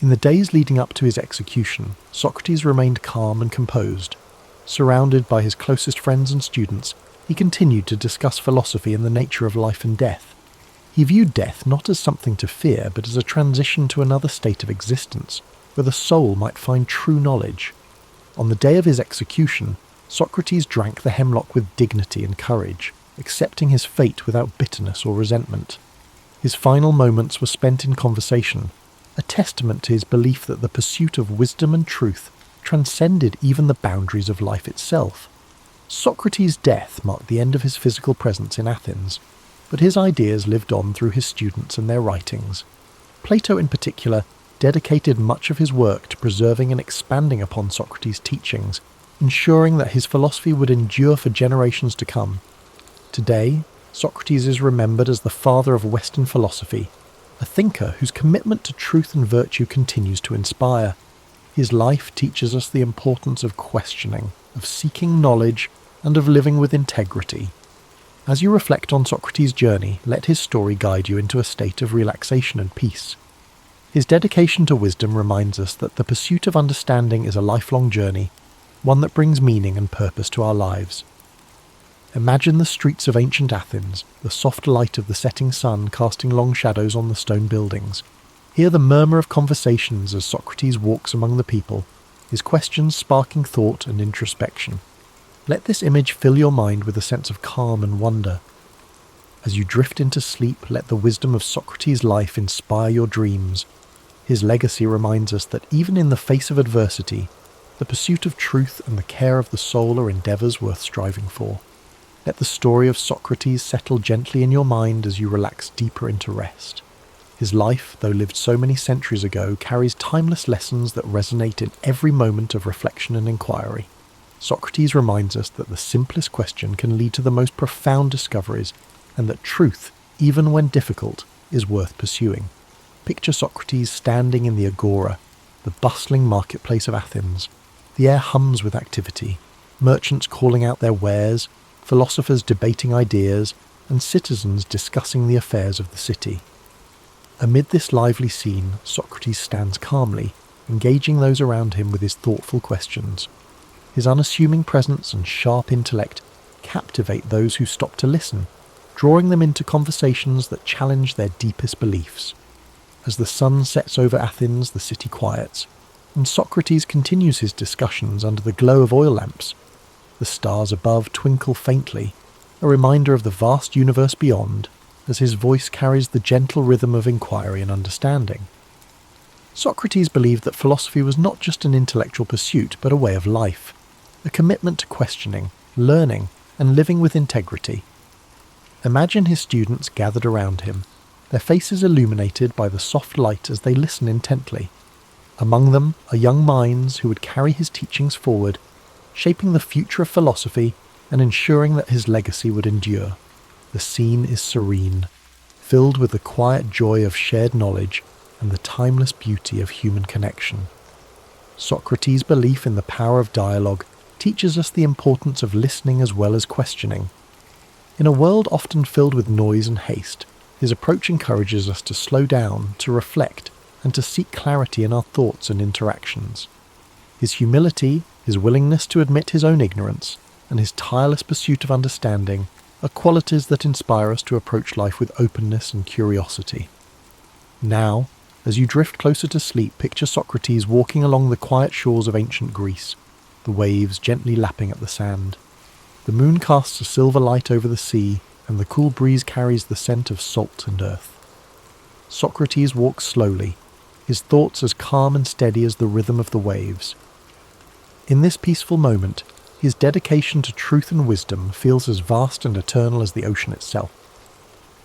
In the days leading up to his execution, Socrates remained calm and composed. Surrounded by his closest friends and students, he continued to discuss philosophy and the nature of life and death. He viewed death not as something to fear, but as a transition to another state of existence, where the soul might find true knowledge. On the day of his execution, Socrates drank the hemlock with dignity and courage, accepting his fate without bitterness or resentment. His final moments were spent in conversation, a testament to his belief that the pursuit of wisdom and truth transcended even the boundaries of life itself. Socrates' death marked the end of his physical presence in Athens, but his ideas lived on through his students and their writings. Plato in particular dedicated much of his work to preserving and expanding upon Socrates' teachings, ensuring that his philosophy would endure for generations to come. Today, Socrates is remembered as the father of Western philosophy, a thinker whose commitment to truth and virtue continues to inspire. His life teaches us the importance of questioning, of seeking knowledge, and of living with integrity. As you reflect on Socrates' journey, let his story guide you into a state of relaxation and peace. His dedication to wisdom reminds us that the pursuit of understanding is a lifelong journey, one that brings meaning and purpose to our lives. Imagine the streets of ancient Athens, the soft light of the setting sun casting long shadows on the stone buildings. Hear the murmur of conversations as Socrates walks among the people, his questions sparking thought and introspection. Let this image fill your mind with a sense of calm and wonder. As you drift into sleep, let the wisdom of Socrates' life inspire your dreams. His legacy reminds us that even in the face of adversity, the pursuit of truth and the care of the soul are endeavours worth striving for. Let the story of Socrates settle gently in your mind as you relax deeper into rest. His life, though lived so many centuries ago, carries timeless lessons that resonate in every moment of reflection and inquiry. Socrates reminds us that the simplest question can lead to the most profound discoveries, and that truth, even when difficult, is worth pursuing. Picture Socrates standing in the agora, the bustling marketplace of Athens. The air hums with activity, merchants calling out their wares, philosophers debating ideas, and citizens discussing the affairs of the city. Amid this lively scene, Socrates stands calmly, engaging those around him with his thoughtful questions. His unassuming presence and sharp intellect captivate those who stop to listen, drawing them into conversations that challenge their deepest beliefs. As the sun sets over Athens, the city quiets, and Socrates continues his discussions under the glow of oil lamps. The stars above twinkle faintly, a reminder of the vast universe beyond, as his voice carries the gentle rhythm of inquiry and understanding. Socrates believed that philosophy was not just an intellectual pursuit, but a way of life, a commitment to questioning, learning, and living with integrity. Imagine his students gathered around him, their faces illuminated by the soft light as they listen intently. Among them are young minds who would carry his teachings forward, shaping the future of philosophy and ensuring that his legacy would endure. The scene is serene, filled with the quiet joy of shared knowledge and the timeless beauty of human connection. Socrates' belief in the power of dialogue teaches us the importance of listening as well as questioning. In a world often filled with noise and haste, his approach encourages us to slow down, to reflect, and to seek clarity in our thoughts and interactions. His humility, his willingness to admit his own ignorance, and his tireless pursuit of understanding are qualities that inspire us to approach life with openness and curiosity. Now, as you drift closer to sleep, picture Socrates walking along the quiet shores of ancient Greece, the waves gently lapping at the sand. The moon casts a silver light over the sea, and the cool breeze carries the scent of salt and earth. Socrates walks slowly, his thoughts as calm and steady as the rhythm of the waves. In this peaceful moment, his dedication to truth and wisdom feels as vast and eternal as the ocean itself.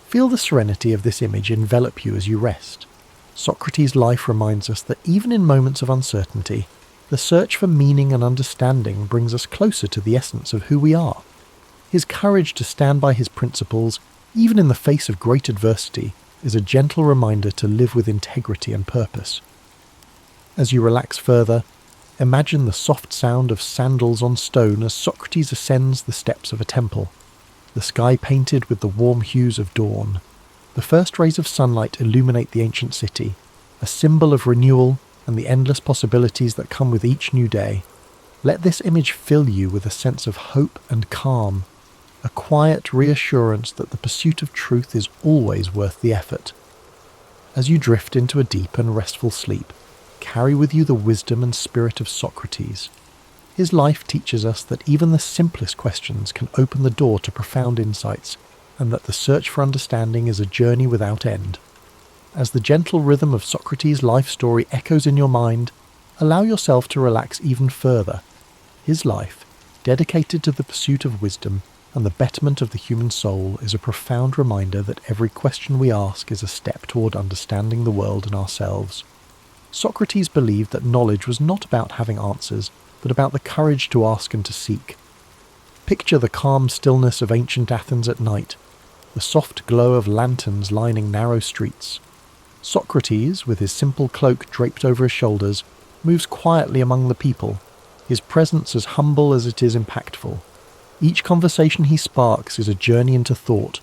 Feel the serenity of this image envelop you as you rest. Socrates' life reminds us that even in moments of uncertainty, the search for meaning and understanding brings us closer to the essence of who we are. His courage to stand by his principles, even in the face of great adversity, is a gentle reminder to live with integrity and purpose. As you relax further, imagine the soft sound of sandals on stone as Socrates ascends the steps of a temple, the sky painted with the warm hues of dawn. The first rays of sunlight illuminate the ancient city, a symbol of renewal and the endless possibilities that come with each new day. Let this image fill you with a sense of hope and calm, a quiet reassurance that the pursuit of truth is always worth the effort. As you drift into a deep and restful sleep, carry with you the wisdom and spirit of Socrates. His life teaches us that even the simplest questions can open the door to profound insights, and that the search for understanding is a journey without end. As the gentle rhythm of Socrates' life story echoes in your mind, allow yourself to relax even further. His life, dedicated to the pursuit of wisdom and the betterment of the human soul, is a profound reminder that every question we ask is a step toward understanding the world and ourselves. Socrates believed that knowledge was not about having answers, but about the courage to ask and to seek. Picture the calm stillness of ancient Athens at night, the soft glow of lanterns lining narrow streets. Socrates, with his simple cloak draped over his shoulders, moves quietly among the people, his presence as humble as it is impactful. Each conversation he sparks is a journey into thought,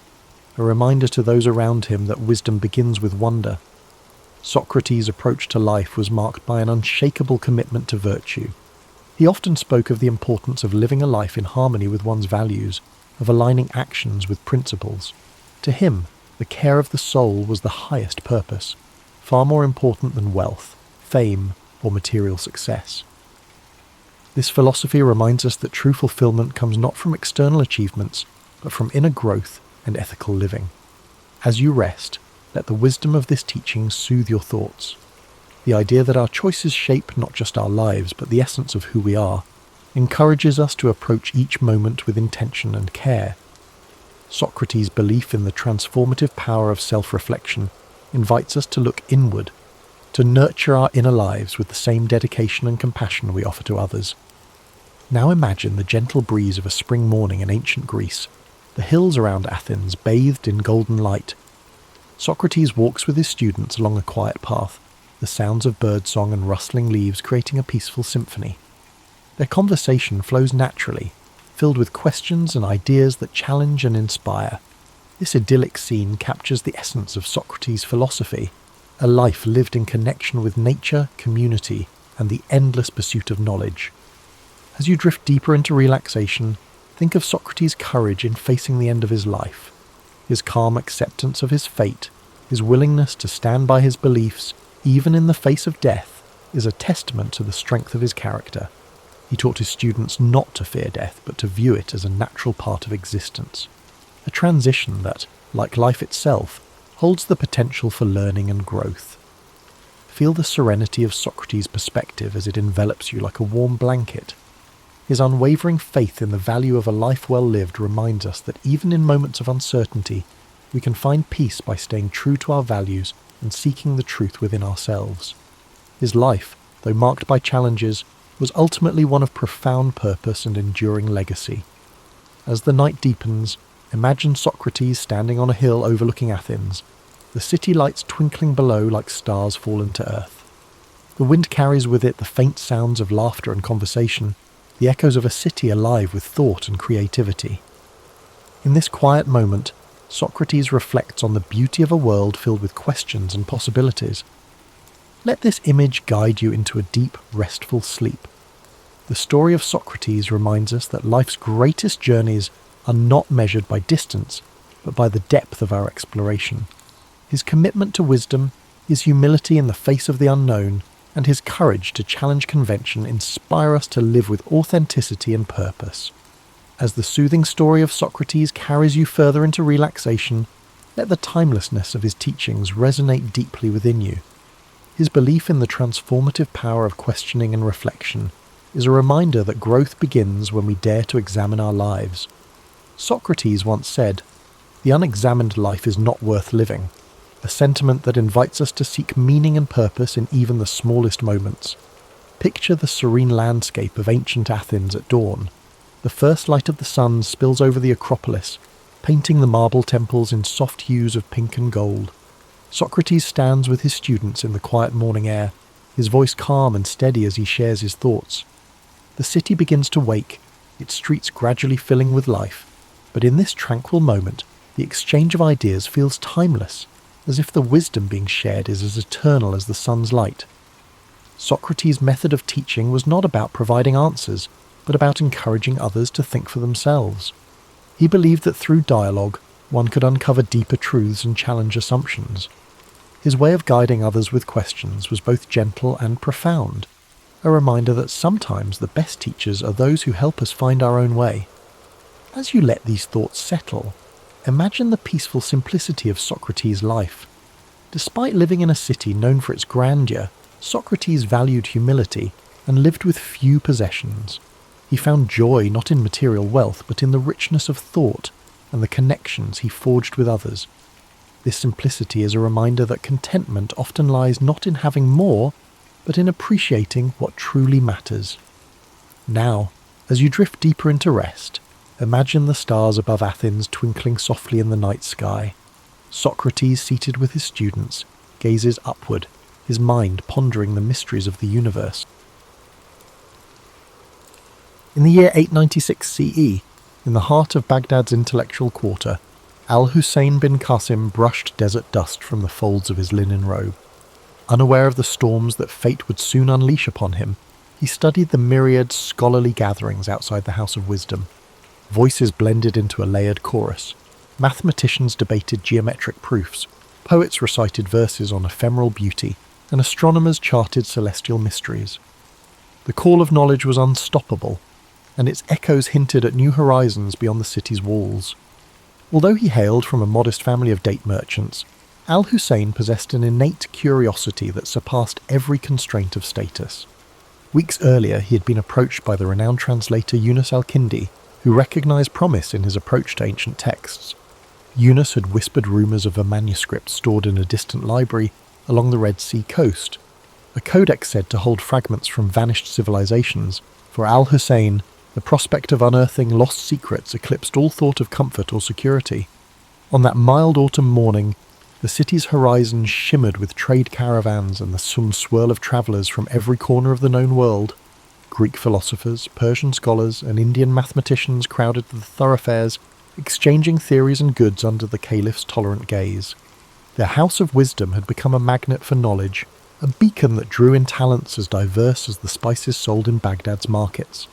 a reminder to those around him that wisdom begins with wonder. Socrates' approach to life was marked by an unshakable commitment to virtue. He often spoke of the importance of living a life in harmony with one's values, of aligning actions with principles. To him, the care of the soul was the highest purpose, far more important than wealth, fame, or material success. This philosophy reminds us that true fulfillment comes not from external achievements, but from inner growth and ethical living. As you rest, let the wisdom of this teaching soothe your thoughts. The idea that our choices shape not just our lives, but the essence of who we are, encourages us to approach each moment with intention and care. Socrates' belief in the transformative power of self-reflection invites us to look inward, to nurture our inner lives with the same dedication and compassion we offer to others. Now imagine the gentle breeze of a spring morning in ancient Greece, the hills around Athens bathed in golden light. Socrates walks with his students along a quiet path, the sounds of birdsong and rustling leaves creating a peaceful symphony. Their conversation flows naturally, filled with questions and ideas that challenge and inspire. This idyllic scene captures the essence of Socrates' philosophy, a life lived in connection with nature, community, and the endless pursuit of knowledge. As you drift deeper into relaxation, think of Socrates' courage in facing the end of his life. His calm acceptance of his fate, his willingness to stand by his beliefs, even in the face of death, is a testament to the strength of his character. He taught his students not to fear death, but to view it as a natural part of existence. a transition that, like life itself, holds the potential for learning and growth. Feel the serenity of Socrates' perspective as it envelops you like a warm blanket. His unwavering faith in the value of a life well lived reminds us that even in moments of uncertainty, we can find peace by staying true to our values and seeking the truth within ourselves. His life, though marked by challenges, was ultimately one of profound purpose and enduring legacy. As the night deepens, imagine Socrates standing on a hill overlooking Athens, the city lights twinkling below like stars fallen to earth. The wind carries with it the faint sounds of laughter and conversation, the echoes of a city alive with thought and creativity. In this quiet moment, Socrates reflects on the beauty of a world filled with questions and possibilities. Let this image guide you into a deep, restful sleep. The story of Socrates reminds us that life's greatest journeys are not measured by distance, but by the depth of our exploration. His commitment to wisdom, his humility in the face of the unknown, and his courage to challenge convention inspire us to live with authenticity and purpose. As the soothing story of Socrates carries you further into relaxation, let the timelessness of his teachings resonate deeply within you. His belief in the transformative power of questioning and reflection is a reminder that growth begins when we dare to examine our lives. Socrates once said, "The unexamined life is not worth living," a sentiment that invites us to seek meaning and purpose in even the smallest moments. Picture the serene landscape of ancient Athens at dawn. The first light of the sun spills over the Acropolis, painting the marble temples in soft hues of pink and gold. Socrates stands with his students in the quiet morning air, his voice calm and steady as he shares his thoughts. The city begins to wake, its streets gradually filling with life, but in this tranquil moment, the exchange of ideas feels timeless, as if the wisdom being shared is as eternal as the sun's light. Socrates' method of teaching was not about providing answers, but about encouraging others to think for themselves. He believed that through dialogue, one could uncover deeper truths and challenge assumptions. His way of guiding others with questions was both gentle and profound, a reminder that sometimes the best teachers are those who help us find our own way. As you let these thoughts settle, imagine the peaceful simplicity of Socrates' life. Despite living in a city known for its grandeur, Socrates valued humility and lived with few possessions. He found joy not in material wealth, but in the richness of thought and the connections he forged with others. This simplicity is a reminder that contentment often lies not in having more, but in appreciating what truly matters. Now, as you drift deeper into rest, imagine the stars above Athens twinkling softly in the night sky. Socrates, seated with his students, gazes upward, his mind pondering the mysteries of the universe. In the year 896 CE, in the heart of Baghdad's intellectual quarter, Al-Husayn bin Qasim brushed desert dust from the folds of his linen robe. Unaware of the storms that fate would soon unleash upon him, he studied the myriad scholarly gatherings outside the House of Wisdom. Voices blended into a layered chorus. Mathematicians debated geometric proofs, poets recited verses on ephemeral beauty, and astronomers charted celestial mysteries. The call of knowledge was unstoppable, and its echoes hinted at new horizons beyond the city's walls. Although he hailed from a modest family of date merchants, Al-Husayn possessed an innate curiosity that surpassed every constraint of status. Weeks earlier, he had been approached by the renowned translator Yunus al-Kindi, who recognized promise in his approach to ancient texts. Yunus had whispered rumors of a manuscript stored in a distant library along the Red Sea coast, a codex said to hold fragments from vanished civilizations. For Al-Husayn, the prospect of unearthing lost secrets eclipsed all thought of comfort or security. On that mild autumn morning, the city's horizon shimmered with trade caravans and the swirl of travellers from every corner of the known world. Greek philosophers, Persian scholars, and Indian mathematicians crowded the thoroughfares, exchanging theories and goods under the caliph's tolerant gaze. Their House of Wisdom had become a magnet for knowledge, a beacon that drew in talents as diverse as the spices sold in Baghdad's markets.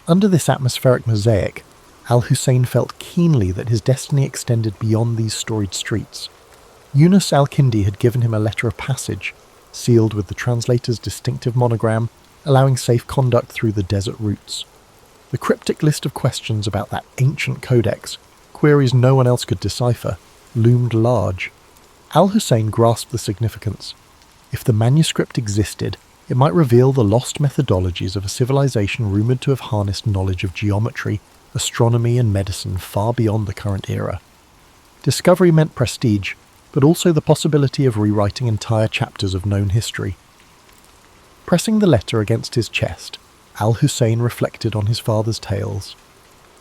Under this atmospheric mosaic, Al-Husayn felt keenly that his destiny extended beyond these storied streets. Yunus al-Kindi had given him a letter of passage, sealed with the translator's distinctive monogram, allowing safe conduct through the desert routes. The cryptic list of questions about that ancient codex queries no one else could decipher, loomed large. Al-Husayn grasped the significance. If the manuscript existed, it might reveal the lost methodologies of a civilization rumoured to have harnessed knowledge of geometry, astronomy and medicine far beyond the current era. Discovery meant prestige, but also the possibility of rewriting entire chapters of known history. Pressing the letter against his chest, Al-Husayn reflected on his father's tales.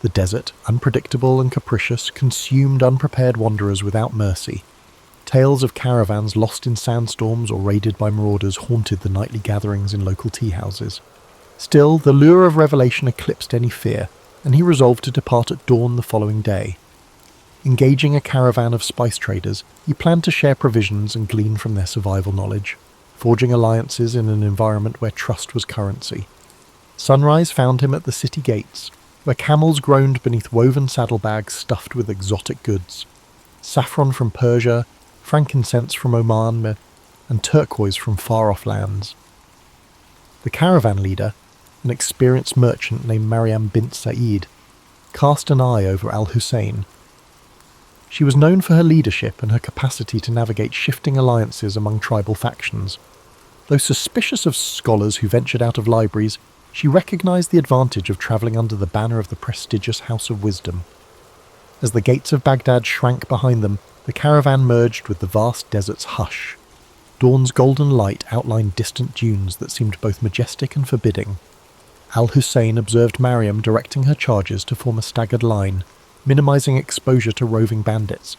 The desert, unpredictable and capricious, consumed unprepared wanderers without mercy. Tales of caravans lost in sandstorms or raided by marauders haunted the nightly gatherings in local tea-houses. Still, the lure of revelation eclipsed any fear, and he resolved to depart at dawn the following day. Engaging a caravan of spice traders, he planned to share provisions and glean from their survival knowledge, forging alliances in an environment where trust was currency. Sunrise found him at the city gates, where camels groaned beneath woven saddlebags stuffed with exotic goods. Saffron from Persia, frankincense from Oman, and turquoise from far-off lands. The caravan leader, an experienced merchant named Maryam bint Sa'id, cast an eye over Al-Husayn. She was known for her leadership and her capacity to navigate shifting alliances among tribal factions. Though suspicious of scholars who ventured out of libraries, she recognized the advantage of travelling under the banner of the prestigious House of Wisdom. As the gates of Baghdad shrank behind them, the caravan merged with the vast desert's hush. Dawn's golden light outlined distant dunes that seemed both majestic and forbidding. Al-Husayn observed Maryam directing her charges to form a staggered line, minimizing exposure to roving bandits.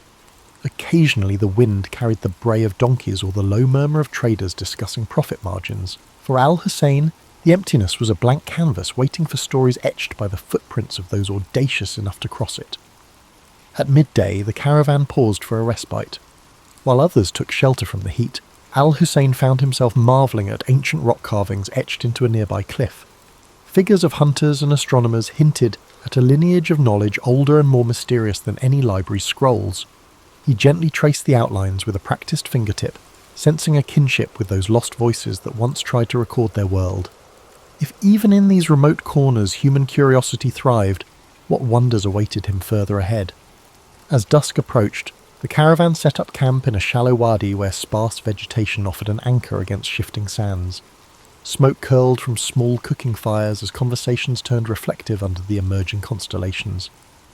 Occasionally the wind carried the bray of donkeys or the low murmur of traders discussing profit margins. For Al-Husayn, the emptiness was a blank canvas waiting for stories etched by the footprints of those audacious enough to cross it. At midday, the caravan paused for a respite. While others took shelter from the heat, Al-Husayn found himself marvelling at ancient rock carvings etched into a nearby cliff. Figures of hunters and astronomers hinted at a lineage of knowledge older and more mysterious than any library's scrolls. He gently traced the outlines with a practiced fingertip, sensing a kinship with those lost voices that once tried to record their world. If even in these remote corners human curiosity thrived, what wonders awaited him further ahead? As dusk approached, the caravan set up camp in a shallow wadi where sparse vegetation offered an anchor against shifting sands. Smoke curled from small cooking fires as conversations turned reflective under the emerging constellations.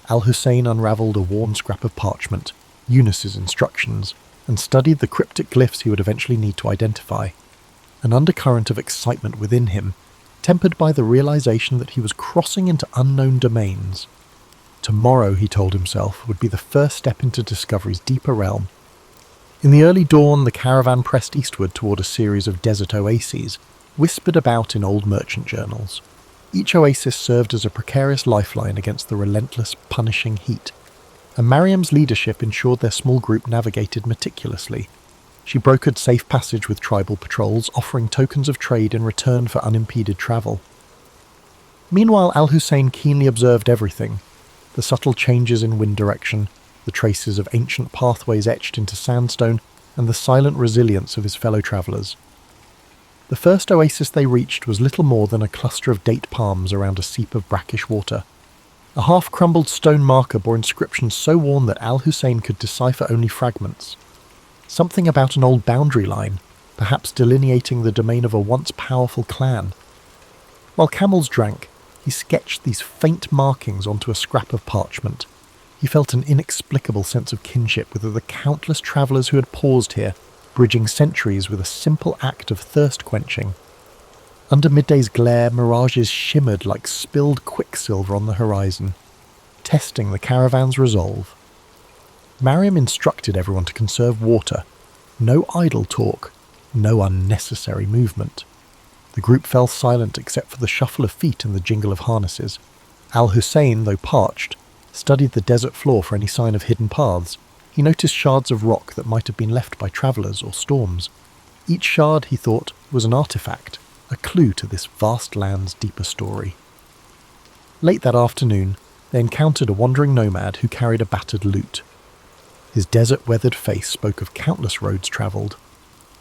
Al-Husayn unravelled a worn scrap of parchment, Eunice's instructions, and studied the cryptic glyphs he would eventually need to identify. An undercurrent of excitement within him, tempered by the realization that he was crossing into unknown domains. Tomorrow, he told himself, would be the first step into discovery's deeper realm. In the early dawn, the caravan pressed eastward toward a series of desert oases, whispered about in old merchant journals. Each oasis served as a precarious lifeline against the relentless, punishing heat, and Maryam's leadership ensured their small group navigated meticulously. She brokered safe passage with tribal patrols, offering tokens of trade in return for unimpeded travel. Meanwhile, Al-Husayn keenly observed everything: the subtle changes in wind direction, the traces of ancient pathways etched into sandstone, and the silent resilience of his fellow travellers. The first oasis they reached was little more than a cluster of date palms around a seep of brackish water. A half-crumbled stone marker bore inscriptions so worn that Al-Husayn could decipher only fragments. Something about an old boundary line, perhaps delineating the domain of a once powerful clan. While camels drank, he sketched these faint markings onto a scrap of parchment. He felt an inexplicable sense of kinship with the countless travellers who had paused here, bridging centuries with a simple act of thirst-quenching. Under midday's glare, mirages shimmered like spilled quicksilver on the horizon, testing the caravan's resolve. Maryam instructed everyone to conserve water. No idle talk, no unnecessary movement. The group fell silent except for the shuffle of feet and the jingle of harnesses. Al-Husayn, though parched, studied the desert floor for any sign of hidden paths. He noticed shards of rock that might have been left by travellers or storms. Each shard, he thought, was an artifact, a clue to this vast land's deeper story. Late that afternoon, they encountered a wandering nomad who carried a battered lute. His desert-weathered face spoke of countless roads travelled.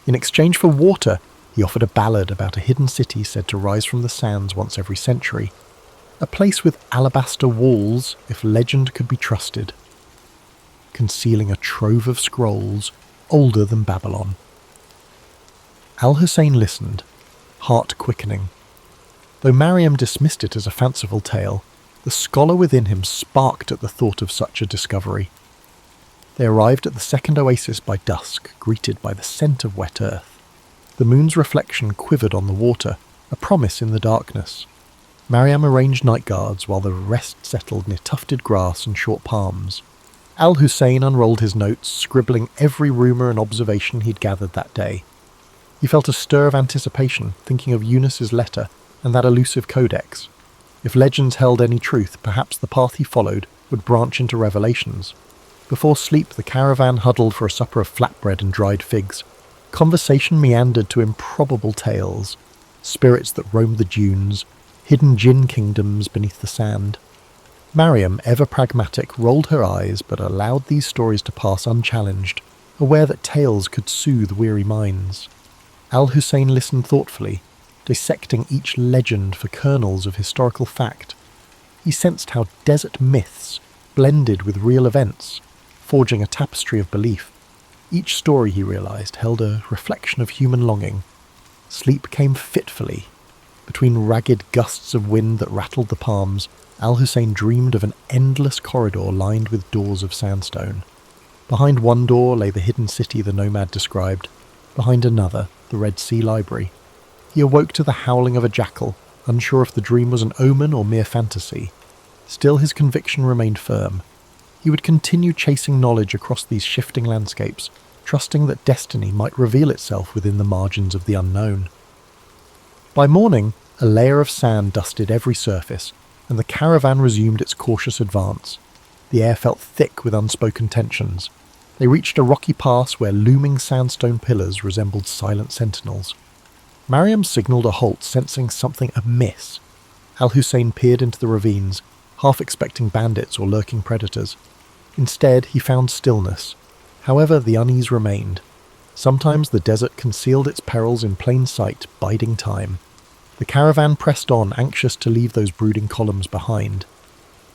In exchange for water, he offered a ballad about a hidden city said to rise from the sands once every century. A place with alabaster walls, if legend could be trusted. concealing a trove of scrolls older than Babylon. Al-Husayn listened, heart quickening. Though Mariam dismissed it as a fanciful tale, the scholar within him sparked at the thought of such a discovery. They arrived at the second oasis by dusk, greeted by the scent of wet earth. The moon's reflection quivered on the water, a promise in the darkness. Mariam arranged night guards while the rest settled near tufted grass and short palms. Al-Husayn unrolled his notes, scribbling every rumour and observation he'd gathered that day. He felt a stir of anticipation, thinking of Eunice's letter and that elusive codex. If legends held any truth, perhaps the path he followed would branch into revelations. Before sleep, the caravan huddled for a supper of flatbread and dried figs. Conversation meandered to improbable tales, spirits that roamed the dunes, hidden jinn kingdoms beneath the sand. Mariam, ever pragmatic, rolled her eyes but allowed these stories to pass unchallenged, aware that tales could soothe weary minds. Al-Husayn listened thoughtfully, dissecting each legend for kernels of historical fact. He sensed how desert myths blended with real events, forging a tapestry of belief. Each story, he realized, held a reflection of human longing. Sleep came fitfully. Between ragged gusts of wind that rattled the palms, Al-Husayn dreamed of an endless corridor lined with doors of sandstone. Behind one door lay the hidden city the nomad described, behind another, the Red Sea Library. He awoke to the howling of a jackal, unsure if the dream was an omen or mere fantasy. Still his conviction remained firm. He would continue chasing knowledge across these shifting landscapes, trusting that destiny might reveal itself within the margins of the unknown. By morning, a layer of sand dusted every surface, and the caravan resumed its cautious advance. The air felt thick with unspoken tensions. They reached a rocky pass where looming sandstone pillars resembled silent sentinels. Mariam signalled a halt, sensing something amiss. Al-Husayn peered into the ravines, half expecting bandits or lurking predators. Instead, he found stillness. However, the unease remained. Sometimes the desert concealed its perils in plain sight, biding time. The caravan pressed on, anxious to leave those brooding columns behind.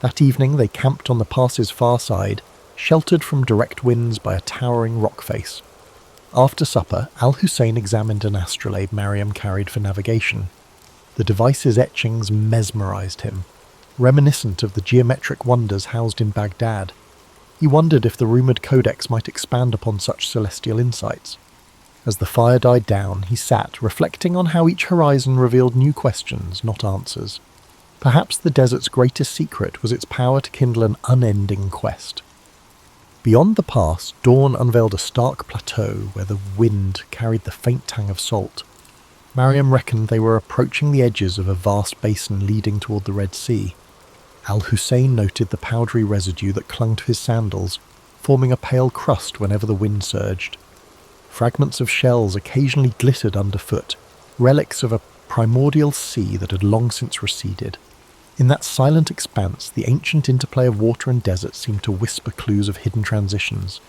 That evening they camped on the pass's far side, sheltered from direct winds by a towering rock face. After supper, Al-Husayn examined an astrolabe Mariam carried for navigation. The device's etchings mesmerized him, reminiscent of the geometric wonders housed in Baghdad. He wondered if the rumoured codex might expand upon such celestial insights. As the fire died down, he sat, reflecting on how each horizon revealed new questions, not answers. Perhaps the desert's greatest secret was its power to kindle an unending quest. Beyond the pass, dawn unveiled a stark plateau where the wind carried the faint tang of salt. Mariam reckoned they were approaching the edges of a vast basin leading toward the Red Sea. Al-Husayn noted the powdery residue that clung to his sandals, forming a pale crust whenever the wind surged. Fragments of shells occasionally glittered underfoot, relics of a primordial sea that had long since receded. In that silent expanse, the ancient interplay of water and desert seemed to whisper clues of hidden transitions.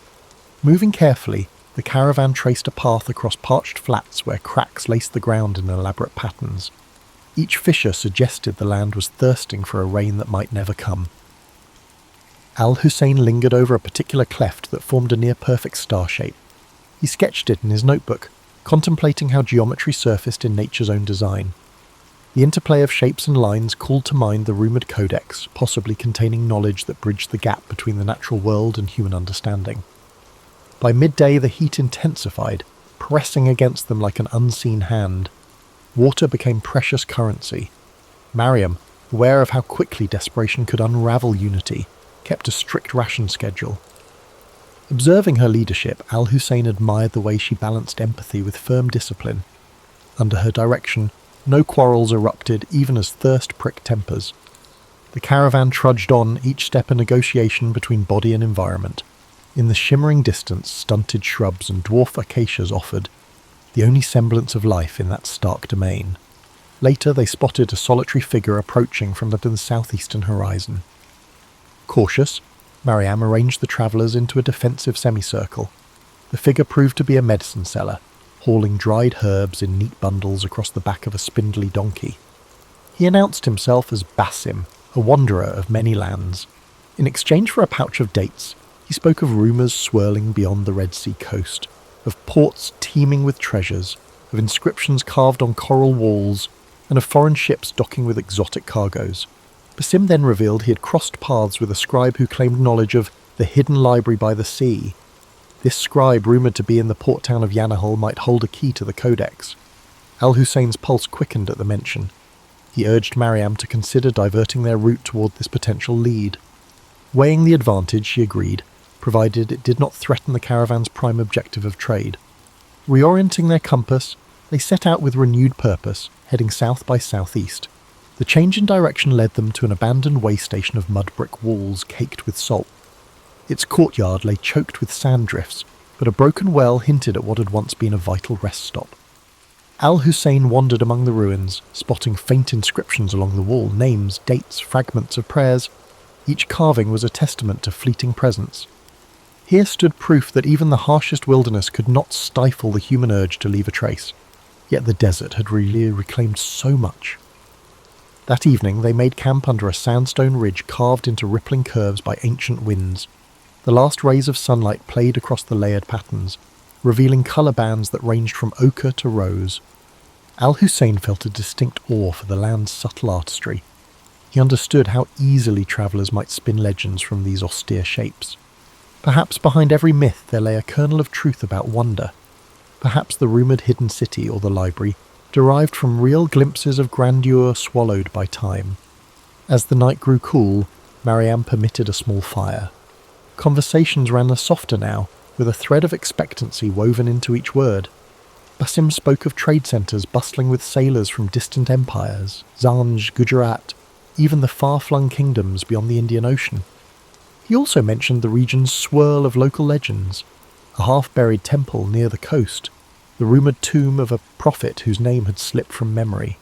Moving carefully, the caravan traced a path across parched flats where cracks laced the ground in elaborate patterns. Each fissure suggested the land was thirsting for a rain that might never come. Al-Husayn lingered over a particular cleft that formed a near-perfect star shape. He sketched it in his notebook, contemplating how geometry surfaced in nature's own design. The interplay of shapes and lines called to mind the rumoured codex, possibly containing knowledge that bridged the gap between the natural world and human understanding. By midday the heat intensified, pressing against them like an unseen hand. Water became precious currency. Mariam, aware of how quickly desperation could unravel unity, kept a strict ration schedule. Observing her leadership, Al-Husayn admired the way she balanced empathy with firm discipline. Under her direction, no quarrels erupted, even as thirst pricked tempers. The caravan trudged on, each step a negotiation between body and environment. In the shimmering distance, stunted shrubs and dwarf acacias offered, the only semblance of life in that stark domain. Later they spotted a solitary figure approaching from the southeastern horizon. Cautious, Mariam arranged the travellers into a defensive semicircle. The figure proved to be a medicine seller, hauling dried herbs in neat bundles across the back of a spindly donkey. He announced himself as Basim, a wanderer of many lands. In exchange for a pouch of dates, he He spoke of rumours swirling beyond the Red Sea coast, of ports teeming with treasures, of inscriptions carved on coral walls, and of foreign ships docking with exotic cargoes. Basim then revealed he had crossed paths with a scribe who claimed knowledge of the hidden library by the sea. This scribe, rumoured to be in the port town of Yanahal, might hold a key to the codex. Al-Husayn's pulse quickened at the mention. He urged Mariam to consider diverting their route toward this potential lead. Weighing the advantage, she agreed, provided it did not threaten the caravan's prime objective of trade. Reorienting their compass, they set out with renewed purpose, heading south by southeast. The change in direction led them to an abandoned way station of mud brick walls caked with salt. Its courtyard lay choked with sand drifts, but a broken well hinted at what had once been a vital rest stop. Al-Husayn wandered among the ruins, spotting faint inscriptions along the wall, names, dates, fragments of prayers. Each carving was a testament to fleeting presence. Here stood proof that even the harshest wilderness could not stifle the human urge to leave a trace. Yet the desert had really reclaimed so much. That evening they made camp under a sandstone ridge carved into rippling curves by ancient winds. The last rays of sunlight played across the layered patterns, revealing colour bands that ranged from ochre to rose. Al-Husayn felt a distinct awe for the land's subtle artistry. He understood how easily travellers might spin legends from these austere shapes. Perhaps behind every myth there lay a kernel of truth about wonder. Perhaps the rumoured hidden city or the library derived from real glimpses of grandeur swallowed by time. As the night grew cool, Mariam permitted a small fire. Conversations ran softer now, with a thread of expectancy woven into each word. Basim spoke of trade centres bustling with sailors from distant empires, Zanj, Gujarat, even the far-flung kingdoms beyond the Indian Ocean. He also mentioned the region's swirl of local legends, a half-buried temple near the coast, the rumoured tomb of a prophet whose name had slipped from memory.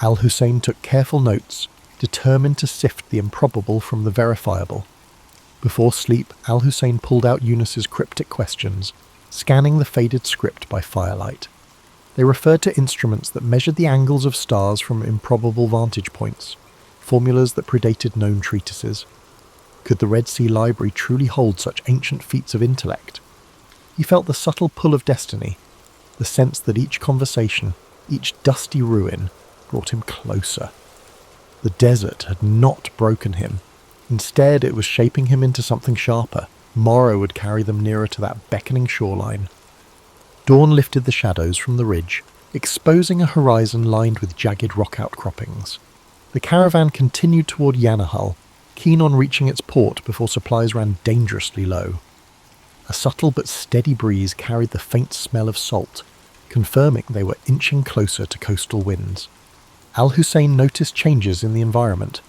Al-Husayn took careful notes, determined to sift the improbable from the verifiable. Before sleep, Al-Husayn pulled out Eunice's cryptic questions, scanning the faded script by firelight. They referred to instruments that measured the angles of stars from improbable vantage points, formulas that predated known treatises. Could the Red Sea Library truly hold such ancient feats of intellect? He felt the subtle pull of destiny, the sense that each conversation, each dusty ruin, brought him closer. The desert had not broken him. Instead, it was shaping him into something sharper. Morrow would carry them nearer to that beckoning shoreline. Dawn lifted the shadows from the ridge, exposing a horizon lined with jagged rock outcroppings. The caravan continued toward Yanahal, keen on reaching its port before supplies ran dangerously low. A subtle but steady breeze carried the faint smell of salt, confirming they were inching closer to coastal winds. Al-Husayn noticed changes in the environment.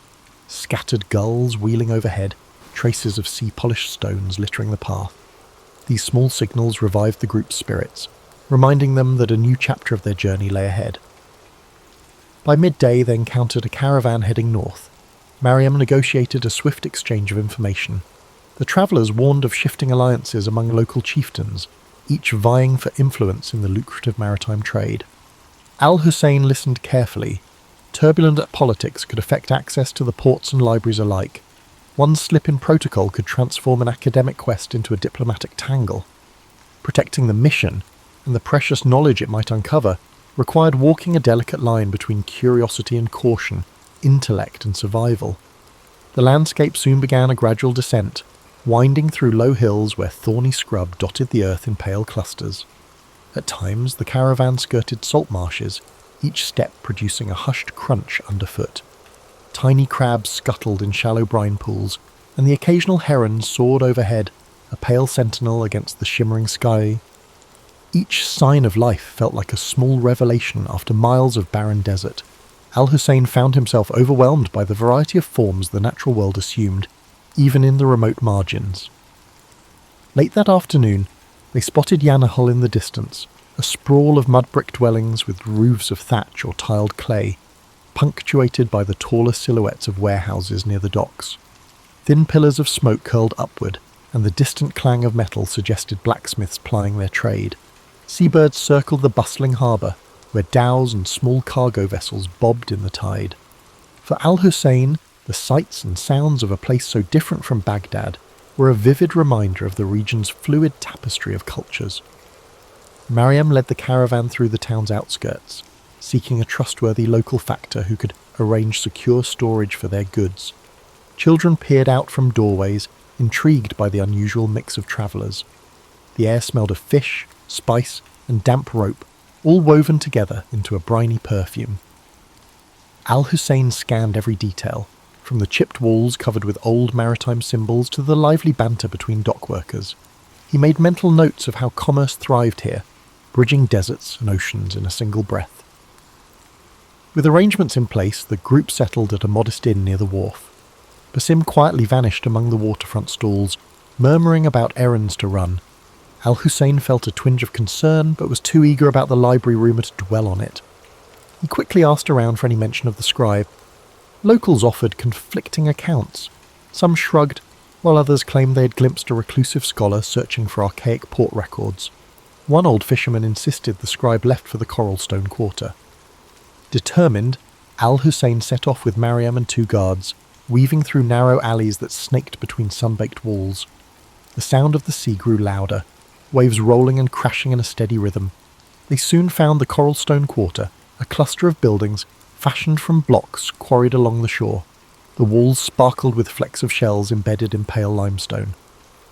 Scattered gulls wheeling overhead, traces of sea-polished stones littering the path. These small signals revived the group's spirits, reminding them that a new chapter of their journey lay ahead. By midday they encountered a caravan heading north. Mariam negotiated a swift exchange of information. The travellers warned of shifting alliances among local chieftains, each vying for influence in the lucrative maritime trade. Al-Husayn listened carefully. Turbulent politics could affect access to the ports and libraries alike. One slip in protocol could transform an academic quest into a diplomatic tangle. Protecting the mission, and the precious knowledge it might uncover, required walking a delicate line between curiosity and caution, intellect and survival. The landscape soon began a gradual descent, winding through low hills where thorny scrub dotted the earth in pale clusters. At times, the caravan skirted salt marshes, each step producing a hushed crunch underfoot. Tiny crabs scuttled in shallow brine pools, and the occasional heron soared overhead, a pale sentinel against the shimmering sky. Each sign of life felt like a small revelation after miles of barren desert. Al-Husayn found himself overwhelmed by the variety of forms the natural world assumed, even in the remote margins. Late that afternoon, they spotted Yanahal in the distance, a sprawl of mud-brick dwellings with roofs of thatch or tiled clay, punctuated by the taller silhouettes of warehouses near the docks. Thin pillars of smoke curled upward, and the distant clang of metal suggested blacksmiths plying their trade. Seabirds circled the bustling harbour, where dhows and small cargo vessels bobbed in the tide. For Al-Husayn, the sights and sounds of a place so different from Baghdad were a vivid reminder of the region's fluid tapestry of cultures. Mariam led the caravan through the town's outskirts, seeking a trustworthy local factor who could arrange secure storage for their goods. Children peered out from doorways, intrigued by the unusual mix of travellers. The air smelled of fish, spice, and damp rope, all woven together into a briny perfume. Al-Husayn scanned every detail, from the chipped walls covered with old maritime symbols to the lively banter between dockworkers. He made mental notes of how commerce thrived here, bridging deserts and oceans in a single breath. With arrangements in place, the group settled at a modest inn near the wharf. Basim quietly vanished among the waterfront stalls, murmuring about errands to run. Al-Husayn felt a twinge of concern, but was too eager about the library rumour to dwell on it. He quickly asked around for any mention of the scribe. Locals offered conflicting accounts. Some shrugged, while others claimed they had glimpsed a reclusive scholar searching for archaic port records. One old fisherman insisted the scribe left for the Coralstone Quarter. Determined, Al-Husayn set off with Mariam and 2 guards, weaving through narrow alleys that snaked between sun-baked walls. The sound of the sea grew louder, waves rolling and crashing in a steady rhythm. They soon found the Coralstone Quarter, a cluster of buildings fashioned from blocks quarried along the shore. The walls sparkled with flecks of shells embedded in pale limestone.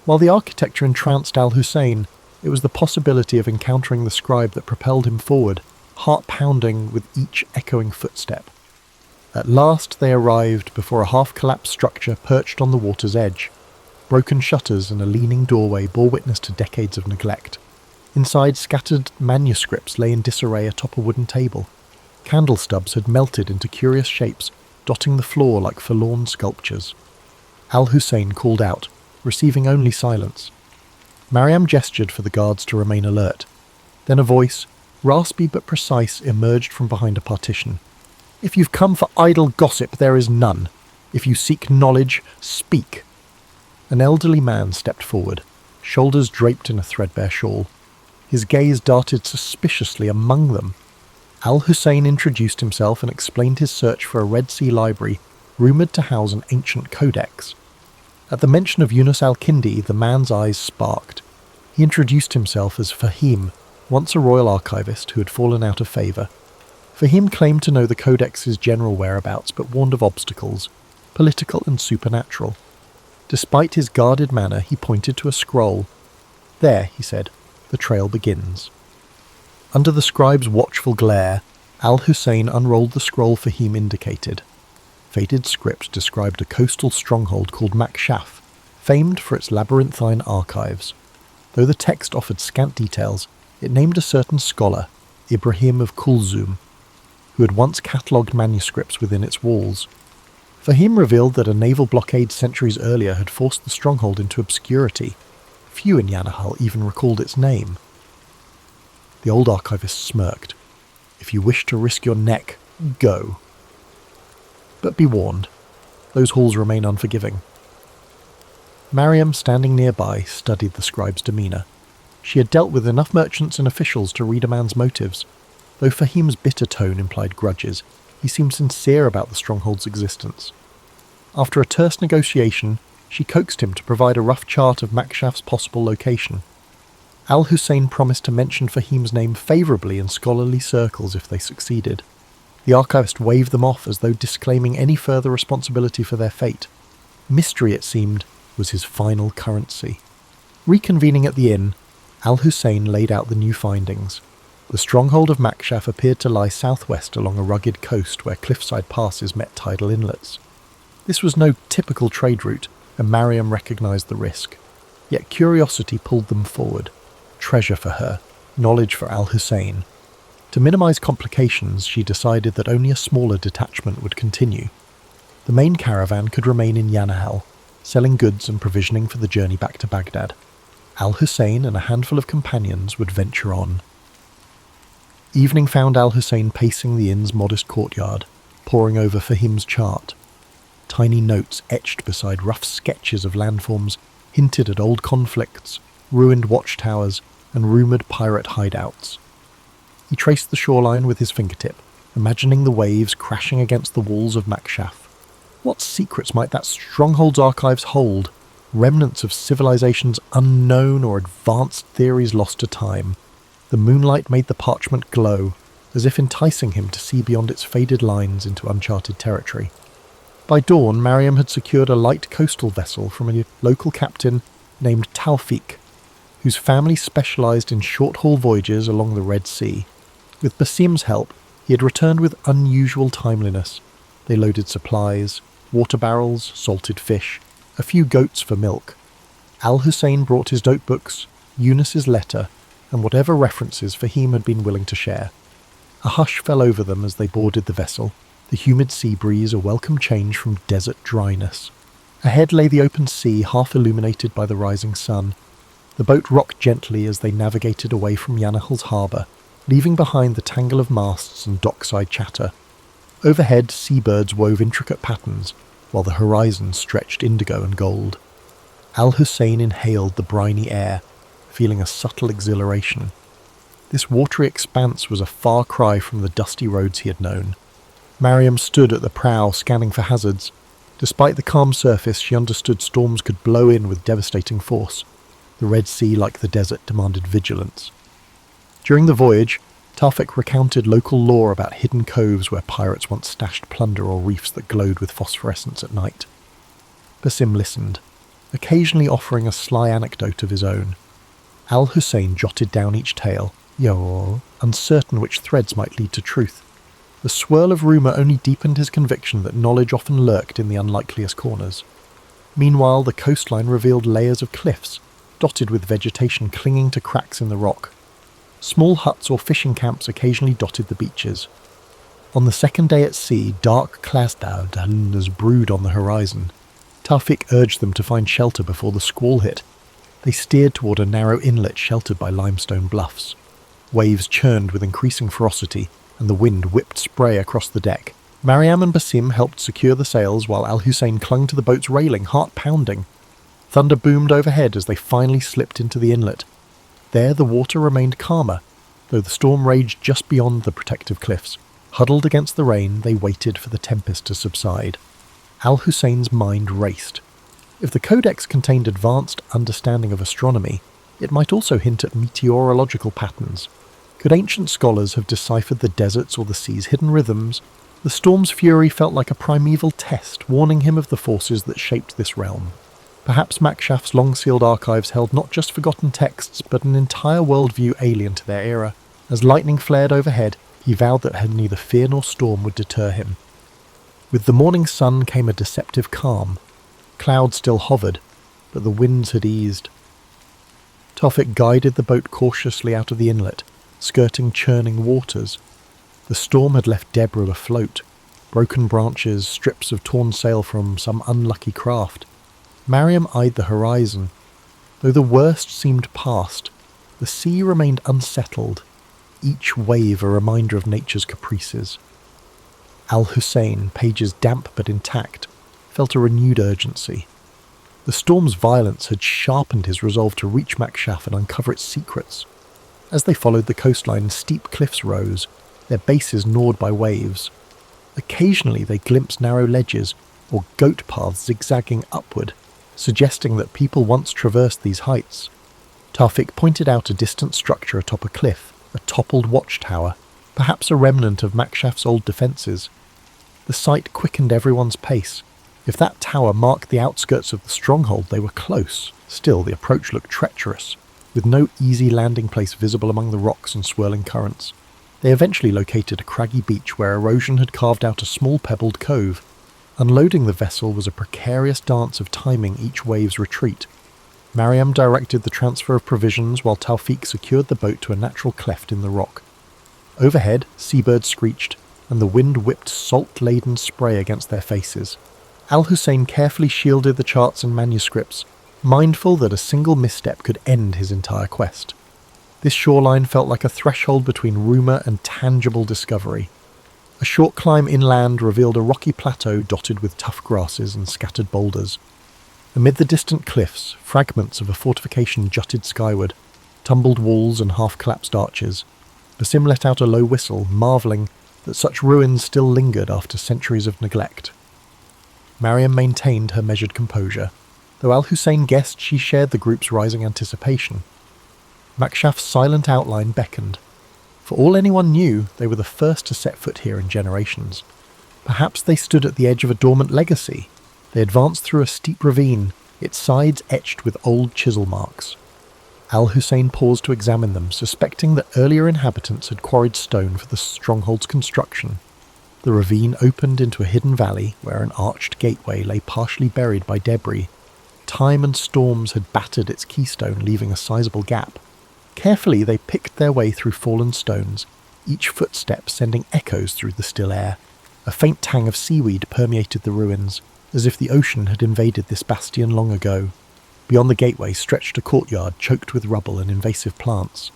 While the architecture entranced Al-Husayn, it was the possibility of encountering the scribe that propelled him forward, heart-pounding with each echoing footstep. At last they arrived before a half-collapsed structure perched on the water's edge. Broken shutters and a leaning doorway bore witness to decades of neglect. Inside, scattered manuscripts lay in disarray atop a wooden table. Candle stubs had melted into curious shapes, dotting the floor like forlorn sculptures. Al-Husayn called out, receiving only silence. Mariam gestured for the guards to remain alert. Then a voice, raspy but precise, emerged from behind a partition. "If you've come for idle gossip, there is none. If you seek knowledge, speak." An elderly man stepped forward, shoulders draped in a threadbare shawl. His gaze darted suspiciously among them. Al-Husayn introduced himself and explained his search for a Red Sea library rumoured to house an ancient codex. At the mention of Yunus al-Kindi, the man's eyes sparked. He introduced himself as Fahim, once a royal archivist who had fallen out of favour. Fahim claimed to know the codex's general whereabouts, but warned of obstacles, political and supernatural. Despite his guarded manner, he pointed to a scroll. "There," he said, "the trail begins." Under the scribe's watchful glare, Al-Husayn unrolled the scroll Fahim indicated. Faded script described a coastal stronghold called Makshaf, famed for its labyrinthine archives. Though the text offered scant details, it named a certain scholar, Ibrahim of Kulzum, who had once catalogued manuscripts within its walls. Fahim revealed that a naval blockade centuries earlier had forced the stronghold into obscurity. Few in Yanahal even recalled its name. The old archivist smirked. "If you wish to risk your neck, go. But be warned, those halls remain unforgiving." Mariam, standing nearby, studied the scribe's demeanour. She had dealt with enough merchants and officials to read a man's motives. Though Fahim's bitter tone implied grudges, he seemed sincere about the stronghold's existence. After a terse negotiation, she coaxed him to provide a rough chart of Makshaf's possible location. Al-Husayn promised to mention Fahim's name favourably in scholarly circles if they succeeded. The archivist waved them off as though disclaiming any further responsibility for their fate. Mystery, it seemed, was his final currency. Reconvening at the inn, Al-Husayn laid out the new findings. The stronghold of Makshaf appeared to lie southwest along a rugged coast where cliffside passes met tidal inlets. This was no typical trade route, and Mariam recognised the risk. Yet curiosity pulled them forward. Treasure for her, knowledge for Al-Husayn. To minimise complications, she decided that only a smaller detachment would continue. The main caravan could remain in Yanahal, selling goods and provisioning for the journey back to Baghdad. Al-Husayn and a handful of companions would venture on. Evening found Al-Husayn pacing the inn's modest courtyard, poring over Fahim's chart. Tiny notes etched beside rough sketches of landforms hinted at old conflicts, ruined watchtowers, and rumoured pirate hideouts. He traced the shoreline with his fingertip, imagining the waves crashing against the walls of Makshaf. What secrets might that stronghold's archives hold? remnants of civilizations unknown or advanced theories lost to time. The moonlight made the parchment glow, as if enticing him to see beyond its faded lines into uncharted territory. By dawn, Mariam had secured a light coastal vessel from a local captain named Taufik, whose family specialized in short-haul voyages along the Red Sea. With Basim's help, he had returned with unusual timeliness. They loaded supplies, water barrels, salted fish, a few goats for milk. Al-Husayn brought his notebooks, Eunice's letter, and whatever references Fahim had been willing to share. A hush fell over them as they boarded the vessel, the humid sea breeze a welcome change from desert dryness. Ahead lay the open sea, half illuminated by the rising sun. The boat rocked gently as they navigated away from Yanahil's harbour, leaving behind the tangle of masts and dockside chatter. Overhead, seabirds wove intricate patterns, while the horizon stretched indigo and gold. Al-Husayn inhaled the briny air, feeling a subtle exhilaration. This watery expanse was a far cry from the dusty roads he had known. Mariam stood at the prow, scanning for hazards. Despite the calm surface, she understood storms could blow in with devastating force. The Red Sea, like the desert, demanded vigilance. During the voyage, Taufik recounted local lore about hidden coves where pirates once stashed plunder or reefs that glowed with phosphorescence at night. Basim listened, occasionally offering a sly anecdote of his own. Al-Husayn jotted down each tale, uncertain which threads might lead to truth. The swirl of rumour only deepened his conviction that knowledge often lurked in the unlikeliest corners. Meanwhile, the coastline revealed layers of cliffs, dotted with vegetation clinging to cracks in the rock. Small huts or fishing camps occasionally dotted the beaches. On the second day at sea, dark clouds brewed on the horizon. Taufik urged them to find shelter before the squall hit. They steered toward a narrow inlet sheltered by limestone bluffs. Waves churned with increasing ferocity, and the wind whipped spray across the deck. Mariam and Basim helped secure the sails while Al-Husayn clung to the boat's railing, heart pounding. Thunder boomed overhead as they finally slipped into the inlet. There the water remained calmer, though the storm raged just beyond the protective cliffs. Huddled against the rain, they waited for the tempest to subside. Al-Husayn's mind raced. If the codex contained advanced understanding of astronomy, it might also hint at meteorological patterns. Could ancient scholars have deciphered the desert's or the sea's hidden rhythms? The storm's fury felt like a primeval test, warning him of the forces that shaped this realm. Perhaps Makshaf's long-sealed archives held not just forgotten texts, but an entire worldview alien to their era. As lightning flared overhead, he vowed that neither fear nor storm would deter him. With the morning sun came a deceptive calm. Clouds still hovered, but the winds had eased. Taufik guided the boat cautiously out of the inlet, skirting churning waters. The storm had left debris afloat, broken branches, strips of torn sail from some unlucky craft. Mariam eyed the horizon. Though the worst seemed past, the sea remained unsettled, each wave a reminder of nature's caprices. Al-Husayn, pages damp but intact, felt a renewed urgency. The storm's violence had sharpened his resolve to reach Makshaf and uncover its secrets. As they followed the coastline, steep cliffs rose, their bases gnawed by waves. Occasionally they glimpsed narrow ledges or goat paths zigzagging upward, suggesting that people once traversed these heights. Taufik pointed out a distant structure atop a cliff, a toppled watchtower, perhaps a remnant of Makshaf's old defences. The sight quickened everyone's pace. If that tower marked the outskirts of the stronghold, they were close. Still, the approach looked treacherous, with no easy landing place visible among the rocks and swirling currents. They eventually located a craggy beach where erosion had carved out a small pebbled cove. Unloading the vessel was a precarious dance of timing each wave's retreat. Mariam directed the transfer of provisions while Taufik secured the boat to a natural cleft in the rock. Overhead, seabirds screeched, and the wind whipped salt-laden spray against their faces. Al-Husayn carefully shielded the charts and manuscripts, mindful that a single misstep could end his entire quest. This shoreline felt like a threshold between rumour and tangible discovery. A short climb inland revealed a rocky plateau dotted with tough grasses and scattered boulders. Amid the distant cliffs, fragments of a fortification jutted skyward, tumbled walls and half-collapsed arches. Basim let out a low whistle, marvelling that such ruins still lingered after centuries of neglect. Mariam maintained her measured composure. though Al-Husayn guessed she shared the group's rising anticipation. Makshaf's silent outline beckoned. For all anyone knew, they were the first to set foot here in generations. Perhaps they stood at the edge of a dormant legacy. They advanced through a steep ravine, its sides etched with old chisel marks. Al-Husayn paused to examine them, suspecting that earlier inhabitants had quarried stone for the stronghold's construction. The ravine opened into a hidden valley where an arched gateway lay partially buried by debris. Time and storms had battered its keystone, leaving a sizable gap. Carefully they picked their way through fallen stones, each footstep sending echoes through the still air. A faint tang of seaweed permeated the ruins, as if the ocean had invaded this bastion long ago. Beyond the gateway stretched a courtyard choked with rubble and invasive plants.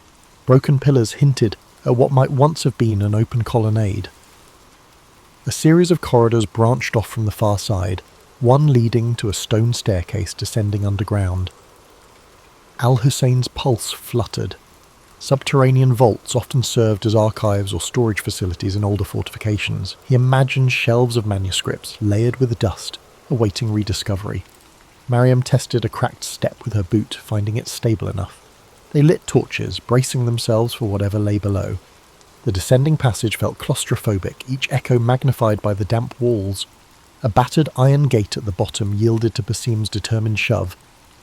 Broken pillars hinted at what might once have been an open colonnade. A series of corridors branched off from the far side, one leading to a stone staircase descending underground. Al-Husayn's pulse fluttered. Subterranean vaults often served as archives or storage facilities in older fortifications. He imagined shelves of manuscripts, layered with dust, awaiting rediscovery. Mariam tested a cracked step with her boot, finding it stable enough. They lit torches, bracing themselves for whatever lay below. The descending passage felt claustrophobic, each echo magnified by the damp walls. A battered iron gate at the bottom yielded to Basim's determined shove.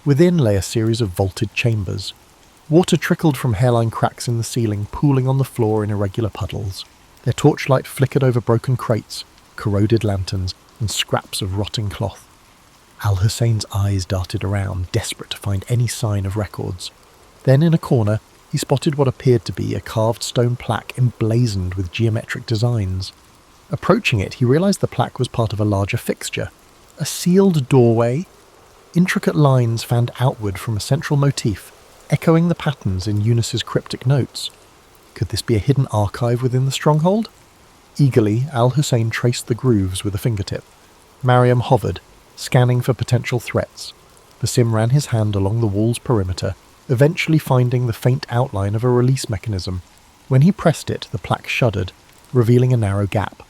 Within lay a series of vaulted chambers. Water trickled from hairline cracks in the ceiling, pooling on the floor in irregular puddles. Their torchlight flickered over broken crates, corroded lanterns, and scraps of rotting cloth. Al-Husayn's eyes darted around, desperate to find any sign of records. Then in a corner, he spotted what appeared to be a carved stone plaque emblazoned with geometric designs. Approaching it, he realized the plaque was part of a larger fixture. A sealed doorway. Intricate lines fanned outward from a central motif, echoing the patterns in Eunice's cryptic notes. Could this be a hidden archive within the stronghold? Eagerly, Al-Husayn traced the grooves with a fingertip. Mariam hovered, scanning for potential threats. Basim ran his hand along the wall's perimeter, eventually finding the faint outline of a release mechanism. When he pressed it, the plaque shuddered, revealing a narrow gap.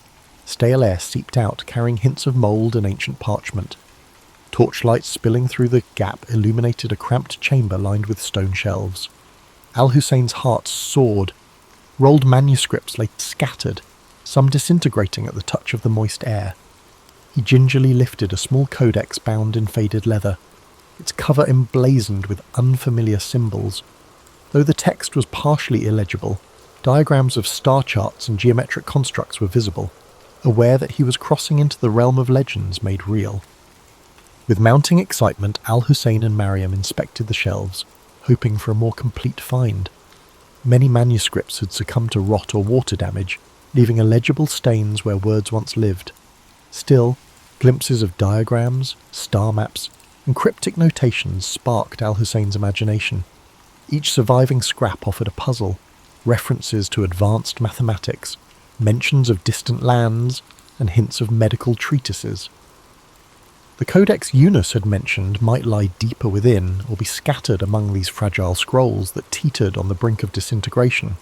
Stale air seeped out, carrying hints of mould and ancient parchment. Torchlight spilling through the gap illuminated a cramped chamber lined with stone shelves. Al-Husayn's heart soared. Rolled manuscripts lay scattered, some disintegrating at the touch of the moist air. He gingerly lifted a small codex bound in faded leather, its cover emblazoned with unfamiliar symbols. Though the text was partially illegible, diagrams of star charts and geometric constructs were visible, aware that he was crossing into the realm of legends made real. With mounting excitement, Al-Husayn and Mariam inspected the shelves, hoping for a more complete find. Many manuscripts had succumbed to rot or water damage, leaving illegible stains where words once lived. Still, glimpses of diagrams, star maps, and cryptic notations sparked Al-Husayn's imagination. Each surviving scrap offered a puzzle, references to advanced mathematics, mentions of distant lands, and hints of medical treatises. The codex Eunice had mentioned might lie deeper within or be scattered among these fragile scrolls that teetered on the brink of disintegration.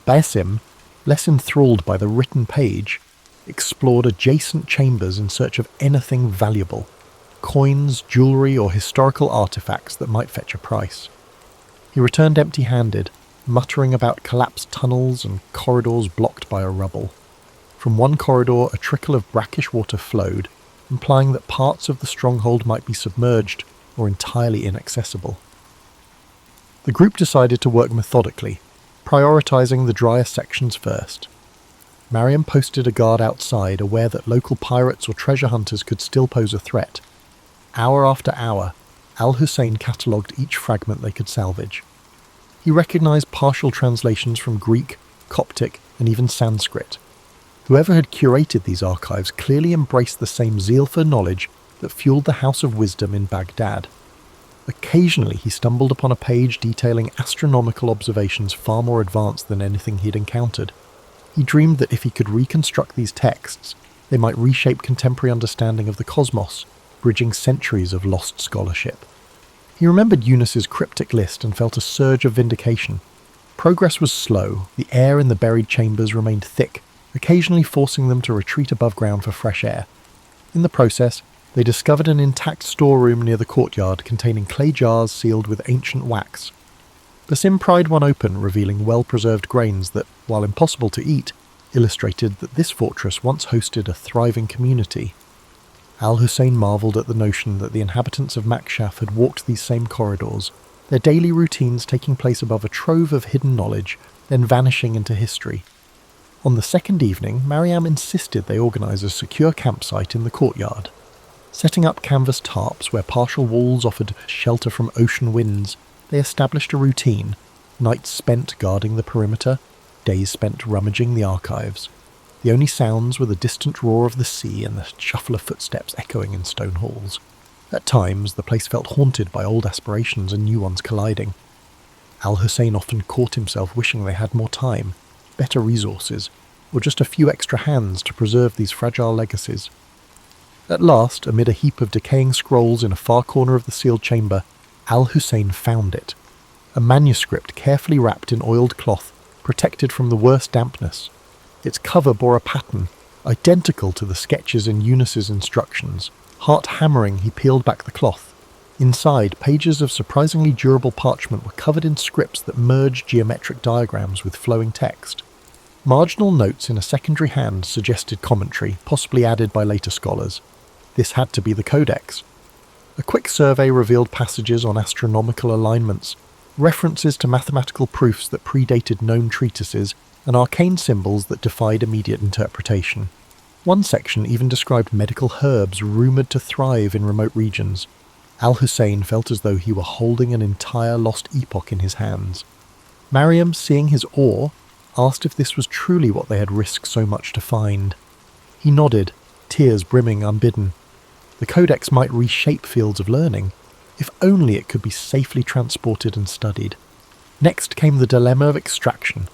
Basim, less enthralled by the written page, explored adjacent chambers in search of anything valuable, coins, jewellery, or historical artefacts that might fetch a price. He returned empty-handed, muttering about collapsed tunnels and corridors blocked by a rubble. From one corridor a trickle of brackish water flowed, implying that parts of the stronghold might be submerged or entirely inaccessible. The group decided to work methodically, prioritising the drier sections first. Mariam posted a guard outside, aware that local pirates or treasure hunters could still pose a threat. Hour after hour, Al-Husayn catalogued each fragment they could salvage. He recognised partial translations from Greek, Coptic, and even Sanskrit. Whoever had curated these archives clearly embraced the same zeal for knowledge that fueled the House of Wisdom in Baghdad. Occasionally he stumbled upon a page detailing astronomical observations far more advanced than anything he'd encountered. He dreamed that if he could reconstruct these texts, they might reshape contemporary understanding of the cosmos, bridging centuries of lost scholarship. He remembered Eunice's cryptic list and felt a surge of vindication. Progress was slow, the air in the buried chambers remained thick, occasionally forcing them to retreat above ground for fresh air. In the process, They discovered an intact storeroom near the courtyard containing clay jars sealed with ancient wax. Basim pried one open, revealing well-preserved grains that, while impossible to eat, illustrated that this fortress once hosted a thriving community. Al-Husayn marvelled at the notion that the inhabitants of Makshaf had walked these same corridors, their daily routines taking place above a trove of hidden knowledge, then vanishing into history. On the second evening, Mariam insisted they organise a secure campsite in the courtyard. Setting up canvas tarps where partial walls offered shelter from ocean winds, they established a routine, nights spent guarding the perimeter, days spent rummaging the archives. The only sounds were the distant roar of the sea and the shuffle of footsteps echoing in stone halls. At times, the place felt haunted by old aspirations and new ones colliding. Al-Husayn often caught himself wishing they had more time, better resources, or just a few extra hands to preserve these fragile legacies. At last, amid a heap of decaying scrolls in a far corner of the sealed chamber, Al-Husayn found it. A manuscript carefully wrapped in oiled cloth, protected from the worst dampness. Its cover bore a pattern, identical to the sketches in Eunice's instructions. Heart-hammering, he peeled back the cloth. Inside, pages of surprisingly durable parchment were covered in scripts that merged geometric diagrams with flowing text. Marginal notes in a secondary hand suggested commentary, possibly added by later scholars. This had to be the codex. A quick survey revealed passages on astronomical alignments, references to mathematical proofs that predated known treatises, and arcane symbols that defied immediate interpretation. One section even described medical herbs rumoured to thrive in remote regions. Al-Husayn felt as though he were holding an entire lost epoch in his hands. Mariam, seeing his awe, asked if this was truly what they had risked so much to find. He nodded, tears brimming unbidden. The codex might reshape fields of learning, if only it could be safely transported and studied. Next came the dilemma of extraction.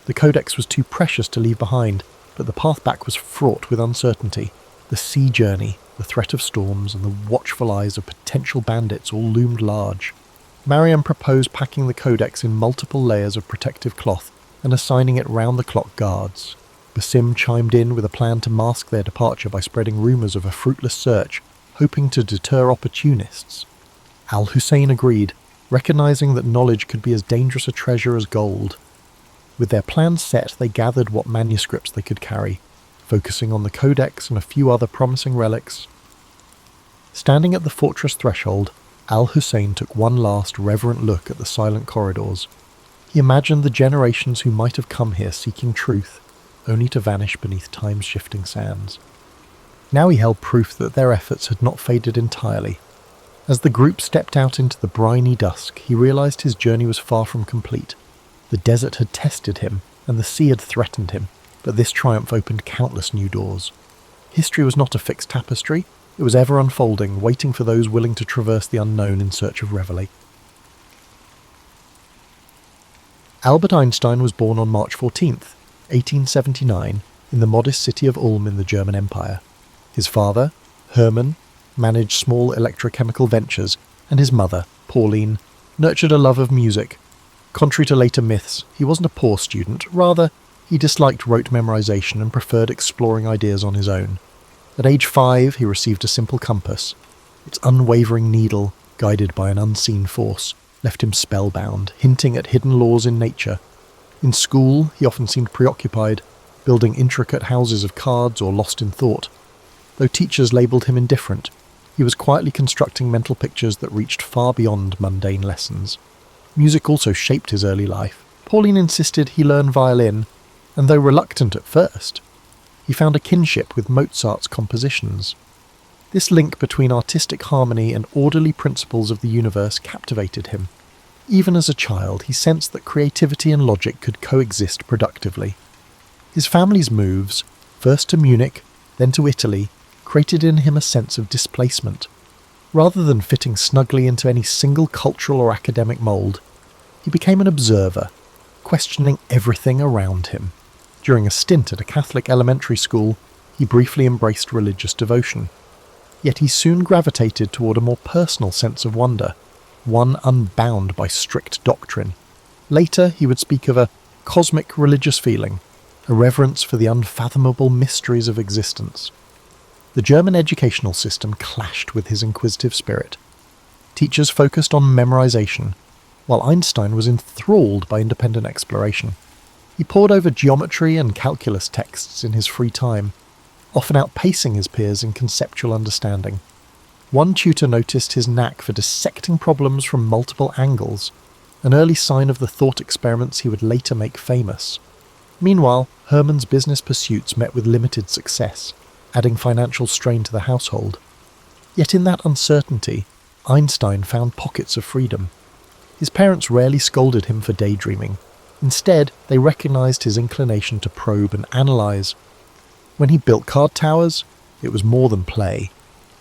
The codex was too precious to leave behind, but the path back was fraught with uncertainty. The sea journey, the threat of storms, and the watchful eyes of potential bandits all loomed large. Mariam proposed packing the codex in multiple layers of protective cloth and assigning it round-the-clock guards. Basim chimed in with a plan to mask their departure by spreading rumours of a fruitless search, hoping to deter opportunists. Al-Husayn agreed, recognising that knowledge could be as dangerous a treasure as gold. With their plans set, they gathered what manuscripts they could carry, focusing on the codex and a few other promising relics. Standing at the fortress threshold, Al-Husayn took one last reverent look at the silent corridors. He imagined the generations who might have come here seeking truth, only to vanish beneath time's shifting sands. Now he held proof that their efforts had not faded entirely. As the group stepped out into the briny dusk, he realised his journey was far from complete. The desert had tested him, and the sea had threatened him, but this triumph opened countless new doors. History was not a fixed tapestry, it was ever unfolding, waiting for those willing to traverse the unknown in search of revelation. Albert Einstein was born on March 14th, 1879, in the modest city of Ulm in the German Empire. His father, Hermann, managed small electrochemical ventures, and his mother, Pauline, nurtured a love of music. Contrary to later myths, he wasn't a poor student, rather, he disliked rote memorization and preferred exploring ideas on his own. At age 5, he received a simple compass. Its unwavering needle, guided by an unseen force, left him spellbound, hinting at hidden laws in nature. In school, he often seemed preoccupied, building intricate houses of cards or lost in thought. Though teachers labelled him indifferent, he was quietly constructing mental pictures that reached far beyond mundane lessons. Music also shaped his early life. Pauline insisted he learn violin, and though reluctant at first, he found a kinship with Mozart's compositions. This link between artistic harmony and orderly principles of the universe captivated him. Even as a child, he sensed that creativity and logic could coexist productively. His family's moves, first to Munich, then to Italy, created in him a sense of displacement. Rather than fitting snugly into any single cultural or academic mould, he became an observer, questioning everything around him. During a stint at a Catholic elementary school, he briefly embraced religious devotion. Yet he soon gravitated toward a more personal sense of wonder, one unbound by strict doctrine. Later, he would speak of a cosmic religious feeling, a reverence for the unfathomable mysteries of existence. The German educational system clashed with his inquisitive spirit. Teachers focused on memorization, while Einstein was enthralled by independent exploration. He pored over geometry and calculus texts in his free time, often outpacing his peers in conceptual understanding. One tutor noticed his knack for dissecting problems from multiple angles, an early sign of the thought experiments he would later make famous. Meanwhile, Hermann's business pursuits met with limited success, adding financial strain to the household. Yet in that uncertainty, Einstein found pockets of freedom. His parents rarely scolded him for daydreaming. Instead, they recognized his inclination to probe and analyze. When he built card towers, it was more than play.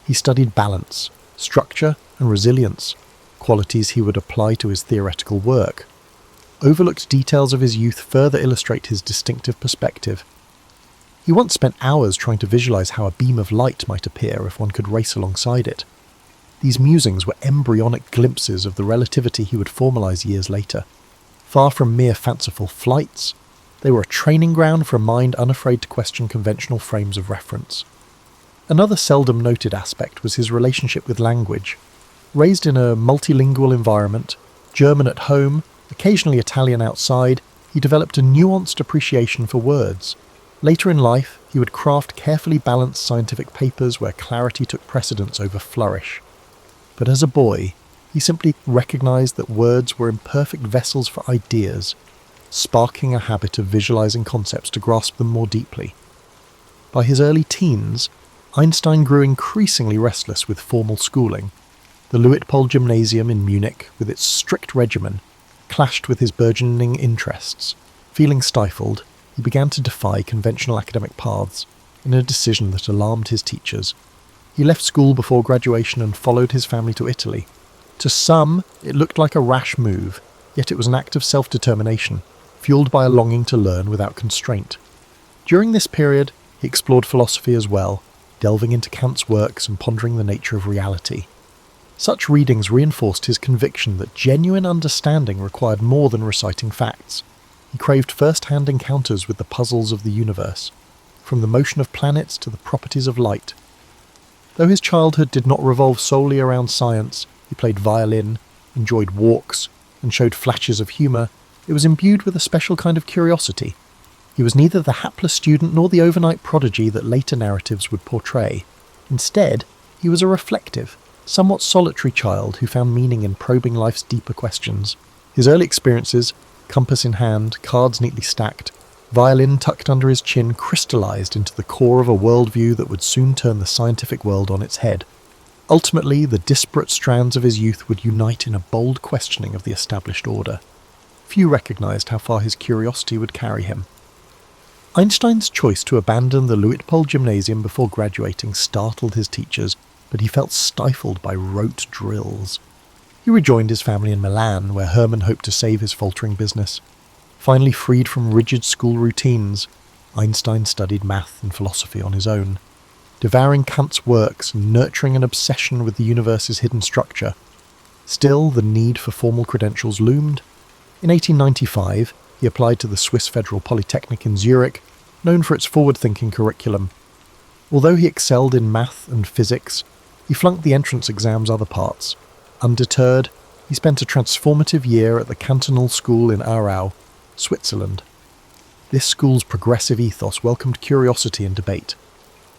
He studied balance, structure, and resilience, qualities he would apply to his theoretical work. Overlooked details of his youth further illustrate his distinctive perspective. He once spent hours trying to visualize how a beam of light might appear if one could race alongside it. These musings were embryonic glimpses of the relativity he would formalize years later. Far from mere fanciful flights, they were a training ground for a mind unafraid to question conventional frames of reference. Another seldom noted aspect was his relationship with language. Raised in a multilingual environment, German at home, occasionally Italian outside, he developed a nuanced appreciation for words. Later in life, he would craft carefully balanced scientific papers where clarity took precedence over flourish. But as a boy, he simply recognized that words were imperfect vessels for ideas, sparking a habit of visualizing concepts to grasp them more deeply. By his early teens, Einstein grew increasingly restless with formal schooling. The Luitpold Gymnasium in Munich, with its strict regimen, clashed with his burgeoning interests. Feeling stifled, he began to defy conventional academic paths, in a decision that alarmed his teachers. He left school before graduation and followed his family to Italy. To some, it looked like a rash move, yet it was an act of self-determination, fueled by a longing to learn without constraint. During this period, he explored philosophy as well, delving into Kant's works and pondering the nature of reality. Such readings reinforced his conviction that genuine understanding required more than reciting facts. He craved first-hand encounters with the puzzles of the universe, from the motion of planets to the properties of light. Though his childhood did not revolve solely around science, he played violin, enjoyed walks, and showed flashes of humour, it was imbued with a special kind of curiosity. He was neither the hapless student nor the overnight prodigy that later narratives would portray. Instead, he was a reflective, somewhat solitary child who found meaning in probing life's deeper questions. His early experiences, compass in hand, cards neatly stacked, violin tucked under his chin, crystallized into the core of a worldview that would soon turn the scientific world on its head. Ultimately, the disparate strands of his youth would unite in a bold questioning of the established order. Few recognized how far his curiosity would carry him. Einstein's choice to abandon the Luitpold Gymnasium before graduating startled his teachers, but he felt stifled by rote drills. He rejoined his family in Milan, where Hermann hoped to save his faltering business. Finally freed from rigid school routines, Einstein studied math and philosophy on his own, devouring Kant's works and nurturing an obsession with the universe's hidden structure. Still, the need for formal credentials loomed. In 1895, he applied to the Swiss Federal Polytechnic in Zurich, known for its forward-thinking curriculum. Although he excelled in math and physics, he flunked the entrance exam's other parts. Undeterred, he spent a transformative year at the Cantonal School in Aarau, Switzerland. This school's progressive ethos welcomed curiosity and debate,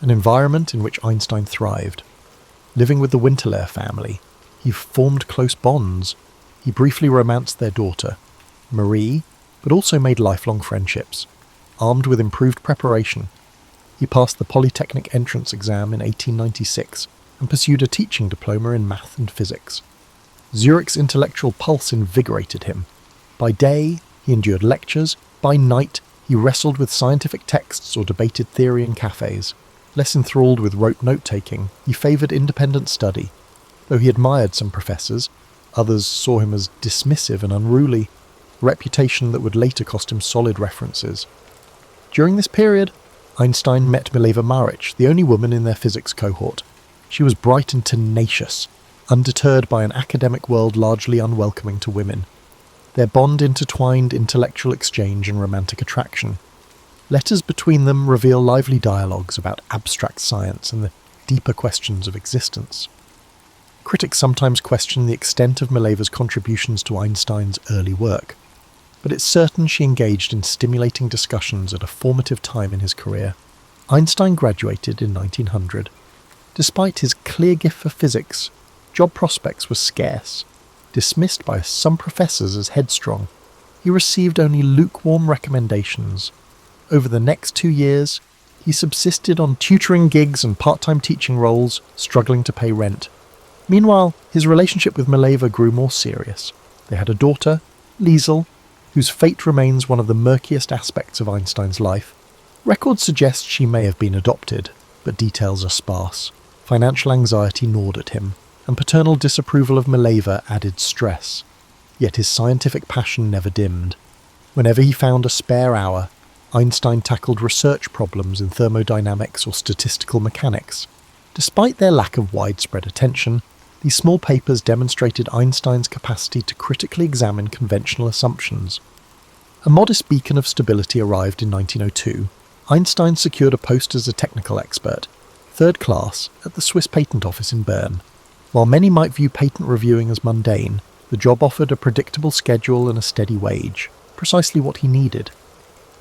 an environment in which Einstein thrived. Living with the Winterler family, he formed close bonds. He briefly romanced their daughter, Marie, but also made lifelong friendships. Armed with improved preparation, he passed the Polytechnic entrance exam in 1896 and pursued a teaching diploma in math and physics. Zurich's intellectual pulse invigorated him. By day, he endured lectures. By night, he wrestled with scientific texts or debated theory in cafes. Less enthralled with rote note-taking, he favoured independent study. Though he admired some professors, others saw him as dismissive and unruly, a reputation that would later cost him solid references. During this period, Einstein met Mileva Maric, the only woman in their physics cohort. She was bright and tenacious, undeterred by an academic world largely unwelcoming to women. Their bond intertwined intellectual exchange and romantic attraction. Letters between them reveal lively dialogues about abstract science and the deeper questions of existence. Critics sometimes question the extent of Maleva's contributions to Einstein's early work, but it's certain she engaged in stimulating discussions at a formative time in his career. Einstein graduated in 1900. Despite his clear gift for physics, job prospects were scarce. Dismissed by some professors as headstrong, he received only lukewarm recommendations. Over the next 2 years, he subsisted on tutoring gigs and part-time teaching roles, struggling to pay rent. Meanwhile, his relationship with Mileva grew more serious. They had a daughter, Liesel, whose fate remains one of the murkiest aspects of Einstein's life. Records suggest she may have been adopted, but details are sparse. Financial anxiety gnawed at him, and paternal disapproval of Mileva added stress. Yet his scientific passion never dimmed. Whenever he found a spare hour, Einstein tackled research problems in thermodynamics or statistical mechanics. Despite their lack of widespread attention, these small papers demonstrated Einstein's capacity to critically examine conventional assumptions. A modest beacon of stability arrived in 1902. Einstein secured a post as a technical expert, third class, at the Swiss Patent Office in Bern. While many might view patent reviewing as mundane, the job offered a predictable schedule and a steady wage, precisely what he needed.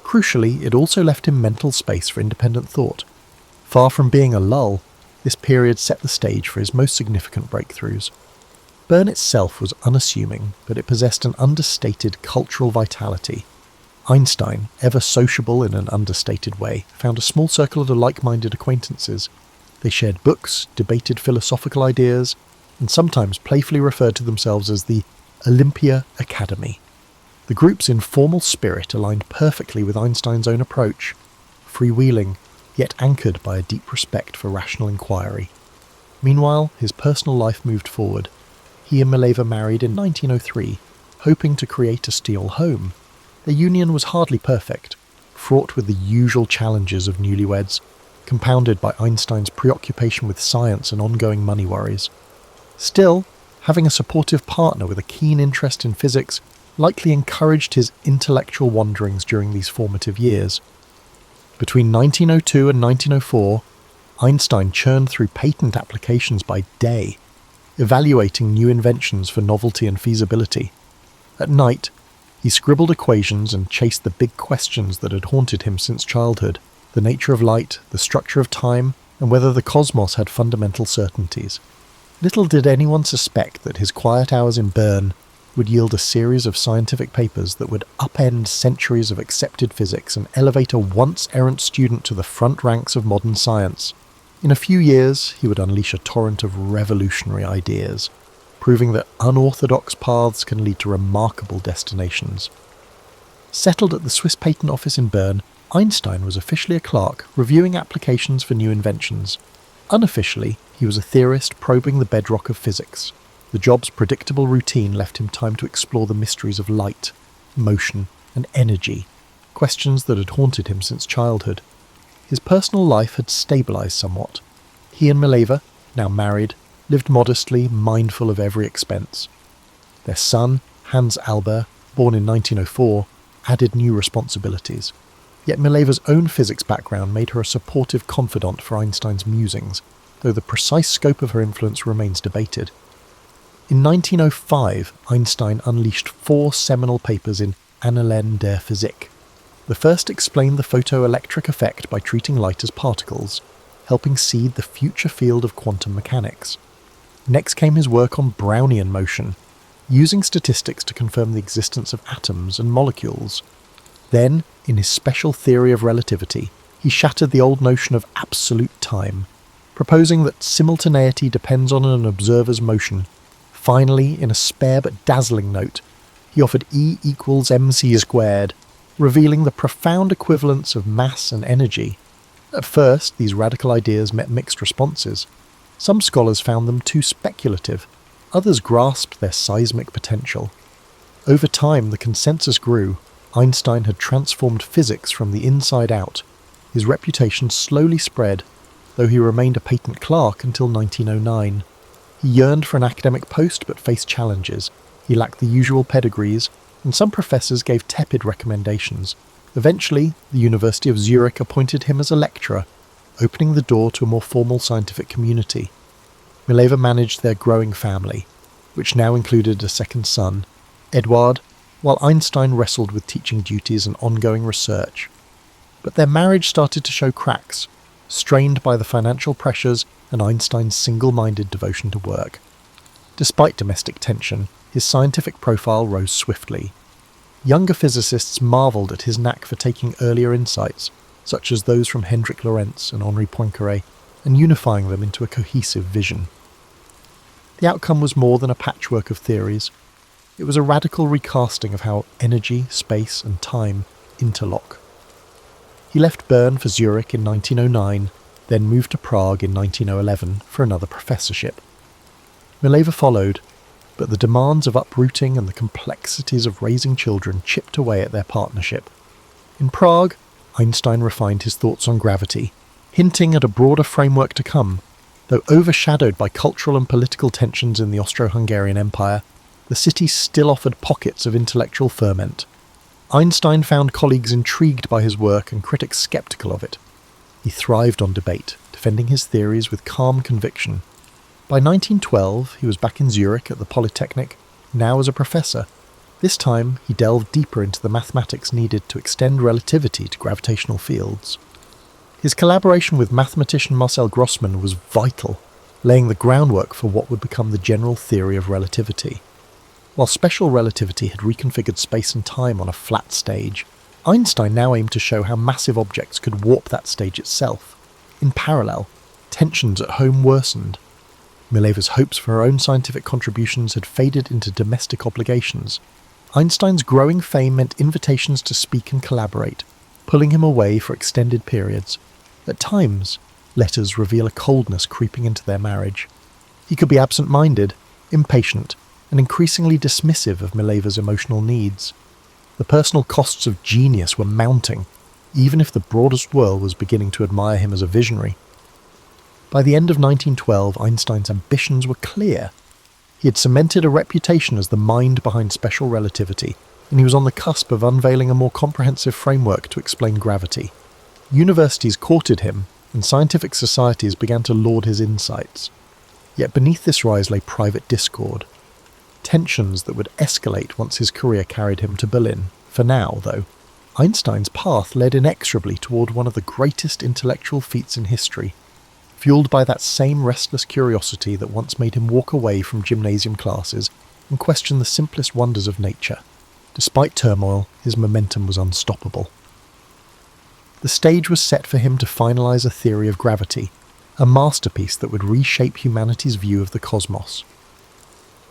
Crucially, it also left him mental space for independent thought. Far from being a lull, this period set the stage for his most significant breakthroughs. Bern itself was unassuming, but it possessed an understated cultural vitality. Einstein, ever sociable in an understated way, found a small circle of like-minded acquaintances. They shared books, debated philosophical ideas, and sometimes playfully referred to themselves as the Olympia Academy. The group's informal spirit aligned perfectly with Einstein's own approach, freewheeling, yet anchored by a deep respect for rational inquiry. Meanwhile, his personal life moved forward. He and Mileva married in 1903, hoping to create a steel home. Their union was hardly perfect, fraught with the usual challenges of newlyweds, compounded by Einstein's preoccupation with science and ongoing money worries. Still, having a supportive partner with a keen interest in physics likely encouraged his intellectual wanderings during these formative years. Between 1902 and 1904, Einstein churned through patent applications by day, evaluating new inventions for novelty and feasibility. At night, he scribbled equations and chased the big questions that had haunted him since childhood: the nature of light, the structure of time, and whether the cosmos had fundamental certainties. Little did anyone suspect that his quiet hours in Bern would yield a series of scientific papers that would upend centuries of accepted physics and elevate a once-errant student to the front ranks of modern science. In a few years, he would unleash a torrent of revolutionary ideas, proving that unorthodox paths can lead to remarkable destinations. Settled at the Swiss Patent Office in Bern, Einstein was officially a clerk, reviewing applications for new inventions. Unofficially, he was a theorist probing the bedrock of physics. The job's predictable routine left him time to explore the mysteries of light, motion, and energy, questions that had haunted him since childhood. His personal life had stabilized somewhat. He and Mileva, now married, lived modestly, mindful of every expense. Their son, Hans Albert, born in 1904, added new responsibilities. Yet Mileva's own physics background made her a supportive confidant for Einstein's musings, though the precise scope of her influence remains debated. In 1905, Einstein unleashed 4 seminal papers in Annalen der Physik. The first explained the photoelectric effect by treating light as particles, helping seed the future field of quantum mechanics. Next came his work on Brownian motion, using statistics to confirm the existence of atoms and molecules. Then, in his special theory of relativity, he shattered the old notion of absolute time, proposing that simultaneity depends on an observer's motion. Finally, in a spare but dazzling note, he offered E equals mc squared, revealing the profound equivalence of mass and energy. At first, these radical ideas met mixed responses. Some scholars found them too speculative, others grasped their seismic potential. Over time, the consensus grew. Einstein had transformed physics from the inside out. His reputation slowly spread, though he remained a patent clerk until 1909. He yearned for an academic post but faced challenges. He lacked the usual pedigrees, and some professors gave tepid recommendations. Eventually, the University of Zurich appointed him as a lecturer, opening the door to a more formal scientific community. Mileva managed their growing family, which now included a second son, Eduard, while Einstein wrestled with teaching duties and ongoing research. But their marriage started to show cracks, strained by the financial pressures and Einstein's single-minded devotion to work. Despite domestic tension, his scientific profile rose swiftly. Younger physicists marvelled at his knack for taking earlier insights, such as those from Hendrik Lorentz and Henri Poincaré, and unifying them into a cohesive vision. The outcome was more than a patchwork of theories. It was a radical recasting of how energy, space, and time interlock. He left Bern for Zurich in 1909, then moved to Prague in 1911 for another professorship. Mileva followed, but the demands of uprooting and the complexities of raising children chipped away at their partnership. In Prague, Einstein refined his thoughts on gravity, hinting at a broader framework to come. Though overshadowed by cultural and political tensions in the Austro-Hungarian Empire, the city still offered pockets of intellectual ferment. Einstein found colleagues intrigued by his work and critics sceptical of it. He thrived on debate, defending his theories with calm conviction. By 1912, he was back in Zurich at the Polytechnic, now as a professor. This time, he delved deeper into the mathematics needed to extend relativity to gravitational fields. His collaboration with mathematician Marcel Grossmann was vital, laying the groundwork for what would become the general theory of relativity. While special relativity had reconfigured space and time on a flat stage, Einstein now aimed to show how massive objects could warp that stage itself. In parallel, tensions at home worsened. Mileva's hopes for her own scientific contributions had faded into domestic obligations. Einstein's growing fame meant invitations to speak and collaborate, pulling him away for extended periods. At times, letters reveal a coldness creeping into their marriage. He could be absent-minded, impatient, and increasingly dismissive of Mileva's emotional needs. The personal costs of genius were mounting, even if the broadest world was beginning to admire him as a visionary. By the end of 1912, Einstein's ambitions were clear. He had cemented a reputation as the mind behind special relativity, and he was on the cusp of unveiling a more comprehensive framework to explain gravity. Universities courted him, and scientific societies began to laud his insights. Yet beneath this rise lay private discord. Tensions that would escalate once his career carried him to Berlin. For now, though, Einstein's path led inexorably toward one of the greatest intellectual feats in history, fueled by that same restless curiosity that once made him walk away from gymnasium classes and question the simplest wonders of nature. Despite turmoil, his momentum was unstoppable. The stage was set for him to finalize a theory of gravity, a masterpiece that would reshape humanity's view of the cosmos.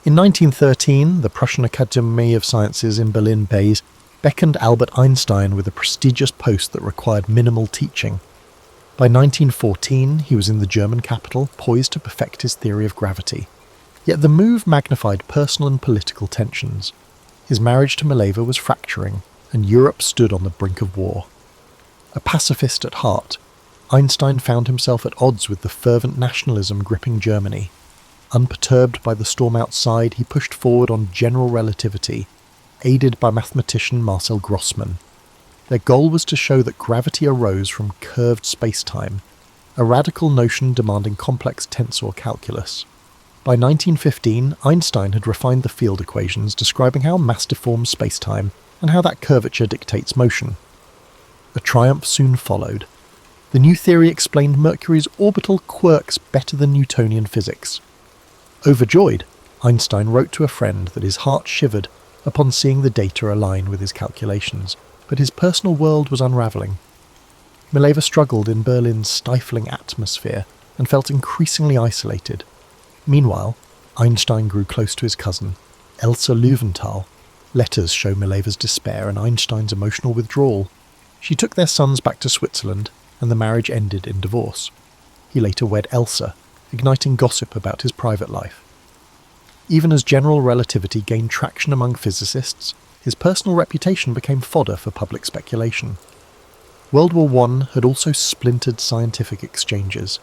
In 1913, the Prussian Academy of Sciences in Berlin-Base beckoned Albert Einstein with a prestigious post that required minimal teaching. By 1914, he was in the German capital, poised to perfect his theory of gravity. Yet the move magnified personal and political tensions. His marriage to Mileva was fracturing, and Europe stood on the brink of war. A pacifist at heart, Einstein found himself at odds with the fervent nationalism gripping Germany. Unperturbed by the storm outside, he pushed forward on general relativity, aided by mathematician Marcel Grossmann. Their goal was to show that gravity arose from curved space-time, a radical notion demanding complex tensor calculus. By 1915, Einstein had refined the field equations describing how mass deforms space-time and how that curvature dictates motion. A triumph soon followed. The new theory explained Mercury's orbital quirks better than Newtonian physics. Overjoyed, Einstein wrote to a friend that his heart shivered upon seeing the data align with his calculations, but his personal world was unravelling. Mileva struggled in Berlin's stifling atmosphere and felt increasingly isolated. Meanwhile, Einstein grew close to his cousin, Elsa Löwenthal. Letters show Mileva's despair and Einstein's emotional withdrawal. She took their sons back to Switzerland, and the marriage ended in divorce. He later wed Elsa, igniting gossip about his private life. Even as general relativity gained traction among physicists, his personal reputation became fodder for public speculation. World War I had also splintered scientific exchanges.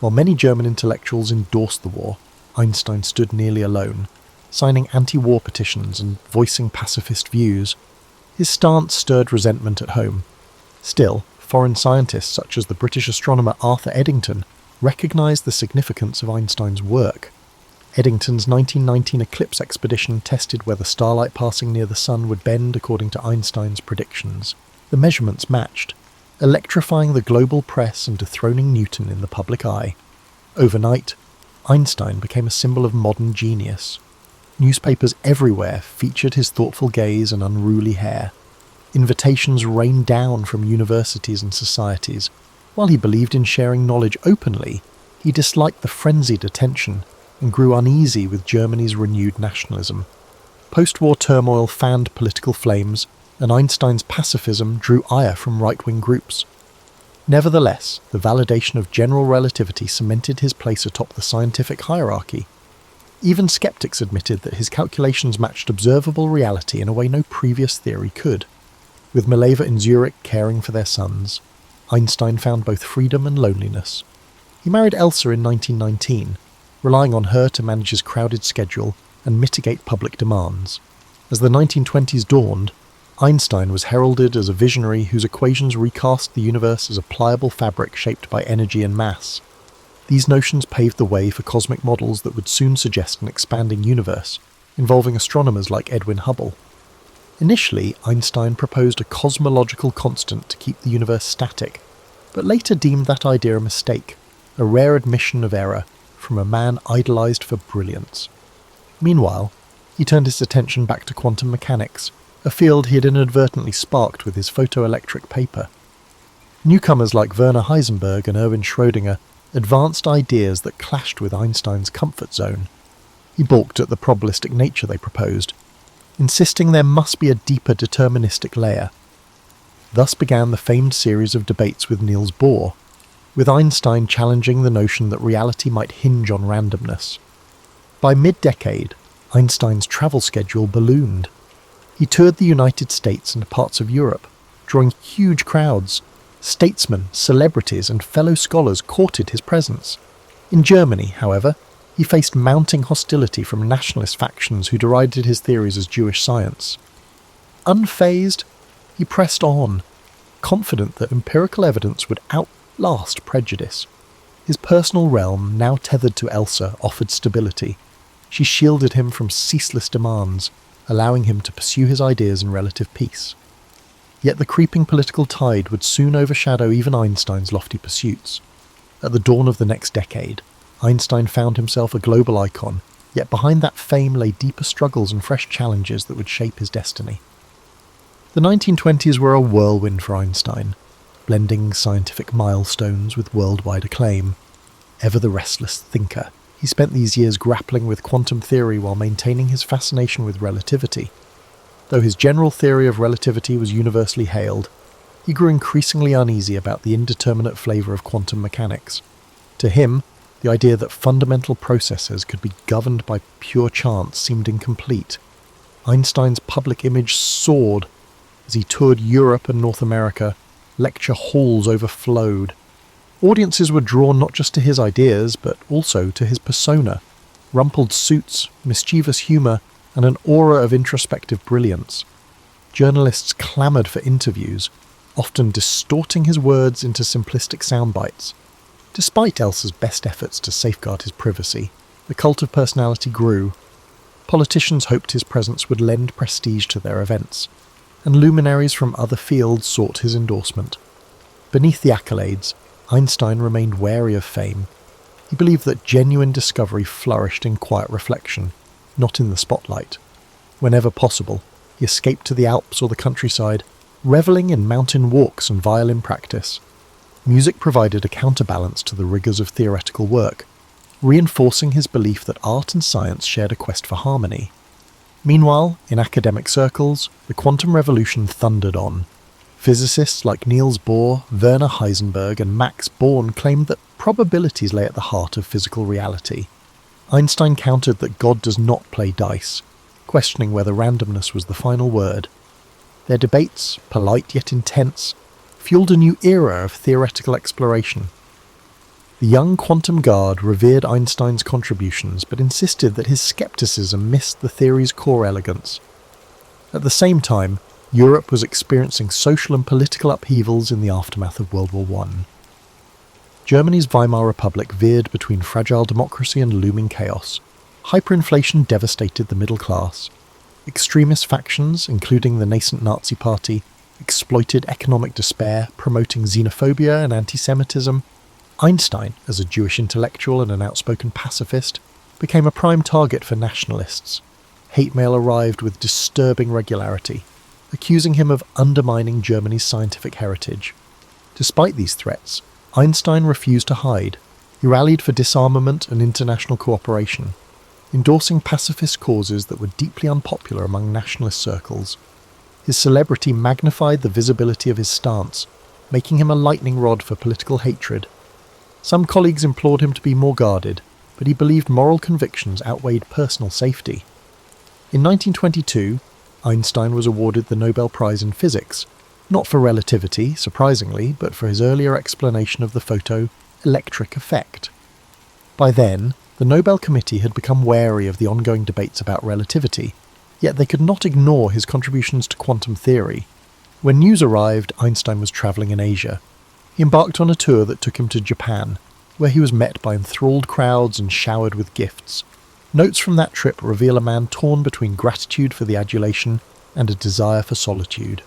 While many German intellectuals endorsed the war, Einstein stood nearly alone, signing anti-war petitions and voicing pacifist views. His stance stirred resentment at home. Still, foreign scientists such as the British astronomer Arthur Eddington recognised the significance of Einstein's work. Eddington's 1919 eclipse expedition tested whether starlight passing near the sun would bend according to Einstein's predictions. The measurements matched, electrifying the global press and dethroning Newton in the public eye. Overnight, Einstein became a symbol of modern genius. Newspapers everywhere featured his thoughtful gaze and unruly hair. Invitations rained down from universities and societies. While he believed in sharing knowledge openly, he disliked the frenzied attention and grew uneasy with Germany's renewed nationalism. Post-war turmoil fanned political flames, and Einstein's pacifism drew ire from right-wing groups. Nevertheless, the validation of general relativity cemented his place atop the scientific hierarchy. Even skeptics admitted that his calculations matched observable reality in a way no previous theory could. With Mileva and Zurich caring for their sons, Einstein found both freedom and loneliness. He married Elsa in 1919, relying on her to manage his crowded schedule and mitigate public demands. As the 1920s dawned, Einstein was heralded as a visionary whose equations recast the universe as a pliable fabric shaped by energy and mass. These notions paved the way for cosmic models that would soon suggest an expanding universe, involving astronomers like Edwin Hubble. Initially, Einstein proposed a cosmological constant to keep the universe static, but later deemed that idea a mistake, a rare admission of error from a man idolized for brilliance. Meanwhile, he turned his attention back to quantum mechanics, a field he had inadvertently sparked with his photoelectric paper. Newcomers like Werner Heisenberg and Erwin Schrödinger advanced ideas that clashed with Einstein's comfort zone. He balked at the probabilistic nature they proposed, insisting there must be a deeper deterministic layer. Thus began the famed series of debates with Niels Bohr, with Einstein challenging the notion that reality might hinge on randomness. By mid-decade, Einstein's travel schedule ballooned. He toured the United States and parts of Europe, drawing huge crowds. Statesmen, celebrities, and fellow scholars courted his presence. In Germany, however, he faced mounting hostility from nationalist factions who derided his theories as Jewish science. Unfazed, he pressed on, confident that empirical evidence would outlast prejudice. His personal realm, now tethered to Elsa, offered stability. She shielded him from ceaseless demands, allowing him to pursue his ideas in relative peace. Yet the creeping political tide would soon overshadow even Einstein's lofty pursuits. At the dawn of the next decade, Einstein found himself a global icon, yet behind that fame lay deeper struggles and fresh challenges that would shape his destiny. The 1920s were a whirlwind for Einstein, blending scientific milestones with worldwide acclaim. Ever the restless thinker, he spent these years grappling with quantum theory while maintaining his fascination with relativity. Though his general theory of relativity was universally hailed, he grew increasingly uneasy about the indeterminate flavour of quantum mechanics. To him, the idea that fundamental processes could be governed by pure chance seemed incomplete. Einstein's public image soared as he toured Europe and North America. Lecture halls overflowed. Audiences were drawn not just to his ideas, but also to his persona. Rumpled suits, mischievous humour, and an aura of introspective brilliance. Journalists clamoured for interviews, often distorting his words into simplistic soundbites. Despite Elsa's best efforts to safeguard his privacy, the cult of personality grew. Politicians hoped his presence would lend prestige to their events, and luminaries from other fields sought his endorsement. Beneath the accolades, Einstein remained wary of fame. He believed that genuine discovery flourished in quiet reflection, not in the spotlight. Whenever possible, he escaped to the Alps or the countryside, revelling in mountain walks and violin practice. Music provided a counterbalance to the rigours of theoretical work, reinforcing his belief that art and science shared a quest for harmony. Meanwhile, in academic circles, the quantum revolution thundered on. Physicists like Niels Bohr, Werner Heisenberg, and Max Born claimed that probabilities lay at the heart of physical reality. Einstein countered that God does not play dice, questioning whether randomness was the final word. Their debates, polite yet intense, fueled a new era of theoretical exploration. The young quantum guard revered Einstein's contributions but insisted that his skepticism missed the theory's core elegance. At the same time, Europe was experiencing social and political upheavals in the aftermath of World War I. Germany's Weimar Republic veered between fragile democracy and looming chaos. Hyperinflation devastated the middle class. Extremist factions, including the nascent Nazi Party, exploited economic despair, promoting xenophobia and anti-Semitism. Einstein, as a Jewish intellectual and an outspoken pacifist, became a prime target for nationalists. Hate mail arrived with disturbing regularity, accusing him of undermining Germany's scientific heritage. Despite these threats, Einstein refused to hide. He rallied for disarmament and international cooperation, endorsing pacifist causes that were deeply unpopular among nationalist circles. His celebrity magnified the visibility of his stance, making him a lightning rod for political hatred. Some colleagues implored him to be more guarded, but he believed moral convictions outweighed personal safety. In 1922, Einstein was awarded the Nobel Prize in Physics, not for relativity, surprisingly, but for his earlier explanation of the photoelectric effect. By then, the Nobel Committee had become wary of the ongoing debates about relativity, yet they could not ignore his contributions to quantum theory. When news arrived, Einstein was travelling in Asia. He embarked on a tour that took him to Japan, where he was met by enthralled crowds and showered with gifts. Notes from that trip reveal a man torn between gratitude for the adulation and a desire for solitude.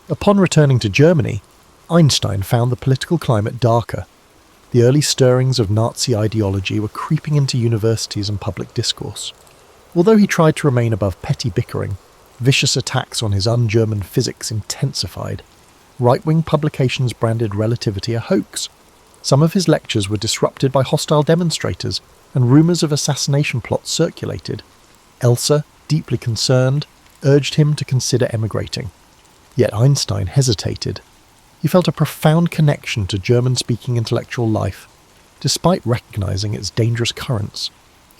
Upon returning to Germany, Einstein found the political climate darker. The early stirrings of Nazi ideology were creeping into universities and public discourse. Although he tried to remain above petty bickering, vicious attacks on his un-German physics intensified. Right-wing publications branded relativity a hoax. Some of his lectures were disrupted by hostile demonstrators, and rumours of assassination plots circulated. Elsa, deeply concerned, urged him to consider emigrating. Yet Einstein hesitated. He felt a profound connection to German-speaking intellectual life, despite recognising its dangerous currents.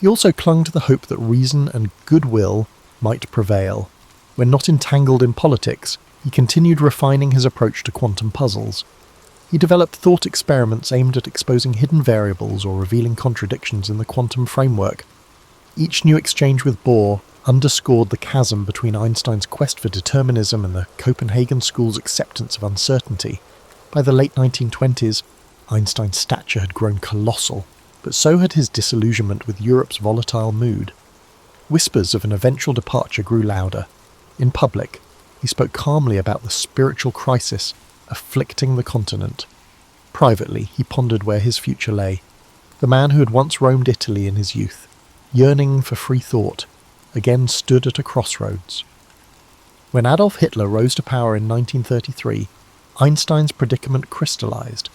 He also clung to the hope that reason and goodwill might prevail. When not entangled in politics, he continued refining his approach to quantum puzzles. He developed thought experiments aimed at exposing hidden variables or revealing contradictions in the quantum framework. Each new exchange with Bohr underscored the chasm between Einstein's quest for determinism and the Copenhagen school's acceptance of uncertainty. By the late 1920s, Einstein's stature had grown colossal, but so had his disillusionment with Europe's volatile mood. Whispers of an eventual departure grew louder. In public, he spoke calmly about the spiritual crisis afflicting the continent. Privately, he pondered where his future lay. The man who had once roamed Italy in his youth, yearning for free thought, again stood at a crossroads. When Adolf Hitler rose to power in 1933, Einstein's predicament crystallized.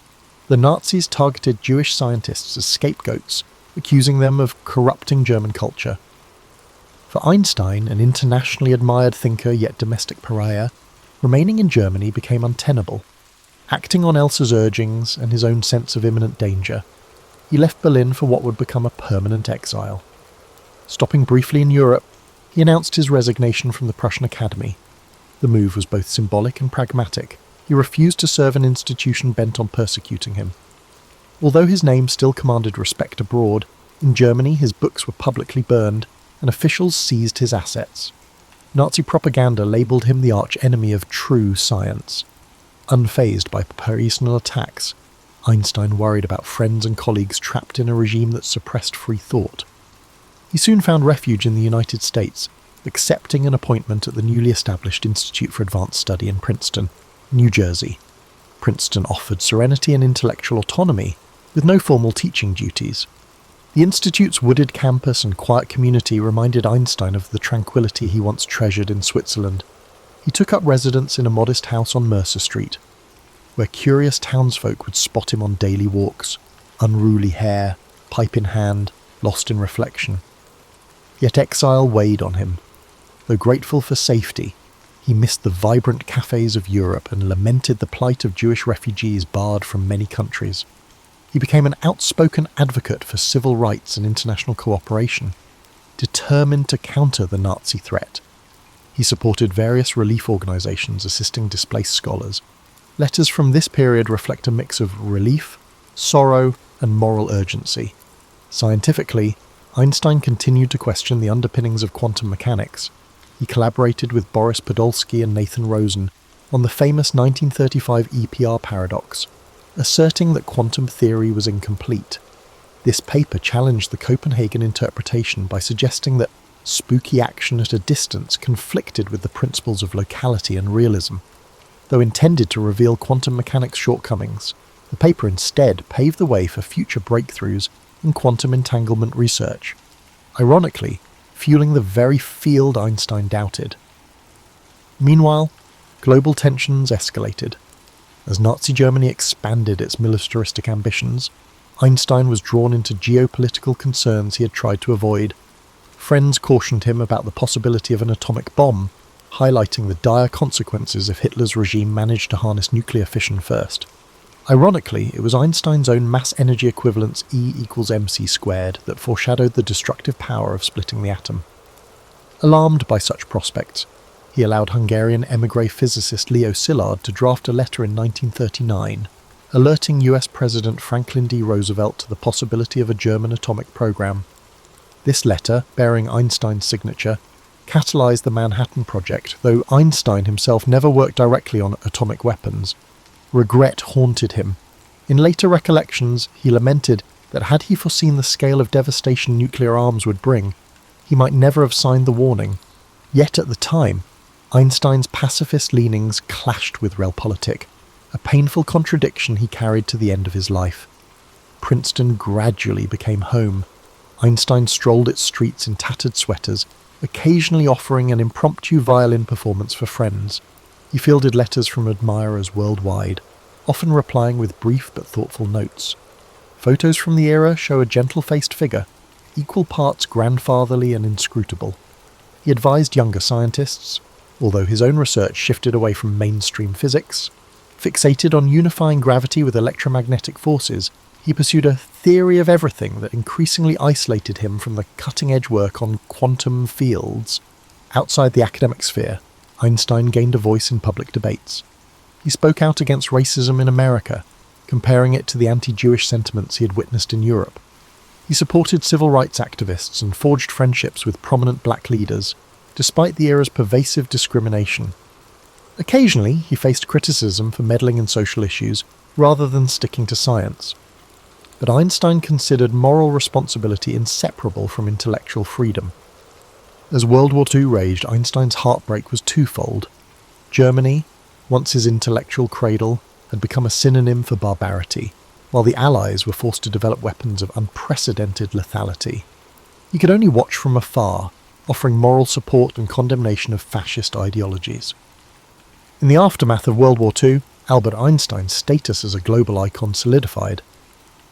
The Nazis targeted Jewish scientists as scapegoats, accusing them of corrupting German culture. For Einstein, an internationally admired thinker yet domestic pariah, remaining in Germany became untenable. Acting on Elsa's urgings and his own sense of imminent danger, he left Berlin for what would become a permanent exile. Stopping briefly in Europe, he announced his resignation from the Prussian Academy. The move was both symbolic and pragmatic. He refused to serve an institution bent on persecuting him. Although his name still commanded respect abroad, in Germany his books were publicly burned and officials seized his assets. Nazi propaganda labelled him the arch-enemy of true science. Unfazed by personal attacks, Einstein worried about friends and colleagues trapped in a regime that suppressed free thought. He soon found refuge in the United States, accepting an appointment at the newly established Institute for Advanced Study in Princeton, New Jersey. Princeton offered serenity and intellectual autonomy, with no formal teaching duties. The Institute's wooded campus and quiet community reminded Einstein of the tranquility he once treasured in Switzerland. He took up residence in a modest house on Mercer Street, where curious townsfolk would spot him on daily walks, unruly hair, pipe in hand, lost in reflection. Yet exile weighed on him. Though grateful for safety, he missed the vibrant cafes of Europe and lamented the plight of Jewish refugees barred from many countries. He became an outspoken advocate for civil rights and international cooperation, determined to counter the Nazi threat. He supported various relief organizations assisting displaced scholars. Letters from this period reflect a mix of relief, sorrow, and moral urgency. Scientifically, Einstein continued to question the underpinnings of quantum mechanics. he collaborated with Boris Podolsky and Nathan Rosen on the famous 1935 EPR paradox, asserting that quantum theory was incomplete. This paper challenged the Copenhagen interpretation by suggesting that spooky action at a distance conflicted with the principles of locality and realism. Though intended to reveal quantum mechanics' shortcomings, the paper instead paved the way for future breakthroughs in quantum entanglement research, ironically fueling the very field Einstein doubted. Meanwhile, global tensions escalated. As Nazi Germany expanded its militaristic ambitions, Einstein was drawn into geopolitical concerns he had tried to avoid. Friends cautioned him about the possibility of an atomic bomb, highlighting the dire consequences if Hitler's regime managed to harness nuclear fission first. Ironically, it was Einstein's own mass energy equivalence E equals mc squared that foreshadowed the destructive power of splitting the atom. Alarmed by such prospects, he allowed Hungarian émigré physicist Leo Szilard to draft a letter in 1939, alerting US President Franklin D. Roosevelt to the possibility of a German atomic program. This letter, bearing Einstein's signature, catalyzed the Manhattan Project, though Einstein himself never worked directly on atomic weapons. Regret haunted him. In later recollections, he lamented that had he foreseen the scale of devastation nuclear arms would bring, he might never have signed the warning. Yet at the time, Einstein's pacifist leanings clashed with realpolitik, a painful contradiction he carried to the end of his life. Princeton gradually became home. Einstein strolled its streets in tattered sweaters, occasionally offering an impromptu violin performance for friends. He fielded letters from admirers worldwide, often replying with brief but thoughtful notes. Photos from the era show a gentle-faced figure, equal parts grandfatherly and inscrutable. He advised younger scientists, although his own research shifted away from mainstream physics. Fixated on unifying gravity with electromagnetic forces, he pursued a theory of everything that increasingly isolated him from the cutting-edge work on quantum fields. Outside the academic sphere, Einstein gained a voice in public debates. He spoke out against racism in America, comparing it to the anti-Jewish sentiments he had witnessed in Europe. He supported civil rights activists and forged friendships with prominent black leaders, despite the era's pervasive discrimination. Occasionally, he faced criticism for meddling in social issues rather than sticking to science. But Einstein considered moral responsibility inseparable from intellectual freedom. As World War II raged, Einstein's heartbreak was twofold. Germany, once his intellectual cradle, had become a synonym for barbarity, while the Allies were forced to develop weapons of unprecedented lethality. He could only watch from afar, offering moral support and condemnation of fascist ideologies. In the aftermath of World War II, Albert Einstein's status as a global icon solidified.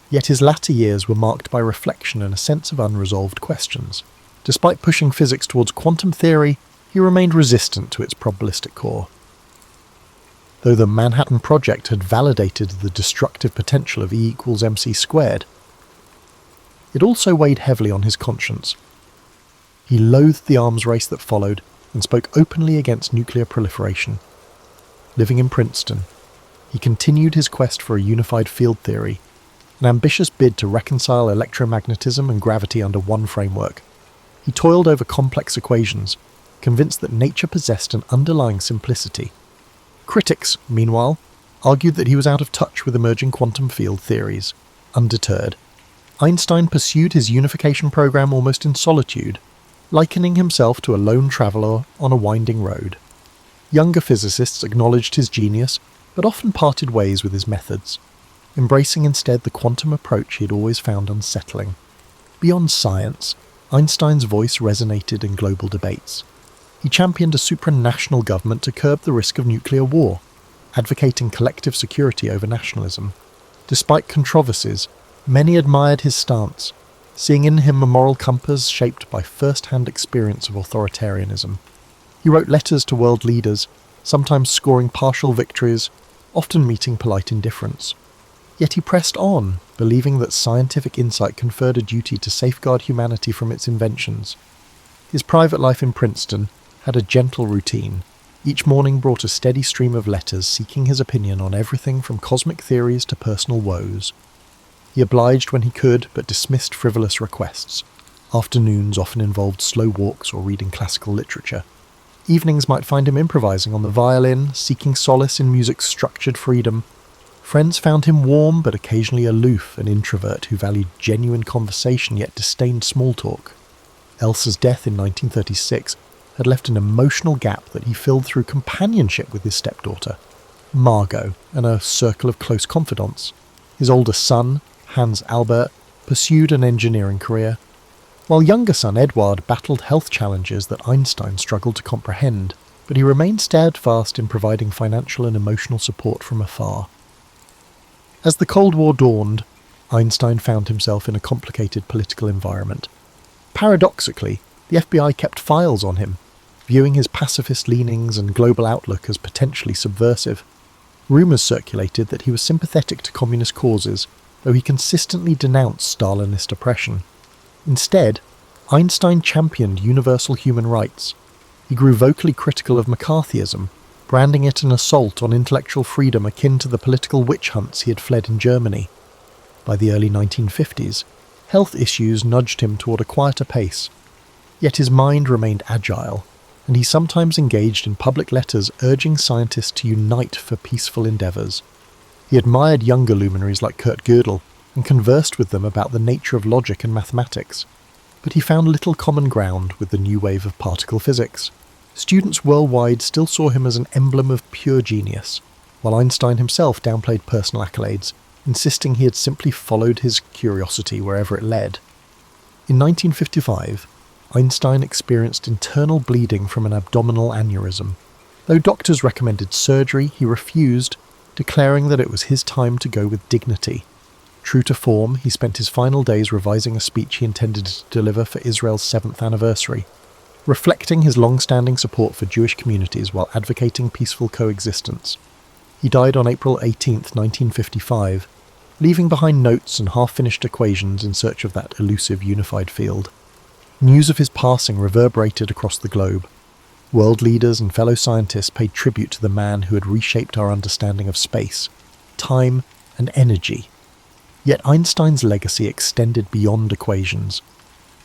Yet his latter years were marked by reflection and a sense of unresolved questions. Despite pushing physics towards quantum theory, he remained resistant to its probabilistic core. Though the Manhattan Project had validated the destructive potential of E equals mc squared, it also weighed heavily on his conscience. He loathed the arms race that followed and spoke openly against nuclear proliferation. Living in Princeton, he continued his quest for a unified field theory, an ambitious bid to reconcile electromagnetism and gravity under one framework. He toiled over complex equations, convinced that nature possessed an underlying simplicity. Critics, meanwhile, argued that he was out of touch with emerging quantum field theories. Undeterred, Einstein pursued his unification program almost in solitude, likening himself to a lone traveller on a winding road. Younger physicists acknowledged his genius, but often parted ways with his methods, embracing instead the quantum approach he had always found unsettling. Beyond science, Einstein's voice resonated in global debates. He championed a supranational government to curb the risk of nuclear war, advocating collective security over nationalism. Despite controversies, many admired his stance, seeing in him a moral compass shaped by first-hand experience of authoritarianism. He wrote letters to world leaders, sometimes scoring partial victories, often meeting polite indifference. Yet he pressed on, believing that scientific insight conferred a duty to safeguard humanity from its inventions. His private life in Princeton had a gentle routine. Each morning brought a steady stream of letters seeking his opinion on everything from cosmic theories to personal woes. He obliged when he could, but dismissed frivolous requests. Afternoons often involved slow walks or reading classical literature. Evenings might find him improvising on the violin, seeking solace in music's structured freedom. Friends found him warm but occasionally aloof, an introvert who valued genuine conversation yet disdained small talk. Elsa's death in 1936 had left an emotional gap that he filled through companionship with his stepdaughter, Margot, and a circle of close confidants. His older son, Hans Albert, pursued an engineering career, while younger son Eduard battled health challenges that Einstein struggled to comprehend, but he remained steadfast in providing financial and emotional support from afar. As the Cold War dawned, Einstein found himself in a complicated political environment. Paradoxically, the FBI kept files on him, viewing his pacifist leanings and global outlook as potentially subversive. Rumours circulated that he was sympathetic to communist causes, though he consistently denounced Stalinist oppression. Instead, Einstein championed universal human rights. He grew vocally critical of McCarthyism, branding it an assault on intellectual freedom akin to the political witch hunts he had fled in Germany. By the early 1950s, health issues nudged him toward a quieter pace. Yet his mind remained agile, and he sometimes engaged in public letters urging scientists to unite for peaceful endeavours. He admired younger luminaries like Kurt Gödel and conversed with them about the nature of logic and mathematics. But he found little common ground with the new wave of particle physics. Students worldwide still saw him as an emblem of pure genius, while Einstein himself downplayed personal accolades, insisting he had simply followed his curiosity wherever it led. In 1955, Einstein experienced internal bleeding from an abdominal aneurysm. Though doctors recommended surgery, he refused, declaring that it was his time to go with dignity. True to form, he spent his final days revising a speech he intended to deliver for Israel's 7th anniversary, reflecting his long-standing support for Jewish communities while advocating peaceful coexistence. He died on April 18, 1955, leaving behind notes and half-finished equations in search of that elusive unified field. News of his passing reverberated across the globe. World leaders and fellow scientists paid tribute to the man who had reshaped our understanding of space, time, and energy. Yet Einstein's legacy extended beyond equations.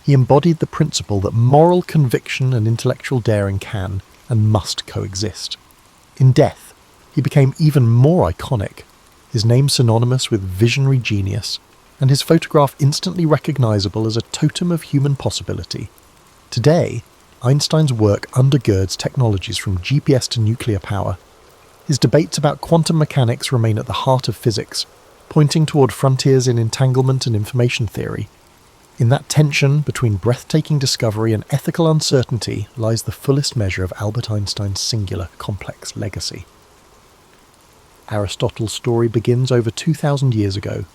He embodied the principle that moral conviction and intellectual daring can and must coexist. In death, he became even more iconic, his name synonymous with visionary genius, and his photograph instantly recognizable as a totem of human possibility. Today, Einstein's work undergirds technologies from GPS to nuclear power. His debates about quantum mechanics remain at the heart of physics, pointing toward frontiers in entanglement and information theory. In that tension between breathtaking discovery and ethical uncertainty lies the fullest measure of Albert Einstein's singular, complex legacy. Aristotle's story begins over 2,000 years ago,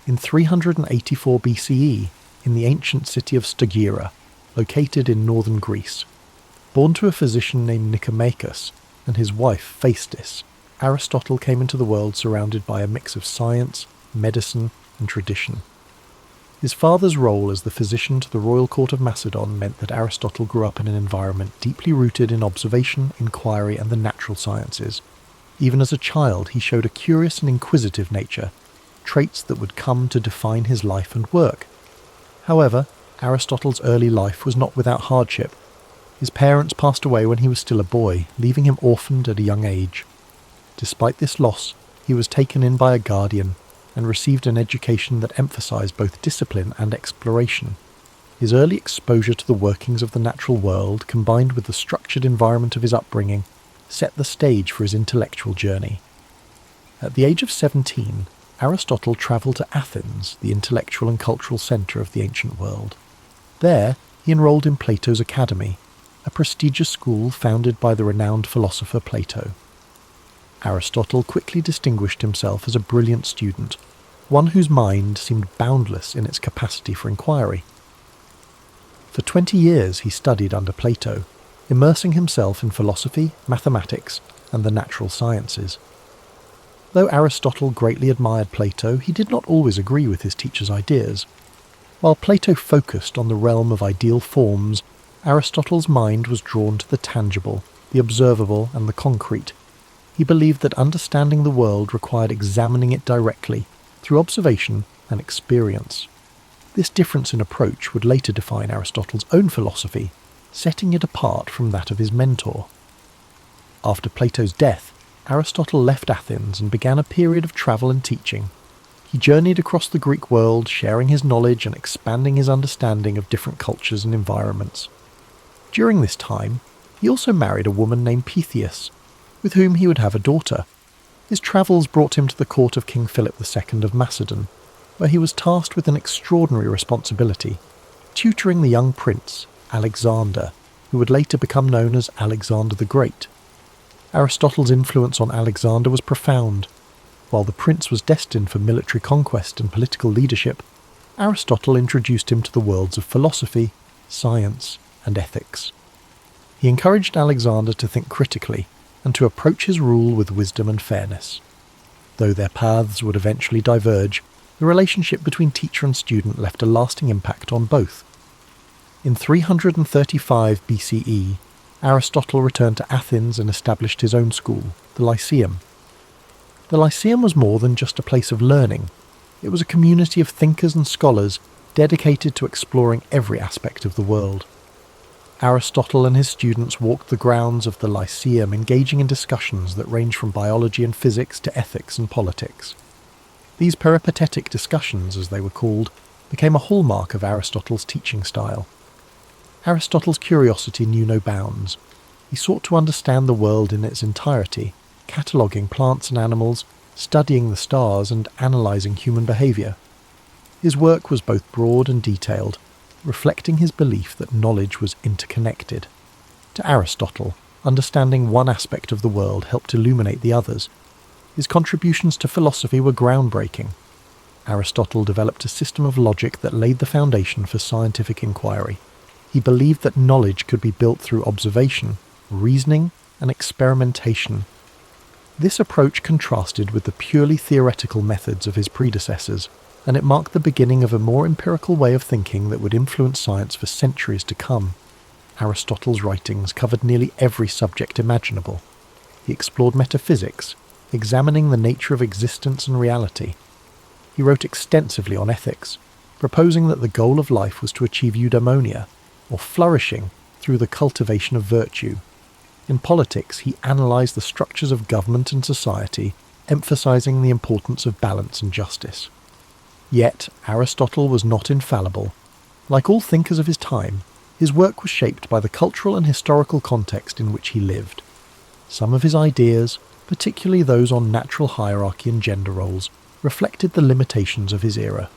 in 384 BCE, in the ancient city of Stagira, located in northern Greece. Born to a physician named Nicomachus and his wife Phaestis, Aristotle came into the world surrounded by a mix of science, medicine, and tradition. His father's role as the physician to the royal court of Macedon meant that Aristotle grew up in an environment deeply rooted in observation, inquiry, and the natural sciences. Even as a child, he showed a curious and inquisitive nature, traits that would come to define his life and work. However, Aristotle's early life was not without hardship. His parents passed away when he was still a boy, leaving him orphaned at a young age. Despite this loss, he was taken in by a guardian and received an education that emphasized both discipline and exploration. His early exposure to the workings of the natural world, combined with the structured environment of his upbringing, set the stage for his intellectual journey. At the age of 17, Aristotle travelled to Athens, the intellectual and cultural centre of the ancient world. There, he enrolled in Plato's Academy, a prestigious school founded by the renowned philosopher Plato. Aristotle quickly distinguished himself as a brilliant student, one whose mind seemed boundless in its capacity for inquiry. For 20 years he studied under Plato, immersing himself in philosophy, mathematics, and the natural sciences. Though Aristotle greatly admired Plato, he did not always agree with his teacher's ideas. While Plato focused on the realm of ideal forms, Aristotle's mind was drawn to the tangible, the observable, and the concrete. He believed that understanding the world required examining it directly, through observation and experience. This difference in approach would later define Aristotle's own philosophy, setting it apart from that of his mentor. After Plato's death, Aristotle left Athens and began a period of travel and teaching. He journeyed across the Greek world, sharing his knowledge and expanding his understanding of different cultures and environments. During this time, he also married a woman named Pythias, with whom he would have a daughter. His travels brought him to the court of King Philip II of Macedon, where he was tasked with an extraordinary responsibility, tutoring the young prince, Alexander, who would later become known as Alexander the Great. Aristotle's influence on Alexander was profound. While the prince was destined for military conquest and political leadership, Aristotle introduced him to the worlds of philosophy, science, and ethics. He encouraged Alexander to think critically and to approach his rule with wisdom and fairness. Though their paths would eventually diverge, the relationship between teacher and student left a lasting impact on both. In 335 BCE, Aristotle returned to Athens and established his own school, the Lyceum. The Lyceum was more than just a place of learning. It was a community of thinkers and scholars dedicated to exploring every aspect of the world. Aristotle and his students walked the grounds of the Lyceum, engaging in discussions that range from biology and physics to ethics and politics. These peripatetic discussions, as they were called, became a hallmark of Aristotle's teaching style. Aristotle's curiosity knew no bounds. He sought to understand the world in its entirety, cataloguing plants and animals, studying the stars, and analysing human behaviour. His work was both broad and detailed, reflecting his belief that knowledge was interconnected. To Aristotle, understanding one aspect of the world helped illuminate the others. His contributions to philosophy were groundbreaking. Aristotle developed a system of logic that laid the foundation for scientific inquiry. He believed that knowledge could be built through observation, reasoning, and experimentation. This approach contrasted with the purely theoretical methods of his predecessors, and it marked the beginning of a more empirical way of thinking that would influence science for centuries to come. Aristotle's writings covered nearly every subject imaginable. He explored metaphysics, examining the nature of existence and reality. He wrote extensively on ethics, proposing that the goal of life was to achieve eudaimonia, or flourishing through the cultivation of virtue. In politics, he analysed the structures of government and society, emphasising the importance of balance and justice. Yet, Aristotle was not infallible. Like all thinkers of his time, his work was shaped by the cultural and historical context in which he lived. Some of his ideas, particularly those on natural hierarchy and gender roles, reflected the limitations of his era.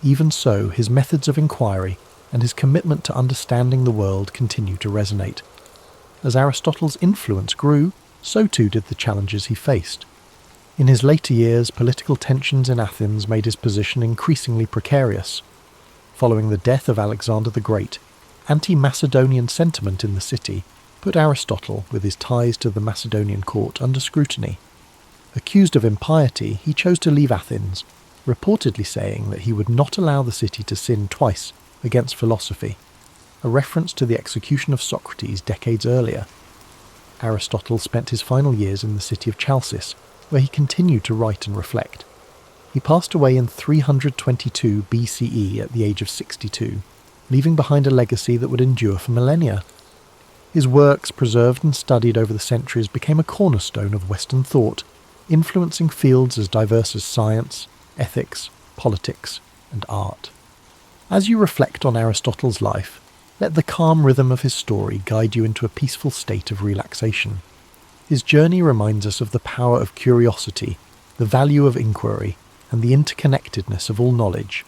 Even so, his methods of inquiry and his commitment to understanding the world continue to resonate. As Aristotle's influence grew, so too did the challenges he faced. In his later years, political tensions in Athens made his position increasingly precarious. Following the death of Alexander the Great, anti-Macedonian sentiment in the city put Aristotle, with his ties to the Macedonian court, under scrutiny. Accused of impiety, he chose to leave Athens, reportedly saying that he would not allow the city to sin twice against philosophy, a reference to the execution of Socrates decades earlier. Aristotle spent his final years in the city of Chalcis, where he continued to write and reflect. He passed away in 322 BCE at the age of 62, leaving behind a legacy that would endure for millennia. His works, preserved and studied over the centuries, became a cornerstone of Western thought, influencing fields as diverse as science, ethics, politics, and art. As you reflect on Aristotle's life, let the calm rhythm of his story guide you into a peaceful state of relaxation. His journey reminds us of the power of curiosity, the value of inquiry, and the interconnectedness of all knowledge.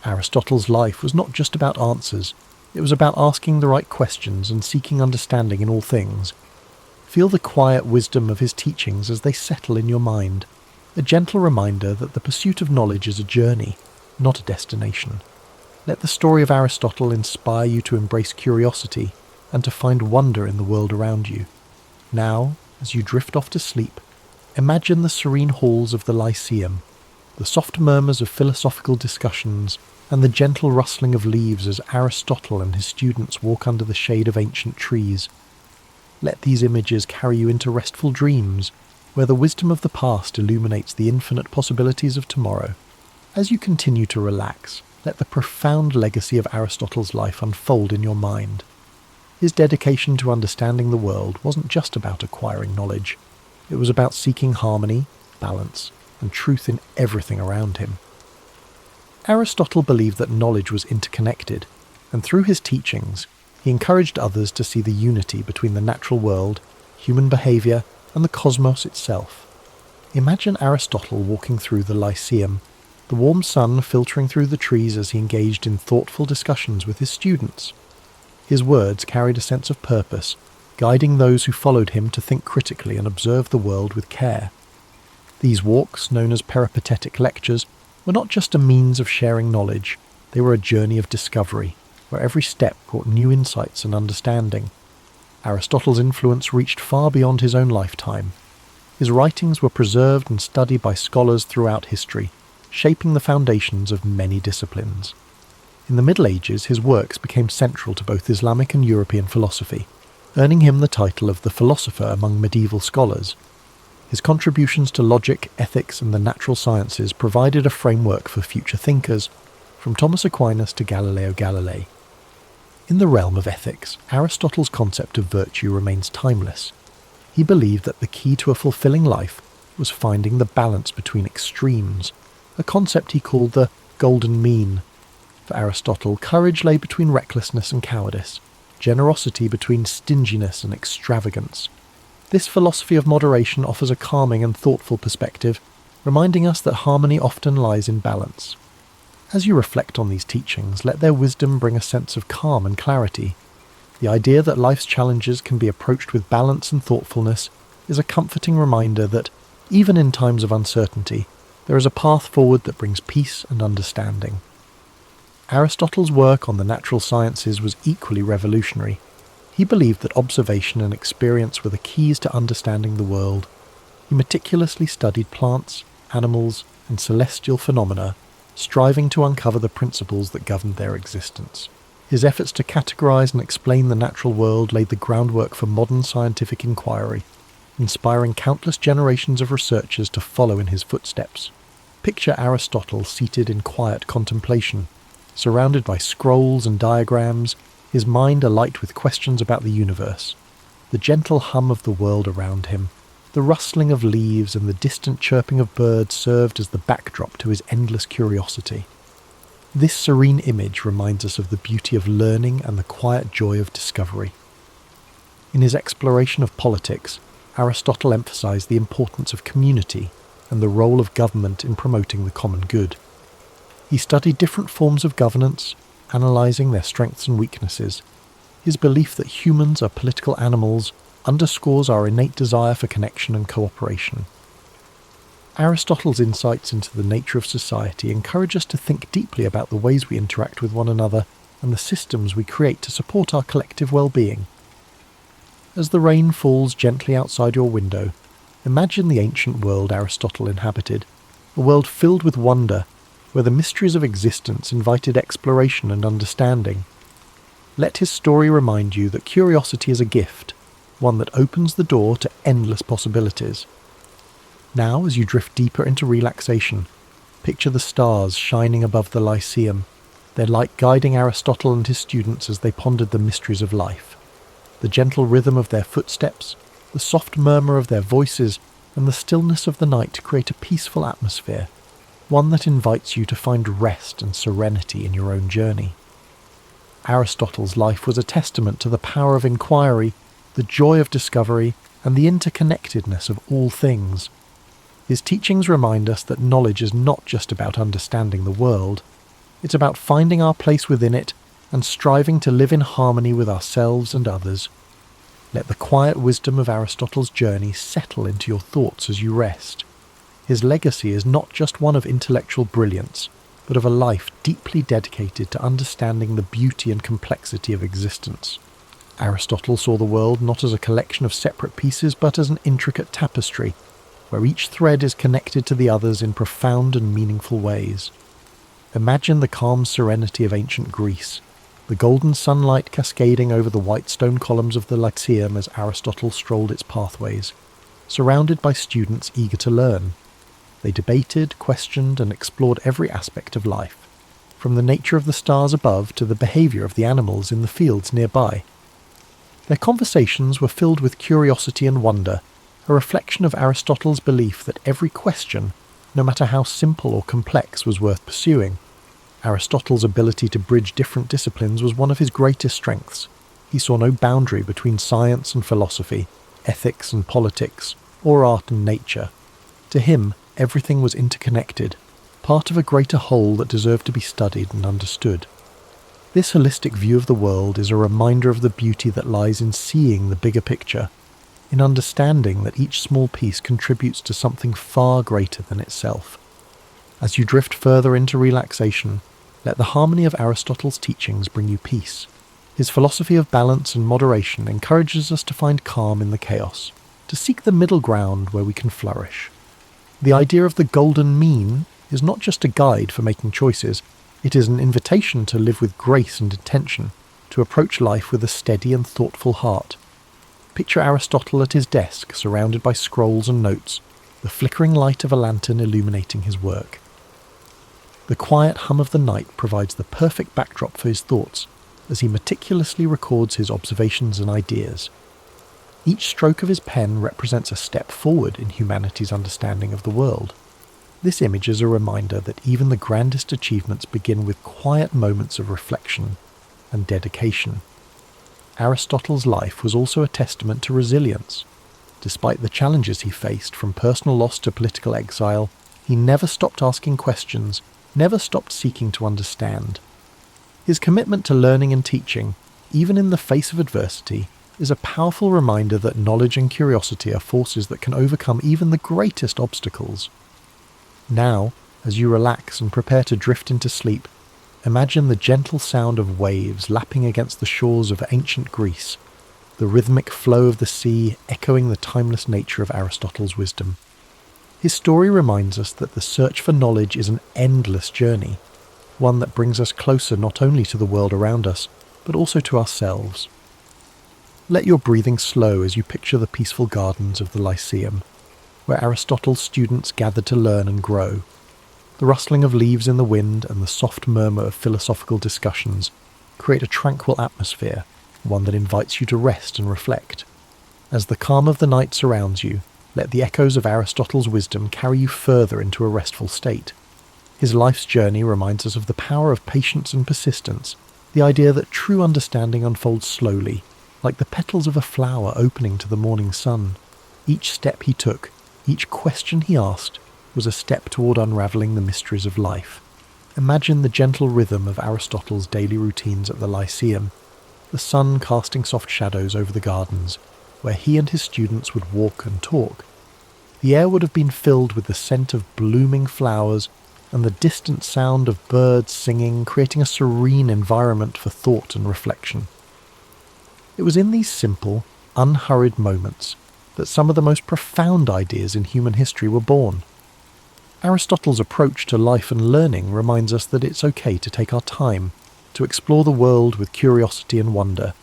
Aristotle's life was not just about answers, it was about asking the right questions and seeking understanding in all things. Feel the quiet wisdom of his teachings as they settle in your mind, a gentle reminder that the pursuit of knowledge is a journey, not a destination. Let the story of Aristotle inspire you to embrace curiosity and to find wonder in the world around you. Now, as you drift off to sleep, imagine the serene halls of the Lyceum, the soft murmurs of philosophical discussions, and the gentle rustling of leaves as Aristotle and his students walk under the shade of ancient trees. Let these images carry you into restful dreams, where the wisdom of the past illuminates the infinite possibilities of tomorrow. As you continue to relax, let the profound legacy of Aristotle's life unfold in your mind. His dedication to understanding the world wasn't just about acquiring knowledge. It was about seeking harmony, balance, and truth in everything around him. Aristotle believed that knowledge was interconnected, and through his teachings, he encouraged others to see the unity between the natural world, human behaviour, and the cosmos itself. Imagine Aristotle walking through the Lyceum, the warm sun filtering through the trees as he engaged in thoughtful discussions with his students. His words carried a sense of purpose, guiding those who followed him to think critically and observe the world with care. These walks, known as peripatetic lectures, were not just a means of sharing knowledge, they were a journey of discovery, where every step brought new insights and understanding. Aristotle's influence reached far beyond his own lifetime. His writings were preserved and studied by scholars throughout history, shaping the foundations of many disciplines. In the Middle Ages, his works became central to both Islamic and European philosophy, earning him the title of the philosopher among medieval scholars. His contributions to logic, ethics, and the natural sciences provided a framework for future thinkers, from Thomas Aquinas to Galileo Galilei. In the realm of ethics, Aristotle's concept of virtue remains timeless. He believed that the key to a fulfilling life was finding the balance between extremes, a concept he called the golden mean. For Aristotle, courage lay between recklessness and cowardice, generosity between stinginess and extravagance. This philosophy of moderation offers a calming and thoughtful perspective, reminding us that harmony often lies in balance. As you reflect on these teachings, let their wisdom bring a sense of calm and clarity. The idea that life's challenges can be approached with balance and thoughtfulness is a comforting reminder that, even in times of uncertainty, there is a path forward that brings peace and understanding. Aristotle's work on the natural sciences was equally revolutionary. He believed that observation and experience were the keys to understanding the world. He meticulously studied plants, animals, and celestial phenomena, striving to uncover the principles that governed their existence. His efforts to categorize and explain the natural world laid the groundwork for modern scientific inquiry, inspiring countless generations of researchers to follow in his footsteps. Picture Aristotle seated in quiet contemplation, surrounded by scrolls and diagrams, his mind alight with questions about the universe. The gentle hum of the world around him, the rustling of leaves and the distant chirping of birds served as the backdrop to his endless curiosity. This serene image reminds us of the beauty of learning and the quiet joy of discovery. In his exploration of politics, Aristotle emphasized the importance of community and the role of government in promoting the common good. He studied different forms of governance, analyzing their strengths and weaknesses. His belief that humans are political animals underscores our innate desire for connection and cooperation. Aristotle's insights into the nature of society encourage us to think deeply about the ways we interact with one another and the systems we create to support our collective well-being. As the rain falls gently outside your window, imagine the ancient world Aristotle inhabited, a world filled with wonder, where the mysteries of existence invited exploration and understanding. Let his story remind you that curiosity is a gift, one that opens the door to endless possibilities. Now, as you drift deeper into relaxation, picture the stars shining above the Lyceum, their light guiding Aristotle and his students as they pondered the mysteries of life. The gentle rhythm of their footsteps, the soft murmur of their voices, and the stillness of the night create a peaceful atmosphere, one that invites you to find rest and serenity in your own journey. Aristotle's life was a testament to the power of inquiry, the joy of discovery, and the interconnectedness of all things. His teachings remind us that knowledge is not just about understanding the world, it's about finding our place within it and striving to live in harmony with ourselves and others. Let the quiet wisdom of Aristotle's journey settle into your thoughts as you rest. His legacy is not just one of intellectual brilliance, but of a life deeply dedicated to understanding the beauty and complexity of existence. Aristotle saw the world not as a collection of separate pieces, but as an intricate tapestry, where each thread is connected to the others in profound and meaningful ways. Imagine the calm serenity of ancient Greece, the golden sunlight cascading over the white stone columns of the Lyceum as Aristotle strolled its pathways, surrounded by students eager to learn. They debated, questioned, and explored every aspect of life, from the nature of the stars above to the behaviour of the animals in the fields nearby. Their conversations were filled with curiosity and wonder, a reflection of Aristotle's belief that every question, no matter how simple or complex, was worth pursuing. Aristotle's ability to bridge different disciplines was one of his greatest strengths. He saw no boundary between science and philosophy, ethics and politics, or art and nature. To him, everything was interconnected, part of a greater whole that deserved to be studied and understood. This holistic view of the world is a reminder of the beauty that lies in seeing the bigger picture, in understanding that each small piece contributes to something far greater than itself. As you drift further into relaxation, let the harmony of Aristotle's teachings bring you peace. His philosophy of balance and moderation encourages us to find calm in the chaos, to seek the middle ground where we can flourish. The idea of the golden mean is not just a guide for making choices, it is an invitation to live with grace and intention, to approach life with a steady and thoughtful heart. Picture Aristotle at his desk, surrounded by scrolls and notes, the flickering light of a lantern illuminating his work. The quiet hum of the night provides the perfect backdrop for his thoughts, as he meticulously records his observations and ideas. Each stroke of his pen represents a step forward in humanity's understanding of the world. This image is a reminder that even the grandest achievements begin with quiet moments of reflection and dedication. Aristotle's life was also a testament to resilience. Despite the challenges he faced, from personal loss to political exile, he never stopped asking questions, never stopped seeking to understand. His commitment to learning and teaching, even in the face of adversity, is a powerful reminder that knowledge and curiosity are forces that can overcome even the greatest obstacles. Now, as you relax and prepare to drift into sleep, imagine the gentle sound of waves lapping against the shores of ancient Greece, the rhythmic flow of the sea echoing the timeless nature of Aristotle's wisdom. His story reminds us that the search for knowledge is an endless journey, one that brings us closer not only to the world around us, but also to ourselves. Let your breathing slow as you picture the peaceful gardens of the Lyceum, where Aristotle's students gathered to learn and grow. The rustling of leaves in the wind and the soft murmur of philosophical discussions create a tranquil atmosphere, one that invites you to rest and reflect. As the calm of the night surrounds you, let the echoes of Aristotle's wisdom carry you further into a restful state. His life's journey reminds us of the power of patience and persistence, the idea that true understanding unfolds slowly, like the petals of a flower opening to the morning sun. Each step he took, each question he asked, was a step toward unravelling the mysteries of life. Imagine the gentle rhythm of Aristotle's daily routines at the Lyceum, the sun casting soft shadows over the gardens, where he and his students would walk and talk. The air would have been filled with the scent of blooming flowers and the distant sound of birds singing, creating a serene environment for thought and reflection. It was in these simple, unhurried moments that some of the most profound ideas in human history were born. Aristotle's approach to life and learning reminds us that it's okay to take our time, to explore the world with curiosity and wonder.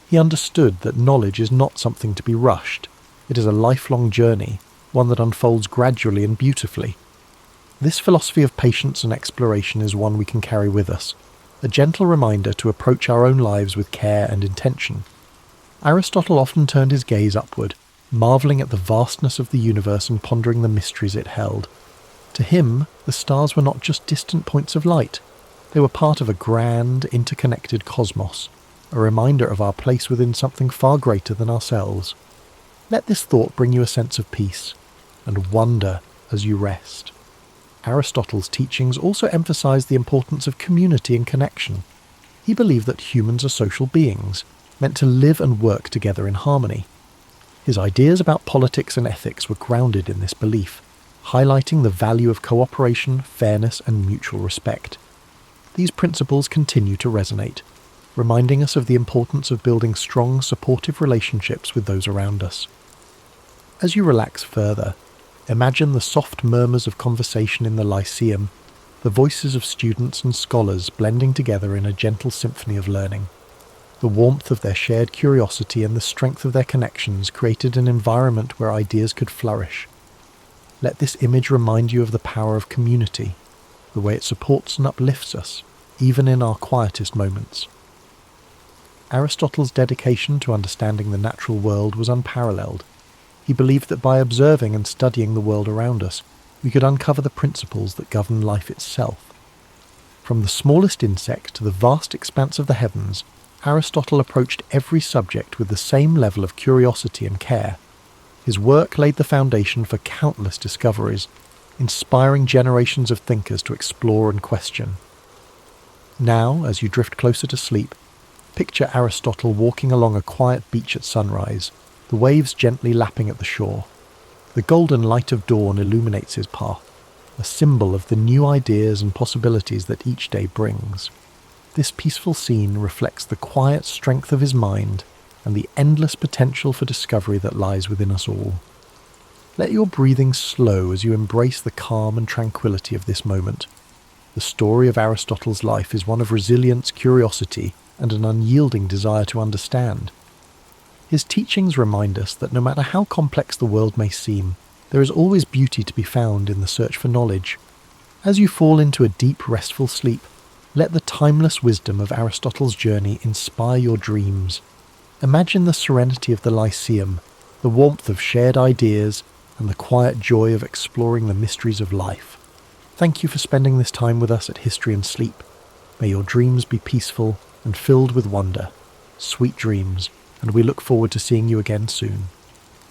He understood that knowledge is not something to be rushed. It is a lifelong journey, one that unfolds gradually and beautifully. This philosophy of patience and exploration is one we can carry with us, a gentle reminder to approach our own lives with care and intention. Aristotle often turned his gaze upward, marvelling at the vastness of the universe and pondering the mysteries it held. To him, the stars were not just distant points of light. They were part of a grand, interconnected cosmos, a reminder of our place within something far greater than ourselves. Let this thought bring you a sense of peace and wonder as you rest. Aristotle's teachings also emphasized the importance of community and connection. He believed that humans are social beings, meant to live and work together in harmony. His ideas about politics and ethics were grounded in this belief, highlighting the value of cooperation, fairness, and mutual respect. These principles continue to resonate, reminding us of the importance of building strong, supportive relationships with those around us. As you relax further, imagine the soft murmurs of conversation in the Lyceum, the voices of students and scholars blending together in a gentle symphony of learning. The warmth of their shared curiosity and the strength of their connections created an environment where ideas could flourish. Let this image remind you of the power of community, the way it supports and uplifts us, even in our quietest moments. Aristotle's dedication to understanding the natural world was unparalleled. He believed that by observing and studying the world around us, we could uncover the principles that govern life itself. From the smallest insect to the vast expanse of the heavens, Aristotle approached every subject with the same level of curiosity and care. His work laid the foundation for countless discoveries, inspiring generations of thinkers to explore and question. Now, as you drift closer to sleep, picture Aristotle walking along a quiet beach at sunrise, the waves gently lapping at the shore. The golden light of dawn illuminates his path, a symbol of the new ideas and possibilities that each day brings. This peaceful scene reflects the quiet strength of his mind and the endless potential for discovery that lies within us all. Let your breathing slow as you embrace the calm and tranquility of this moment. The story of Aristotle's life is one of resilience, curiosity, and an unyielding desire to understand. His teachings remind us that no matter how complex the world may seem, there is always beauty to be found in the search for knowledge. As you fall into a deep, restful sleep, let the timeless wisdom of Aristotle's journey inspire your dreams. Imagine the serenity of the Lyceum, the warmth of shared ideas, and the quiet joy of exploring the mysteries of life. Thank you for spending this time with us at History and Sleep. May your dreams be peaceful and filled with wonder. Sweet dreams, and we look forward to seeing you again soon.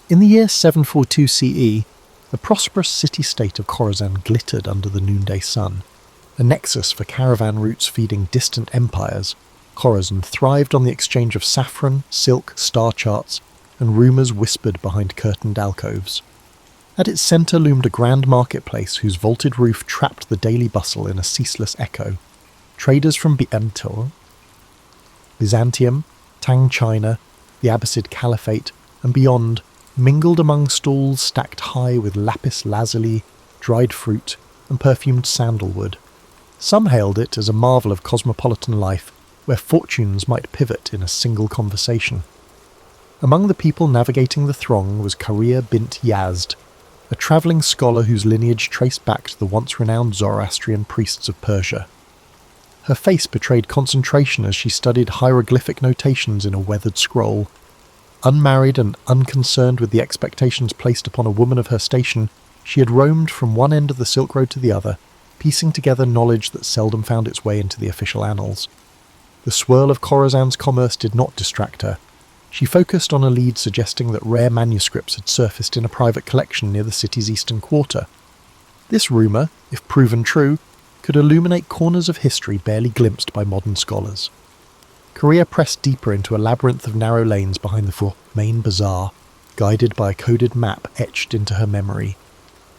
In the year 742 CE, the prosperous city-state of Khorasan glittered under the noonday sun. A nexus for caravan routes feeding distant empires, Khorasan thrived on the exchange of saffron, silk, star charts, and rumours whispered behind curtained alcoves. At its centre loomed a grand marketplace whose vaulted roof trapped the daily bustle in a ceaseless echo. Traders from Byzantium, Tang China, the Abbasid Caliphate, and beyond, mingled among stalls stacked high with lapis lazuli, dried fruit, and perfumed sandalwood. Some hailed it as a marvel of cosmopolitan life, where fortunes might pivot in a single conversation. Among the people navigating the throng was Kariya bint Yazd, a travelling scholar whose lineage traced back to the once-renowned Zoroastrian priests of Persia. Her face betrayed concentration as she studied hieroglyphic notations in a weathered scroll. Unmarried and unconcerned with the expectations placed upon a woman of her station, she had roamed from one end of the Silk Road to the other, piecing together knowledge that seldom found its way into the official annals. The swirl of Khorasan's commerce did not distract her. She focused on a lead suggesting that rare manuscripts had surfaced in a private collection near the city's eastern quarter. This rumour, if proven true, could illuminate corners of history barely glimpsed by modern scholars. Kariya pressed deeper into a labyrinth of narrow lanes behind the main bazaar, guided by a coded map etched into her memory.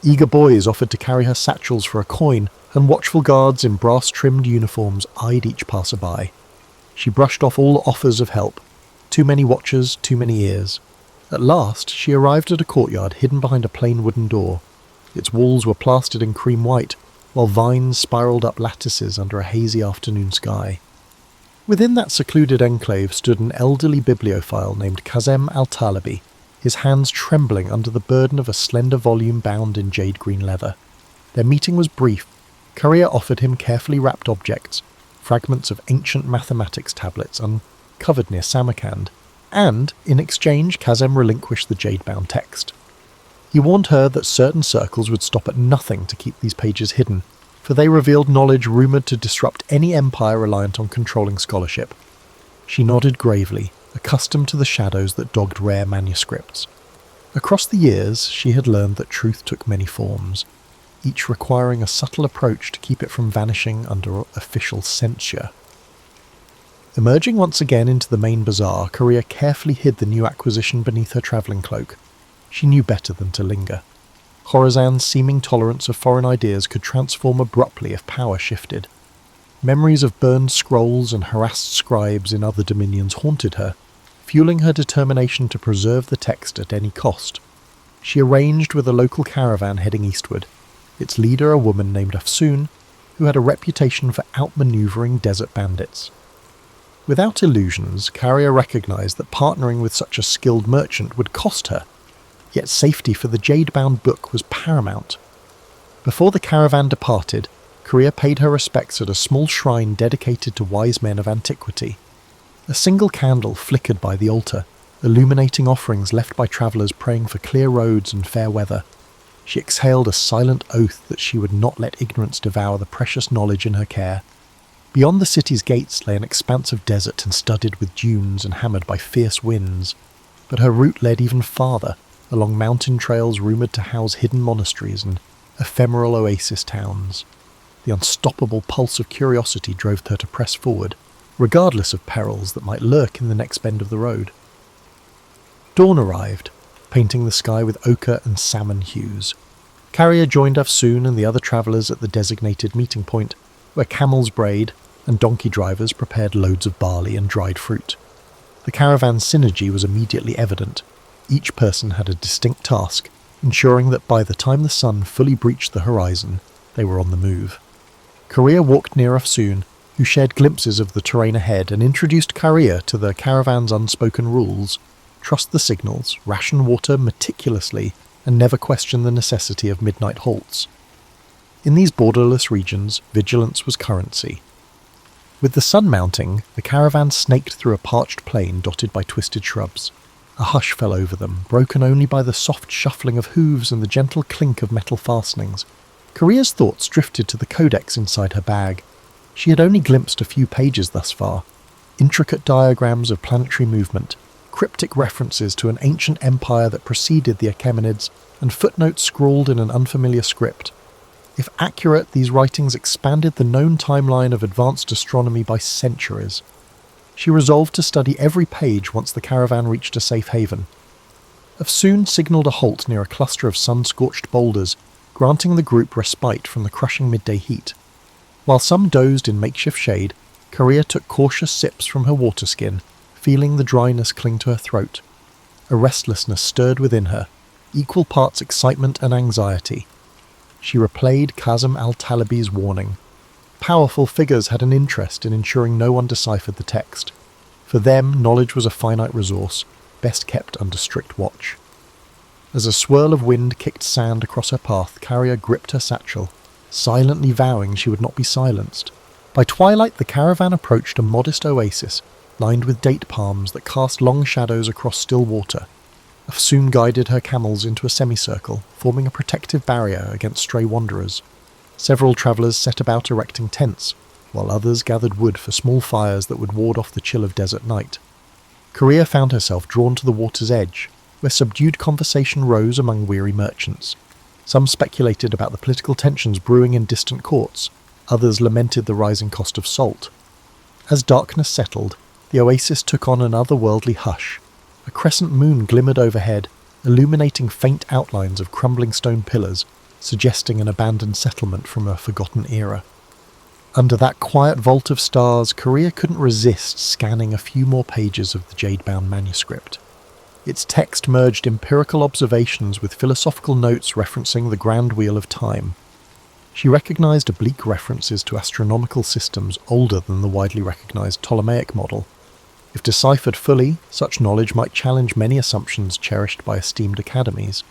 Eager boys offered to carry her satchels for a coin, and watchful guards in brass-trimmed uniforms eyed each passer-by. She brushed off all offers of help. Too many watchers, too many ears. At last, she arrived at a courtyard hidden behind a plain wooden door. Its walls were plastered in cream white, while vines spiralled up lattices under a hazy afternoon sky. Within that secluded enclave stood an elderly bibliophile named Kazem al-Talibi, his hands trembling under the burden of a slender volume bound in jade-green leather. Their meeting was brief. Kariya offered him carefully wrapped objects, fragments of ancient mathematics tablets uncovered near Samarkand, and, in exchange, Kazem relinquished the jade-bound text. He warned her that certain circles would stop at nothing to keep these pages hidden, for they revealed knowledge rumoured to disrupt any empire reliant on controlling scholarship. She nodded gravely, accustomed to the shadows that dogged rare manuscripts. Across the years, she had learned that truth took many forms, each requiring a subtle approach to keep it from vanishing under official censure. Emerging once again into the main bazaar, Kariya carefully hid the new acquisition beneath her travelling cloak. She knew better than to linger. Khorasan's seeming tolerance of foreign ideas could transform abruptly if power shifted. Memories of burned scrolls and harassed scribes in other dominions haunted her, fueling her determination to preserve the text at any cost. She arranged with a local caravan heading eastward, its leader a woman named Husayn, who had a reputation for outmanoeuvring desert bandits. Without illusions, Kariya recognized that partnering with such a skilled merchant would cost her, yet safety for the jade-bound book was paramount. Before the caravan departed, Kariya paid her respects at a small shrine dedicated to wise men of antiquity. A single candle flickered by the altar, illuminating offerings left by travellers praying for clear roads and fair weather. She exhaled a silent oath that she would not let ignorance devour the precious knowledge in her care. Beyond the city's gates lay an expanse of desert and studded with dunes and hammered by fierce winds, but her route led even farther, along mountain trails rumoured to house hidden monasteries and ephemeral oasis towns. The unstoppable pulse of curiosity drove her to press forward, regardless of perils that might lurk in the next bend of the road. Dawn arrived, painting the sky with ochre and salmon hues. Carrier joined Afsoon and the other travellers at the designated meeting point, where camels brayed and donkey drivers prepared loads of barley and dried fruit. The caravan's synergy was immediately evident. Each person had a distinct task, ensuring that by the time the sun fully breached the horizon, they were on the move. Carrier walked near Afsoon, who shared glimpses of the terrain ahead and introduced Carrier to the caravan's unspoken rules: trust the signals, ration water meticulously, and never question the necessity of midnight halts. In these borderless regions, vigilance was currency. With the sun mounting, the caravan snaked through a parched plain dotted by twisted shrubs. A hush fell over them, broken only by the soft shuffling of hooves and the gentle clink of metal fastenings. Carrier's thoughts drifted to the codex inside her bag. She had only glimpsed a few pages thus far. Intricate diagrams of planetary movement, cryptic references to an ancient empire that preceded the Achaemenids, and footnotes scrawled in an unfamiliar script. If accurate, these writings expanded the known timeline of advanced astronomy by centuries. She resolved to study every page once the caravan reached a safe haven. Afsoon signalled a halt near a cluster of sun-scorched boulders, granting the group respite from the crushing midday heat. While some dozed in makeshift shade, Carrier took cautious sips from her water skin, feeling the dryness cling to her throat. A restlessness stirred within her, equal parts excitement and anxiety. She replayed Kazem al-Talabi's warning. Powerful figures had an interest in ensuring no one deciphered the text. For them, knowledge was a finite resource, best kept under strict watch. As a swirl of wind kicked sand across her path, Carrier gripped her satchel, silently vowing she would not be silenced. By twilight, the caravan approached a modest oasis, lined with date palms that cast long shadows across still water. Afsoon guided her camels into a semicircle, forming a protective barrier against stray wanderers. Several travellers set about erecting tents, while others gathered wood for small fires that would ward off the chill of desert night. Carrier found herself drawn to the water's edge, where subdued conversation rose among weary merchants. Some speculated about the political tensions brewing in distant courts, others lamented the rising cost of salt. As darkness settled, the oasis took on an otherworldly hush. A crescent moon glimmered overhead, illuminating faint outlines of crumbling stone pillars, suggesting an abandoned settlement from a forgotten era. Under that quiet vault of stars, Carrier couldn't resist scanning a few more pages of the jade-bound manuscript. Its text merged empirical observations with philosophical notes referencing the grand wheel of time. She recognized oblique references to astronomical systems older than the widely recognized Ptolemaic model. If deciphered fully, such knowledge might challenge many assumptions cherished by esteemed academies.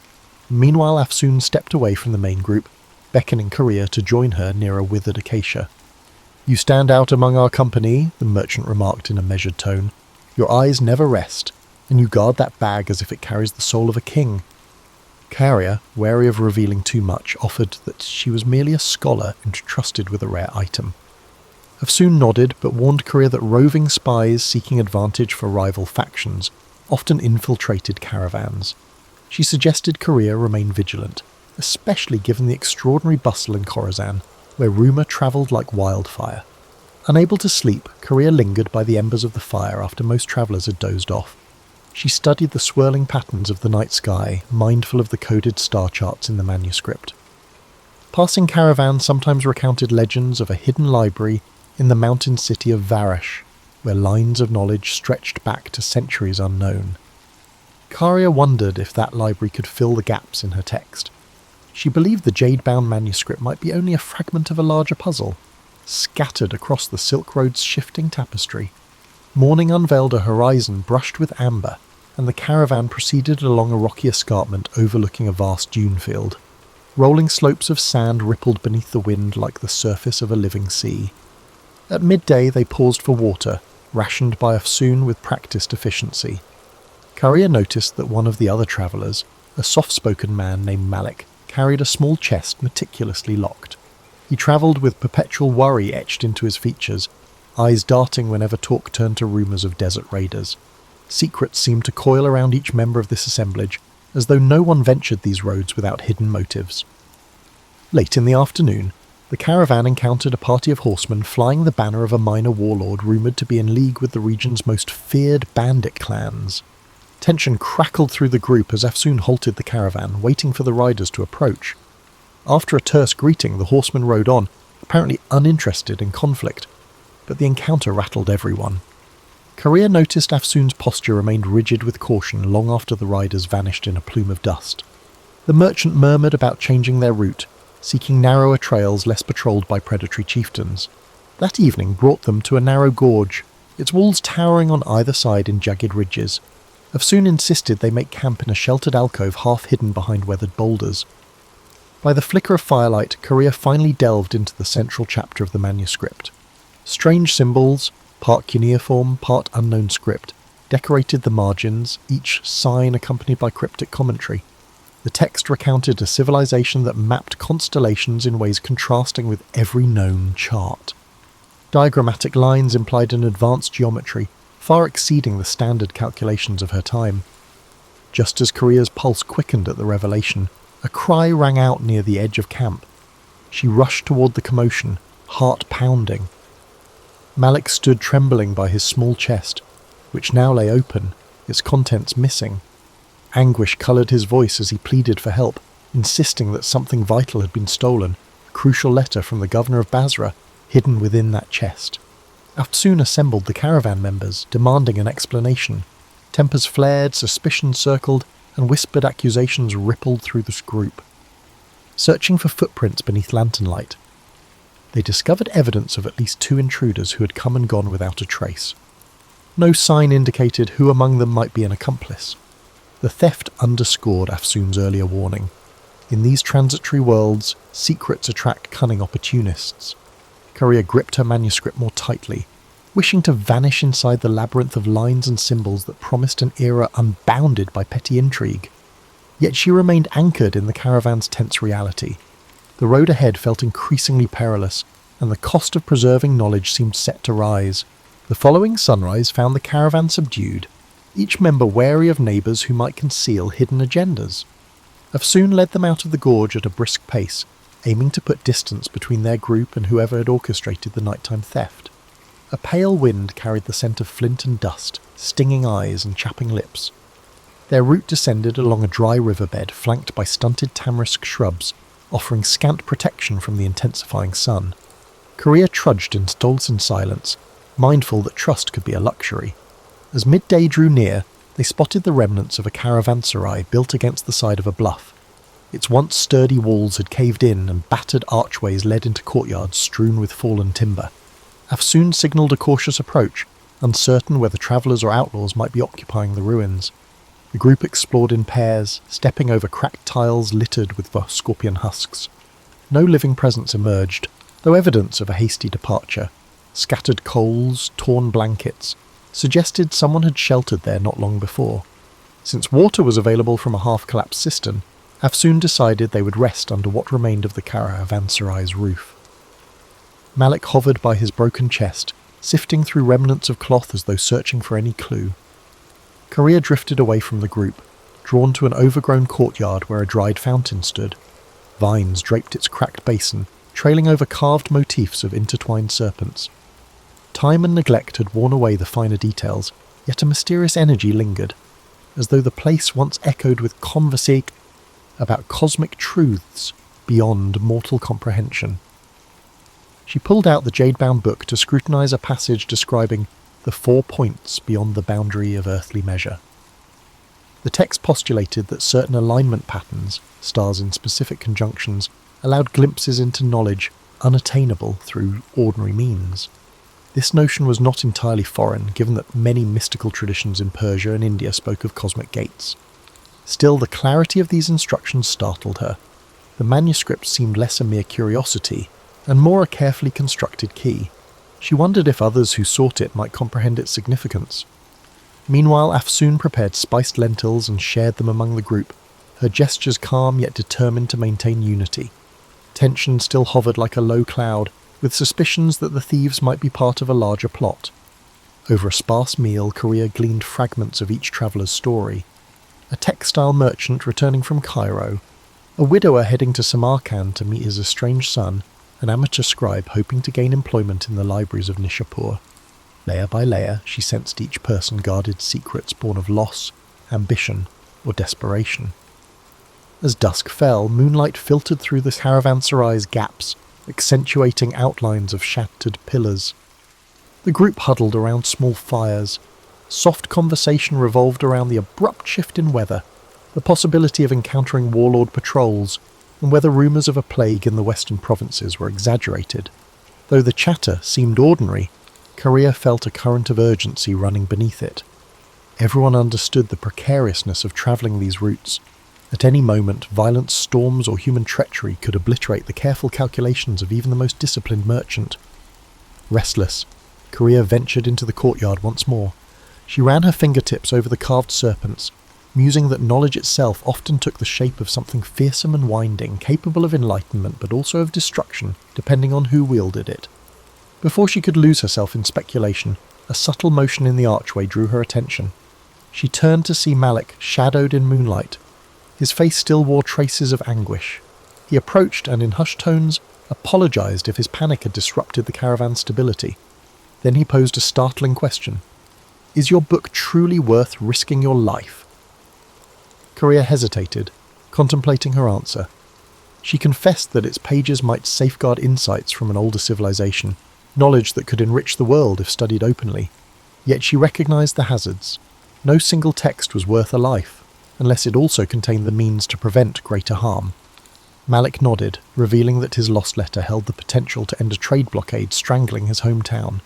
Meanwhile, Afsoon stepped away from the main group, beckoning Carrier to join her near a withered acacia. "You stand out among our company," the merchant remarked in a measured tone. "Your eyes never rest, and you guard that bag as if it carries the soul of a king." Carrier, wary of revealing too much, offered that she was merely a scholar entrusted with a rare item. Afsoon nodded, but warned Carrier that roving spies seeking advantage for rival factions often infiltrated caravans. She suggested Carrier remain vigilant, especially given the extraordinary bustle in Khorasan, where rumour travelled like wildfire. Unable to sleep, Carrier lingered by the embers of the fire after most travellers had dozed off. She studied the swirling patterns of the night sky, mindful of the coded star charts in the manuscript. Passing caravans sometimes recounted legends of a hidden library in the mountain city of Varash, where lines of knowledge stretched back to centuries unknown. Carrier wondered if that library could fill the gaps in her text. She believed the jade-bound manuscript might be only a fragment of a larger puzzle, scattered across the Silk Road's shifting tapestry. Morning unveiled a horizon brushed with amber, and the caravan proceeded along a rocky escarpment overlooking a vast dune field. Rolling slopes of sand rippled beneath the wind like the surface of a living sea. At midday they paused for water, rationed by Husayn with practiced efficiency. Courier noticed that one of the other travellers, a soft-spoken man named Malik, carried a small chest meticulously locked. He travelled with perpetual worry etched into his features, eyes darting whenever talk turned to rumours of desert raiders. Secrets seemed to coil around each member of this assemblage, as though no one ventured these roads without hidden motives. Late in the afternoon, the caravan encountered a party of horsemen flying the banner of a minor warlord rumoured to be in league with the region's most feared bandit clans. Tension crackled through the group as Husayn halted the caravan, waiting for the riders to approach. After a terse greeting, the horsemen rode on, apparently uninterested in conflict, but the encounter rattled everyone. Courier noticed Husayn's posture remained rigid with caution long after the riders vanished in a plume of dust. The merchant murmured about changing their route, seeking narrower trails less patrolled by predatory chieftains. That evening brought them to a narrow gorge, its walls towering on either side in jagged ridges. Husayn insisted they make camp in a sheltered alcove half hidden behind weathered boulders. By the flicker of firelight, Courier finally delved into the central chapter of the manuscript. Strange symbols, part cuneiform, part unknown script, decorated the margins, each sign accompanied by cryptic commentary. The text recounted a civilization that mapped constellations in ways contrasting with every known chart. Diagrammatic lines implied an advanced geometry, far exceeding the standard calculations of her time. Just as Courier's pulse quickened at the revelation, a cry rang out near the edge of camp. She rushed toward the commotion, heart pounding. Malik stood trembling by his small chest, which now lay open, its contents missing. Anguish coloured his voice as he pleaded for help, insisting that something vital had been stolen, a crucial letter from the governor of Basra, hidden within that chest. Husayn assembled the caravan members, demanding an explanation. Tempers flared, suspicion circled, and whispered accusations rippled through the group. Searching for footprints beneath lantern light, they discovered evidence of at least 2 intruders who had come and gone without a trace. No sign indicated who among them might be an accomplice. The theft underscored Husayn's earlier warning. In these transitory worlds, secrets attract cunning opportunists. Courier gripped her manuscript more tightly, wishing to vanish inside the labyrinth of lines and symbols that promised an era unbounded by petty intrigue. Yet she remained anchored in the caravan's tense reality. The road ahead felt increasingly perilous, and the cost of preserving knowledge seemed set to rise. The following sunrise found the caravan subdued, each member wary of neighbours who might conceal hidden agendas. Husayn led them out of the gorge at a brisk pace, aiming to put distance between their group and whoever had orchestrated the nighttime theft. A pale wind carried the scent of flint and dust, stinging eyes and chapping lips. Their route descended along a dry riverbed flanked by stunted tamarisk shrubs, offering scant protection from the intensifying sun. Courier trudged in Stolzen silence, mindful that trust could be a luxury. As midday drew near, they spotted the remnants of a caravanserai built against the side of a bluff. Its once sturdy walls had caved in and battered archways led into courtyards strewn with fallen timber. Husayn signalled a cautious approach, uncertain whether travellers or outlaws might be occupying the ruins. The group explored in pairs, stepping over cracked tiles littered with scorpion husks. No living presence emerged, though evidence of a hasty departure. Scattered coals, torn blankets, suggested someone had sheltered there not long before. Since water was available from a half-collapsed cistern, Husayn decided they would rest under what remained of the caravanserai's roof. Malik hovered by his broken chest, sifting through remnants of cloth as though searching for any clue. Courier drifted away from the group, drawn to an overgrown courtyard where a dried fountain stood. Vines draped its cracked basin, trailing over carved motifs of intertwined serpents. Time and neglect had worn away the finer details, yet a mysterious energy lingered, as though the place once echoed with conversation about cosmic truths beyond mortal comprehension. She pulled out the jade-bound book to scrutinize a passage describing the 4 points beyond the boundary of earthly measure. The text postulated that certain alignment patterns, stars in specific conjunctions, allowed glimpses into knowledge unattainable through ordinary means. This notion was not entirely foreign, given that many mystical traditions in Persia and India spoke of cosmic gates. Still, the clarity of these instructions startled her. The manuscript seemed less a mere curiosity, and more a carefully constructed key. She wondered if others who sought it might comprehend its significance. Meanwhile, Afsoon prepared spiced lentils and shared them among the group, her gestures calm yet determined to maintain unity. Tension still hovered like a low cloud, with suspicions that the thieves might be part of a larger plot. Over a sparse meal, Korea gleaned fragments of each traveller's story. A textile merchant returning from Cairo, a widower heading to Samarkand to meet his estranged son, an amateur scribe hoping to gain employment in the libraries of Nishapur. Layer by layer, she sensed each person guarded secrets born of loss, ambition, or desperation. As dusk fell, moonlight filtered through the caravanserai's gaps, accentuating outlines of shattered pillars. The group huddled around small fires. Soft conversation revolved around the abrupt shift in weather, the possibility of encountering warlord patrols, and whether rumours of a plague in the western provinces were exaggerated. Though the chatter seemed ordinary, Korea felt a current of urgency running beneath it. Everyone understood the precariousness of travelling these routes. At any moment, violent storms or human treachery could obliterate the careful calculations of even the most disciplined merchant. Restless, Korea ventured into the courtyard once more. She ran her fingertips over the carved serpents, musing that knowledge itself often took the shape of something fearsome and winding, capable of enlightenment but also of destruction, depending on who wielded it. Before she could lose herself in speculation, a subtle motion in the archway drew her attention. She turned to see Malik shadowed in moonlight. His face still wore traces of anguish. He approached and in hushed tones apologized if his panic had disrupted the caravan's stability. Then he posed a startling question. "Is your book truly worth risking your life?" Korea hesitated, contemplating her answer. She confessed that its pages might safeguard insights from an older civilization, knowledge that could enrich the world if studied openly. Yet she recognized the hazards. No single text was worth a life, unless it also contained the means to prevent greater harm. Malik nodded, revealing that his lost letter held the potential to end a trade blockade strangling his hometown.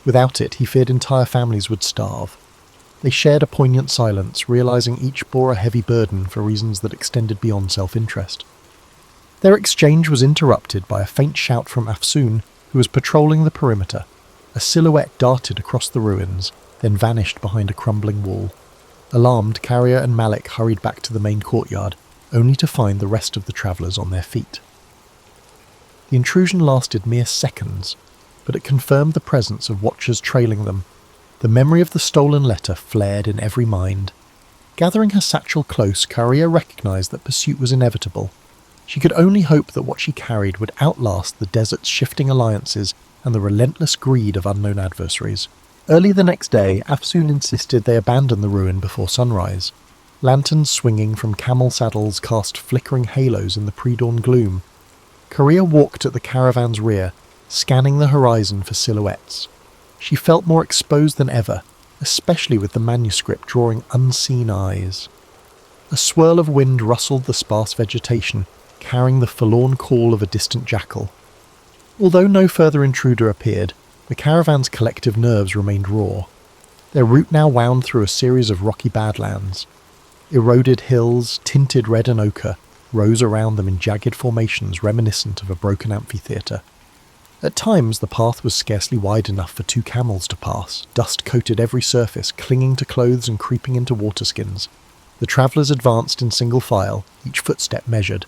Without it, he feared entire families would starve. They shared a poignant silence, realizing each bore a heavy burden for reasons that extended beyond self-interest. Their exchange was interrupted by a faint shout from Afsoon, who was patrolling the perimeter. A silhouette darted across the ruins, then vanished behind a crumbling wall. Alarmed, Carrier and Malik hurried back to the main courtyard, only to find the rest of the travellers on their feet. The intrusion lasted mere seconds, but it confirmed the presence of watchers trailing them. The memory of the stolen letter flared in every mind. Gathering her satchel close, Carrier recognised that pursuit was inevitable. She could only hope that what she carried would outlast the desert's shifting alliances and the relentless greed of unknown adversaries. Early the next day, Afsoon insisted they abandon the ruin before sunrise. Lanterns swinging from camel saddles cast flickering halos in the pre-dawn gloom. Korea walked at the caravan's rear, scanning the horizon for silhouettes. She felt more exposed than ever, especially with the manuscript drawing unseen eyes. A swirl of wind rustled the sparse vegetation, carrying the forlorn call of a distant jackal. Although no further intruder appeared, the caravan's collective nerves remained raw. Their route now wound through a series of rocky badlands. Eroded hills, tinted red and ochre, rose around them in jagged formations reminiscent of a broken amphitheatre. At times the path was scarcely wide enough for 2 camels to pass, dust coated every surface, clinging to clothes and creeping into waterskins. The travellers advanced in single file, each footstep measured.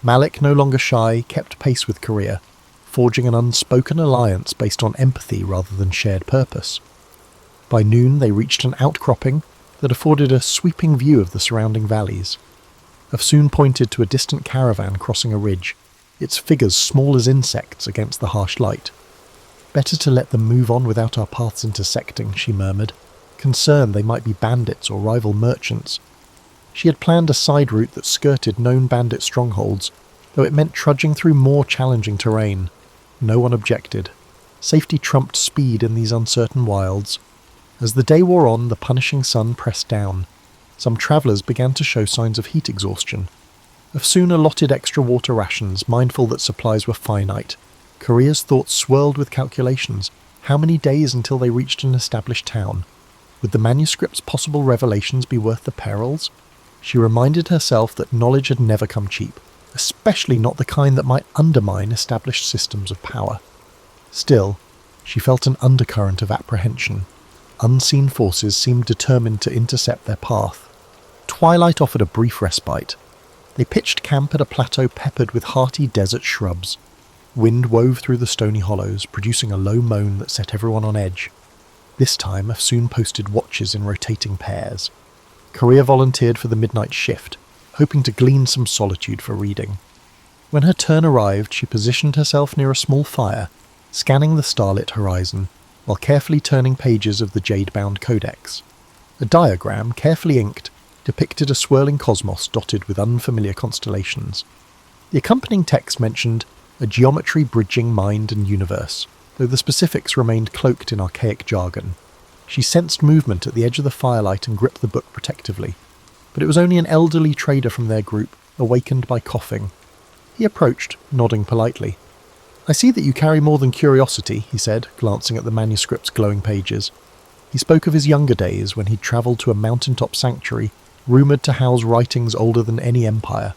Malik, no longer shy, kept pace with Korea, forging an unspoken alliance based on empathy rather than shared purpose. By noon they reached an outcropping that afforded a sweeping view of the surrounding valleys. Afsoon pointed to a distant caravan crossing a ridge, its figures small as insects against the harsh light. "Better to let them move on without our paths intersecting," she murmured, concerned they might be bandits or rival merchants. She had planned a side route that skirted known bandit strongholds, though it meant trudging through more challenging terrain. No one objected. Safety trumped speed in these uncertain wilds. As the day wore on, the punishing sun pressed down. Some travellers began to show signs of heat exhaustion. Afsoon allotted extra water rations, mindful that supplies were finite. Korea's thoughts swirled with calculations. How many days until they reached an established town? Would the manuscript's possible revelations be worth the perils? She reminded herself that knowledge had never come cheap, especially not the kind that might undermine established systems of power. Still, She felt an undercurrent of apprehension. Unseen forces seemed determined to intercept their path. Twilight offered a brief respite. They pitched camp at a plateau peppered with hearty desert shrubs. Wind wove through the stony hollows, producing a low moan that set everyone on edge. This time, Afsoon posted watches in rotating pairs. Korea volunteered for the midnight shift, hoping to glean some solitude for reading. When her turn arrived, she positioned herself near a small fire, scanning the starlit horizon, while carefully turning pages of the jade-bound codex. A diagram, carefully inked, depicted a swirling cosmos dotted with unfamiliar constellations. The accompanying text mentioned a geometry bridging mind and universe, though the specifics remained cloaked in archaic jargon. She sensed movement at the edge of the firelight and gripped the book protectively, but it was only an elderly trader from their group, awakened by coughing. He approached, nodding politely. "I see that you carry more than curiosity," he said, glancing at the manuscript's glowing pages. He spoke of his younger days when he'd travelled to a mountaintop sanctuary, rumoured to house writings older than any empire.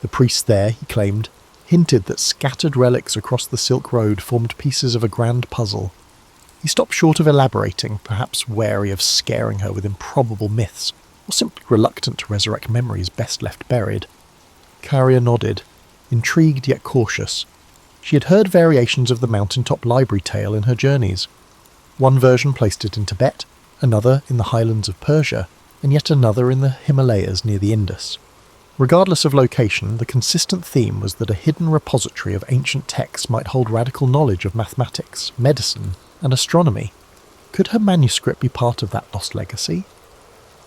The priests there, he claimed, hinted that scattered relics across the Silk Road formed pieces of a grand puzzle. He stopped short of elaborating, perhaps wary of scaring her with improbable myths, or simply reluctant to resurrect memories best left buried. Karia nodded, intrigued yet cautious. She had heard variations of the mountaintop library tale in her journeys. One version placed it in Tibet, another in the highlands of Persia, and yet another in the Himalayas near the Indus. Regardless of location, the consistent theme was that a hidden repository of ancient texts might hold radical knowledge of mathematics, medicine, and astronomy. Could her manuscript be part of that lost legacy?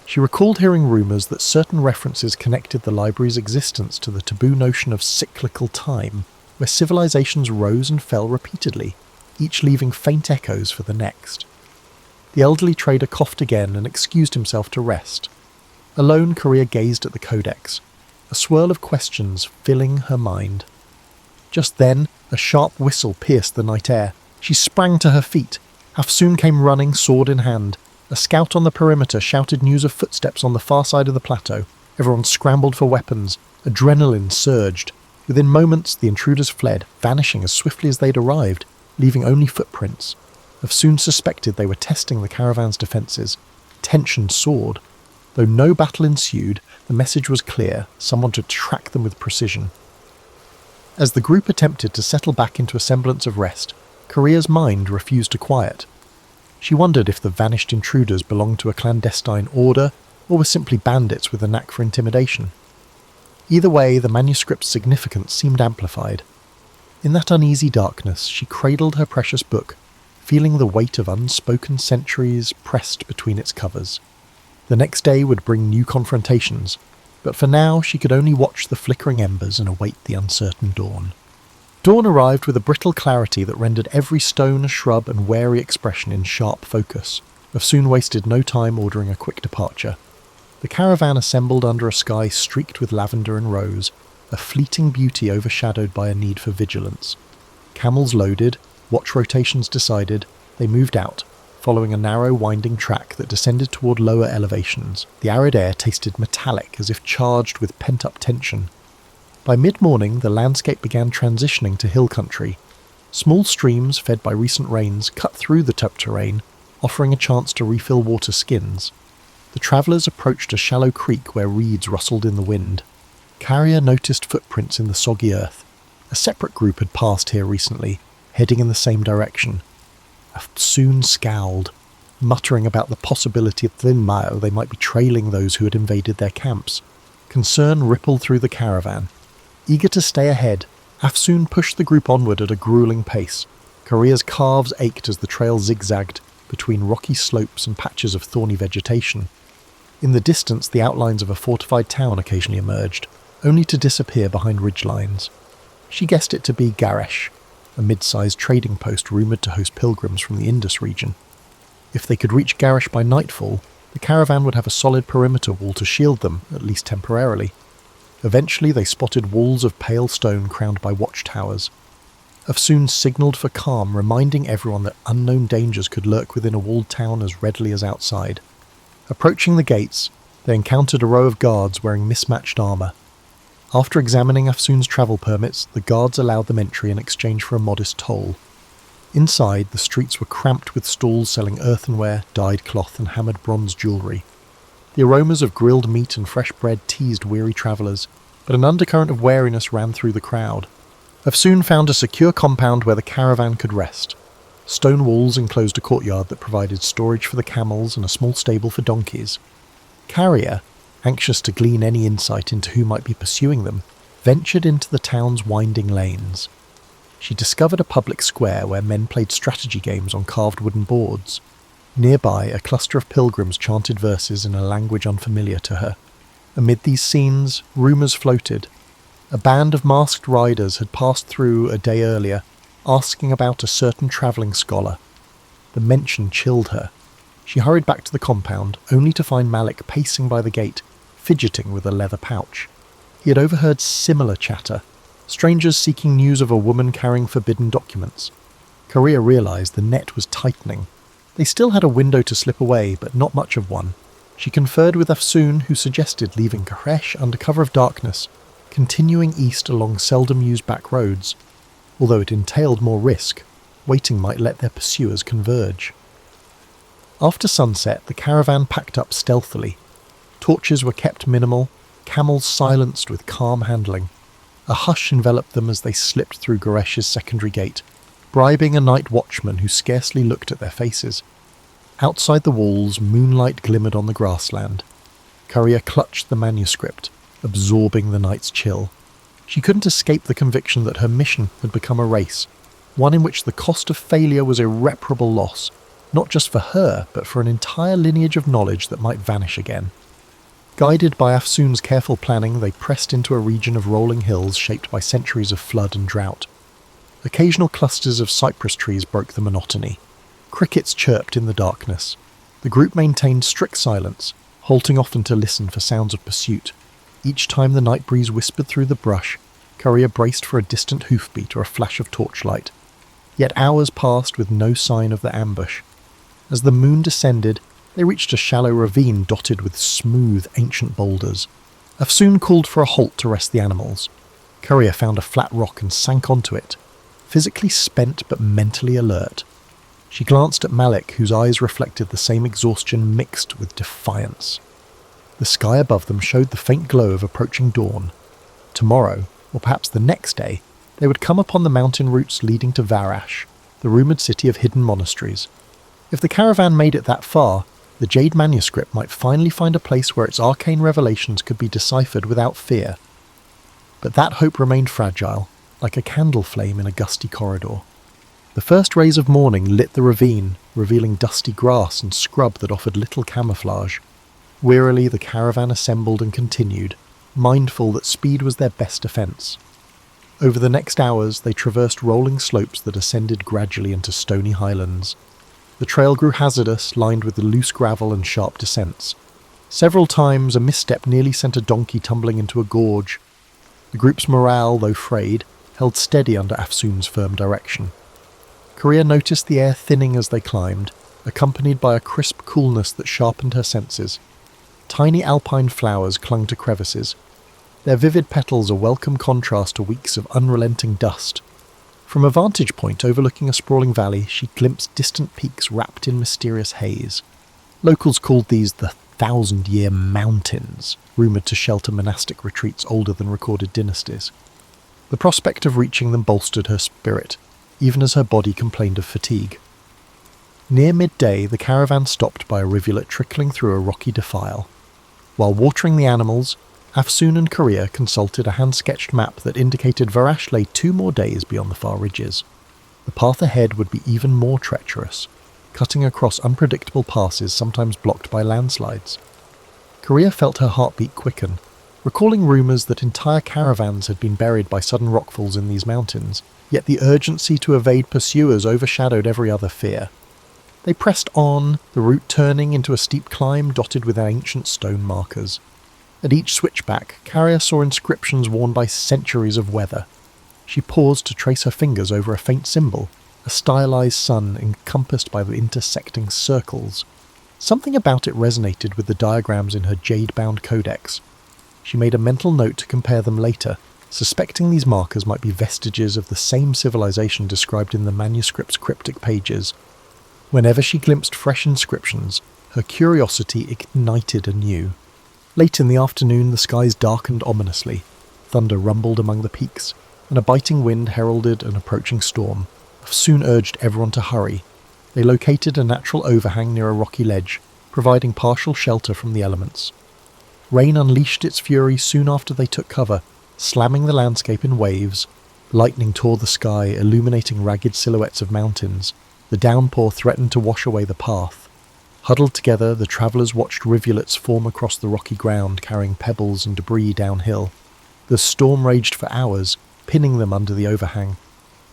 She recalled hearing rumours that certain references connected the library's existence to the taboo notion of cyclical time, where civilizations rose and fell repeatedly, each leaving faint echoes for the next. The elderly trader coughed again and excused himself to rest. Alone, Korea gazed at the codex, a swirl of questions filling her mind. Just then, a sharp whistle pierced the night air. She sprang to her feet. Afsoon came running, sword in hand. A scout on the perimeter shouted news of footsteps on the far side of the plateau. Everyone scrambled for weapons. Adrenaline surged. Within moments, the intruders fled, vanishing as swiftly as they'd arrived, leaving only footprints. Afsoon suspected they were testing the caravan's defences. Tension soared. Though no battle ensued, the message was clear: someone to track them with precision. As the group attempted to settle back into a semblance of rest, Korea's mind refused to quiet. She wondered if the vanished intruders belonged to a clandestine order or were simply bandits with a knack for intimidation. Either way, the manuscript's significance seemed amplified. In that uneasy darkness, she cradled her precious book, feeling the weight of unspoken centuries pressed between its covers. The next day would bring new confrontations, but for now she could only watch the flickering embers and await the uncertain dawn. Dawn arrived with a brittle clarity that rendered every stone, shrub and wary expression in sharp focus. Afsoon wasted no time ordering a quick departure. The caravan assembled under a sky streaked with lavender and rose, a fleeting beauty overshadowed by a need for vigilance. Camels loaded, watch rotations decided, they moved out, following a narrow winding track that descended toward lower elevations. The arid air tasted metallic, as if charged with pent-up tension. By mid-morning, the landscape began transitioning to hill country. Small streams, fed by recent rains, cut through the tough terrain, offering a chance to refill water skins. The travellers approached a shallow creek where reeds rustled in the wind. Carrier noticed footprints in the soggy earth. A separate group had passed here recently, heading in the same direction. Soon scowled, muttering about the possibility that in Mao they might be trailing those who had invaded their camps. Concern rippled through the caravan. Eager to stay ahead, Afsoon pushed the group onward at a grueling pace. Korea's calves ached as the trail zigzagged between rocky slopes and patches of thorny vegetation. In the distance, the outlines of a fortified town occasionally emerged, only to disappear behind ridgelines. She guessed it to be Garesh, a mid-sized trading post rumoured to host pilgrims from the Indus region. If they could reach Garesh by nightfall, the caravan would have a solid perimeter wall to shield them, at least temporarily. Eventually they spotted walls of pale stone crowned by watchtowers. Afsoon signalled for calm, reminding everyone that unknown dangers could lurk within a walled town as readily as outside. Approaching the gates, they encountered a row of guards wearing mismatched armour. After examining Afsoon's travel permits, the guards allowed them entry in exchange for a modest toll. Inside, the streets were cramped with stalls selling earthenware, dyed cloth and hammered bronze jewellery. The aromas of grilled meat and fresh bread teased weary travellers, but an undercurrent of wariness ran through the crowd. Afsoon found a secure compound where the caravan could rest. Stone walls enclosed a courtyard that provided storage for the camels and a small stable for donkeys. Carrier, anxious to glean any insight into who might be pursuing them, ventured into the town's winding lanes. She discovered a public square where men played strategy games on carved wooden boards. Nearby, a cluster of pilgrims chanted verses in a language unfamiliar to her. Amid these scenes, rumours floated. A band of masked riders had passed through a day earlier, asking about a certain travelling scholar. The mention chilled her. She hurried back to the compound, only to find Malik pacing by the gate, fidgeting with a leather pouch. He had overheard similar chatter, strangers seeking news of a woman carrying forbidden documents. Korea realised the net was tightening. They still had a window to slip away, but not much of one. She conferred with Afsoon, who suggested leaving Koresh under cover of darkness, continuing east along seldom-used back roads. Although it entailed more risk, waiting might let their pursuers converge. After sunset, the caravan packed up stealthily. Torches were kept minimal, camels silenced with calm handling. A hush enveloped them as they slipped through Goresh's secondary gate, bribing a night watchman who scarcely looked at their faces. Outside the walls, moonlight glimmered on the grassland. Korea clutched the manuscript, absorbing the night's chill. She couldn't escape the conviction that her mission had become a race, one in which the cost of failure was irreparable loss, not just for her, but for an entire lineage of knowledge that might vanish again. Guided by Afsoon's careful planning, they pressed into a region of rolling hills shaped by centuries of flood and drought. Occasional clusters of cypress trees broke the monotony. Crickets chirped in the darkness. The group maintained strict silence, halting often to listen for sounds of pursuit. Each time the night breeze whispered through the brush, Korea braced for a distant hoofbeat or a flash of torchlight. Yet hours passed with no sign of the ambush. As the moon descended, they reached a shallow ravine dotted with smooth, ancient boulders. Afsoon called for a halt to rest the animals. Korea found a flat rock and sank onto it, physically spent but mentally alert. She glanced at Malik, whose eyes reflected the same exhaustion mixed with defiance. The sky above them showed the faint glow of approaching dawn. Tomorrow, or perhaps the next day, they would come upon the mountain routes leading to Varash, the rumoured city of hidden monasteries. If the caravan made it that far, the Jade manuscript might finally find a place where its arcane revelations could be deciphered without fear. But that hope remained fragile, like a candle flame in a gusty corridor. The first rays of morning lit the ravine, revealing dusty grass and scrub that offered little camouflage. Wearily the caravan assembled and continued, mindful that speed was their best defence. Over the next hours they traversed rolling slopes that ascended gradually into stony highlands. The trail grew hazardous, lined with the loose gravel and sharp descents. Several times a misstep nearly sent a donkey tumbling into a gorge. The group's morale, though frayed, held steady under Afsoon's firm direction. Korea noticed the air thinning as they climbed, accompanied by a crisp coolness that sharpened her senses. Tiny alpine flowers clung to crevices, their vivid petals a welcome contrast to weeks of unrelenting dust. From a vantage point overlooking a sprawling valley, she glimpsed distant peaks wrapped in mysterious haze. Locals called these the 1,000-Year Mountains, rumoured to shelter monastic retreats older than recorded dynasties. The prospect of reaching them bolstered her spirit, even as her body complained of fatigue. Near midday, the caravan stopped by a rivulet trickling through a rocky defile. While watering the animals, Afsoon and Korea consulted a hand-sketched map that indicated Varash lay 2 more days beyond the far ridges. The path ahead would be even more treacherous, cutting across unpredictable passes sometimes blocked by landslides. Korea felt her heartbeat quicken, recalling rumours that entire caravans had been buried by sudden rockfalls in these mountains, yet the urgency to evade pursuers overshadowed every other fear. They pressed on, the route turning into a steep climb dotted with ancient stone markers. At each switchback, Carrier saw inscriptions worn by centuries of weather. She paused to trace her fingers over a faint symbol, a stylized sun encompassed by the intersecting circles. Something about it resonated with the diagrams in her jade-bound codex. She made a mental note to compare them later, suspecting these markers might be vestiges of the same civilization described in the manuscript's cryptic pages. Whenever she glimpsed fresh inscriptions, her curiosity ignited anew. Late in the afternoon, the skies darkened ominously. Thunder rumbled among the peaks, and a biting wind heralded an approaching storm. Soon urged everyone to hurry. They located a natural overhang near a rocky ledge, providing partial shelter from the elements. Rain unleashed its fury soon after they took cover, slamming the landscape in waves. Lightning tore the sky, illuminating ragged silhouettes of mountains. The downpour threatened to wash away the path. Huddled together, the travellers watched rivulets form across the rocky ground, carrying pebbles and debris downhill. The storm raged for hours, pinning them under the overhang.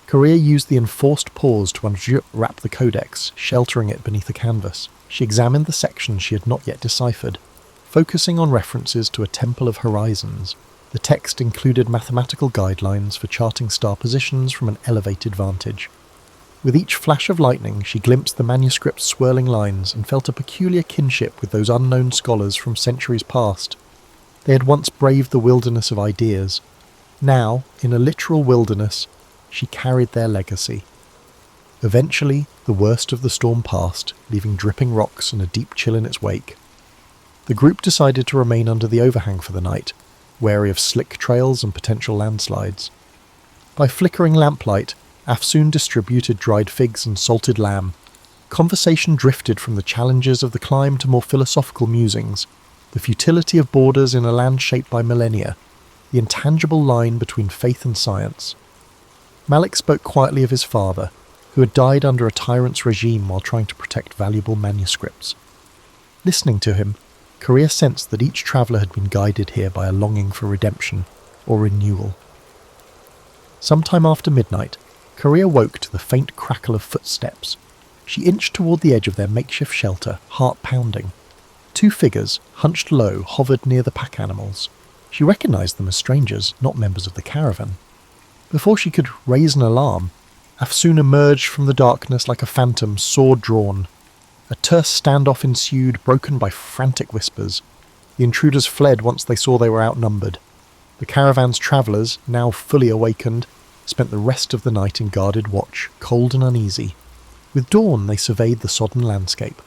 Korea used the enforced pause to unwrap the codex, sheltering it beneath a canvas. She examined the sections she had not yet deciphered, focusing on references to a temple of horizons. The text included mathematical guidelines for charting star positions from an elevated vantage. With each flash of lightning, she glimpsed the manuscript's swirling lines and felt a peculiar kinship with those unknown scholars from centuries past. They had once braved the wilderness of ideas. Now, in a literal wilderness, she carried their legacy. Eventually, the worst of the storm passed, leaving dripping rocks and a deep chill in its wake. The group decided to remain under the overhang for the night, wary of slick trails and potential landslides. By flickering lamplight, Afsoon distributed dried figs and salted lamb. Conversation drifted from the challenges of the climb to more philosophical musings, the futility of borders in a land shaped by millennia, the intangible line between faith and science. Malik spoke quietly of his father, who had died under a tyrant's regime while trying to protect valuable manuscripts. Listening to him, Korea sensed that each traveller had been guided here by a longing for redemption or renewal. Sometime after midnight, Korea woke to the faint crackle of footsteps. She inched toward the edge of their makeshift shelter, heart pounding. Two figures, hunched low, hovered near the pack animals. She recognized them as strangers, not members of the caravan. Before she could raise an alarm, Afsoon emerged from the darkness like a phantom, sword drawn. A terse standoff ensued, broken by frantic whispers. The intruders fled once they saw they were outnumbered. The caravan's travellers, now fully awakened, spent the rest of the night in guarded watch, cold and uneasy. With dawn they surveyed the sodden landscape.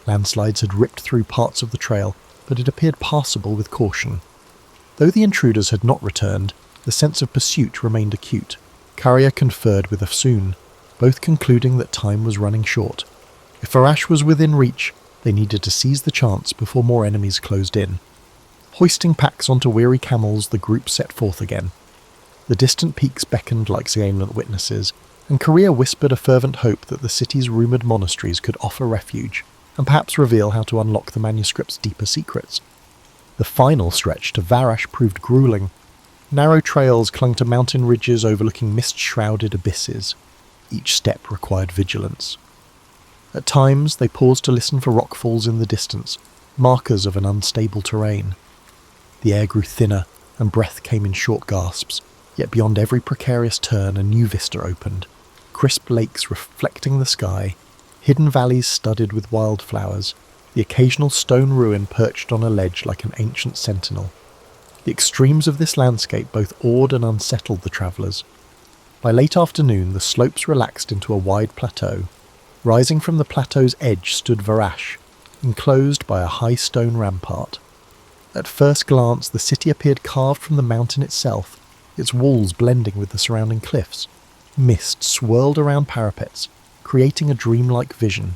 Landslides had ripped through parts of the trail, but it appeared passable with caution. Though the intruders had not returned, the sense of pursuit remained acute. Korea conferred with Afsoon, both concluding that time was running short. If Varash was within reach, they needed to seize the chance before more enemies closed in. Hoisting packs onto weary camels, the group set forth again. The distant peaks beckoned like salient witnesses, and Korea whispered a fervent hope that the city's rumoured monasteries could offer refuge, and perhaps reveal how to unlock the manuscript's deeper secrets. The final stretch to Varash proved gruelling. Narrow trails clung to mountain ridges overlooking mist-shrouded abysses. Each step required vigilance. At times, they paused to listen for rockfalls in the distance, markers of an unstable terrain. The air grew thinner, and breath came in short gasps, yet beyond every precarious turn a new vista opened. Crisp lakes reflecting the sky, hidden valleys studded with wildflowers, the occasional stone ruin perched on a ledge like an ancient sentinel. The extremes of this landscape both awed and unsettled the travellers. By late afternoon, the slopes relaxed into a wide plateau. Rising from the plateau's edge stood Varash, enclosed by a high stone rampart. At first glance, the city appeared carved from the mountain itself, its walls blending with the surrounding cliffs. Mist swirled around parapets, creating a dreamlike vision.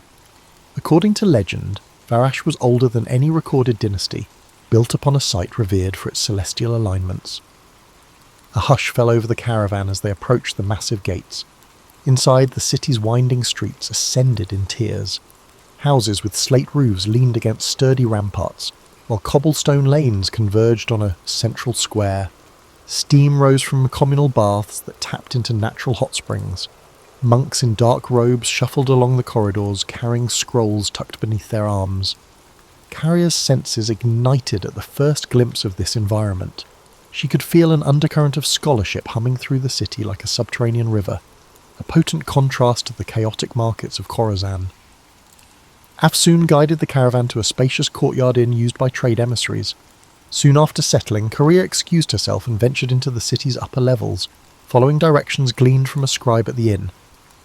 According to legend, Varash was older than any recorded dynasty, built upon a site revered for its celestial alignments. A hush fell over the caravan as they approached the massive gates. Inside, the city's winding streets ascended in tiers. Houses with slate roofs leaned against sturdy ramparts, while cobblestone lanes converged on a central square. Steam rose from communal baths that tapped into natural hot springs. Monks in dark robes shuffled along the corridors, carrying scrolls tucked beneath their arms. Carrier's senses ignited at the first glimpse of this environment. She could feel an undercurrent of scholarship humming through the city like a subterranean river, a potent contrast to the chaotic markets of Khorasan. Afsoon guided the caravan to a spacious courtyard inn used by trade emissaries. Soon after settling, Korea excused herself and ventured into the city's upper levels, following directions gleaned from a scribe at the inn.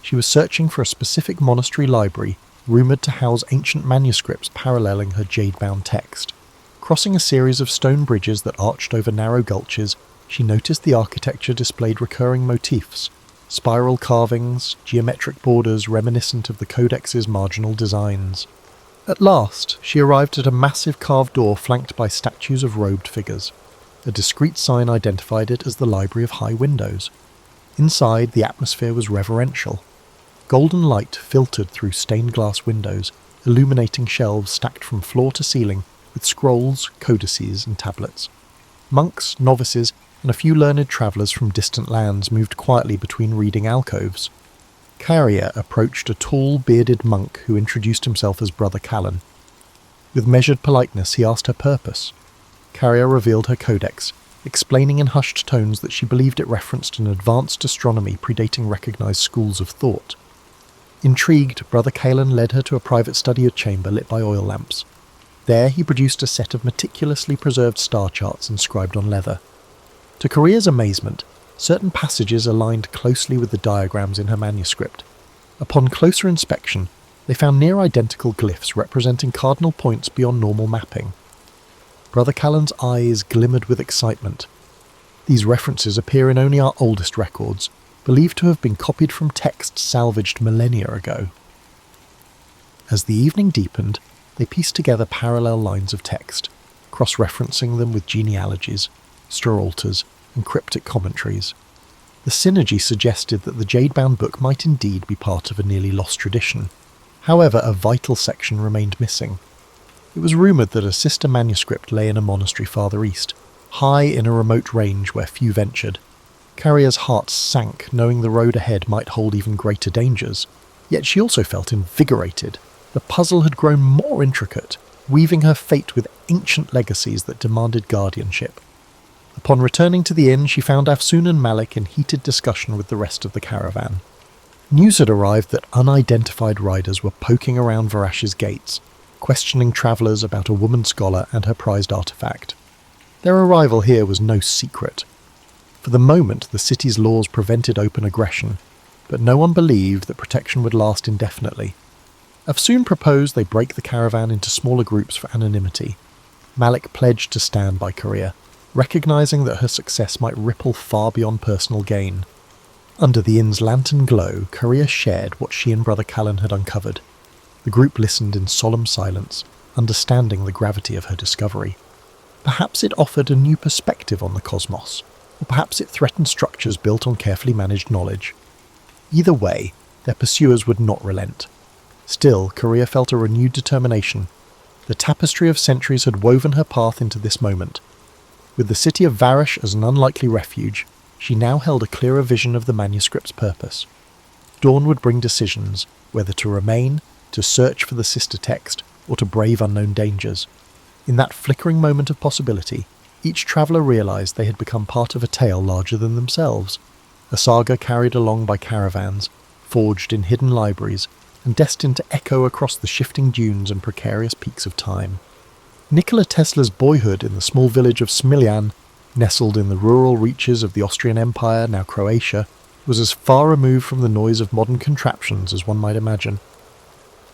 She was searching for a specific monastery library, rumoured to house ancient manuscripts paralleling her jade-bound text. Crossing a series of stone bridges that arched over narrow gulches, she noticed the architecture displayed recurring motifs, spiral carvings, geometric borders reminiscent of the codex's marginal designs. At last, she arrived at a massive carved door flanked by statues of robed figures. A discreet sign identified it as the Library of High Windows. Inside, the atmosphere was reverential. Golden light filtered through stained glass windows, illuminating shelves stacked from floor to ceiling with scrolls, codices, and tablets. Monks, novices, and a few learned travellers from distant lands moved quietly between reading alcoves. Carrier approached a tall, bearded monk who introduced himself as Brother Callan. With measured politeness, he asked her purpose. Carrier revealed her codex, explaining in hushed tones that she believed it referenced an advanced astronomy predating recognised schools of thought. Intrigued, Brother Callan led her to a private study chamber lit by oil lamps. There he produced a set of meticulously preserved star charts inscribed on leather. To Korea's amazement, certain passages aligned closely with the diagrams in her manuscript. Upon closer inspection, they found near-identical glyphs representing cardinal points beyond normal mapping. Brother Callan's eyes glimmered with excitement. These references appear in only our oldest records, believed to have been copied from texts salvaged millennia ago. As the evening deepened, they pieced together parallel lines of text, cross-referencing them with genealogies, sterolters, and cryptic commentaries. The synergy suggested that the jade-bound book might indeed be part of a nearly lost tradition. However, a vital section remained missing. It was rumoured that a sister manuscript lay in a monastery farther east, high in a remote range where few ventured. Carrier's heart sank, knowing the road ahead might hold even greater dangers. Yet she also felt invigorated. The puzzle had grown more intricate, weaving her fate with ancient legacies that demanded guardianship. Upon returning to the inn, she found Afsoon and Malik in heated discussion with the rest of the caravan. News had arrived that unidentified riders were poking around Varash's gates, questioning travellers about a woman scholar and her prized artefact. Their arrival here was no secret. For the moment, the city's laws prevented open aggression, but no one believed that protection would last indefinitely. Afsoon proposed they break the caravan into smaller groups for anonymity. Malik pledged to stand by Korea, recognising that her success might ripple far beyond personal gain. Under the inn's lantern glow, Korea shared what she and Brother Callan had uncovered. The group listened in solemn silence, understanding the gravity of her discovery. Perhaps it offered a new perspective on the cosmos, or perhaps it threatened structures built on carefully managed knowledge. Either way, their pursuers would not relent. Still, Korea felt a renewed determination. The tapestry of centuries had woven her path into this moment. With the city of Varish as an unlikely refuge, she now held a clearer vision of the manuscript's purpose. Dawn would bring decisions, whether to remain, to search for the sister text, or to brave unknown dangers. In that flickering moment of possibility, each traveller realised they had become part of a tale larger than themselves, a saga carried along by caravans, forged in hidden libraries, and destined to echo across the shifting dunes and precarious peaks of time. Nikola Tesla's boyhood in the small village of Smiljan, nestled in the rural reaches of the Austrian Empire, now Croatia, was as far removed from the noise of modern contraptions as one might imagine.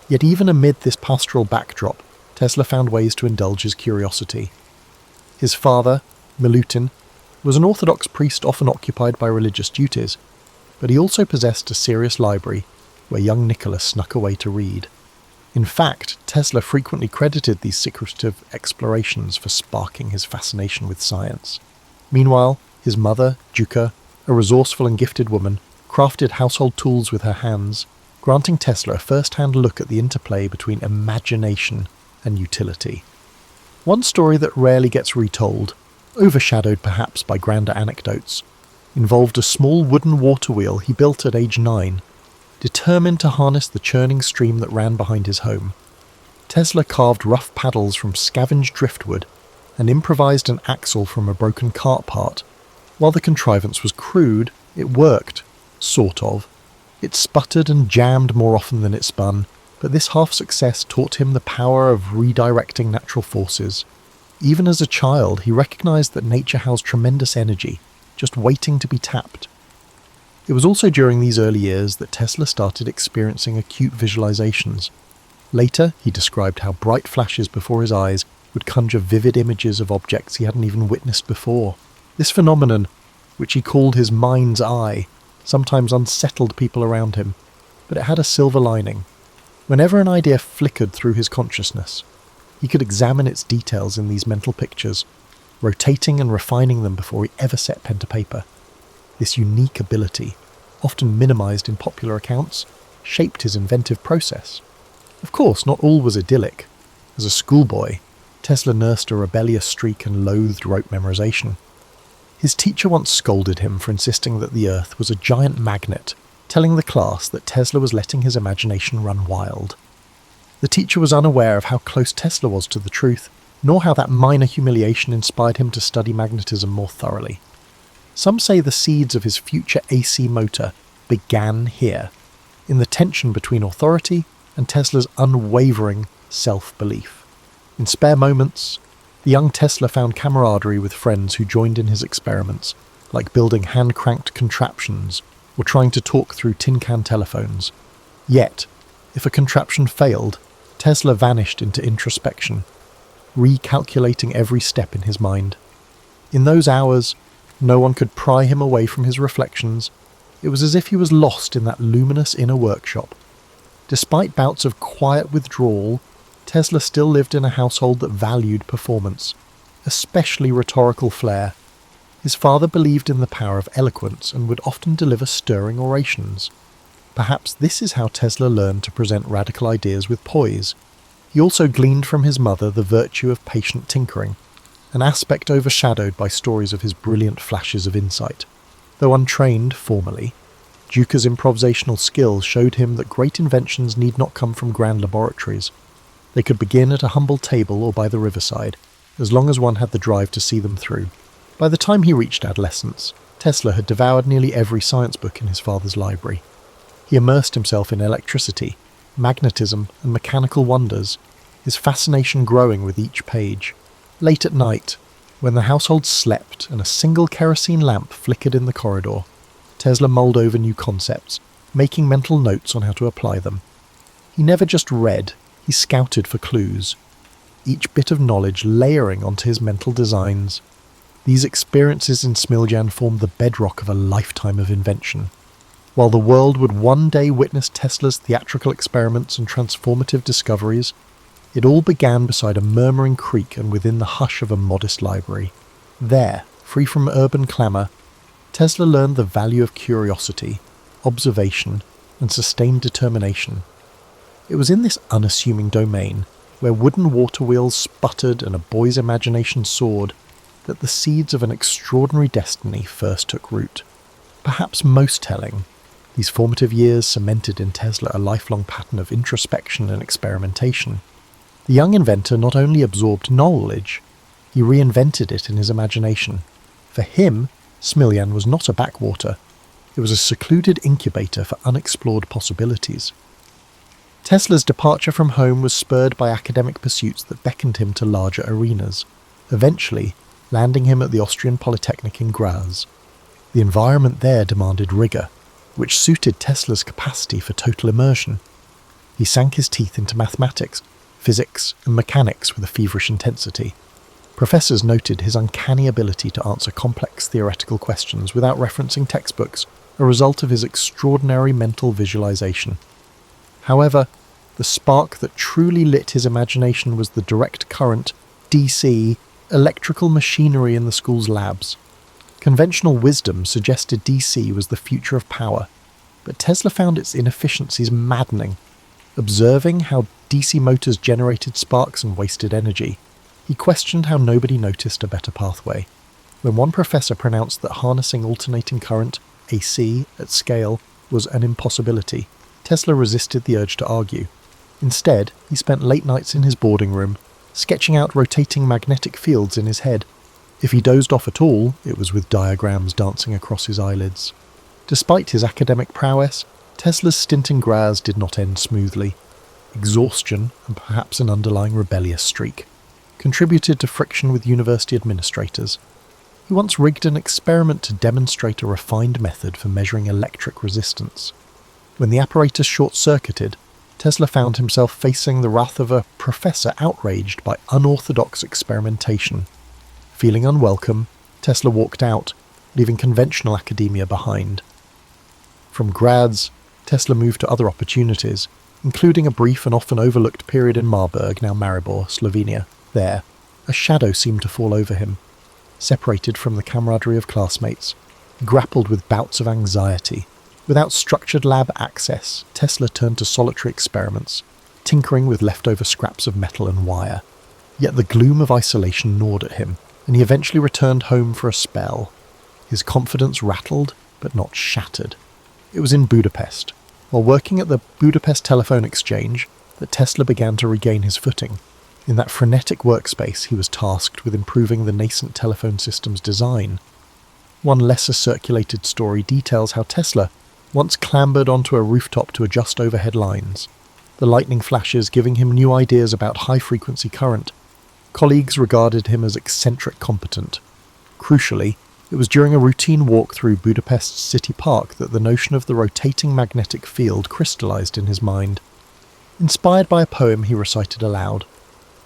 Yet even amid this pastoral backdrop, Tesla found ways to indulge his curiosity. His father, Milutin, was an Orthodox priest often occupied by religious duties, but he also possessed a serious library where young Nikola snuck away to read. In fact, Tesla frequently credited these secretive explorations for sparking his fascination with science. Meanwhile, his mother, Juka, a resourceful and gifted woman, crafted household tools with her hands, granting Tesla a first-hand look at the interplay between imagination and utility. One story that rarely gets retold, overshadowed perhaps by grander anecdotes, involved a small wooden water wheel he built at age 9, determined to harness the churning stream that ran behind his home. Tesla carved rough paddles from scavenged driftwood and improvised an axle from a broken cart part. While the contrivance was crude, it worked, sort of. It sputtered and jammed more often than it spun, but this half-success taught him the power of redirecting natural forces. Even as a child, he recognized that nature housed tremendous energy, just waiting to be tapped. It was also during these early years that Tesla started experiencing acute visualizations. Later, he described how bright flashes before his eyes would conjure vivid images of objects he hadn't even witnessed before. This phenomenon, which he called his mind's eye, sometimes unsettled people around him, but it had a silver lining. Whenever an idea flickered through his consciousness, he could examine its details in these mental pictures, rotating and refining them before he ever set pen to paper. This unique ability, often minimized in popular accounts, shaped his inventive process. Of course, not all was idyllic. As a schoolboy, Tesla nursed a rebellious streak and loathed rote memorization. His teacher once scolded him for insisting that the Earth was a giant magnet, telling the class that Tesla was letting his imagination run wild. The teacher was unaware of how close Tesla was to the truth, nor how that minor humiliation inspired him to study magnetism more thoroughly. Some say the seeds of his future AC motor began here, in the tension between authority and Tesla's unwavering self-belief. In spare moments, the young Tesla found camaraderie with friends who joined in his experiments, like building hand-cranked contraptions or trying to talk through tin can telephones. Yet, if a contraption failed, Tesla vanished into introspection, recalculating every step in his mind. In those hours, no one could pry him away from his reflections. It was as if he was lost in that luminous inner workshop. Despite bouts of quiet withdrawal, Tesla still lived in a household that valued performance, especially rhetorical flair. His father believed in the power of eloquence and would often deliver stirring orations. Perhaps this is how Tesla learned to present radical ideas with poise. He also gleaned from his mother the virtue of patient tinkering, an aspect overshadowed by stories of his brilliant flashes of insight. Though untrained formally, Duca's improvisational skill showed him that great inventions need not come from grand laboratories. They could begin at a humble table or by the riverside, as long as one had the drive to see them through. By the time he reached adolescence, Tesla had devoured nearly every science book in his father's library. He immersed himself in electricity, magnetism, and mechanical wonders, his fascination growing with each page. Late at night, when the household slept and a single kerosene lamp flickered in the corridor, Tesla mulled over new concepts, making mental notes on how to apply them. He never just read, he scouted for clues, each bit of knowledge layering onto his mental designs. These experiences in Smiljan formed the bedrock of a lifetime of invention. While the world would one day witness Tesla's theatrical experiments and transformative discoveries, it all began beside a murmuring creek and within the hush of a modest library. There, free from urban clamour, Tesla learned the value of curiosity, observation, and sustained determination. It was in this unassuming domain, where wooden water wheels sputtered and a boy's imagination soared, that the seeds of an extraordinary destiny first took root. Perhaps most telling, these formative years cemented in Tesla a lifelong pattern of introspection and experimentation. The young inventor not only absorbed knowledge, he reinvented it in his imagination. For him, Smiljan was not a backwater. It was a secluded incubator for unexplored possibilities. Tesla's departure from home was spurred by academic pursuits that beckoned him to larger arenas, eventually landing him at the Austrian Polytechnic in Graz. The environment there demanded rigour, which suited Tesla's capacity for total immersion. He sank his teeth into mathematics, physics, and mechanics with a feverish intensity. Professors noted his uncanny ability to answer complex theoretical questions without referencing textbooks, a result of his extraordinary mental visualization. However, the spark that truly lit his imagination was the direct current, DC, electrical machinery in the school's labs. Conventional wisdom suggested DC was the future of power, but Tesla found its inefficiencies maddening. Observing how DC motors generated sparks and wasted energy, he questioned how nobody noticed a better pathway. When one professor pronounced that harnessing alternating current, AC, at scale, was an impossibility, Tesla resisted the urge to argue. Instead, he spent late nights in his boarding room, sketching out rotating magnetic fields in his head. If he dozed off at all, it was with diagrams dancing across his eyelids. Despite his academic prowess, Tesla's stint in Graz did not end smoothly. Exhaustion, and perhaps an underlying rebellious streak. contributed to friction with university administrators. He once rigged an experiment to demonstrate a refined method for measuring electric resistance. When the apparatus short-circuited, Tesla found himself facing the wrath of a professor outraged by unorthodox experimentation. Feeling unwelcome, Tesla walked out, leaving conventional academia behind. From grads, Tesla moved to other opportunities, including a brief and often overlooked period in Marburg, now Maribor, Slovenia. There, a shadow seemed to fall over him. Separated from the camaraderie of classmates, he grappled with bouts of anxiety. Without structured lab access, Tesla turned to solitary experiments, tinkering with leftover scraps of metal and wire. Yet the gloom of isolation gnawed at him, and he eventually returned home for a spell. His confidence rattled, but not shattered. It was in Budapest, while working at the Budapest Telephone Exchange, that Tesla began to regain his footing. In that frenetic workspace, he was tasked with improving the nascent telephone system's design. One lesser circulated story details how Tesla once clambered onto a rooftop to adjust overhead lines, the lightning flashes giving him new ideas about high-frequency current. Colleagues regarded him as eccentric competent. Crucially, it was during a routine walk through Budapest's city park that the notion of the rotating magnetic field crystallized in his mind. Inspired by a poem he recited aloud,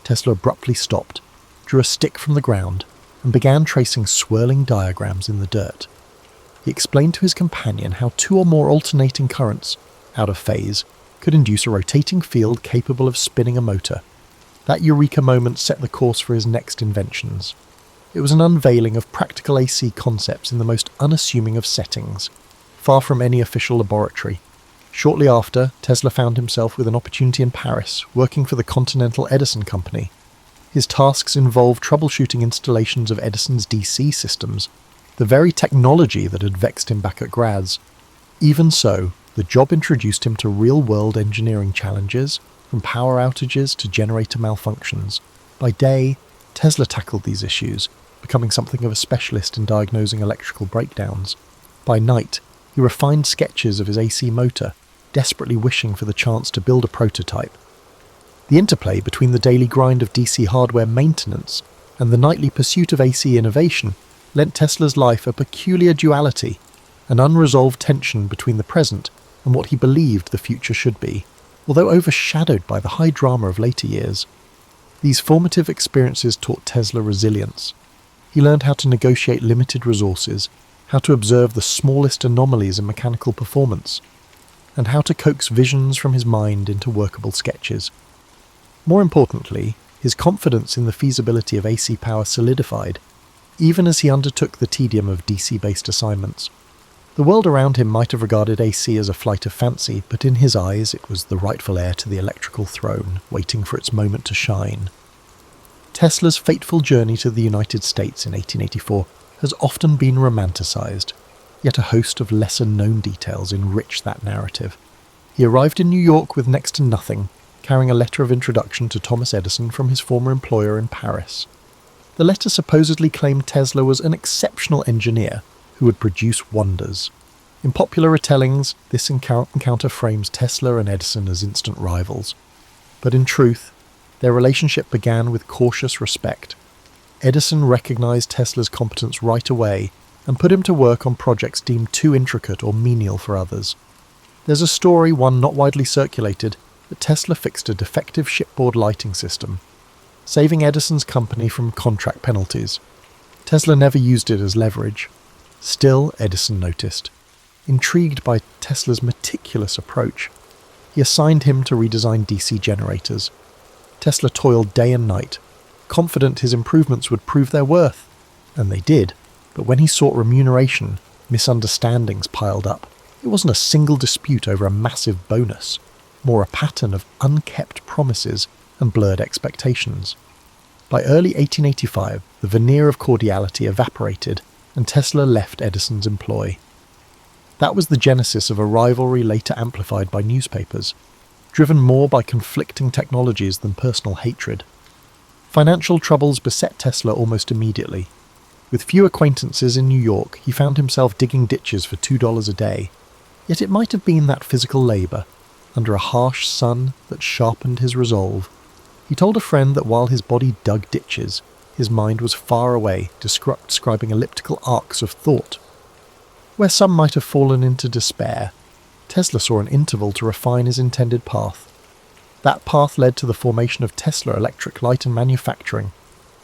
Tesla abruptly stopped, drew a stick from the ground, and began tracing swirling diagrams in the dirt. He explained to his companion how two or more alternating currents, out of phase, could induce a rotating field capable of spinning a motor. That eureka moment set the course for his next inventions. It was an unveiling of practical AC concepts in the most unassuming of settings, far from any official laboratory. Shortly after, Tesla found himself with an opportunity in Paris, working for the Continental Edison Company. His tasks involved troubleshooting installations of Edison's DC systems, the very technology that had vexed him back at grads. Even so, the job introduced him to real-world engineering challenges, from power outages to generator malfunctions. By day, Tesla tackled these issues, becoming something of a specialist in diagnosing electrical breakdowns. By night, he refined sketches of his AC motor, desperately wishing for the chance to build a prototype. The interplay between the daily grind of DC hardware maintenance and the nightly pursuit of AC innovation lent Tesla's life a peculiar duality, an unresolved tension between the present and what he believed the future should be, although overshadowed by the high drama of later years. These formative experiences taught Tesla resilience. He learned how to negotiate limited resources, how to observe the smallest anomalies in mechanical performance, and how to coax visions from his mind into workable sketches. More importantly, his confidence in the feasibility of AC power solidified, even as he undertook the tedium of DC-based assignments. The world around him might have regarded AC as a flight of fancy, but in his eyes it was the rightful heir to the electrical throne, waiting for its moment to shine. Tesla's fateful journey to the United States in 1884 has often been romanticized, yet a host of lesser-known details enrich that narrative. He arrived in New York with next to nothing, carrying a letter of introduction to Thomas Edison from his former employer in Paris. The letter supposedly claimed Tesla was an exceptional engineer who would produce wonders. In popular retellings, this encounter frames Tesla and Edison as instant rivals. But in truth, their relationship began with cautious respect. Edison recognized Tesla's competence right away and put him to work on projects deemed too intricate or menial for others. There's a story, one not widely circulated, that Tesla fixed a defective shipboard lighting system, saving Edison's company from contract penalties. Tesla never used it as leverage. Still, Edison noticed. Intrigued by Tesla's meticulous approach, he assigned him to redesign DC generators. Tesla toiled day and night, confident his improvements would prove their worth. And they did, but when he sought remuneration, misunderstandings piled up. It wasn't a single dispute over a massive bonus, more a pattern of unkept promises and blurred expectations. By early 1885, the veneer of cordiality evaporated, and Tesla left Edison's employ. That was the genesis of a rivalry later amplified by newspapers, driven more by conflicting technologies than personal hatred. Financial troubles beset Tesla almost immediately. With few acquaintances in New York, he found himself digging ditches for $2 a day. Yet it might have been that physical labour, under a harsh sun, that sharpened his resolve. He told a friend that while his body dug ditches, his mind was far away, describing elliptical arcs of thought. Where some might have fallen into despair, Tesla saw an interval to refine his intended path. That path led to the formation of Tesla Electric Light and Manufacturing,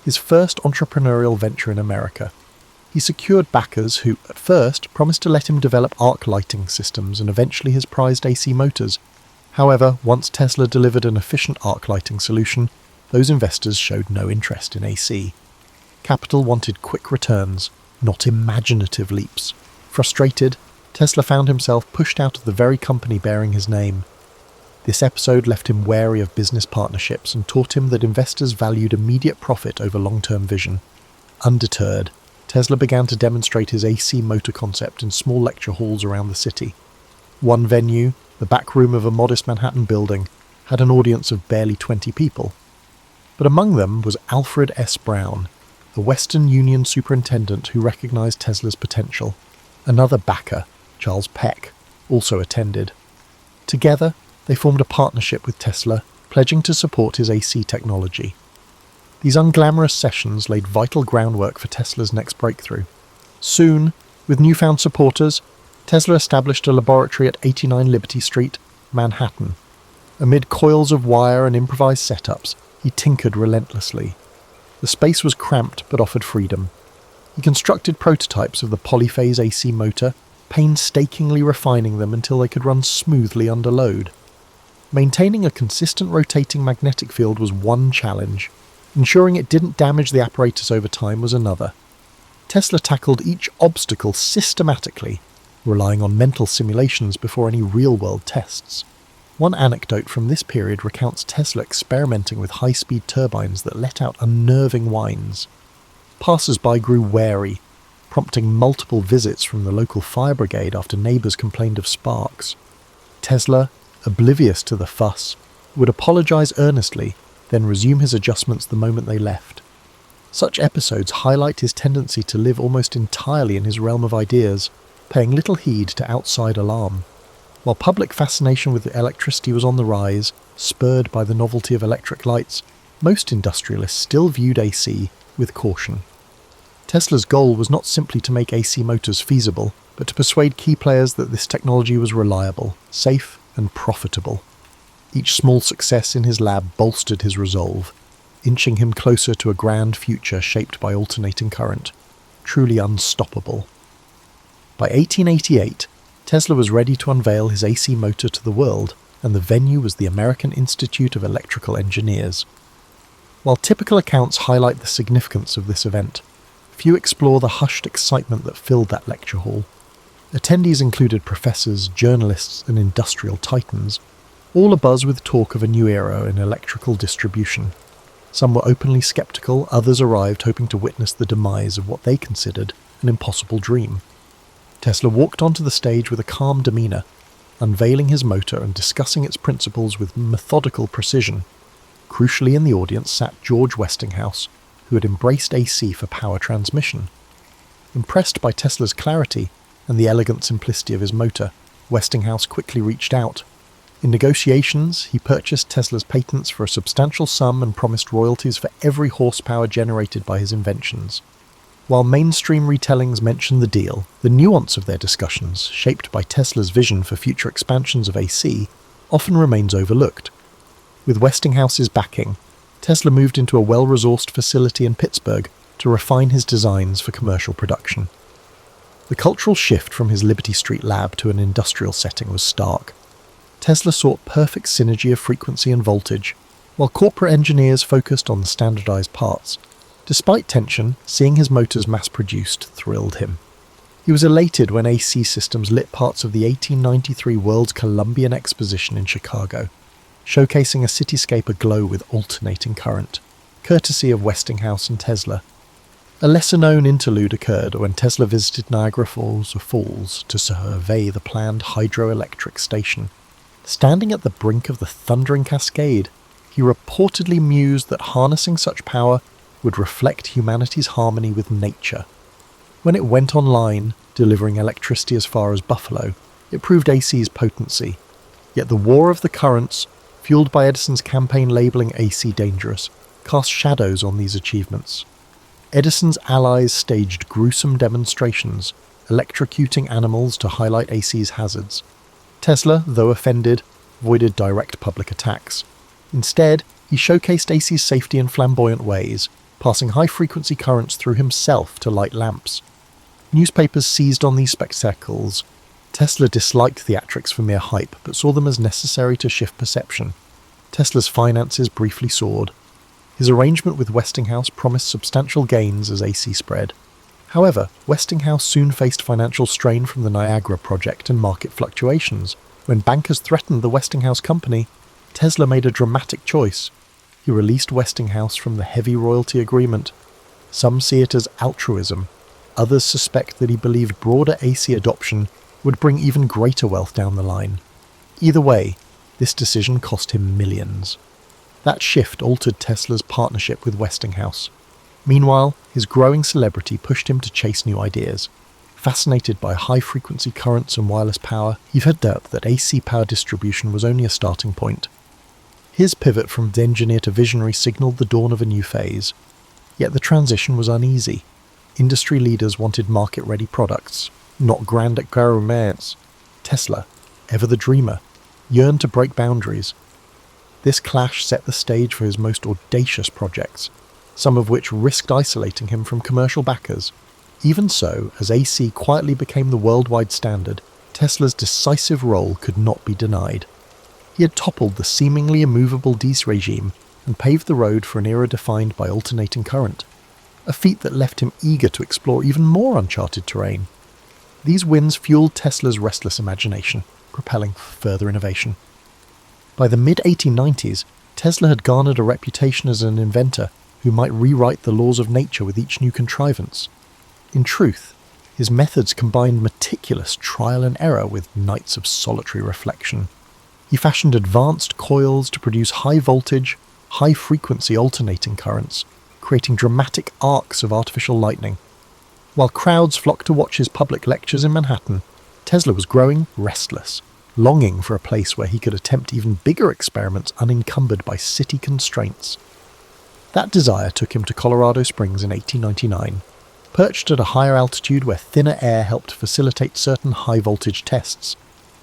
his first entrepreneurial venture in America. He secured backers who, at first, promised to let him develop arc lighting systems and eventually his prized AC motors. However, once Tesla delivered an efficient arc lighting solution, those investors showed no interest in AC. Capital wanted quick returns, not imaginative leaps. Frustrated, Tesla found himself pushed out of the very company bearing his name. This episode left him wary of business partnerships and taught him that investors valued immediate profit over long-term vision. Undeterred, Tesla began to demonstrate his AC motor concept in small lecture halls around the city. One venue, the back room of a modest Manhattan building, had an audience of barely 20 people. But among them was Alfred S. Brown, a Western Union superintendent who recognized Tesla's potential. Another backer, Charles Peck, also attended. Together, they formed a partnership with Tesla, pledging to support his AC technology. These unglamorous sessions laid vital groundwork for Tesla's next breakthrough. Soon, with newfound supporters, Tesla established a laboratory at 89 Liberty Street, Manhattan. Amid coils of wire and improvised setups, he tinkered relentlessly. The space was cramped but offered freedom. He constructed prototypes of the polyphase AC motor, painstakingly refining them until they could run smoothly under load. Maintaining a consistent rotating magnetic field was one challenge. Ensuring it didn't damage the apparatus over time was another. Tesla tackled each obstacle systematically, relying on mental simulations before any real-world tests. One anecdote from this period recounts Tesla experimenting with high-speed turbines that let out unnerving whines. Passers-by grew wary, prompting multiple visits from the local fire brigade after neighbours complained of sparks. Tesla, oblivious to the fuss, would apologise earnestly, then resume his adjustments the moment they left. Such episodes highlight his tendency to live almost entirely in his realm of ideas, paying little heed to outside alarm. While public fascination with electricity was on the rise, spurred by the novelty of electric lights, most industrialists still viewed AC with caution. Tesla's goal was not simply to make AC motors feasible, but to persuade key players that this technology was reliable, safe, and profitable. Each small success in his lab bolstered his resolve, inching him closer to a grand future shaped by alternating current, truly unstoppable. By 1888, Tesla was ready to unveil his AC motor to the world, and the venue was the American Institute of Electrical Engineers. While typical accounts highlight the significance of this event, few explore the hushed excitement that filled that lecture hall. Attendees included professors, journalists, and industrial titans, all abuzz with talk of a new era in electrical distribution. Some were openly skeptical, others arrived hoping to witness the demise of what they considered an impossible dream. Tesla walked onto the stage with a calm demeanour, unveiling his motor and discussing its principles with methodical precision. Crucially in the audience sat George Westinghouse, who had embraced AC for power transmission. Impressed by Tesla's clarity and the elegant simplicity of his motor, Westinghouse quickly reached out. In negotiations, he purchased Tesla's patents for a substantial sum and promised royalties for every horsepower generated by his inventions. While mainstream retellings mention the deal, the nuance of their discussions, shaped by Tesla's vision for future expansions of AC, often remains overlooked. With Westinghouse's backing, Tesla moved into a well-resourced facility in Pittsburgh to refine his designs for commercial production. The cultural shift from his Liberty Street lab to an industrial setting was stark. Tesla sought perfect synergy of frequency and voltage, while corporate engineers focused on the standardized parts. Despite tension, seeing his motors mass-produced thrilled him. He was elated when AC Systems lit parts of the 1893 World's Columbian Exposition in Chicago, showcasing a cityscape aglow with alternating current, courtesy of Westinghouse and Tesla. A lesser-known interlude occurred when Tesla visited Niagara Falls to survey the planned hydroelectric station. Standing at the brink of the thundering cascade, he reportedly mused that harnessing such power would reflect humanity's harmony with nature. When it went online, delivering electricity as far as Buffalo, it proved AC's potency. Yet the war of the currents, fueled by Edison's campaign labelling AC dangerous, cast shadows on these achievements. Edison's allies staged gruesome demonstrations, electrocuting animals to highlight AC's hazards. Tesla, though offended, avoided direct public attacks. Instead, he showcased AC's safety in flamboyant ways, passing high-frequency currents through himself to light lamps. Newspapers seized on these spectacles. Tesla disliked theatrics for mere hype, but saw them as necessary to shift perception. Tesla's finances briefly soared. His arrangement with Westinghouse promised substantial gains as AC spread. However, Westinghouse soon faced financial strain from the Niagara project and market fluctuations. When bankers threatened the Westinghouse company, Tesla made a dramatic choice. He released Westinghouse from the heavy royalty agreement. Some see it as altruism. Others suspect that he believed broader AC adoption would bring even greater wealth down the line. Either way, this decision cost him millions. That shift altered Tesla's partnership with Westinghouse. Meanwhile, his growing celebrity pushed him to chase new ideas. Fascinated by high-frequency currents and wireless power, he figured out that AC power distribution was only a starting point. His pivot from engineer to visionary signalled the dawn of a new phase. Yet the transition was uneasy. Industry leaders wanted market-ready products, not grand experiments. Tesla, ever the dreamer, yearned to break boundaries. This clash set the stage for his most audacious projects, some of which risked isolating him from commercial backers. Even so, as AC quietly became the worldwide standard, Tesla's decisive role could not be denied. He had toppled the seemingly immovable DC regime and paved the road for an era defined by alternating current, a feat that left him eager to explore even more uncharted terrain. These wins fueled Tesla's restless imagination, propelling further innovation. By the mid-1890s, Tesla had garnered a reputation as an inventor who might rewrite the laws of nature with each new contrivance. In truth, his methods combined meticulous trial and error with nights of solitary reflection. He fashioned advanced coils to produce high-voltage, high-frequency alternating currents, creating dramatic arcs of artificial lightning. While crowds flocked to watch his public lectures in Manhattan, Tesla was growing restless, longing for a place where he could attempt even bigger experiments unencumbered by city constraints. That desire took him to Colorado Springs in 1899. Perched at a higher altitude where thinner air helped facilitate certain high-voltage tests,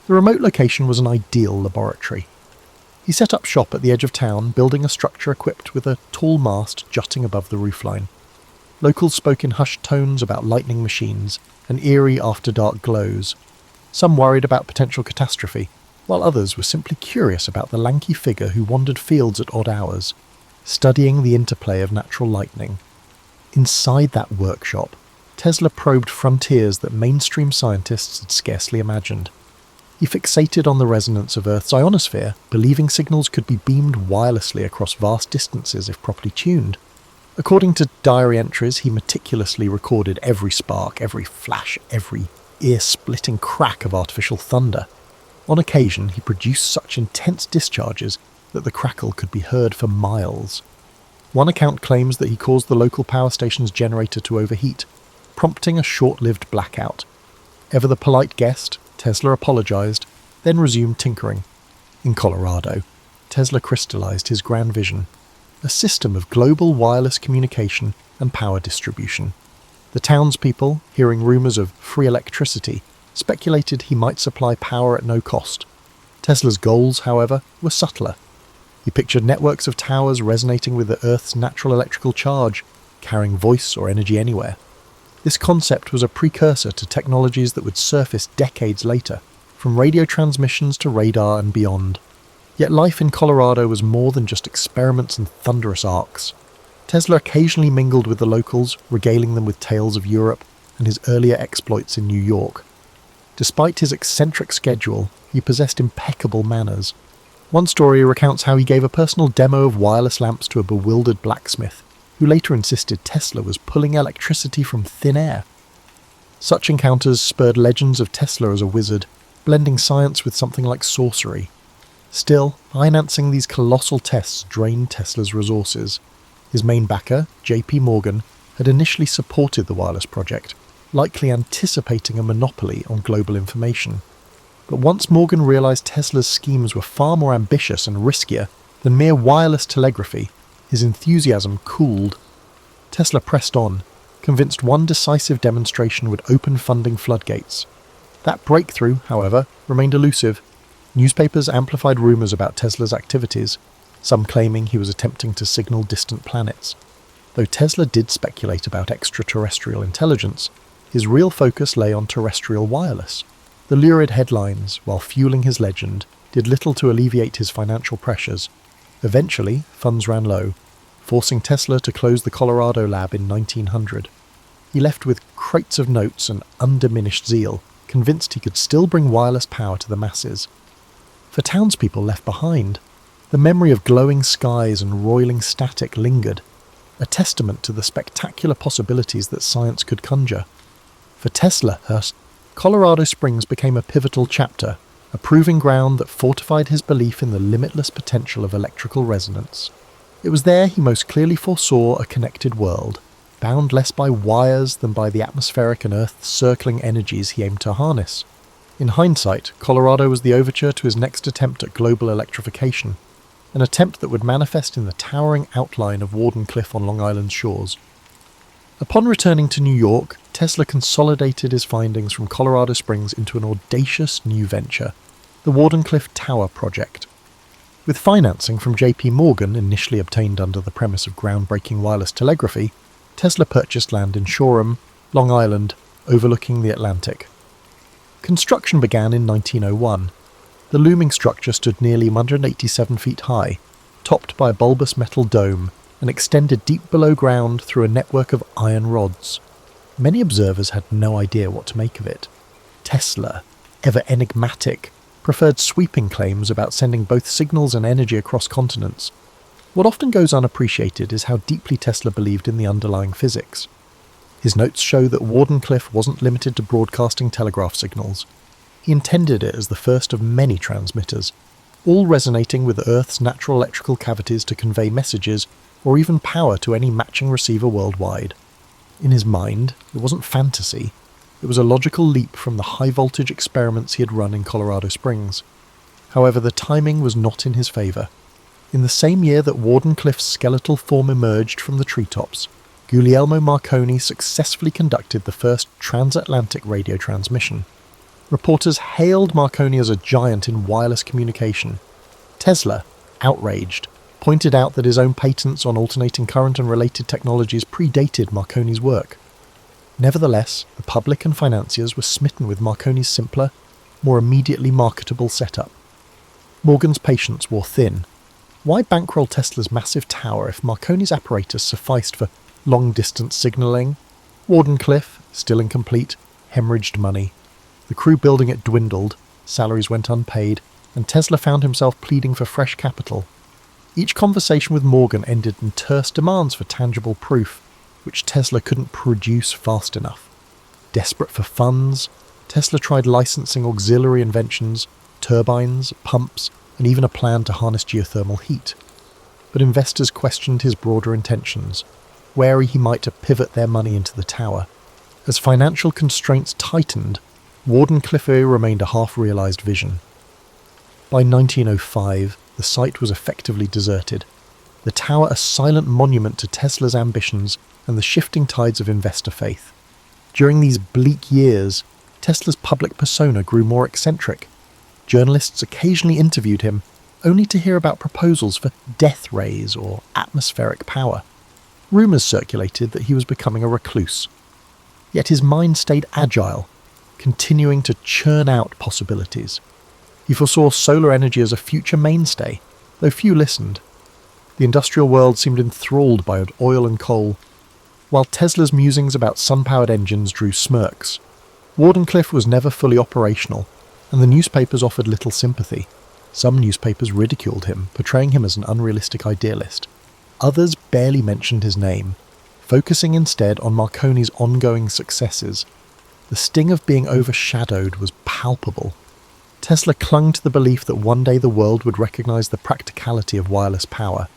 the remote location was an ideal laboratory. He set up shop at the edge of town, building a structure equipped with a tall mast jutting above the roofline. Locals spoke in hushed tones about lightning machines and eerie after-dark glows. Some worried about potential catastrophe, while others were simply curious about the lanky figure who wandered fields at odd hours, studying the interplay of natural lightning. Inside that workshop, Tesla probed frontiers that mainstream scientists had scarcely imagined. He fixated on the resonance of Earth's ionosphere, believing signals could be beamed wirelessly across vast distances if properly tuned. According to diary entries, he meticulously recorded every spark, every flash, every ear-splitting crack of artificial thunder. On occasion, he produced such intense discharges that the crackle could be heard for miles. One account claims that he caused the local power station's generator to overheat, prompting a short-lived blackout. Ever the polite guest, Tesla apologized, then resumed tinkering. In Colorado, Tesla crystallized his grand vision, a system of global wireless communication and power distribution. The townspeople, hearing rumors of free electricity, speculated he might supply power at no cost. Tesla's goals, however, were subtler. He pictured networks of towers resonating with the Earth's natural electrical charge, carrying voice or energy anywhere. This concept was a precursor to technologies that would surface decades later, from radio transmissions to radar and beyond. Yet life in Colorado was more than just experiments and thunderous arcs. Tesla occasionally mingled with the locals, regaling them with tales of Europe and his earlier exploits in New York. Despite his eccentric schedule, he possessed impeccable manners. One story recounts how he gave a personal demo of wireless lamps to a bewildered blacksmith, who later insisted Tesla was pulling electricity from thin air. Such encounters spurred legends of Tesla as a wizard, blending science with something like sorcery. Still, financing these colossal tests drained Tesla's resources. His main backer, J.P. Morgan, had initially supported the wireless project, likely anticipating a monopoly on global information. But once Morgan realised Tesla's schemes were far more ambitious and riskier than mere wireless telegraphy, his enthusiasm cooled. Tesla pressed on, convinced one decisive demonstration would open funding floodgates. That breakthrough, however, remained elusive. Newspapers amplified rumours about Tesla's activities, some claiming he was attempting to signal distant planets. Though Tesla did speculate about extraterrestrial intelligence, his real focus lay on terrestrial wireless. The lurid headlines, while fueling his legend, did little to alleviate his financial pressures. Eventually, funds ran low, forcing Tesla to close the Colorado lab in 1900. He left with crates of notes and undiminished zeal, convinced he could still bring wireless power to the masses. For townspeople left behind, the memory of glowing skies and roiling static lingered, a testament to the spectacular possibilities that science could conjure. For Tesla, Colorado Springs became a pivotal chapter, a proving ground that fortified his belief in the limitless potential of electrical resonance. It was there he most clearly foresaw a connected world, bound less by wires than by the atmospheric and earth-circling energies he aimed to harness. In hindsight, Colorado was the overture to his next attempt at global electrification, an attempt that would manifest in the towering outline of Wardenclyffe on Long Island's shores. Upon returning to New York, Tesla consolidated his findings from Colorado Springs into an audacious new venture, the Wardenclyffe Tower Project. With financing from J.P. Morgan, initially obtained under the premise of groundbreaking wireless telegraphy, Tesla purchased land in Shoreham, Long Island, overlooking the Atlantic. Construction began in 1901. The looming structure stood nearly 187 feet high, topped by a bulbous metal dome, and extended deep below ground through a network of iron rods. Many observers had no idea what to make of it. Tesla, ever enigmatic, preferred sweeping claims about sending both signals and energy across continents. What often goes unappreciated is how deeply Tesla believed in the underlying physics. His notes show that Wardenclyffe wasn't limited to broadcasting telegraph signals. He intended it as the first of many transmitters, all resonating with Earth's natural electrical cavities to convey messages or even power to any matching receiver worldwide. In his mind, it wasn't fantasy. It was a logical leap from the high-voltage experiments he had run in Colorado Springs. However, the timing was not in his favour. In the same year that Wardenclyffe's skeletal form emerged from the treetops, Guglielmo Marconi successfully conducted the first transatlantic radio transmission. Reporters hailed Marconi as a giant in wireless communication. Tesla, outraged, pointed out that his own patents on alternating current and related technologies predated Marconi's work. Nevertheless, the public and financiers were smitten with Marconi's simpler, more immediately marketable setup. Morgan's patience wore thin. Why bankroll Tesla's massive tower if Marconi's apparatus sufficed for long-distance signalling? Wardenclyffe, still incomplete, hemorrhaged money. The crew building it dwindled, salaries went unpaid, and Tesla found himself pleading for fresh capital. Each conversation with Morgan ended in terse demands for tangible proof, which Tesla couldn't produce fast enough. Desperate for funds, Tesla tried licensing auxiliary inventions, turbines, pumps, and even a plan to harness geothermal heat. But investors questioned his broader intentions, wary he might pivot their money into the tower. As financial constraints tightened, Wardenclyffe remained a half-realised vision. By 1905, the site was effectively deserted, the tower a silent monument to Tesla's ambitions and the shifting tides of investor faith. During these bleak years, Tesla's public persona grew more eccentric. Journalists occasionally interviewed him, only to hear about proposals for death rays or atmospheric power. Rumours circulated that he was becoming a recluse. Yet his mind stayed agile, continuing to churn out possibilities. He foresaw solar energy as a future mainstay, though few listened. The industrial world seemed enthralled by oil and coal, while Tesla's musings about sun-powered engines drew smirks. Wardenclyffe was never fully operational, and the newspapers offered little sympathy. Some newspapers ridiculed him, portraying him as an unrealistic idealist. Others barely mentioned his name, focusing instead on Marconi's ongoing successes. The sting of being overshadowed was palpable. Tesla clung to the belief that one day the world would recognize the practicality of wireless power.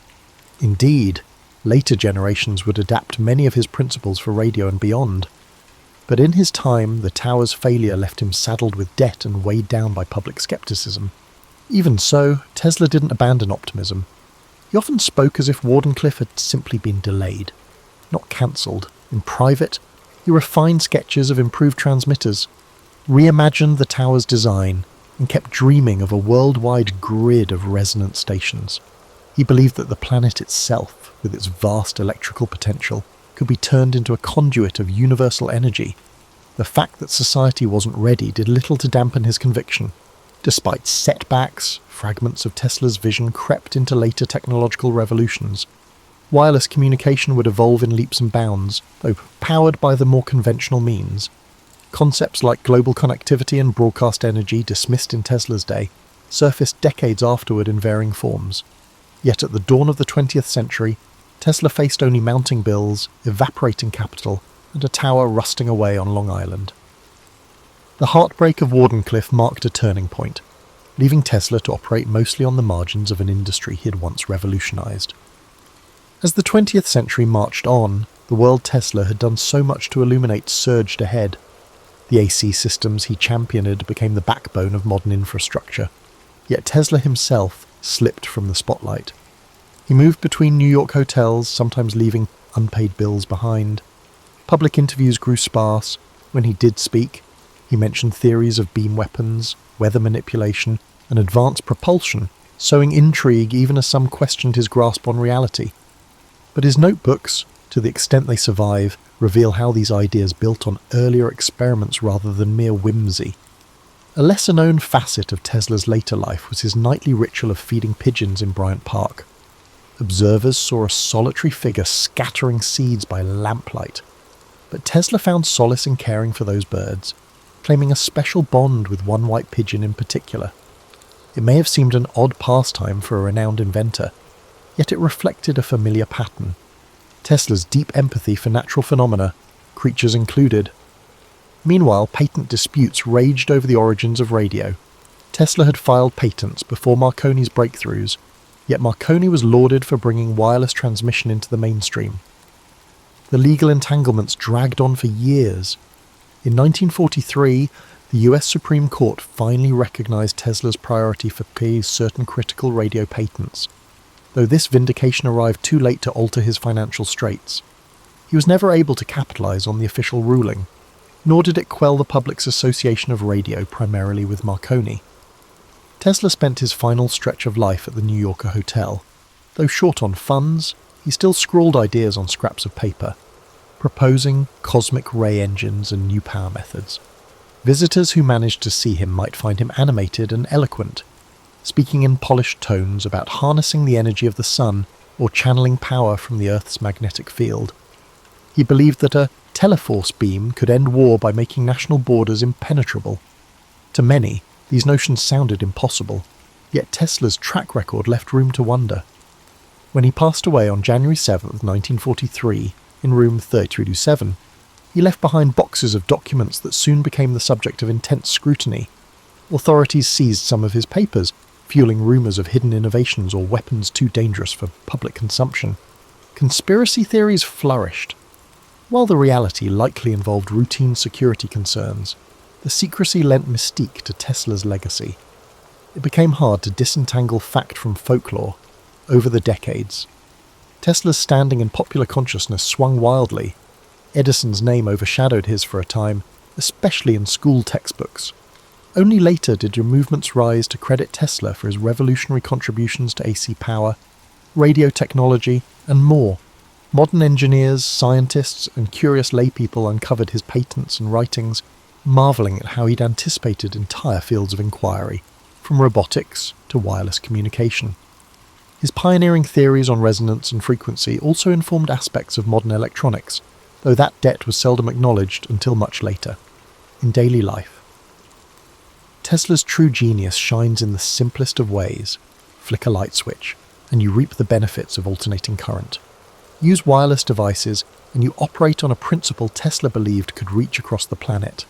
Indeed, later generations would adapt many of his principles for radio and beyond. But in his time, the tower's failure left him saddled with debt and weighed down by public skepticism. Even so, Tesla didn't abandon optimism. He often spoke as if Wardenclyffe had simply been delayed, not cancelled. In private, he refined sketches of improved transmitters, reimagined the tower's design, and kept dreaming of a worldwide grid of resonant stations. He believed that the planet itself, with its vast electrical potential, could be turned into a conduit of universal energy. The fact that society wasn't ready did little to dampen his conviction. Despite setbacks, fragments of Tesla's vision crept into later technological revolutions. Wireless communication would evolve in leaps and bounds, though powered by the more conventional means. Concepts like global connectivity and broadcast energy, dismissed in Tesla's day, surfaced decades afterward in varying forms. Yet at the dawn of the 20th century, Tesla faced only mounting bills, evaporating capital, and a tower rusting away on Long Island. The heartbreak of Wardenclyffe marked a turning point, leaving Tesla to operate mostly on the margins of an industry he had once revolutionized. As the 20th century marched on, the world Tesla had done so much to illuminate surged ahead. The AC systems he championed became the backbone of modern infrastructure, yet Tesla himself slipped from the spotlight. He moved between New York hotels, sometimes leaving unpaid bills behind. Public interviews grew sparse. When he did speak, he mentioned theories of beam weapons, weather manipulation, and advanced propulsion, sowing intrigue even as some questioned his grasp on reality. But his notebooks, to the extent they survive, reveal how these ideas built on earlier experiments rather than mere whimsy. A lesser-known facet of Tesla's later life was his nightly ritual of feeding pigeons in Bryant Park. Observers saw a solitary figure scattering seeds by lamplight, but Tesla found solace in caring for those birds, claiming a special bond with one white pigeon in particular. It may have seemed an odd pastime for a renowned inventor, yet it reflected a familiar pattern. Tesla's deep empathy for natural phenomena, creatures included. Meanwhile, patent disputes raged over the origins of radio. Tesla had filed patents before Marconi's breakthroughs, yet Marconi was lauded for bringing wireless transmission into the mainstream. The legal entanglements dragged on for years. In 1943, the US Supreme Court finally recognized Tesla's priority for certain critical radio patents, though this vindication arrived too late to alter his financial straits. He was never able to capitalize on the official ruling, nor did it quell the public's association of radio primarily with Marconi. Tesla spent his final stretch of life at the New Yorker hotel. Though short on funds, he still scrawled ideas on scraps of paper, proposing cosmic ray engines and new power methods. Visitors who managed to see him might find him animated and eloquent, speaking in polished tones about harnessing the energy of the sun or channeling power from the Earth's magnetic field. He believed that a teleforce beam could end war by making national borders impenetrable. To many, these notions sounded impossible, yet Tesla's track record left room to wonder. When he passed away on January 7, 1943, in room 3327, he left behind boxes of documents that soon became the subject of intense scrutiny. Authorities seized some of his papers, fueling rumours of hidden innovations or weapons too dangerous for public consumption. Conspiracy theories flourished. While the reality likely involved routine security concerns, the secrecy lent mystique to Tesla's legacy. It became hard to disentangle fact from folklore over the decades. Tesla's standing in popular consciousness swung wildly. Edison's name overshadowed his for a time, especially in school textbooks. Only later did movements rise to credit Tesla for his revolutionary contributions to AC power, radio technology, and more. Modern engineers, scientists, and curious laypeople uncovered his patents and writings, marvelling at how he'd anticipated entire fields of inquiry, from robotics to wireless communication. His pioneering theories on resonance and frequency also informed aspects of modern electronics, though that debt was seldom acknowledged until much later, in daily life. Tesla's true genius shines in the simplest of ways. Flick a light switch, and you reap the benefits of alternating current. Use wireless devices, and you operate on a principle Tesla believed could reach across the planet.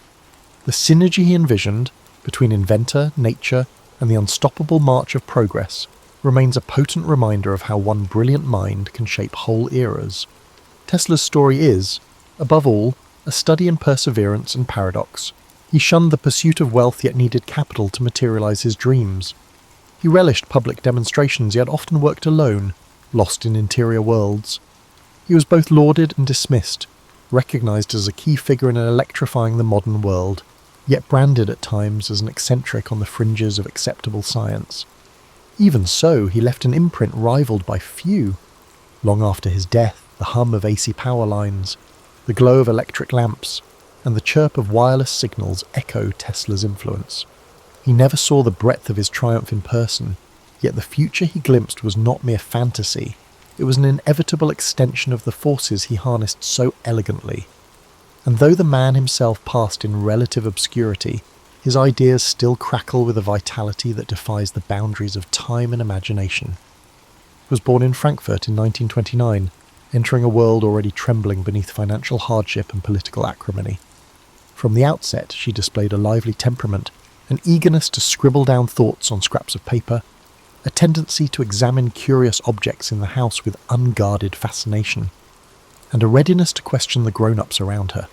The synergy he envisioned, between inventor, nature, and the unstoppable march of progress, remains a potent reminder of how one brilliant mind can shape whole eras. Tesla's story is, above all, a study in perseverance and paradox. He shunned the pursuit of wealth yet needed capital to materialize his dreams. He relished public demonstrations yet often worked alone, lost in interior worlds. He was both lauded and dismissed, recognized as a key figure in electrifying the modern world, yet branded at times as an eccentric on the fringes of acceptable science. Even so, he left an imprint rivaled by few. Long after his death, the hum of AC power lines, the glow of electric lamps, and the chirp of wireless signals echo Tesla's influence. He never saw the breadth of his triumph in person, yet the future he glimpsed was not mere fantasy. It was an inevitable extension of the forces he harnessed so elegantly. And though the man himself passed in relative obscurity, his ideas still crackle with a vitality that defies the boundaries of time and imagination. He was born in Frankfurt in 1929, entering a world already trembling beneath financial hardship and political acrimony. From the outset, she displayed a lively temperament, an eagerness to scribble down thoughts on scraps of paper, a tendency to examine curious objects in the house with unguarded fascination, and a readiness to question the grown-ups around her.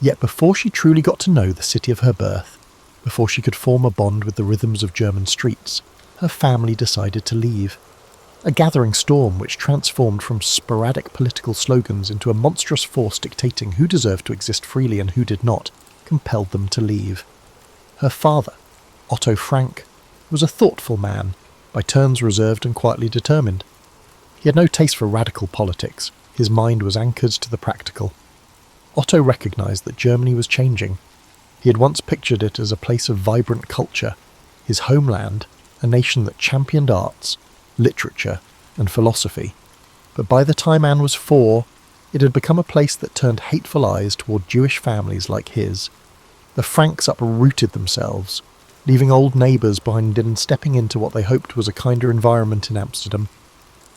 Yet before she truly got to know the city of her birth, before she could form a bond with the rhythms of German streets, her family decided to leave. A gathering storm which transformed from sporadic political slogans into a monstrous force dictating who deserved to exist freely and who did not, compelled them to leave. Her father, Otto Frank, was a thoughtful man, by turns reserved and quietly determined. He had no taste for radical politics. His mind was anchored to the practical. Otto recognised that Germany was changing. He had once pictured it as a place of vibrant culture, his homeland, a nation that championed arts, literature, and philosophy. But by the time Anne was 4, it had become a place that turned hateful eyes toward Jewish families like his. The Franks uprooted themselves, leaving old neighbours behind and stepping into what they hoped was a kinder environment in Amsterdam.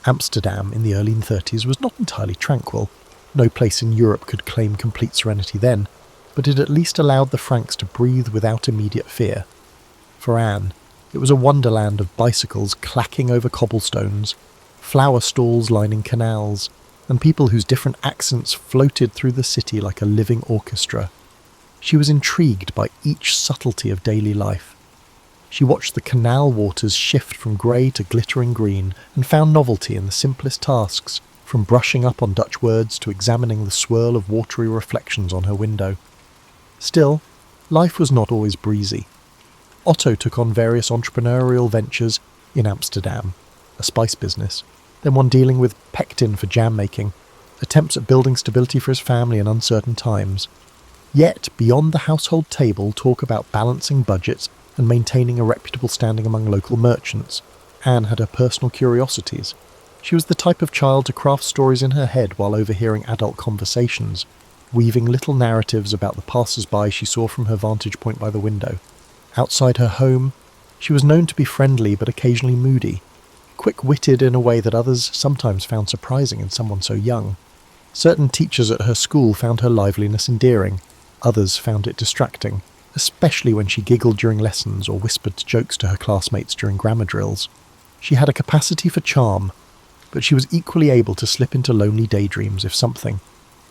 Amsterdam in the early 30s was not entirely tranquil. No place in Europe could claim complete serenity then, but it at least allowed the Franks to breathe without immediate fear. For Anne, it was a wonderland of bicycles clacking over cobblestones, flower stalls lining canals, and people whose different accents floated through the city like a living orchestra. She was intrigued by each subtlety of daily life. She watched the canal waters shift from grey to glittering green and found novelty in the simplest tasks, from brushing up on Dutch words to examining the swirl of watery reflections on her window. Still, life was not always breezy. Otto took on various entrepreneurial ventures in Amsterdam, a spice business, then one dealing with pectin for jam making, attempts at building stability for his family in uncertain times. Yet, beyond the household table, talk about balancing budgets and maintaining a reputable standing among local merchants, Anne had her personal curiosities. She was the type of child to craft stories in her head while overhearing adult conversations, weaving little narratives about the passers-by she saw from her vantage point by the window. Outside her home, she was known to be friendly but occasionally moody, quick-witted in a way that others sometimes found surprising in someone so young. Certain teachers at her school found her liveliness endearing, others found it distracting, especially when she giggled during lessons or whispered jokes to her classmates during grammar drills. She had a capacity for charm, but she was equally able to slip into lonely daydreams if something,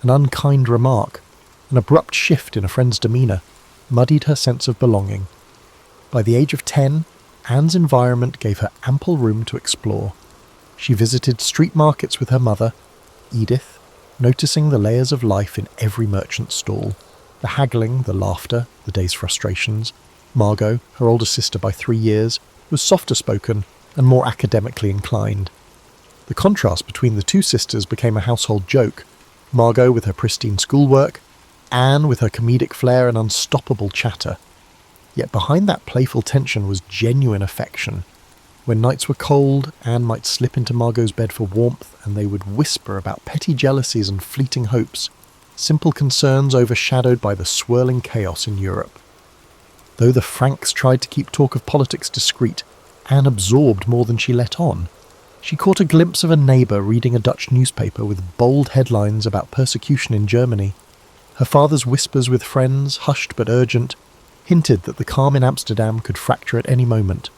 an unkind remark, an abrupt shift in a friend's demeanour, muddied her sense of belonging. By the age of 10, Anne's environment gave her ample room to explore. She visited street markets with her mother, Edith, noticing the layers of life in every merchant's stall. The haggling, the laughter, the day's frustrations. Margot, her older sister by 3 years, was softer spoken and more academically inclined. The contrast between the two sisters became a household joke. Margot with her pristine schoolwork, Anne with her comedic flair and unstoppable chatter. Yet behind that playful tension was genuine affection. When nights were cold, Anne might slip into Margot's bed for warmth, and they would whisper about petty jealousies and fleeting hopes, simple concerns overshadowed by the swirling chaos in Europe. Though the Franks tried to keep talk of politics discreet, Anne absorbed more than she let on. She caught a glimpse of a neighbour reading a Dutch newspaper with bold headlines about persecution in Germany. Her father's whispers with friends, hushed but urgent, hinted that the calm in Amsterdam could fracture at any moment.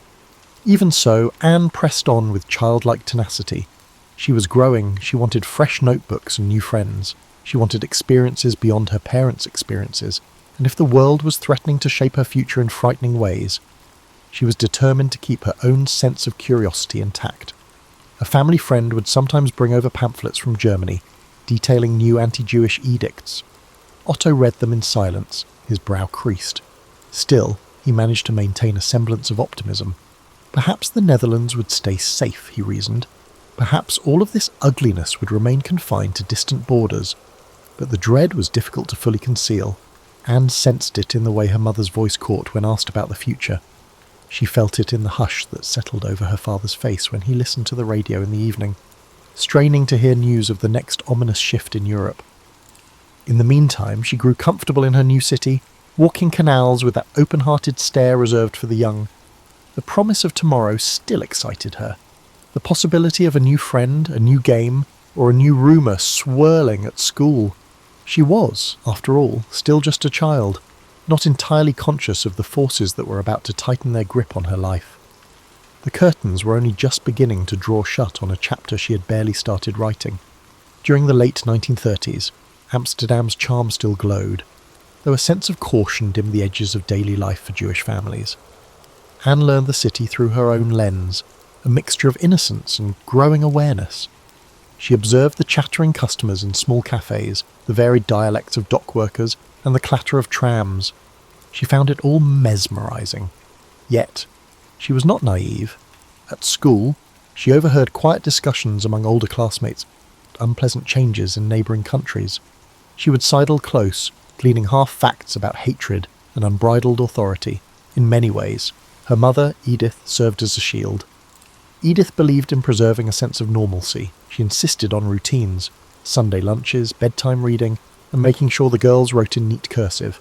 Even so, Anne pressed on with childlike tenacity. She was growing, she wanted fresh notebooks and new friends. She wanted experiences beyond her parents' experiences, and if the world was threatening to shape her future in frightening ways, she was determined to keep her own sense of curiosity intact. A family friend would sometimes bring over pamphlets from Germany, detailing new anti-Jewish edicts. Otto read them in silence, his brow creased. Still, he managed to maintain a semblance of optimism. Perhaps the Netherlands would stay safe, he reasoned. Perhaps all of this ugliness would remain confined to distant borders. But the dread was difficult to fully conceal. Anne sensed it in the way her mother's voice caught when asked about the future. She felt it in the hush that settled over her father's face when he listened to the radio in the evening, straining to hear news of the next ominous shift in Europe. In the meantime, she grew comfortable in her new city, walking canals with that open-hearted stare reserved for the young. The promise of tomorrow still excited her. The possibility of a new friend, a new game, or a new rumour swirling at school. She was, after all, still just a child, not entirely conscious of the forces that were about to tighten their grip on her life. The curtains were only just beginning to draw shut on a chapter she had barely started writing. During the late 1930s, Amsterdam's charm still glowed, though a sense of caution dimmed the edges of daily life for Jewish families. Anne learned the city through her own lens, a mixture of innocence and growing awareness. She observed the chattering customers in small cafes, the varied dialects of dock workers, and the clatter of trams. She found it all mesmerising. Yet, she was not naive. At school, she overheard quiet discussions among older classmates, unpleasant changes in neighbouring countries. She would sidle close, gleaning half-facts about hatred and unbridled authority. In many ways, her mother, Edith, served as a shield. Edith believed in preserving a sense of normalcy. She insisted on routines, Sunday lunches, bedtime reading, and making sure the girls wrote in neat cursive.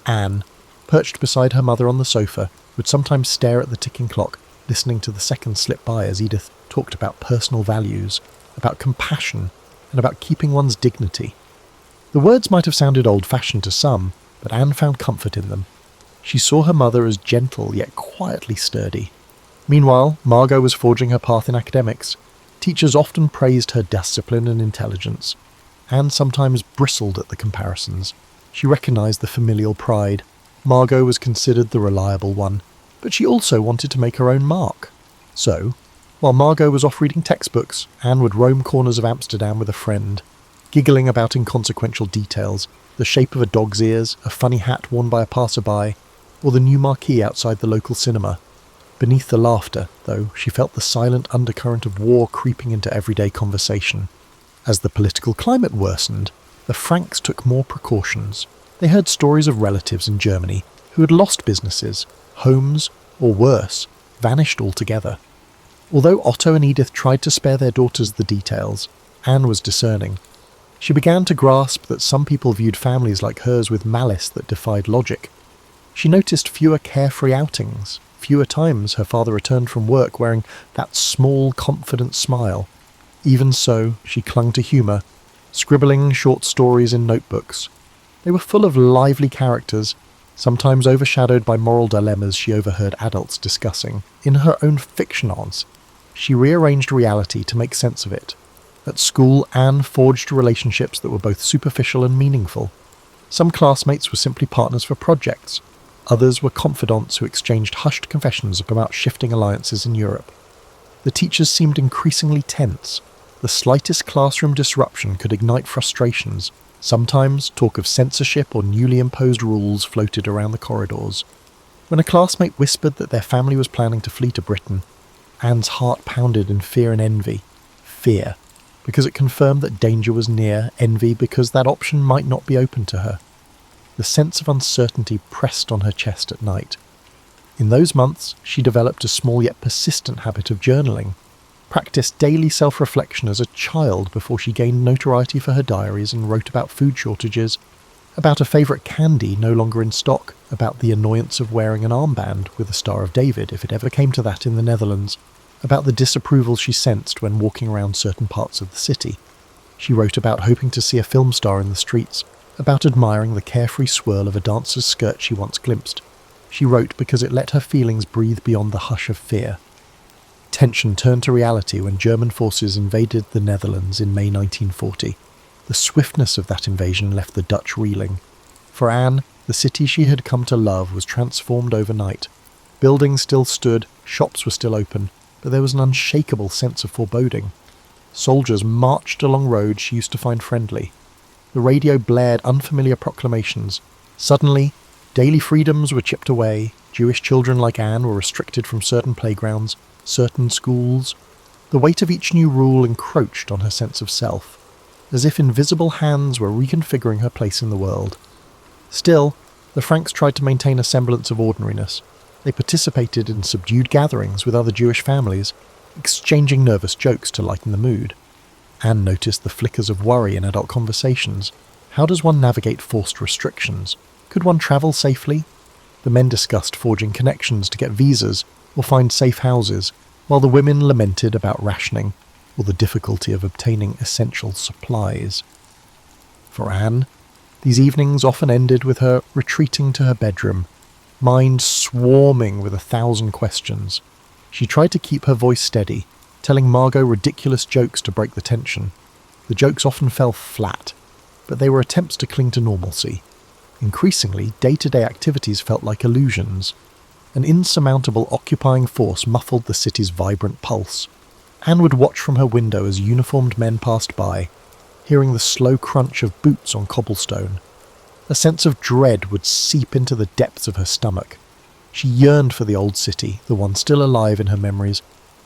Anne, perched beside her mother on the sofa, would sometimes stare at the ticking clock, listening to the seconds slip by as Edith talked about personal values, about compassion, and about keeping one's dignity. The words might have sounded old-fashioned to some, but Anne found comfort in them. She saw her mother as gentle yet quietly sturdy. Meanwhile, Margot was forging her path in academics. Teachers often praised her discipline and intelligence. Anne sometimes bristled at the comparisons. She recognised the familial pride. Margot was considered the reliable one, but she also wanted to make her own mark. So, while Margot was off reading textbooks, Anne would roam corners of Amsterdam with a friend, giggling about inconsequential details, the shape of a dog's ears, a funny hat worn by a passerby, or the new marquee outside the local cinema. Beneath the laughter, though, she felt the silent undercurrent of war creeping into everyday conversation. As the political climate worsened, the Franks took more precautions. They heard stories of relatives in Germany who had lost businesses, homes, or worse, vanished altogether. Although Otto and Edith tried to spare their daughters the details, Anne was discerning. She began to grasp that some people viewed families like hers with malice that defied logic. She noticed fewer carefree outings, fewer times her father returned from work wearing that small, confident smile. Even so, she clung to humour, scribbling short stories in notebooks. They were full of lively characters, sometimes overshadowed by moral dilemmas she overheard adults discussing. In her own fictionons, she rearranged reality to make sense of it. At school, Anne forged relationships that were both superficial and meaningful. Some classmates were simply partners for projects. Others were confidants who exchanged hushed confessions about shifting alliances in Europe. The teachers seemed increasingly tense. The slightest classroom disruption could ignite frustrations. Sometimes talk of censorship or newly imposed rules floated around the corridors. When a classmate whispered that their family was planning to flee to Britain, Anne's heart pounded in fear and envy. Fear, because it confirmed that danger was near, envy because that option might not be open to her. The sense of uncertainty pressed on her chest at night. In those months, she developed a small yet persistent habit of journaling, practiced daily self-reflection as a child before she gained notoriety for her diaries and wrote about food shortages, about a favourite candy no longer in stock, about the annoyance of wearing an armband with a Star of David if it ever came to that in the Netherlands, about the disapproval she sensed when walking around certain parts of the city. She wrote about hoping to see a film star in the streets, about admiring the carefree swirl of a dancer's skirt she once glimpsed. She wrote because it let her feelings breathe beyond the hush of fear. Tension turned to reality when German forces invaded the Netherlands in May 1940. The swiftness of that invasion left the Dutch reeling. For Anne, the city she had come to love was transformed overnight. Buildings still stood, shops were still open, but there was an unshakable sense of foreboding. Soldiers marched along roads she used to find friendly. The radio blared unfamiliar proclamations. Suddenly, daily freedoms were chipped away. Jewish children like Anne were restricted from certain playgrounds, certain schools. The weight of each new rule encroached on her sense of self, as if invisible hands were reconfiguring her place in the world. Still, the Franks tried to maintain a semblance of ordinariness. They participated in subdued gatherings with other Jewish families, exchanging nervous jokes to lighten the mood. Anne noticed the flickers of worry in adult conversations. How does one navigate forced restrictions? Could one travel safely? The men discussed forging connections to get visas or find safe houses, while the women lamented about rationing or the difficulty of obtaining essential supplies. For Anne, these evenings often ended with her retreating to her bedroom, mind swarming with 1,000 questions. She tried to keep her voice steady, telling Margot ridiculous jokes to break the tension. The jokes often fell flat, but they were attempts to cling to normalcy. Increasingly, day-to-day activities felt like illusions. An insurmountable occupying force muffled the city's vibrant pulse. Anne would watch from her window as uniformed men passed by, hearing the slow crunch of boots on cobblestone. A sense of dread would seep into the depths of her stomach. She yearned for the old city, the one still alive in her memories,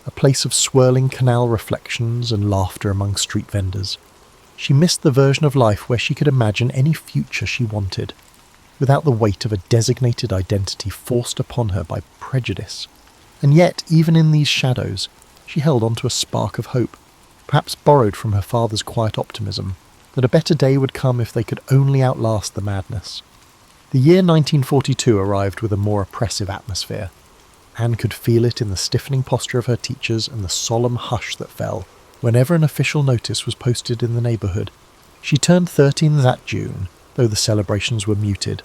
a place of swirling canal reflections and laughter among street vendors. She missed the version of life where she could imagine any future she wanted, without the weight of a designated identity forced upon her by prejudice. And yet, even in these shadows, she held on to a spark of hope, perhaps borrowed from her father's quiet optimism, that a better day would come if they could only outlast the madness. The year 1942 arrived with a more oppressive atmosphere. Anne could feel it in the stiffening posture of her teachers and the solemn hush that fell whenever an official notice was posted in the neighbourhood. She turned 13 that June, though the celebrations were muted.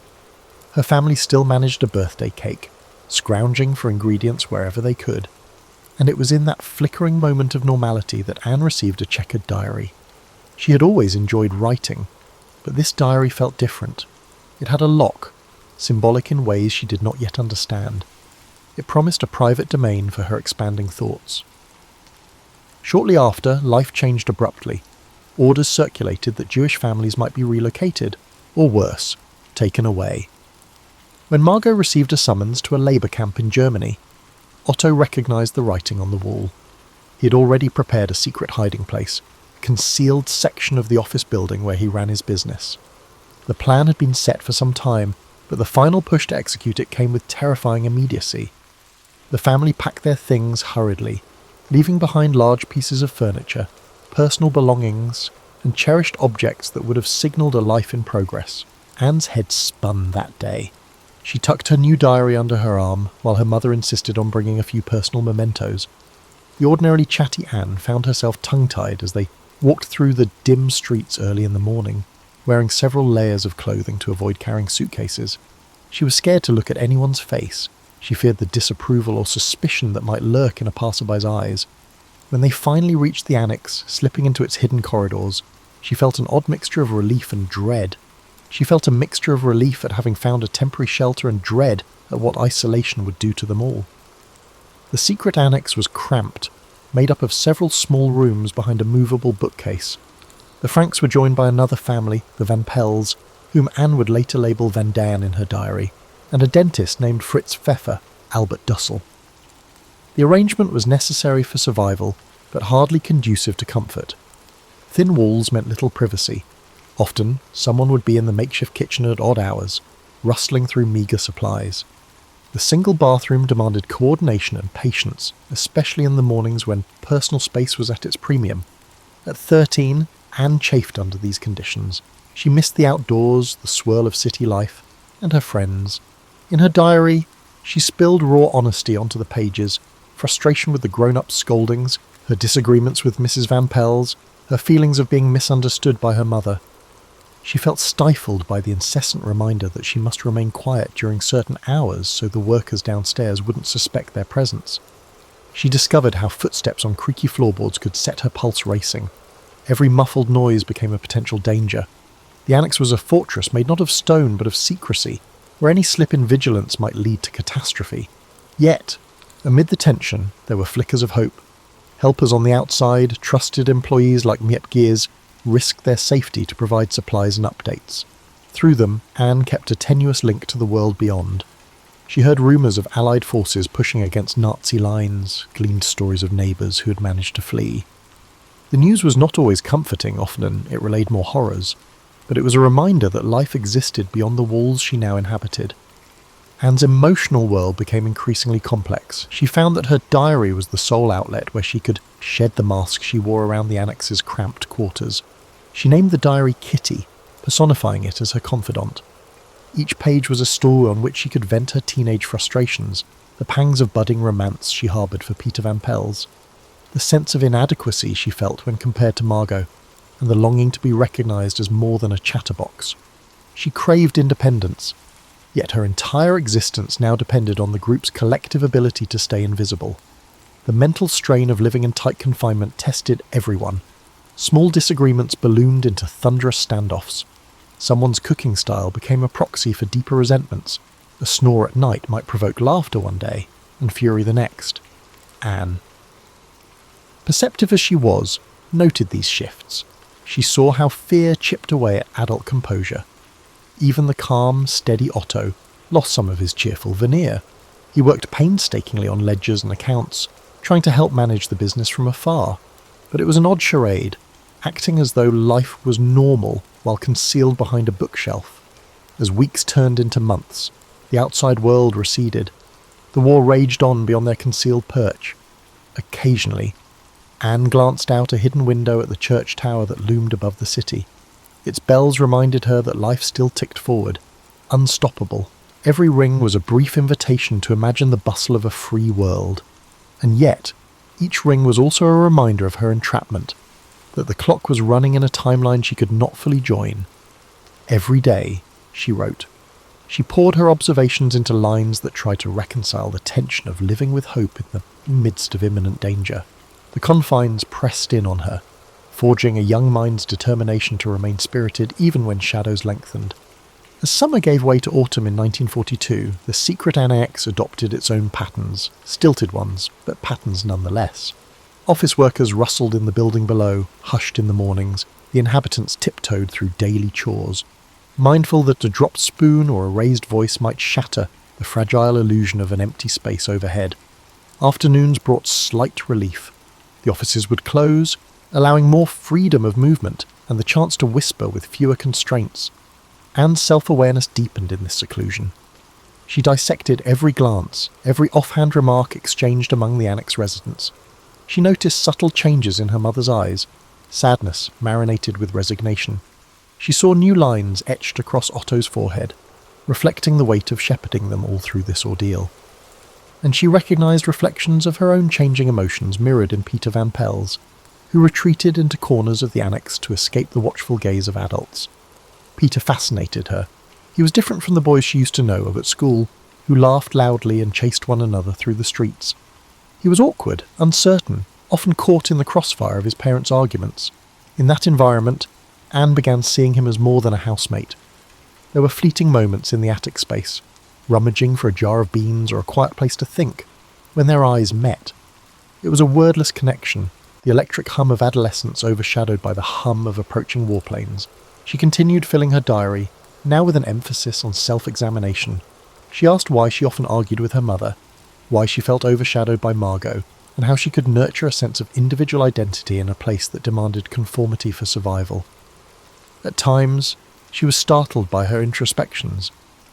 Her family still managed a birthday cake, scrounging for ingredients wherever they could. And it was in that flickering moment of normality that Anne received a checkered diary. She had always enjoyed writing, but this diary felt different. It had a lock, symbolic in ways she did not yet understand. It promised a private domain for her expanding thoughts. Shortly after, life changed abruptly. Orders circulated that Jewish families might be relocated, or worse, taken away. When Margot received a summons to a labour camp in Germany, Otto recognised the writing on the wall. He had already prepared a secret hiding place, a concealed section of the office building where he ran his business. The plan had been set for some time, but the final push to execute it came with terrifying immediacy. The family packed their things hurriedly, leaving behind large pieces of furniture, personal belongings, and cherished objects that would have signalled a life in progress. Anne's head spun that day. She tucked her new diary under her arm, while her mother insisted on bringing a few personal mementos. The ordinarily chatty Anne found herself tongue-tied as they walked through the dim streets early in the morning, wearing several layers of clothing to avoid carrying suitcases. She was scared to look at anyone's face. She feared the disapproval or suspicion that might lurk in a passerby's eyes. When they finally reached the annex, slipping into its hidden corridors, she felt an odd mixture of relief and dread. She felt a mixture of relief at having found a temporary shelter and dread at what isolation would do to them all. The secret annex was cramped, made up of several small rooms behind a movable bookcase. The Franks were joined by another family, the Van Pels, whom Anne would later label Van Daen in her diary, and a dentist named Fritz Pfeffer, Albert Dussel. The arrangement was necessary for survival, but hardly conducive to comfort. Thin walls meant little privacy. Often, someone would be in the makeshift kitchen at odd hours, rustling through meagre supplies. The single bathroom demanded coordination and patience, especially in the mornings when personal space was at its premium. At 13, Anne chafed under these conditions. She missed the outdoors, the swirl of city life, and her friends. In her diary, she spilled raw honesty onto the pages, frustration with the grown-up scoldings, her disagreements with Mrs. Van Pels, her feelings of being misunderstood by her mother. She felt stifled by the incessant reminder that she must remain quiet during certain hours so the workers downstairs wouldn't suspect their presence. She discovered how footsteps on creaky floorboards could set her pulse racing. Every muffled noise became a potential danger. The annex was a fortress made not of stone but of secrecy, where any slip in vigilance might lead to catastrophe. Yet, amid the tension, there were flickers of hope. Helpers on the outside, trusted employees like Miep Gears, risked their safety to provide supplies and updates. Through them, Anne kept a tenuous link to the world beyond. She heard rumours of Allied forces pushing against Nazi lines, gleaned stories of neighbours who had managed to flee. The news was not always comforting, often it relayed more horrors, but it was a reminder that life existed beyond the walls she now inhabited. Anne's emotional world became increasingly complex. She found that her diary was the sole outlet where she could shed the mask she wore around the annex's cramped quarters. She named the diary Kitty, personifying it as her confidant. Each page was a story on which she could vent her teenage frustrations, the pangs of budding romance she harboured for Peter Van Pels, the sense of inadequacy she felt when compared to Margot, and the longing to be recognised as more than a chatterbox. She craved independence, yet her entire existence now depended on the group's collective ability to stay invisible. The mental strain of living in tight confinement tested everyone. Small disagreements ballooned into thunderous standoffs. Someone's cooking style became a proxy for deeper resentments. A snore at night might provoke laughter one day, and fury the next. Anne, perceptive as she was, noted these shifts. She saw how fear chipped away at adult composure. Even the calm, steady Otto lost some of his cheerful veneer. He worked painstakingly on ledgers and accounts, trying to help manage the business from afar. But it was an odd charade, acting as though life was normal while concealed behind a bookshelf. As weeks turned into months, the outside world receded. The war raged on beyond their concealed perch. Occasionally, Anne glanced out a hidden window at the church tower that loomed above the city. Its bells reminded her that life still ticked forward, unstoppable. Every ring was a brief invitation to imagine the bustle of a free world. And yet, each ring was also a reminder of her entrapment, that the clock was running in a timeline she could not fully join. Every day, she wrote. She poured her observations into lines that tried to reconcile the tension of living with hope in the midst of imminent danger. The confines pressed in on her, forging a young mind's determination to remain spirited even when shadows lengthened. As summer gave way to autumn in 1942, the secret annex adopted its own patterns, stilted ones, but patterns nonetheless. Office workers rustled in the building below, hushed in the mornings. The inhabitants tiptoed through daily chores, mindful that a dropped spoon or a raised voice might shatter the fragile illusion of an empty space overhead. Afternoons brought slight relief. The offices would close, allowing more freedom of movement and the chance to whisper with fewer constraints. Anne's self-awareness deepened in this seclusion. She dissected every glance, every offhand remark exchanged among the annex residents. She noticed subtle changes in her mother's eyes, sadness marinated with resignation. She saw new lines etched across Otto's forehead, reflecting the weight of shepherding them all through this ordeal. And she recognised reflections of her own changing emotions mirrored in Peter Van Pels, who retreated into corners of the annex to escape the watchful gaze of adults. Peter fascinated her. He was different from the boys she used to know of at school, who laughed loudly and chased one another through the streets. He was awkward, uncertain, often caught in the crossfire of his parents' arguments. In that environment, Anne began seeing him as more than a housemate. There were fleeting moments in the attic space, rummaging for a jar of beans or a quiet place to think, when their eyes met. It was a wordless connection, the electric hum of adolescence overshadowed by the hum of approaching warplanes. She continued filling her diary, now with an emphasis on self-examination. She asked why she often argued with her mother, why she felt overshadowed by Margot, and how she could nurture a sense of individual identity in a place that demanded conformity for survival. At times, she was startled by her introspections.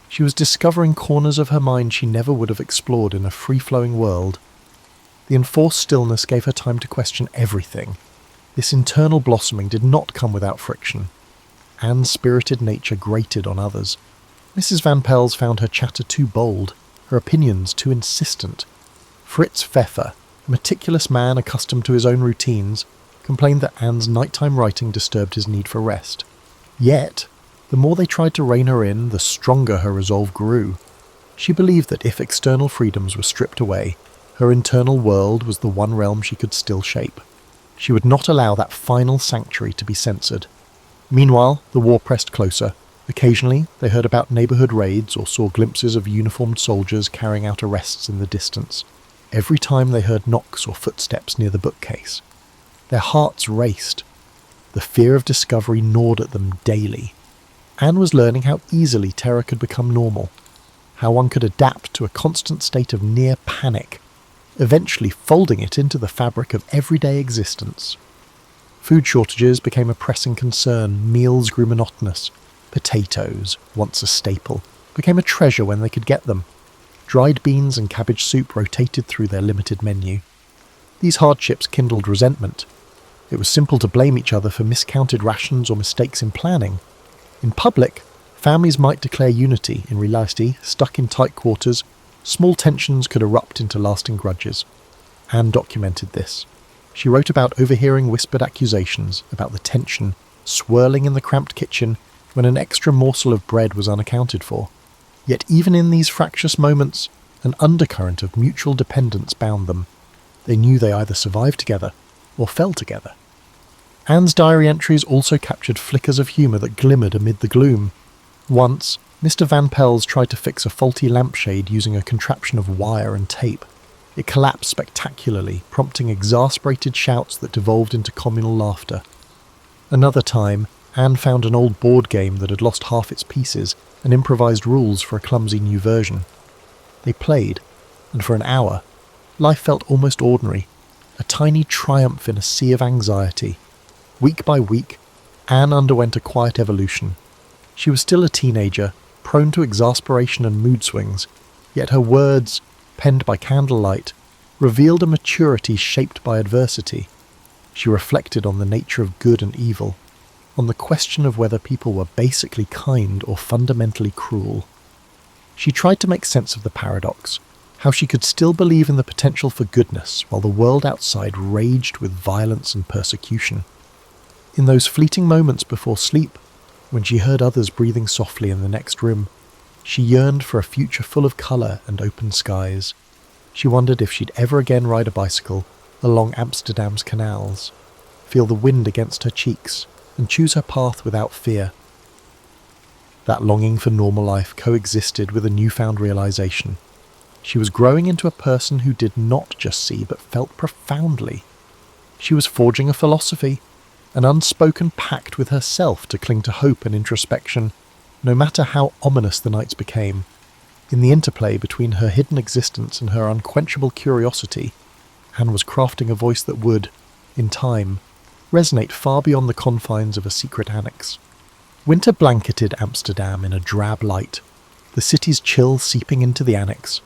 She was discovering corners of her mind she never would have explored in a free-flowing world. The enforced stillness gave her time to question everything. This internal blossoming did not come without friction. Anne's spirited nature grated on others. Mrs. Van Pels found her chatter too bold, her opinions too insistent. Fritz Pfeffer, a meticulous man accustomed to his own routines, complained that Anne's nighttime writing disturbed his need for rest. Yet, the more they tried to rein her in, the stronger her resolve grew. She believed that if external freedoms were stripped away, her internal world was the one realm she could still shape. She would not allow that final sanctuary to be censored. Meanwhile, the war pressed closer. Occasionally, they heard about neighbourhood raids or saw glimpses of uniformed soldiers carrying out arrests in the distance. Every time they heard knocks or footsteps near the bookcase, their hearts raced. The fear of discovery gnawed at them daily. Anne was learning how easily terror could become normal, how one could adapt to a constant state of near panic, eventually folding it into the fabric of everyday existence. Food shortages became a pressing concern, meals grew monotonous. Potatoes, once a staple, became a treasure when they could get them. Dried beans and cabbage soup rotated through their limited menu. These hardships kindled resentment. It was simple to blame each other for miscounted rations or mistakes in planning. In public, families might declare unity. In reality, stuck in tight quarters, small tensions could erupt into lasting grudges. Anne documented this. She wrote about overhearing whispered accusations, about the tension swirling in the cramped kitchen when an extra morsel of bread was unaccounted for. Yet even in these fractious moments, an undercurrent of mutual dependence bound them. They knew they either survived together or fell together. Anne's diary entries also captured flickers of humour that glimmered amid the gloom. Once, Mr. Van Pels tried to fix a faulty lampshade using a contraption of wire and tape. It collapsed spectacularly, prompting exasperated shouts that devolved into communal laughter. Another time, Anne found an old board game that had lost half its pieces and improvised rules for a clumsy new version. They played, and for an hour, life felt almost ordinary, a tiny triumph in a sea of anxiety. Week by week, Anne underwent a quiet evolution. She was still a teenager, prone to exasperation and mood swings, yet her words, penned by candlelight, revealed a maturity shaped by adversity. She reflected on the nature of good and evil, on the question of whether people were basically kind or fundamentally cruel. She tried to make sense of the paradox, how she could still believe in the potential for goodness while the world outside raged with violence and persecution. In those fleeting moments before sleep, when she heard others breathing softly in the next room, she yearned for a future full of colour and open skies. She wondered if she'd ever again ride a bicycle along Amsterdam's canals, feel the wind against her cheeks, and choose her path without fear. That longing for normal life coexisted with a newfound realization. She was growing into a person who did not just see but felt profoundly. She was forging a philosophy, an unspoken pact with herself to cling to hope and introspection, no matter how ominous the nights became. In the interplay between her hidden existence and her unquenchable curiosity, Anne was crafting a voice that would, in time, resonate far beyond the confines of a secret annex. Winter blanketed Amsterdam in a drab light, the city's chill seeping into the annex.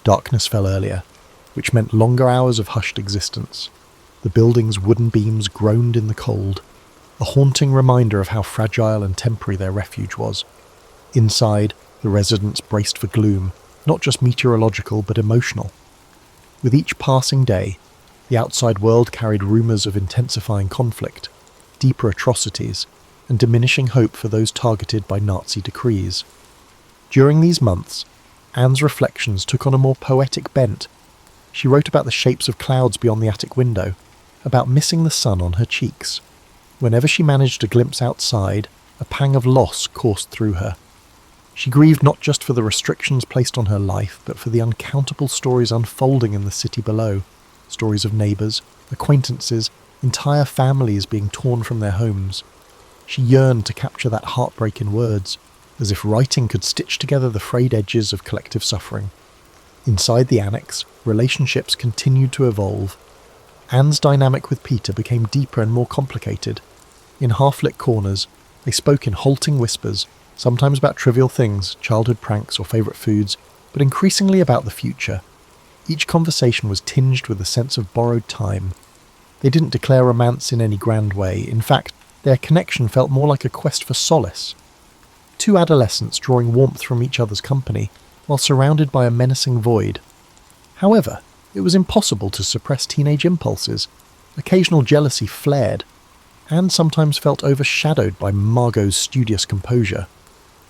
Darkness fell earlier, which meant longer hours of hushed existence. The building's wooden beams groaned in the cold, a haunting reminder of how fragile and temporary their refuge was. Inside, the residents braced for gloom, not just meteorological but emotional. With each passing day, the outside world carried rumours of intensifying conflict, deeper atrocities, and diminishing hope for those targeted by Nazi decrees. During these months, Anne's reflections took on a more poetic bent. She wrote about the shapes of clouds beyond the attic window, about missing the sun on her cheeks. Whenever she managed a glimpse outside, a pang of loss coursed through her. She grieved not just for the restrictions placed on her life, but for the uncountable stories unfolding in the city below. Stories of neighbours, acquaintances, entire families being torn from their homes. She yearned to capture that heartbreak in words, as if writing could stitch together the frayed edges of collective suffering. Inside the annex, relationships continued to evolve. Anne's dynamic with Peter became deeper and more complicated. In half-lit corners, they spoke in halting whispers, sometimes about trivial things, childhood pranks or favourite foods, but increasingly about the future. Each conversation was tinged with a sense of borrowed time. They didn't declare romance in any grand way. In fact, their connection felt more like a quest for solace. Two adolescents drawing warmth from each other's company, while surrounded by a menacing void. However, it was impossible to suppress teenage impulses. Occasional jealousy flared. Anne sometimes felt overshadowed by Margot's studious composure.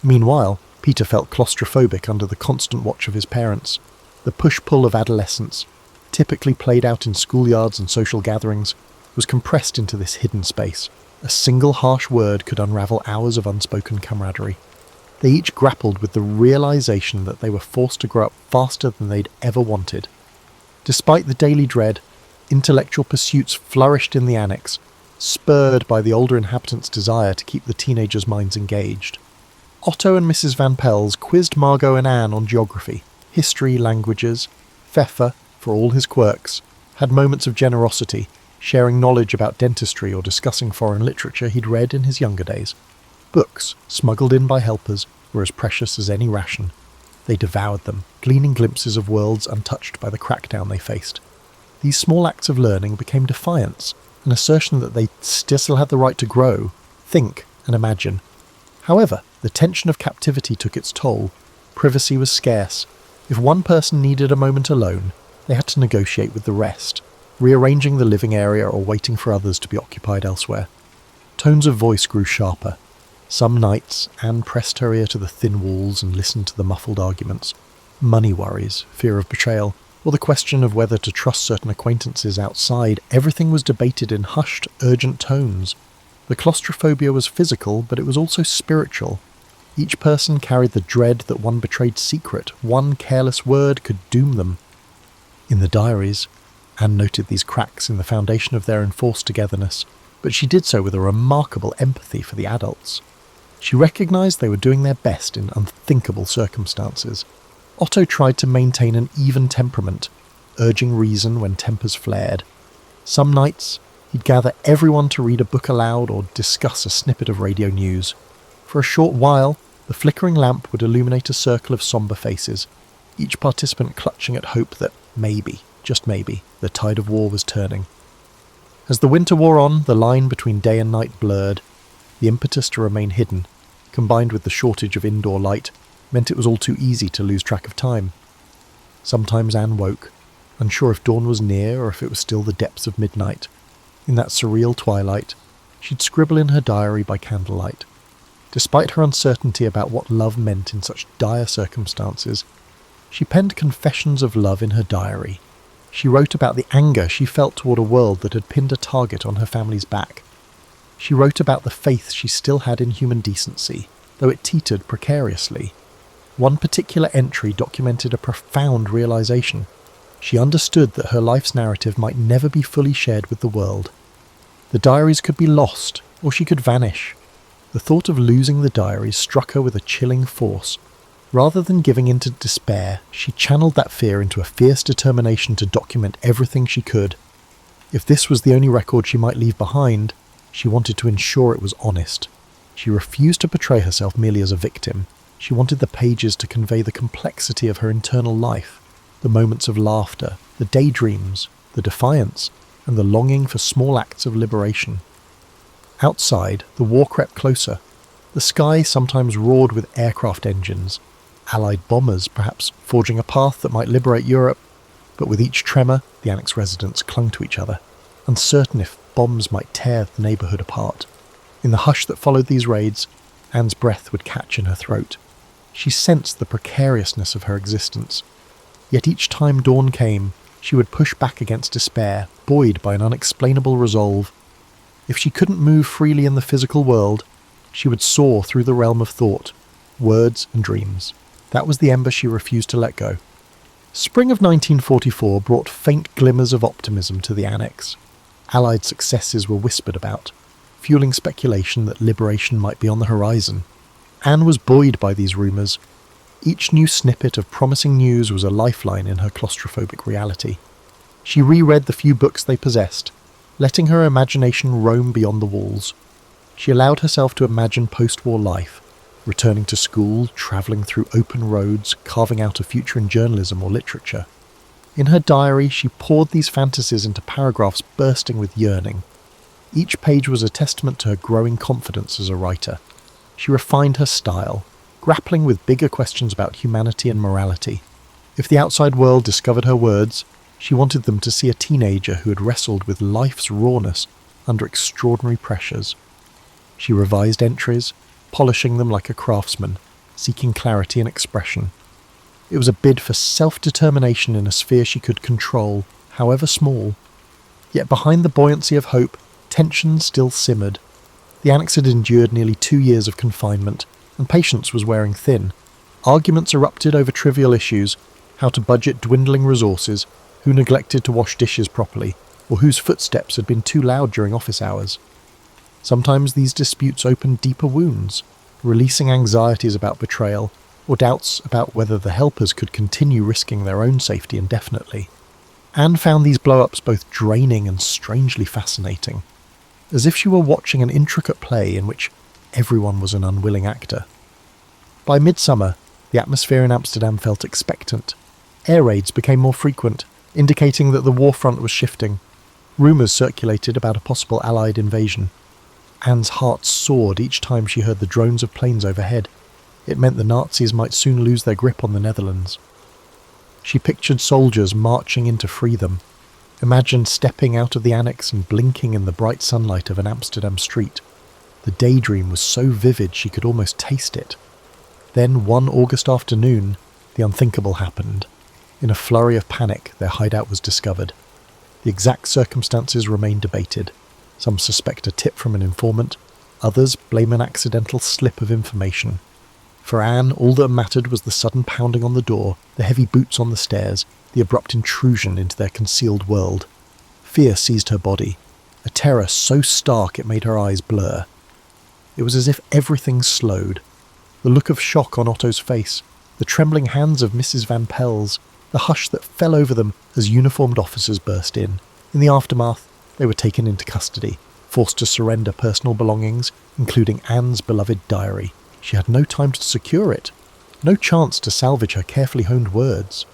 Meanwhile, Peter felt claustrophobic under the constant watch of his parents. The push-pull of adolescence, typically played out in schoolyards and social gatherings, was compressed into this hidden space. A single harsh word could unravel hours of unspoken camaraderie. They each grappled with the realization that they were forced to grow up faster than they'd ever wanted. Despite the daily dread, intellectual pursuits flourished in the annex, spurred by the older inhabitants' desire to keep the teenagers' minds engaged. Otto and Mrs. Van Pels quizzed Margot and Anne on geography, history, languages. Pfeffer, for all his quirks, had moments of generosity, sharing knowledge about dentistry or discussing foreign literature he'd read in his younger days. Books, smuggled in by helpers, were as precious as any ration. They devoured them, gleaning glimpses of worlds untouched by the crackdown they faced. These small acts of learning became defiance, an assertion that they still had the right to grow, think, and imagine. However, the tension of captivity took its toll. Privacy was scarce. If one person needed a moment alone, they had to negotiate with the rest, rearranging the living area or waiting for others to be occupied elsewhere. Tones of voice grew sharper. Some nights, Anne pressed her ear to the thin walls and listened to the muffled arguments. Money worries, fear of betrayal, or the question of whether to trust certain acquaintances outside, everything was debated in hushed, urgent tones. The claustrophobia was physical, but it was also spiritual. Each person carried the dread that one betrayed secret, one careless word could doom them. In the diaries, Anne noted these cracks in the foundation of their enforced togetherness, but she did so with a remarkable empathy for the adults. She recognised they were doing their best in unthinkable circumstances. Otto tried to maintain an even temperament, urging reason when tempers flared. Some nights, he'd gather everyone to read a book aloud or discuss a snippet of radio news. For a short while, the flickering lamp would illuminate a circle of sombre faces, each participant clutching at hope that maybe, just maybe, the tide of war was turning. As the winter wore on, the line between day and night blurred. The impetus to remain hidden, combined with the shortage of indoor light, meant it was all too easy to lose track of time. Sometimes Anne woke, unsure if dawn was near or if it was still the depths of midnight. In that surreal twilight, she'd scribble in her diary by candlelight. Despite her uncertainty about what love meant in such dire circumstances, she penned confessions of love in her diary. She wrote about the anger she felt toward a world that had pinned a target on her family's back. She wrote about the faith she still had in human decency, though it teetered precariously. One particular entry documented a profound realization. She understood that her life's narrative might never be fully shared with the world. The diaries could be lost, or she could vanish. The thought of losing the diaries struck her with a chilling force. Rather than giving in to despair, she channeled that fear into a fierce determination to document everything she could. If this was the only record she might leave behind, she wanted to ensure it was honest. She refused to portray herself merely as a victim. She wanted the pages to convey the complexity of her internal life, the moments of laughter, the daydreams, the defiance, and the longing for small acts of liberation. Outside, the war crept closer. The sky sometimes roared with aircraft engines, Allied bombers perhaps forging a path that might liberate Europe, but with each tremor, the annex residents clung to each other, uncertain if bombs might tear the neighbourhood apart. In the hush that followed these raids, Anne's breath would catch in her throat. She sensed the precariousness of her existence. Yet each time dawn came, she would push back against despair, buoyed by an unexplainable resolve. If she couldn't move freely in the physical world, she would soar through the realm of thought, words and dreams. That was the ember she refused to let go. Spring of 1944 brought faint glimmers of optimism to the annex. Allied successes were whispered about, fueling speculation that liberation might be on the horizon. Anne was buoyed by these rumours. Each new snippet of promising news was a lifeline in her claustrophobic reality. She reread the few books they possessed, letting her imagination roam beyond the walls. She allowed herself to imagine post-war life, returning to school, travelling through open roads, carving out a future in journalism or literature. In her diary, she poured these fantasies into paragraphs bursting with yearning. Each page was a testament to her growing confidence as a writer. She refined her style, grappling with bigger questions about humanity and morality. If the outside world discovered her words, she wanted them to see a teenager who had wrestled with life's rawness under extraordinary pressures. She revised entries, polishing them like a craftsman, seeking clarity and expression. It was a bid for self-determination in a sphere she could control, however small. Yet behind the buoyancy of hope, tension still simmered. The annex had endured nearly 2 years of confinement, and patience was wearing thin. Arguments erupted over trivial issues: how to budget dwindling resources, who neglected to wash dishes properly, or whose footsteps had been too loud during office hours. Sometimes these disputes opened deeper wounds, releasing anxieties about betrayal, or doubts about whether the helpers could continue risking their own safety indefinitely. Anne found these blow-ups both draining and strangely fascinating, as if she were watching an intricate play in which everyone was an unwilling actor. By midsummer, the atmosphere in Amsterdam felt expectant. Air raids became more frequent, indicating that the war front was shifting. Rumours circulated about a possible Allied invasion. Anne's heart soared each time she heard the drones of planes overhead. It meant the Nazis might soon lose their grip on the Netherlands. She pictured soldiers marching in to free them, imagined stepping out of the annex and blinking in the bright sunlight of an Amsterdam street. The daydream was so vivid she could almost taste it. Then, one August afternoon, the unthinkable happened. In a flurry of panic, their hideout was discovered. The exact circumstances remain debated. Some suspect a tip from an informant, others blame an accidental slip of information. For Anne, all that mattered was the sudden pounding on the door, the heavy boots on the stairs, the abrupt intrusion into their concealed world. Fear seized her body, a terror so stark it made her eyes blur. It was as if everything slowed. The look of shock on Otto's face, the trembling hands of Mrs. Van Pels, the hush that fell over them as uniformed officers burst in. In the aftermath, they were taken into custody, forced to surrender personal belongings, including Anne's beloved diary. She had no time to secure it, no chance to salvage her carefully honed words.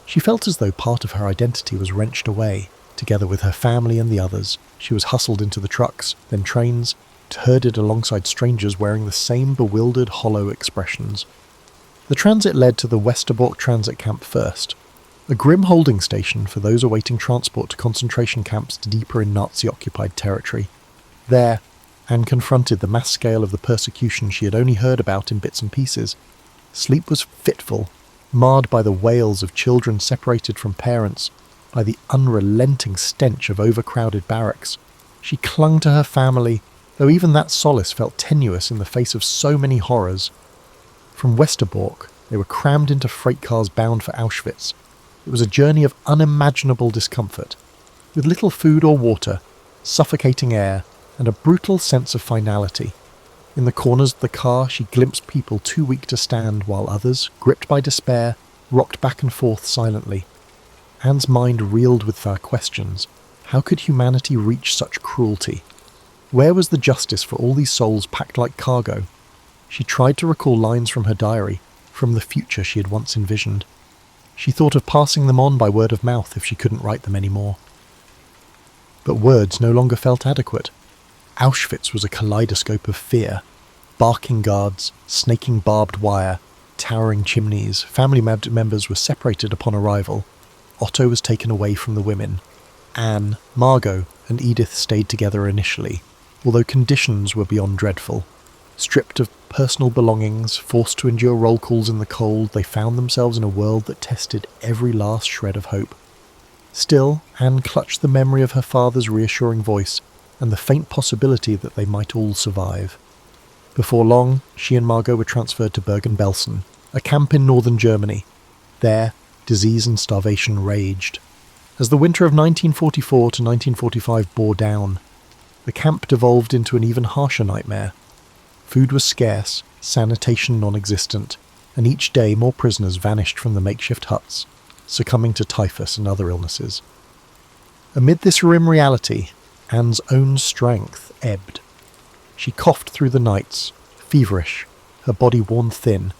She felt as though part of her identity was wrenched away. Together with her family and the others, she was hustled into the trucks, then trains, herded alongside strangers wearing the same bewildered, hollow expressions. The transit led to the Westerbork transit camp first, a grim holding station for those awaiting transport to concentration camps deeper in Nazi-occupied territory. There, Anne confronted the mass scale of the persecution she had only heard about in bits and pieces. Sleep was fitful, marred by the wails of children separated from parents, by the unrelenting stench of overcrowded barracks. She clung to her family, though even that solace felt tenuous in the face of so many horrors. From Westerbork, they were crammed into freight cars bound for Auschwitz. It was a journey of unimaginable discomfort, with little food or water, suffocating air, and a brutal sense of finality. In the corners of the car, she glimpsed people too weak to stand, while others, gripped by despair, rocked back and forth silently. Anne's mind reeled with her questions. How could humanity reach such cruelty? Where was the justice for all these souls packed like cargo? She tried to recall lines from her diary, from the future she had once envisioned. She thought of passing them on by word of mouth if she couldn't write them anymore. But words no longer felt adequate. Auschwitz was a kaleidoscope of fear. Barking guards, snaking barbed wire, towering chimneys. Family members were separated upon arrival. Otto was taken away from the women. Anne, Margot, and Edith stayed together initially, although conditions were beyond dreadful. Stripped of personal belongings, forced to endure roll calls in the cold, they found themselves in a world that tested every last shred of hope. Still, Anne clutched the memory of her father's reassuring voice and the faint possibility that they might all survive. Before long, she and Margot were transferred to Bergen-Belsen, a camp in northern Germany. There, disease and starvation raged. As the winter of 1944 to 1945 bore down, the camp devolved into an even harsher nightmare. Food was scarce, sanitation non-existent, and each day more prisoners vanished from the makeshift huts, succumbing to typhus and other illnesses. Amid this grim reality, Anne's own strength ebbed. She coughed through the nights, feverish, her body worn thin,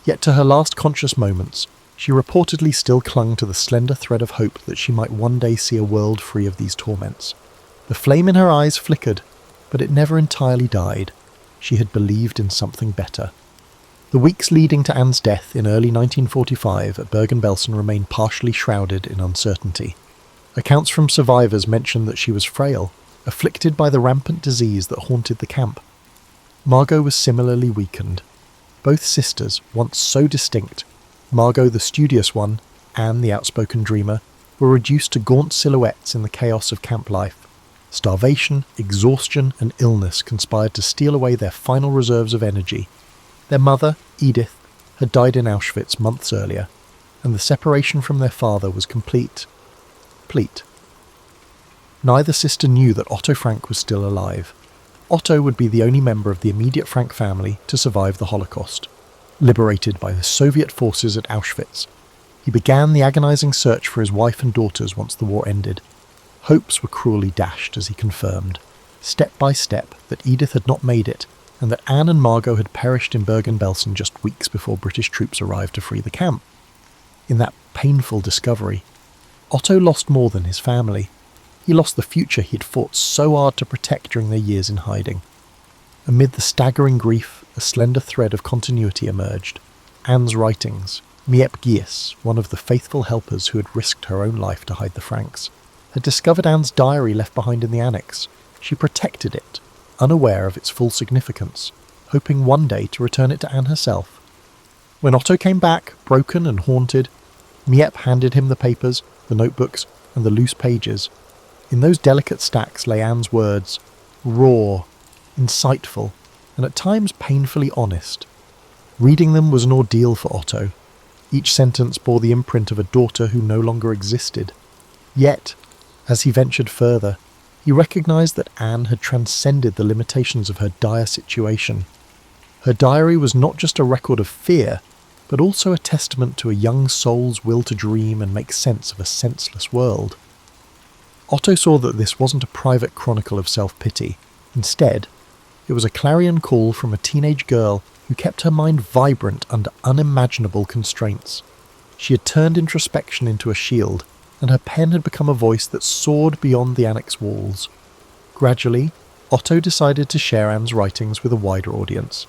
yet to her last conscious moments, she reportedly still clung to the slender thread of hope that she might one day see a world free of these torments. The flame in her eyes flickered, but it never entirely died. She had believed in something better. The weeks leading to Anne's death in early 1945 at Bergen-Belsen remained partially shrouded in uncertainty. Accounts from survivors mentioned that she was frail, afflicted by the rampant disease that haunted the camp. Margot was similarly weakened. Both sisters, once so distinct, Margot the studious one, Anne the outspoken dreamer, were reduced to gaunt silhouettes in the chaos of camp life. Starvation, exhaustion, and illness conspired to steal away their final reserves of energy. Their mother, Edith, had died in Auschwitz months earlier, and the separation from their father was complete. Neither sister knew that Otto Frank was still alive. Otto would be the only member of the immediate Frank family to survive the Holocaust. Liberated by the Soviet forces at Auschwitz, he began the agonizing search for his wife and daughters once the war ended. Hopes were cruelly dashed as he confirmed, step by step, that Edith had not made it, and that Anne and Margot had perished in Bergen-Belsen just weeks before British troops arrived to free the camp. In that painful discovery, Otto lost more than his family. He lost the future he had fought so hard to protect during their years in hiding. Amid the staggering grief, a slender thread of continuity emerged. Anne's writings, Miep Gies, one of the faithful helpers who had risked her own life to hide the Franks, had discovered Anne's diary left behind in the annex. She protected it, unaware of its full significance, hoping one day to return it to Anne herself. When Otto came back, broken and haunted, Miep handed him the papers, the notebooks, and the loose pages. In those delicate stacks lay Anne's words, raw, insightful, and at times painfully honest. Reading them was an ordeal for Otto. Each sentence bore the imprint of a daughter who no longer existed. Yet, as he ventured further, he recognized that Anne had transcended the limitations of her dire situation. Her diary was not just a record of fear, but also a testament to a young soul's will to dream and make sense of a senseless world. Otto saw that this wasn't a private chronicle of self-pity. Instead, it was a clarion call from a teenage girl who kept her mind vibrant under unimaginable constraints. She had turned introspection into a shield, and her pen had become a voice that soared beyond the annex walls. Gradually, Otto decided to share Anne's writings with a wider audience.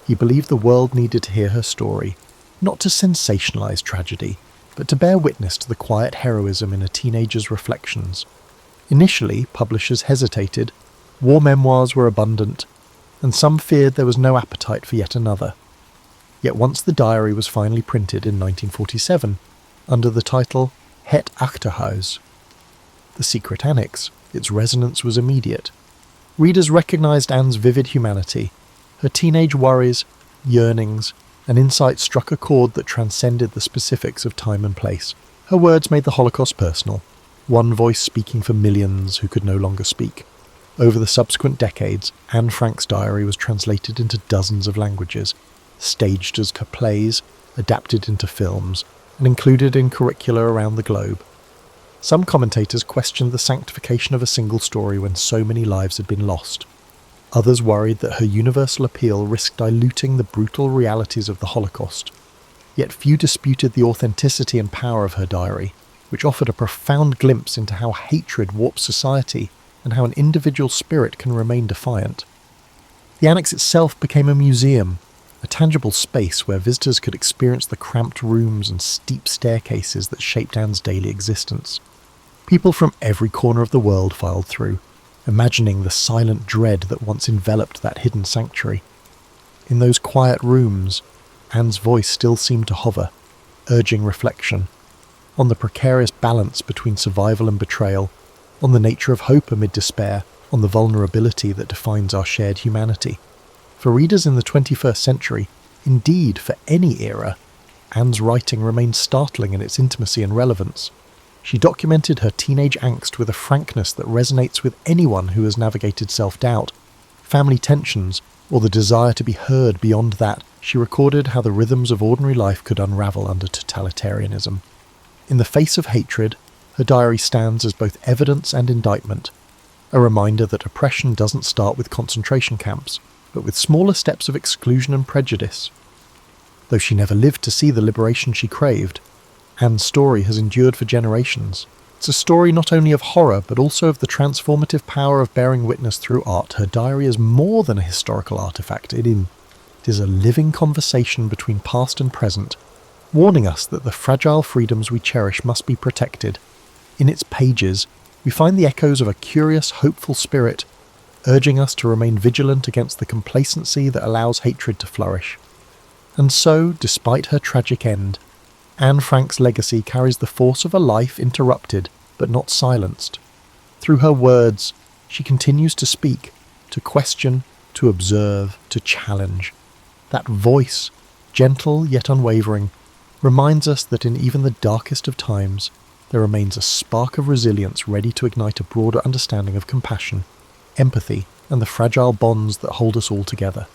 He believed the world needed to hear her story, not to sensationalize tragedy, but to bear witness to the quiet heroism in a teenager's reflections. Initially, publishers hesitated. War memoirs were abundant, and some feared there was no appetite for yet another. Yet once the diary was finally printed in 1947, under the title Het Achterhuis, The Secret Annex, its resonance was immediate. Readers recognized Anne's vivid humanity. Her teenage worries, yearnings, and insight struck a chord that transcended the specifics of time and place. Her words made the Holocaust personal, one voice speaking for millions who could no longer speak. Over the subsequent decades, Anne Frank's diary was translated into dozens of languages, staged as plays, adapted into films, and included in curricula around the globe. Some commentators questioned the sanctification of a single story when so many lives had been lost. Others worried that her universal appeal risked diluting the brutal realities of the Holocaust. Yet few disputed the authenticity and power of her diary, which offered a profound glimpse into how hatred warps society and how an individual spirit can remain defiant. The annex itself became a museum, a tangible space where visitors could experience the cramped rooms and steep staircases that shaped Anne's daily existence. People from every corner of the world filed through, imagining the silent dread that once enveloped that hidden sanctuary. In those quiet rooms, Anne's voice still seemed to hover, urging reflection, on the precarious balance between survival and betrayal, on the nature of hope amid despair, on the vulnerability that defines our shared humanity. For readers in the 21st century, indeed for any era, Anne's writing remains startling in its intimacy and relevance. She documented her teenage angst with a frankness that resonates with anyone who has navigated self-doubt, family tensions, or the desire to be heard beyond that. She recorded how the rhythms of ordinary life could unravel under totalitarianism. In the face of hatred, her diary stands as both evidence and indictment, a reminder that oppression doesn't start with concentration camps, but with smaller steps of exclusion and prejudice. Though she never lived to see the liberation she craved, Anne's story has endured for generations. It's a story not only of horror, but also of the transformative power of bearing witness through art. Her diary is more than a historical artifact. It is a living conversation between past and present, warning us that the fragile freedoms we cherish must be protected. In its pages, we find the echoes of a curious, hopeful spirit, urging us to remain vigilant against the complacency that allows hatred to flourish. And so, despite her tragic end, Anne Frank's legacy carries the force of a life interrupted but not silenced. Through her words, she continues to speak, to question, to observe, to challenge. That voice, gentle yet unwavering, reminds us that in even the darkest of times, there remains a spark of resilience ready to ignite a broader understanding of compassion, empathy, and the fragile bonds that hold us all together.